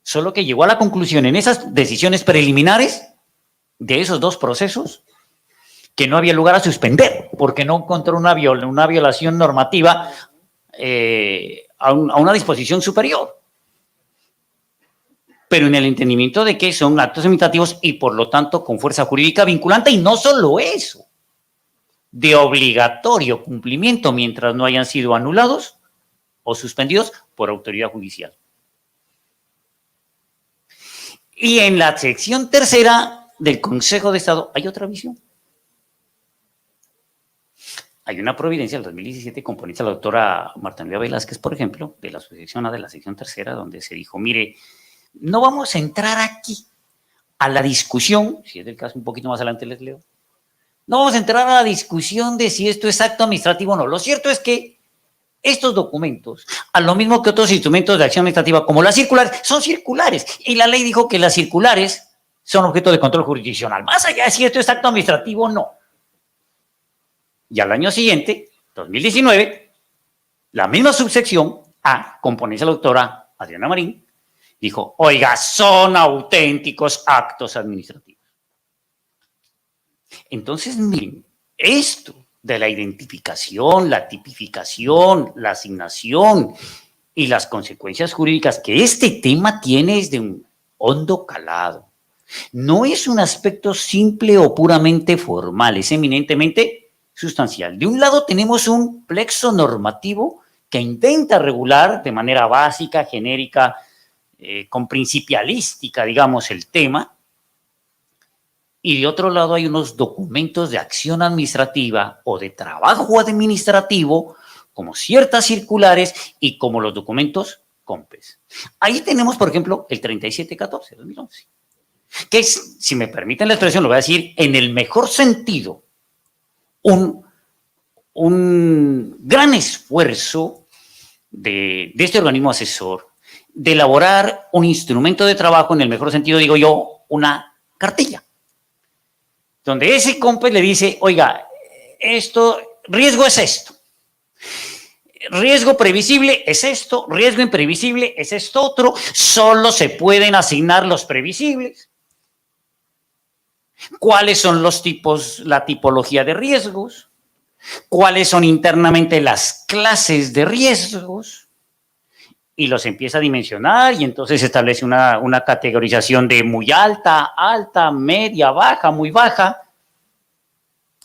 [SPEAKER 15] Solo que llegó a la conclusión en esas decisiones preliminares de esos dos procesos que no había lugar a suspender, porque no encontró una violación normativa a una disposición superior. Pero en el entendimiento de que son actos administrativos y por lo tanto con fuerza jurídica vinculante, y no solo eso, de obligatorio cumplimiento mientras no hayan sido anulados o suspendidos por autoridad judicial. Y en la sección tercera del Consejo de Estado hay otra visión. Hay una providencia del 2017 componente a la doctora Marta Nuria Velázquez, por ejemplo, de la Asociación A de la sección tercera, donde se dijo, mire, no vamos a entrar aquí a la discusión, si es del caso un poquito más adelante les leo, no vamos a entrar a la discusión de si esto es acto administrativo o no. Lo cierto es que estos documentos, a lo mismo que otros instrumentos de acción administrativa como las circulares, son circulares. Y la ley dijo que las circulares son objeto de control jurisdiccional. Más allá de si esto es acto administrativo o no. Y al año siguiente, 2019, la misma subsección A, componente la doctora Adriana Marín, dijo, oiga, son auténticos actos administrativos. Entonces, miren, esto de la identificación, la tipificación, la asignación y las consecuencias jurídicas que este tema tiene es de un hondo calado. No es un aspecto simple o puramente formal, es eminentemente sustancial. De un lado tenemos un plexo normativo que intenta regular de manera básica, genérica, con principialística, digamos, el tema. Y de otro lado hay unos documentos de acción administrativa o de trabajo administrativo, como ciertas circulares y como los documentos COMPES. Ahí tenemos, por ejemplo, el 3714 de 2011, que es, si me permiten la expresión, lo voy a decir en el mejor sentido, un gran esfuerzo de este organismo asesor de elaborar un instrumento de trabajo, en el mejor sentido, digo yo, una cartilla, donde ese COMPES le dice, oiga, esto, riesgo es esto, riesgo previsible es esto, riesgo imprevisible es esto otro, solo se pueden asignar los previsibles. ¿Cuáles son los tipos, la tipología de riesgos? ¿Cuáles son internamente las clases de riesgos? Y los empieza a dimensionar y entonces establece una categorización de muy alta, alta, media, baja, muy baja,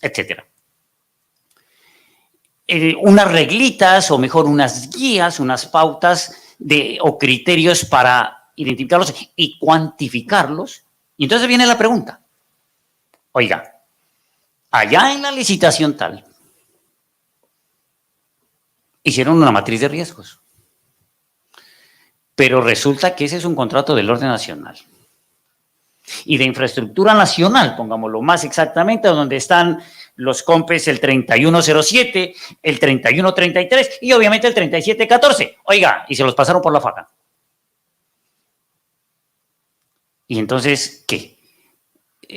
[SPEAKER 15] etcétera. Unas reglitas, o mejor, unas guías, unas pautas o criterios para identificarlos y cuantificarlos. Y entonces viene la pregunta. Oiga, allá en la licitación tal, hicieron una matriz de riesgos, pero resulta que ese es un contrato del orden nacional y de infraestructura nacional, pongámoslo más exactamente, donde están los COMPES el 3107, el 3133 y obviamente el 3714. Oiga, y se los pasaron por la faja. Y entonces, ¿qué?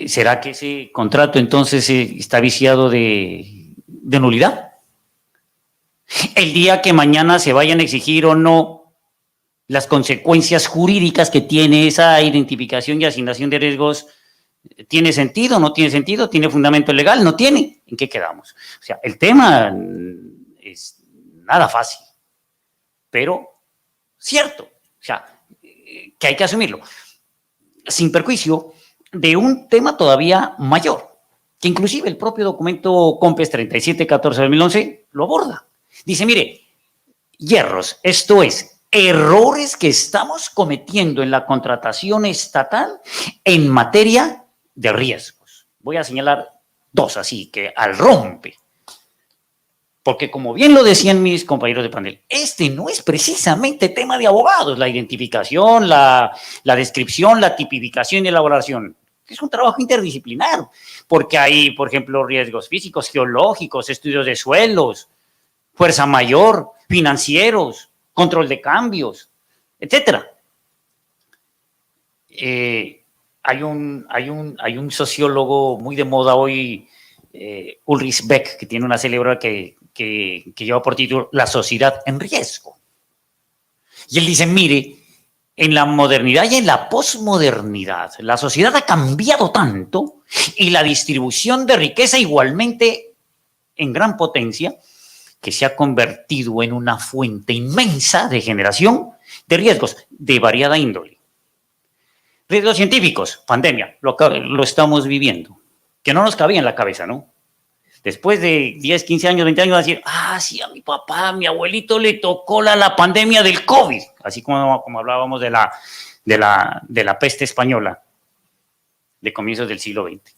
[SPEAKER 15] ¿Será que ese contrato entonces está viciado de nulidad? El día que mañana se vayan a exigir o no las consecuencias jurídicas que tiene esa identificación y asignación de riesgos, ¿tiene sentido? ¿No tiene sentido? ¿Tiene fundamento legal? ¿No tiene? ¿En qué quedamos? O sea, el tema es nada fácil, pero cierto, o sea, que hay que asumirlo, sin perjuicio de un tema todavía mayor, que inclusive el propio documento COMPES 3714 de 2011 lo aborda. Dice, mire, hierros, esto es, errores que estamos cometiendo en la contratación estatal en materia de riesgos. Voy a señalar dos así, que al rompe. Porque como bien lo decían mis compañeros de panel, este no es precisamente tema de abogados, la identificación, la descripción, la tipificación y elaboración. Es un trabajo interdisciplinar, porque hay, por ejemplo, riesgos físicos, geológicos, estudios de suelos, fuerza mayor, financieros, control de cambios, etcétera. Hay un sociólogo muy de moda hoy, Ulrich Beck, que tiene una célebra que lleva por título La sociedad en riesgo. Y él dice, mire, en la modernidad y en la posmodernidad, la sociedad ha cambiado tanto y la distribución de riqueza igualmente en gran potencia, que se ha convertido en una fuente inmensa de generación de riesgos de variada índole. Riesgos científicos, pandemia, lo estamos viviendo, que no nos cabía en la cabeza, ¿no? Después de 10, 15 años, 20 años, decir, sí, a mi papá, a mi abuelito le tocó la pandemia del COVID, así como hablábamos de la peste española de comienzos del siglo XX.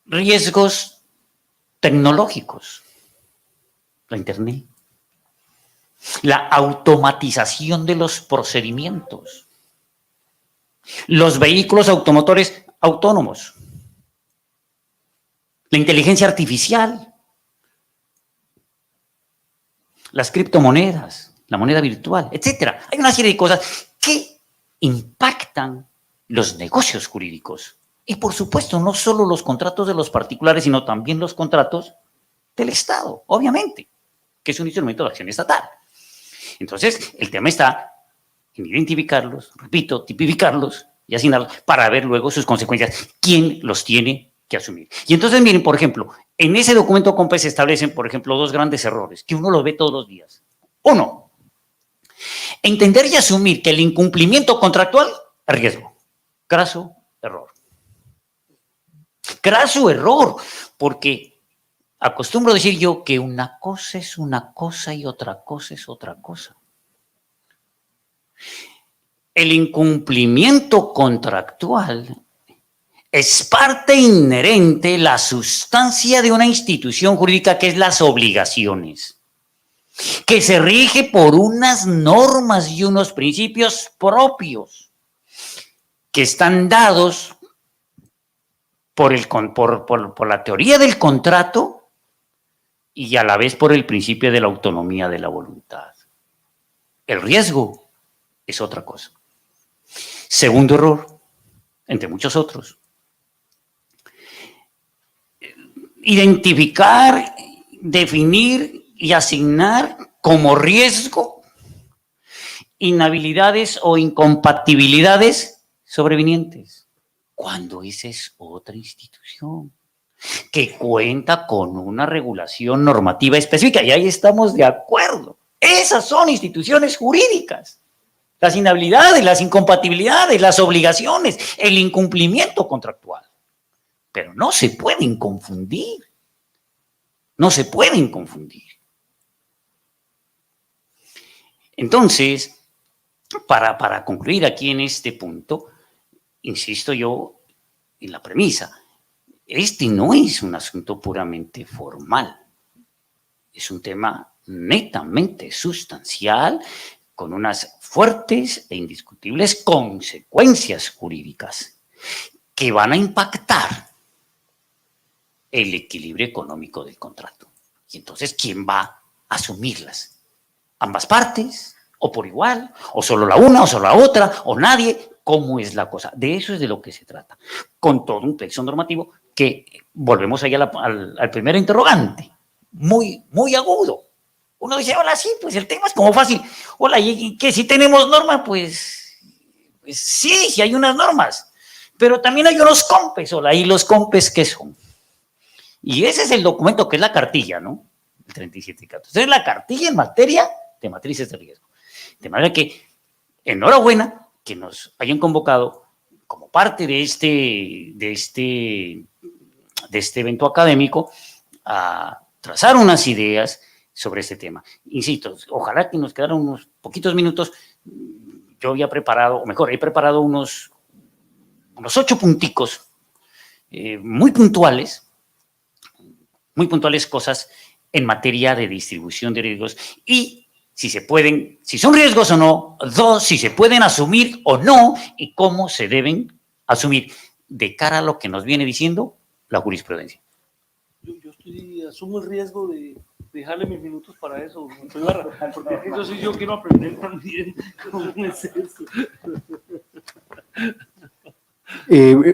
[SPEAKER 15] Riesgos tecnológicos, la Internet, la automatización de los procedimientos, los vehículos automotores autónomos, la inteligencia artificial, las criptomonedas, la moneda virtual, etc. Hay una serie de cosas que impactan los negocios jurídicos. Y por supuesto, no solo los contratos de los particulares, sino también los contratos del Estado, obviamente, que es un instrumento de acción estatal. Entonces, el tema está en identificarlos, repito, tipificarlos y asignarlos para ver luego sus consecuencias. ¿Quién los tiene que asumir? Y entonces, miren, por ejemplo, en ese documento COMPES se establecen, por ejemplo, dos grandes errores que uno los ve todos los días. Uno, entender y asumir que el incumplimiento contractual es riesgo. Craso error. Craso error, porque acostumbro decir yo que una cosa es una cosa y otra cosa es otra cosa. El incumplimiento contractual es parte inherente, la sustancia de una institución jurídica, que es las obligaciones, que se rige por unas normas y unos principios propios que están dados por la teoría del contrato y a la vez por el principio de la autonomía de la voluntad. El riesgo es otra cosa. Segundo error, entre muchos otros, identificar, definir y asignar como riesgo inhabilidades o incompatibilidades sobrevinientes, cuando esa es otra institución que cuenta con una regulación normativa específica, y ahí estamos de acuerdo. Esas son instituciones jurídicas. Las inhabilidades, las incompatibilidades, las obligaciones, el incumplimiento contractual. Pero no se pueden confundir. No se pueden confundir. Entonces, para concluir aquí en este punto, insisto yo en la premisa, este no es un asunto puramente formal, es un tema netamente sustancial, con unas fuertes e indiscutibles consecuencias jurídicas que van a impactar el equilibrio económico del contrato. Y entonces, ¿quién va a asumirlas? ¿Ambas partes? ¿O por igual? ¿O solo la una? ¿O solo la otra? ¿O nadie? ¿Cómo es la cosa? De eso es de lo que se trata. Con todo un texto normativo que, volvemos ahí al primer interrogante, muy agudo. Uno dice, hola, sí, pues el tema es como fácil. Hola, ¿y que si tenemos normas? Pues sí hay unas normas. Pero también hay unos COMPES, hola, ¿y los COMPES qué son? Y ese es el documento que es la cartilla, ¿no? El 3714. Entonces, la cartilla en materia de matrices de riesgo. De manera que, enhorabuena que nos hayan convocado como parte de este evento académico a trazar unas ideas sobre este tema. Insisto, ojalá que nos quedaran unos poquitos minutos. Yo había preparado, o mejor, he preparado unos 8 punticos muy puntuales cosas en materia de distribución de riesgos y si se pueden, si son riesgos o no, 2, si se pueden asumir o no y cómo se deben asumir de cara a lo que nos viene diciendo la jurisprudencia.
[SPEAKER 16] Yo asumo el riesgo de dejarle mis minutos para eso, porque entonces yo quiero aprender también cómo es eso.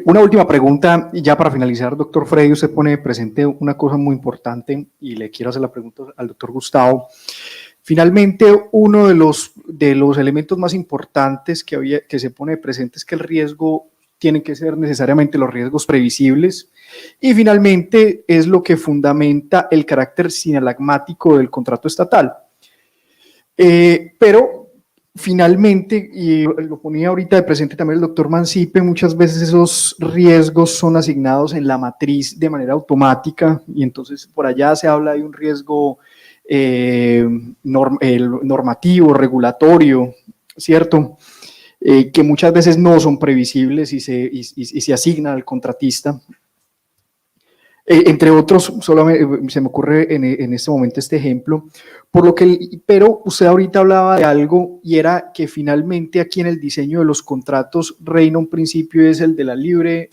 [SPEAKER 14] Una última pregunta, y ya para finalizar, doctor Freddy, usted pone presente una cosa muy importante y le quiero hacer la pregunta al doctor Gustavo. Finalmente, uno de los elementos más importantes que se pone presente es que el riesgo tienen que ser necesariamente los riesgos previsibles, y finalmente es lo que fundamenta el carácter sinalagmático del contrato estatal. Pero finalmente, y lo ponía ahorita de presente también el doctor Mancipe, muchas veces esos riesgos son asignados en la matriz de manera automática, y entonces por allá se habla de un riesgo normativo, regulatorio, ¿cierto? Que muchas veces no son previsibles y se asignan al contratista. Entre otros, solamente se me ocurre en este momento este ejemplo, pero usted ahorita hablaba de algo, y era que finalmente aquí en el diseño de los contratos reina un principio, es el de la libre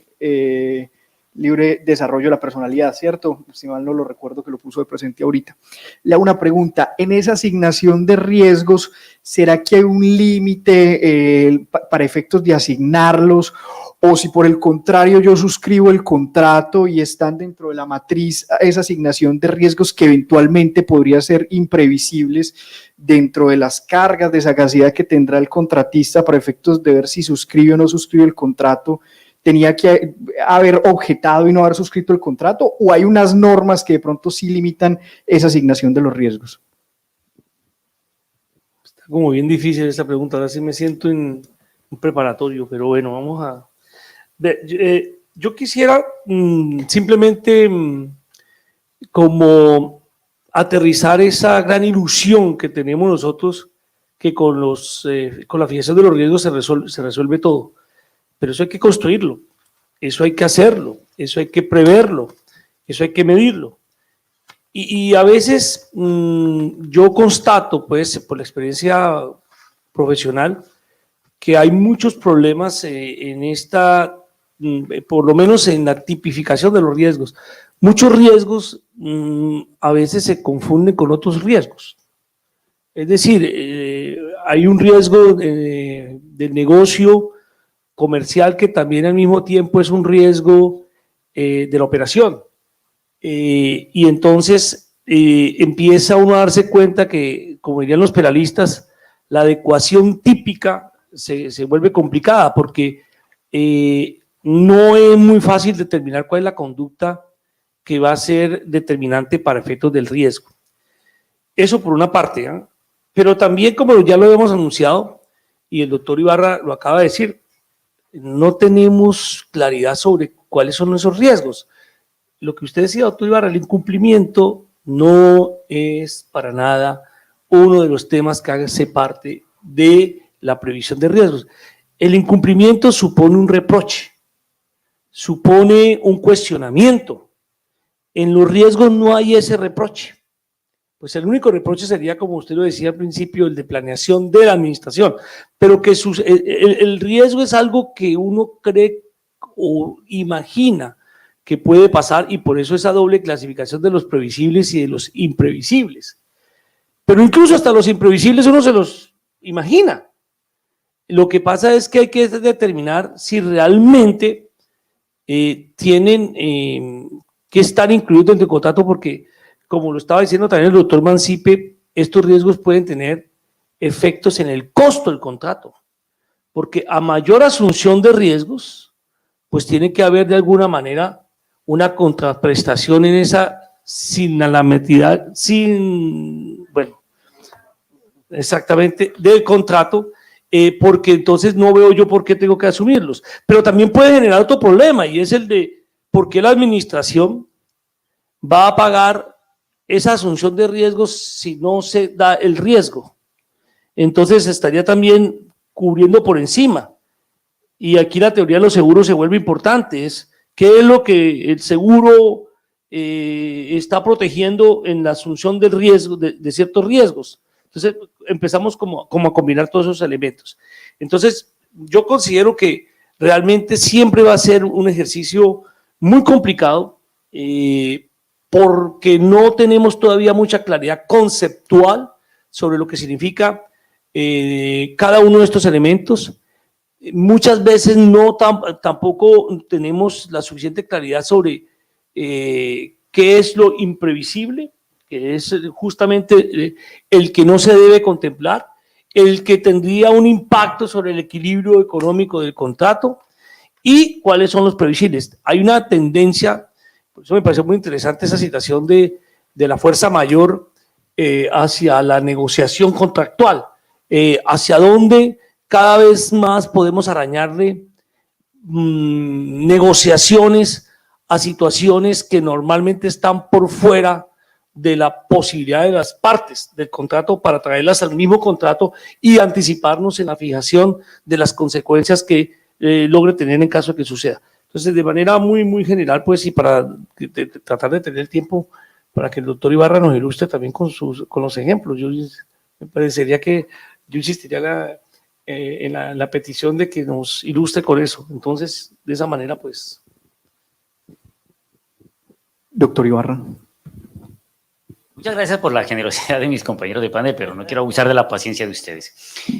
[SPEAKER 14] desarrollo de la personalidad, ¿cierto? Si mal no lo recuerdo, que lo puso de presente ahorita. Le hago una pregunta: en esa asignación de riesgos, ¿será que hay un límite para efectos de asignarlos? O si por el contrario yo suscribo el contrato y están dentro de la matriz esa asignación de riesgos que eventualmente podría ser imprevisibles dentro de las cargas de sagacidad que tendrá el contratista para efectos de ver si suscribe o no suscribe el contrato, tenía que haber objetado y no haber suscrito el contrato, o hay unas normas que de pronto sí limitan esa asignación de los riesgos?
[SPEAKER 16] Está como bien difícil esta pregunta, ahora sí me siento en un preparatorio, pero bueno, vamos a... yo quisiera simplemente como aterrizar esa gran ilusión que tenemos nosotros, que con la fijación de los riesgos se resuelve todo, pero eso hay que construirlo, eso hay que hacerlo, eso hay que preverlo, eso hay que medirlo. Y a veces yo constato, pues, por la experiencia profesional, que hay muchos problemas en esta, por lo menos en la tipificación de los riesgos. Muchos riesgos a veces se confunden con otros riesgos. Es decir, hay un riesgo del negocio comercial que también al mismo tiempo es un riesgo de la operación. Y entonces empieza uno a darse cuenta que, como dirían los penalistas, la adecuación típica se vuelve complicada, porque no es muy fácil determinar cuál es la conducta que va a ser determinante para efectos del riesgo. Eso por una parte, ¿eh? Pero también, como ya lo hemos anunciado, y el doctor Ibarra lo acaba de decir, no tenemos claridad sobre cuáles son esos riesgos. Lo que usted decía, doctor Ibarra, el incumplimiento no es para nada uno de los temas que hace parte de la previsión de riesgos. El incumplimiento supone un reproche, supone un cuestionamiento. En los riesgos no hay ese reproche. Pues el único reproche sería, como usted lo decía al principio, el de planeación de la administración, pero que el riesgo es algo que uno cree o imagina que puede pasar, y por eso esa doble clasificación de los previsibles y de los imprevisibles. Pero incluso hasta los imprevisibles uno se los imagina. Lo que pasa es que hay que determinar si realmente tienen que estar incluidos dentro del contrato, porque, como lo estaba diciendo también el doctor Mancipe, estos riesgos pueden tener efectos en el costo del contrato, porque a mayor asunción de riesgos, pues tiene que haber de alguna manera una contraprestación en esa sinalametridad, bueno, exactamente, del contrato, porque entonces no veo yo por qué tengo que asumirlos. Pero también puede generar otro problema, y es el de por qué la administración va a pagar esa asunción de riesgos si no se da el riesgo. Entonces estaría también cubriendo por encima. Y aquí la teoría de los seguros se vuelve importante, es qué es lo que el seguro está protegiendo en la asunción del riesgo, de ciertos riesgos. Entonces empezamos como a combinar todos esos elementos. Entonces yo considero que realmente siempre va a ser un ejercicio muy complicado, porque no tenemos todavía mucha claridad conceptual sobre lo que significa cada uno de estos elementos. Muchas veces tampoco tenemos la suficiente claridad sobre qué es lo imprevisible, que es justamente el que no se debe contemplar, el que tendría un impacto sobre el equilibrio económico del contrato y cuáles son los previsibles. Hay una tendencia, por eso me parece muy interesante esa citación de la fuerza mayor hacia la negociación contractual, hacia dónde cada vez más podemos arañarle negociaciones a situaciones que normalmente están por fuera de la posibilidad de las partes del contrato para traerlas al mismo contrato y anticiparnos en la fijación de las consecuencias que logre tener en caso de que suceda. Entonces, de manera muy, muy general, pues, y para tratar de tener el tiempo para que el doctor Ibarra nos ilustre también con los ejemplos, me parecería que yo insistiría en la petición de que nos ilustre con eso. Entonces, de esa manera, pues.
[SPEAKER 14] Doctor Ibarra.
[SPEAKER 15] Muchas gracias por la generosidad de mis compañeros de panel, pero no quiero abusar de la paciencia de ustedes.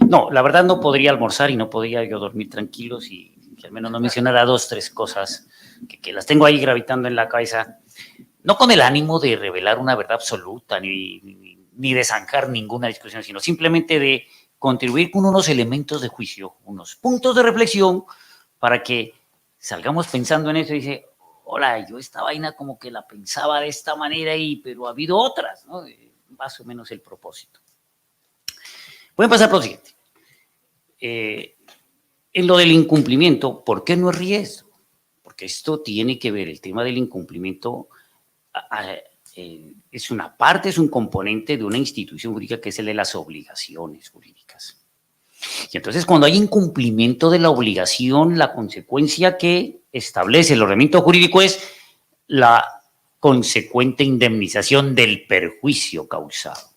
[SPEAKER 15] No, la verdad no podría almorzar y no podría yo dormir tranquilo si al menos no mencionara 2, 3 cosas que las tengo ahí gravitando en la cabeza, no con el ánimo de revelar una verdad absoluta ni de zanjar ninguna discusión, sino simplemente de contribuir con unos elementos de juicio, unos puntos de reflexión para que salgamos pensando en eso y dice, hola, yo esta vaina como que la pensaba de esta manera, pero ha habido otras, ¿no? Más o menos el propósito. Voy a empezar por lo siguiente. En lo del incumplimiento, ¿por qué no es riesgo? Porque esto tiene que ver, el tema del incumplimiento es una parte, es un componente de una institución jurídica que es el de las obligaciones jurídicas. Y entonces cuando hay incumplimiento de la obligación, la consecuencia que establece el ordenamiento jurídico es la consecuente indemnización del perjuicio causado.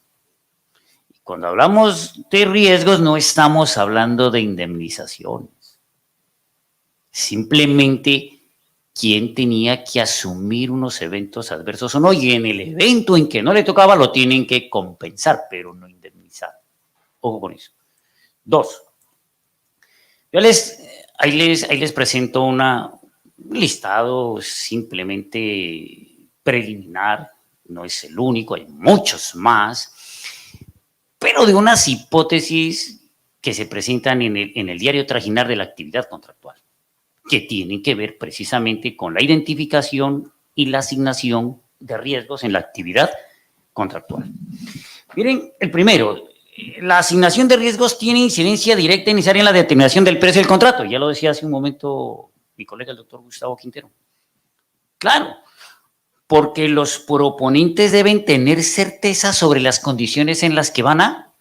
[SPEAKER 15] Y cuando hablamos de riesgos no estamos hablando de indemnizaciones. Simplemente quién tenía que asumir unos eventos adversos o no, y en el evento en que no le tocaba lo tienen que compensar, pero no indemnizar. Ojo con eso. 2. Yo ahí les presento un listado simplemente preliminar, no es el único, hay muchos más, pero de unas hipótesis que se presentan en el diario trajinar de la actividad contractual, que tienen que ver precisamente con la identificación y la asignación de riesgos en la actividad contractual. Miren, el primero, la asignación de riesgos tiene incidencia directa y necesaria en la determinación del precio del contrato. Ya lo decía hace un momento mi colega el doctor Gustavo Quintero. Claro, porque los proponentes deben tener certeza sobre las condiciones en las que van a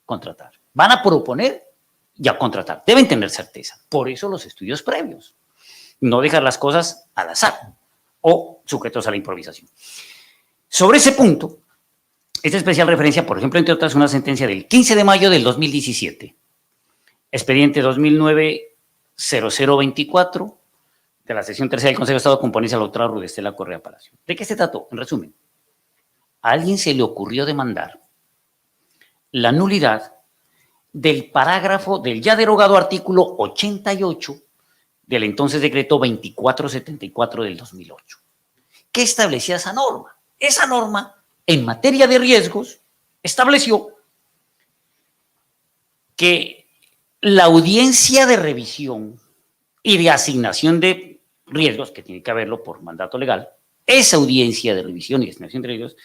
[SPEAKER 15] contratar. Van a proponer y a contratar. Deben tener certeza. Por eso los estudios previos. No dejar las cosas al azar o sujetos a la improvisación. Sobre ese punto, esta especial referencia, por ejemplo, entre otras, una sentencia del 15 de mayo del 2017, expediente 2009-0024, de la sesión tercera del Consejo de Estado, con ponencia de la doctora Rudestela Correa Palacio. ¿De qué se trató? En resumen, a alguien se le ocurrió demandar la nulidad del parágrafo del ya derogado artículo 88 del entonces decreto 2474 del 2008. ¿Qué establecía esa norma? Esa norma, en materia de riesgos, estableció que la audiencia de revisión y de asignación de riesgos, que tiene que haberlo por mandato legal, esa audiencia de revisión y asignación de riesgos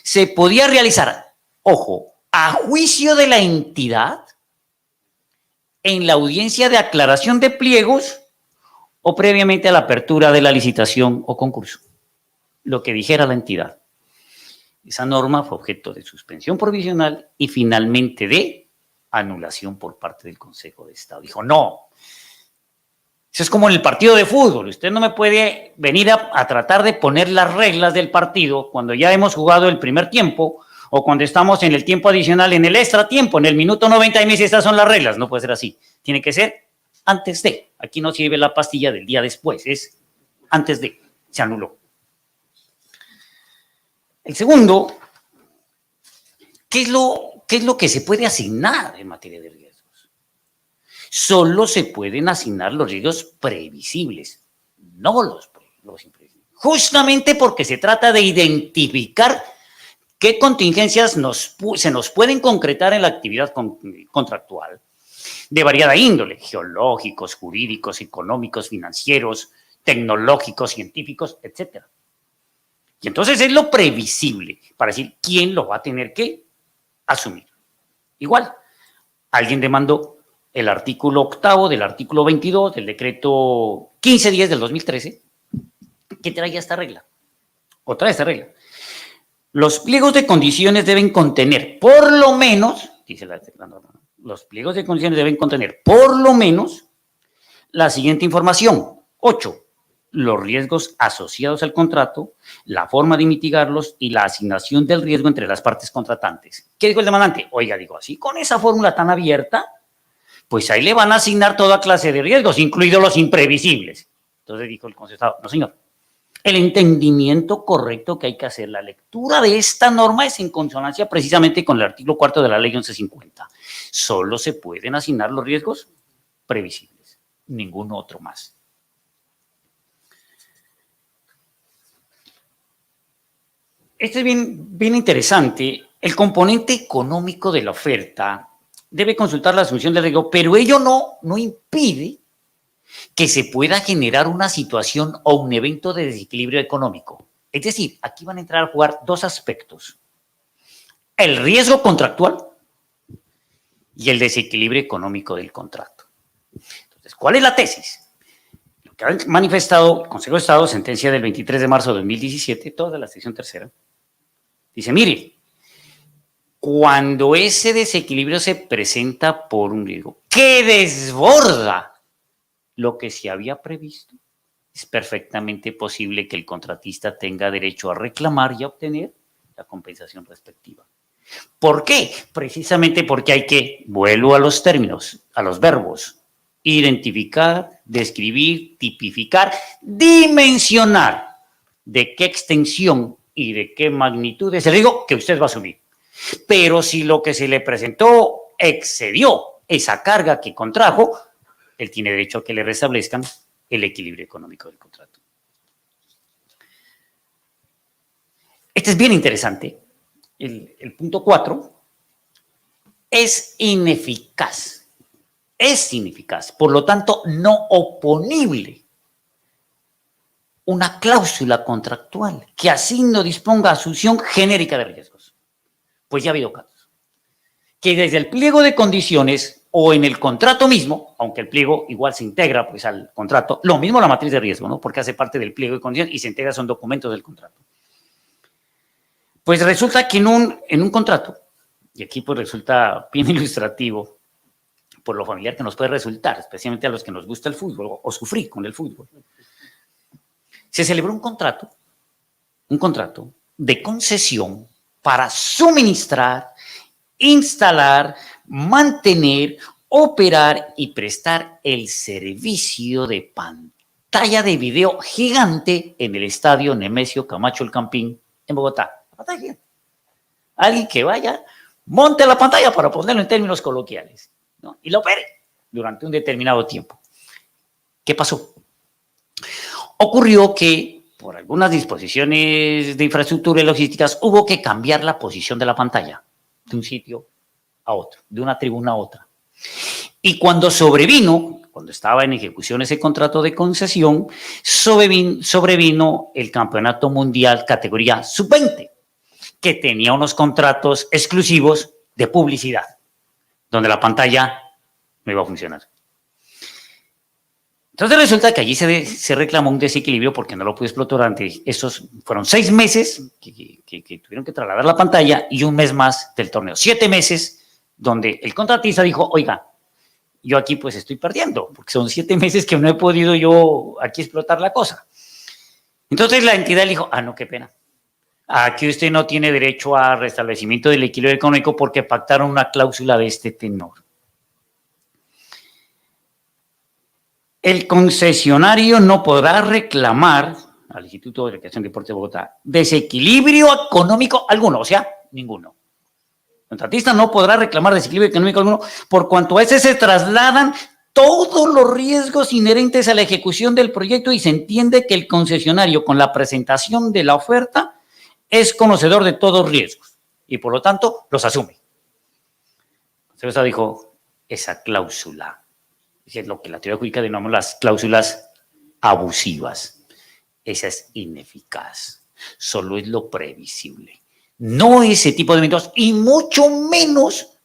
[SPEAKER 15] se podía realizar, ojo, a juicio de la entidad, en la audiencia de aclaración de pliegos o previamente a la apertura de la licitación o concurso, lo que dijera la entidad. Esa norma fue objeto de suspensión provisional y finalmente de anulación por parte del Consejo de Estado. Dijo, no, eso es como en el partido de fútbol, usted no me puede venir a tratar de poner las reglas del partido cuando ya hemos jugado el primer tiempo o cuando estamos en el tiempo adicional, en el extra tiempo, en el minuto 90 y me dice, estas son las reglas. No puede ser así, tiene que ser antes de. Aquí no sirve la pastilla del día después, es antes de, se anuló. El segundo, ¿qué es lo que se puede asignar en materia de riesgos? Solo se pueden asignar los riesgos previsibles, no los imprevisibles. Justamente porque se trata de identificar ¿Qué contingencias se nos pueden concretar en la actividad contractual? De variada índole, geológicos, jurídicos, económicos, financieros, tecnológicos, científicos, etc. Y entonces es lo previsible para decir quién lo va a tener que asumir. Igual, alguien demandó el artículo 8 del artículo 22 del decreto 1510 del 2013, que traía esta regla, o trae esta regla. Los pliegos de condiciones deben contener, por lo menos, dice la norma, los pliegos de condiciones deben contener, por lo menos, la siguiente información. 8. Los riesgos asociados al contrato, la forma de mitigarlos y la asignación del riesgo entre las partes contratantes. ¿Qué dijo el demandante? Oiga, digo, así con esa fórmula tan abierta, pues ahí le van a asignar toda clase de riesgos, incluidos los imprevisibles. Entonces dijo el concesado, no señor, el entendimiento correcto que hay que hacer, la lectura de esta norma es en consonancia precisamente con el artículo 4 de la ley 1150. Solo se pueden asignar los riesgos previsibles, ningún otro más. Esto es bien interesante. El componente económico de la oferta debe consultar la asunción del riesgo, pero ello no impide que se pueda generar una situación o un evento de desequilibrio económico. Es decir, aquí van a entrar a jugar dos aspectos. El riesgo contractual y el desequilibrio económico del contrato. Entonces, ¿cuál es la tesis? Lo que ha manifestado el Consejo de Estado, sentencia del 23 de marzo de 2017, toda la sección tercera, dice, mire, cuando ese desequilibrio se presenta por un riesgo que desborda lo que se había previsto, es perfectamente posible que el contratista tenga derecho a reclamar y a obtener la compensación respectiva. ¿Por qué? Precisamente porque hay que, vuelvo a los términos, a los verbos, identificar, describir, tipificar, dimensionar de qué extensión y de qué magnitud es el riesgo que usted va a asumir. Pero si lo que se le presentó excedió esa carga que contrajo, él tiene derecho a que le restablezcan el equilibrio económico del contrato. Este es bien interesante. El punto 4 es ineficaz. Es ineficaz, por lo tanto, no oponible. Una cláusula contractual que así no disponga asunción genérica de riesgos. Pues ya ha habido casos. Que desde el pliego de condiciones o en el contrato mismo, aunque el pliego igual se integra pues al contrato, lo mismo la matriz de riesgo, ¿no? Porque hace parte del pliego de condiciones y se integra, son documentos del contrato. Pues resulta que en un contrato, y aquí pues resulta bien ilustrativo por lo familiar que nos puede resultar, especialmente a los que nos gusta el fútbol o sufrir con el fútbol, se celebró un contrato de concesión para suministrar, instalar, mantener, operar y prestar el servicio de pantalla de video gigante en el estadio Nemesio Camacho El Campín en Bogotá. Pantalla. Alguien que vaya, monte la pantalla para ponerlo en términos coloquiales, ¿no? Y lo opere durante un determinado tiempo. ¿Qué pasó? Ocurrió que por algunas disposiciones de infraestructura y logísticas hubo que cambiar la posición de la pantalla de un sitio a otro, de una tribuna a otra. Y cuando estaba en ejecución ese contrato de concesión, sobrevino el Campeonato Mundial categoría Sub-20, que tenía unos contratos exclusivos de publicidad, donde la pantalla no iba a funcionar. Entonces resulta que allí se reclamó un desequilibrio porque no lo pudo explotar durante esos, fueron 6 meses que tuvieron que trasladar la pantalla y un mes más del torneo. 7 meses donde el contratista dijo, oiga, yo aquí pues estoy perdiendo, porque son 7 meses que no he podido yo aquí explotar la cosa. Entonces la entidad le dijo, no, qué pena. Aquí usted no tiene derecho a restablecimiento del equilibrio económico porque pactaron una cláusula de este tenor. El concesionario no podrá reclamar al Instituto de Recreación y Deporte de Bogotá desequilibrio económico alguno, o sea, ninguno. El contratista no podrá reclamar desequilibrio económico alguno por cuanto a ese se trasladan todos los riesgos inherentes a la ejecución del proyecto y se entiende que el concesionario con la presentación de la oferta es conocedor de todos los riesgos. y por lo tanto los asume. El Consejo de Estado dijo, esa cláusula, es lo que la teoría jurídica denominamos las cláusulas abusivas, esa es ineficaz, solo es lo previsible, no ese tipo de eventos y mucho menos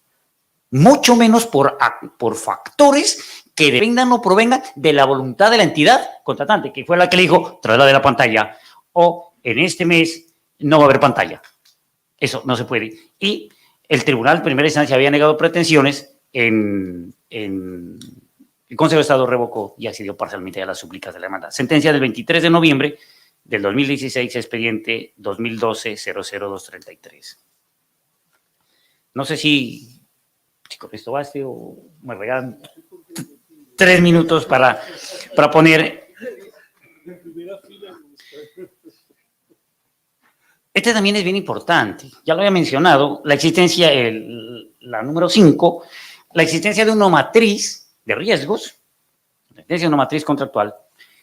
[SPEAKER 15] por factores que dependan o provengan de la voluntad de la entidad contratante, que fue la que le dijo, traslade la pantalla, o en este mes no va a haber pantalla. Eso no se puede. Y el tribunal, primera instancia, había negado pretensiones, el Consejo de Estado revocó y accedió parcialmente a las súplicas de la demanda. Sentencia del 23 de noviembre del 2016, expediente 2012-00233. No sé si con esto baste o me regalan 3 minutos para poner. Este también es bien importante, ya lo había mencionado, la existencia, la número 5, la existencia de una matriz de riesgos, la existencia de una matriz contractual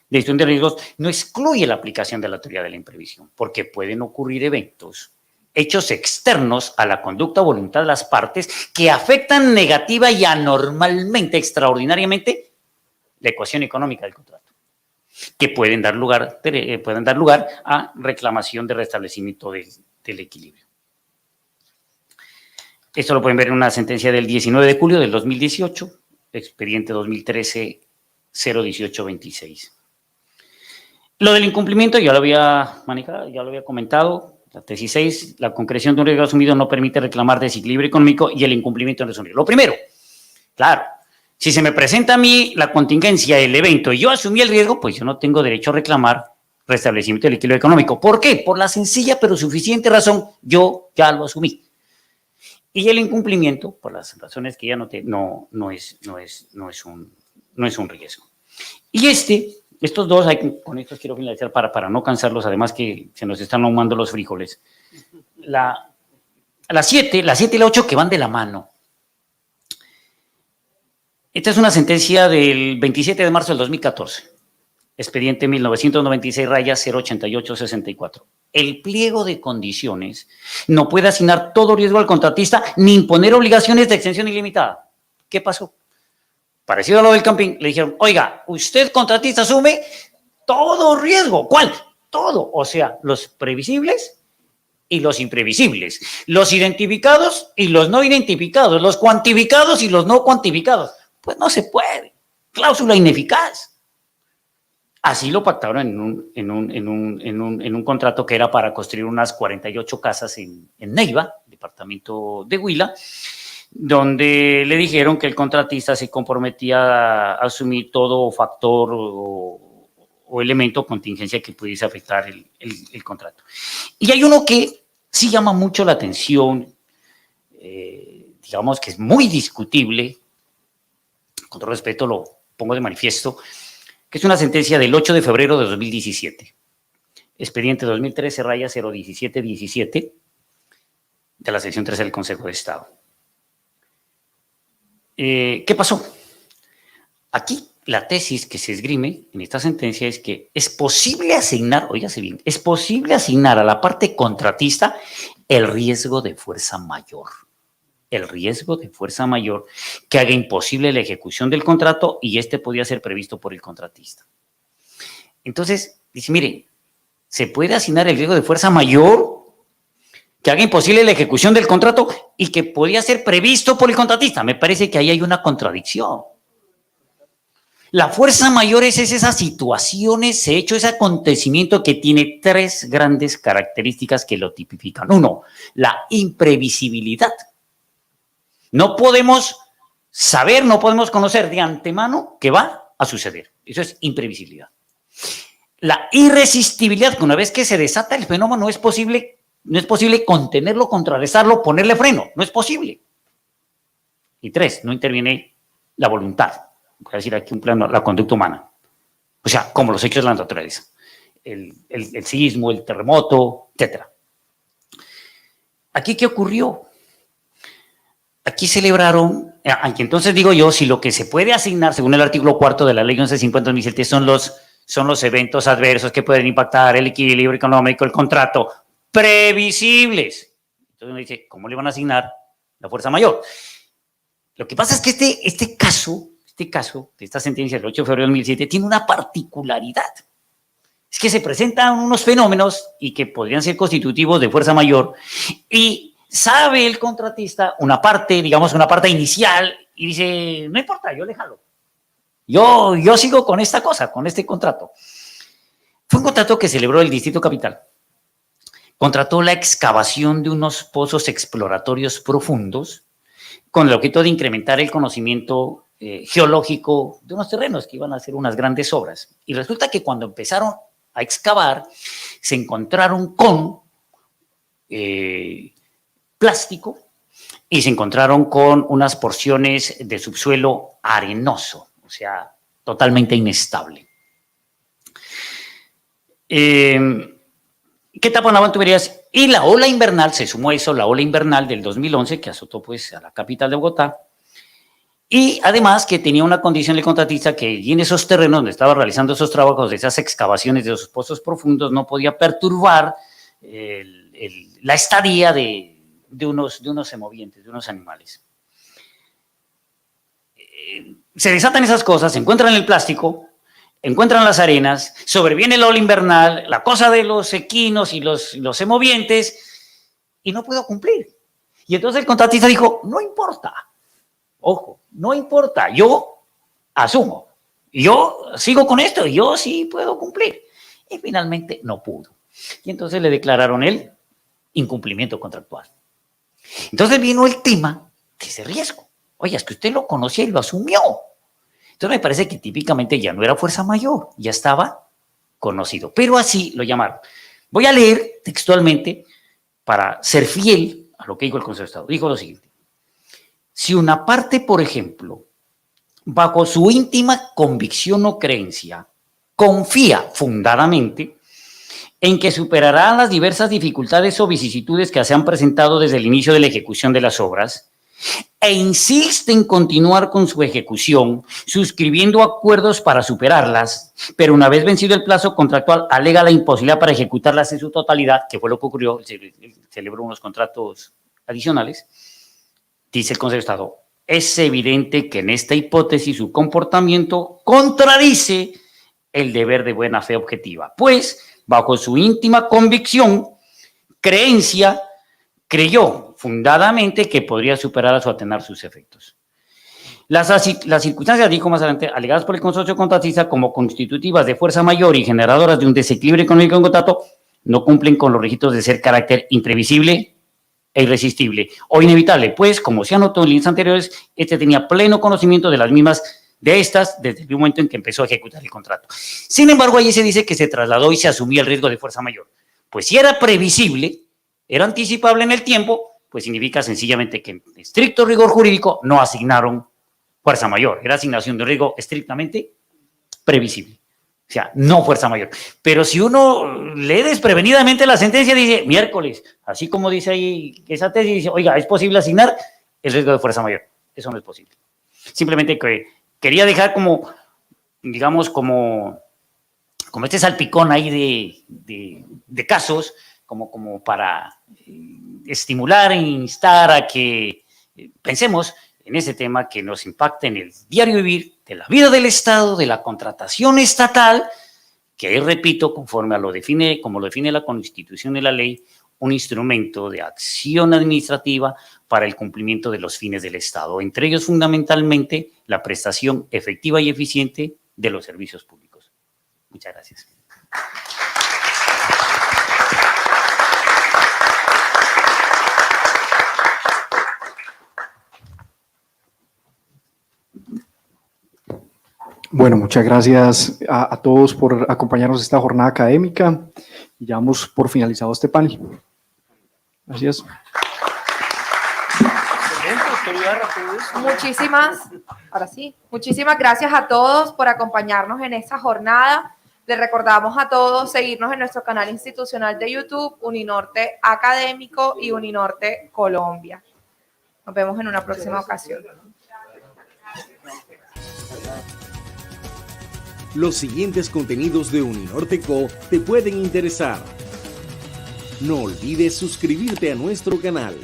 [SPEAKER 15] de gestión de riesgos no excluye la aplicación de la teoría de la imprevisión, porque pueden ocurrir eventos, hechos externos a la conducta o voluntad de las partes que afectan negativa y anormalmente, extraordinariamente, la ecuación económica del contrato, que pueden dar lugar a reclamación de restablecimiento del equilibrio. Esto lo pueden ver en una sentencia del 19 de julio del 2018, expediente 2013-01826. Lo del incumplimiento ya lo había manejado, ya lo había comentado. La tesis 6, la concreción de un riesgo asumido no permite reclamar desequilibrio económico y el incumplimiento no es un riesgo. Lo primero, claro, si se me presenta a mí la contingencia, el evento, y yo asumí el riesgo, pues yo no tengo derecho a reclamar restablecimiento del equilibrio económico. ¿Por qué? Por la sencilla pero suficiente razón, yo ya lo asumí. Y el incumplimiento, por las razones que ya noté, no es un riesgo. Y estos dos, con estos quiero finalizar para no cansarlos, además que se nos están ahumando los frijoles. La 7 y la 8 que van de la mano. Esta es una sentencia del 27 de marzo del 2014, expediente 1996-08864. El pliego de condiciones no puede asignar todo riesgo al contratista ni imponer obligaciones de extensión ilimitada. ¿Qué pasó? Parecido a lo del camping, le dijeron, oiga, usted contratista asume todo riesgo. ¿Cuál? Todo. O sea, los previsibles y los imprevisibles, los identificados y los no identificados, los cuantificados y los no cuantificados. Pues no se puede. Cláusula ineficaz. Así lo pactaron en un contrato que era para construir unas 48 casas en Neiva, departamento de Huila, donde le dijeron que el contratista se comprometía a asumir todo factor o elemento o contingencia que pudiese afectar el contrato. Y hay uno que sí llama mucho la atención, digamos que es muy discutible, con todo respeto lo pongo de manifiesto, que es una sentencia del 8 de febrero de 2017, expediente 2013-01717 de la sección 13 del Consejo de Estado. ¿Qué pasó? Aquí la tesis que se esgrime en esta sentencia es que es posible asignar, óigase bien, es posible asignar a la parte contratista el riesgo de fuerza mayor. El riesgo de fuerza mayor que haga imposible la ejecución del contrato y este podía ser previsto por el contratista. Entonces, dice, mire, se puede asignar el riesgo de fuerza mayor que haga imposible la ejecución del contrato y que podía ser previsto por el contratista. Me parece que ahí hay una contradicción. La fuerza mayor es esa situación, ese hecho, ese acontecimiento que tiene 3 grandes características que lo tipifican. 1, la imprevisibilidad. No podemos saber, no podemos conocer de antemano qué va a suceder. Eso es imprevisibilidad. La irresistibilidad, que una vez que se desata el fenómeno no es posible contenerlo, contrarrestarlo, ponerle freno. No es posible. Y 3, no interviene la voluntad. Voy a decir aquí un plano, la conducta humana. O sea, como los hechos de la naturaleza. El sismo, el terremoto, etc. ¿Aquí qué ocurrió? Aquí celebraron, aunque entonces digo yo, si lo que se puede asignar, según el artículo 4 de la ley 1150-2007, son los eventos adversos que pueden impactar el equilibrio económico, el contrato, previsibles. Entonces uno dice, ¿cómo le van a asignar la fuerza mayor? Lo que pasa es que este caso de esta sentencia del 8 de febrero de 2007 tiene una particularidad. Es que se presentan unos fenómenos y que podrían ser constitutivos de fuerza mayor y sabe el contratista una parte inicial y dice, no importa, yo le jalo. Yo sigo con esta cosa, con este contrato. Fue un contrato que celebró el Distrito Capital. Contrató la excavación de unos pozos exploratorios profundos con el objeto de incrementar el conocimiento geológico de unos terrenos que iban a hacer unas grandes obras. Y resulta que cuando empezaron a excavar, se encontraron con plástico y se encontraron con unas porciones de subsuelo arenoso, o sea, totalmente inestable. ¿Qué taponaban tuberías? Y la ola invernal, se sumó a eso, la ola invernal del 2011, que azotó pues a la capital de Bogotá, y además que tenía una condición el contratista que en esos terrenos donde estaba realizando esos trabajos, de esas excavaciones de esos pozos profundos, no podía perturbar la estadía de unos semovientes, de unos animales. Se desatan esas cosas, se encuentran el plástico, encuentran las arenas, sobreviene la ola invernal, la cosa de los equinos y los semovientes, y no puedo cumplir. Y entonces el contratista dijo, no importa, ojo, no importa, yo asumo, yo sigo con esto, yo sí puedo cumplir. Y finalmente no pudo. Y entonces le declararon el incumplimiento contractual. Entonces vino el tema de ese riesgo. Oye, es que usted lo conocía y lo asumió. Entonces me parece que típicamente ya no era fuerza mayor, ya estaba conocido, pero así lo llamaron. Voy a leer textualmente para ser fiel a lo que dijo el Consejo de Estado. Dijo lo siguiente: si una parte, por ejemplo, bajo su íntima convicción o creencia, confía fundadamente en que superará las diversas dificultades o vicisitudes que se han presentado desde el inicio de la ejecución de las obras, e insiste en continuar con su ejecución, suscribiendo acuerdos para superarlas, pero una vez vencido el plazo contractual, alega la imposibilidad para ejecutarlas en su totalidad, que fue lo que ocurrió, celebró unos contratos adicionales, dice el Consejo de Estado, es evidente que en esta hipótesis su comportamiento contradice el deber de buena fe objetiva, pues bajo su íntima convicción, creencia, creyó fundadamente que podría superar o atenuar sus efectos. Las circunstancias, dijo más adelante, alegadas por el consorcio contratista como constitutivas de fuerza mayor y generadoras de un desequilibrio económico en contrato, no cumplen con los requisitos de ser carácter imprevisible e irresistible o inevitable, pues, como se anotó en líneas anteriores, este tenía pleno conocimiento de las mismas de estas desde el momento en que empezó a ejecutar el contrato. Sin embargo, ahí se dice que se trasladó y se asumía el riesgo de fuerza mayor. Pues si era previsible, era anticipable en el tiempo, pues significa sencillamente que en estricto rigor jurídico no asignaron fuerza mayor, era asignación de un riesgo estrictamente previsible, o sea, no fuerza mayor. Pero si uno lee desprevenidamente la sentencia, dice, miércoles, así como dice ahí esa tesis, dice, oiga, ¿es posible asignar el riesgo de fuerza mayor? Eso no es posible. Simplemente que quería dejar como, digamos, como este salpicón ahí de casos, como para estimular e instar a que pensemos en ese tema que nos impacta en el diario vivir de la vida del Estado, de la contratación estatal, que es, repito, conforme a como lo define la Constitución y la ley, un instrumento de acción administrativa para el cumplimiento de los fines del Estado, entre ellos fundamentalmente la prestación efectiva y eficiente de los servicios públicos. Muchas gracias.
[SPEAKER 14] Bueno, muchas gracias a todos por acompañarnos esta jornada académica y ya damos por finalizado este panel. Gracias.
[SPEAKER 2] Muchísimas gracias a todos por acompañarnos en esta jornada. Les recordamos a todos seguirnos en nuestro canal institucional de YouTube, Uninorte Académico y Uninorte Colombia. Nos vemos en una próxima ocasión.
[SPEAKER 1] Los siguientes contenidos de Uninorte Co te pueden interesar. No olvides suscribirte a nuestro canal.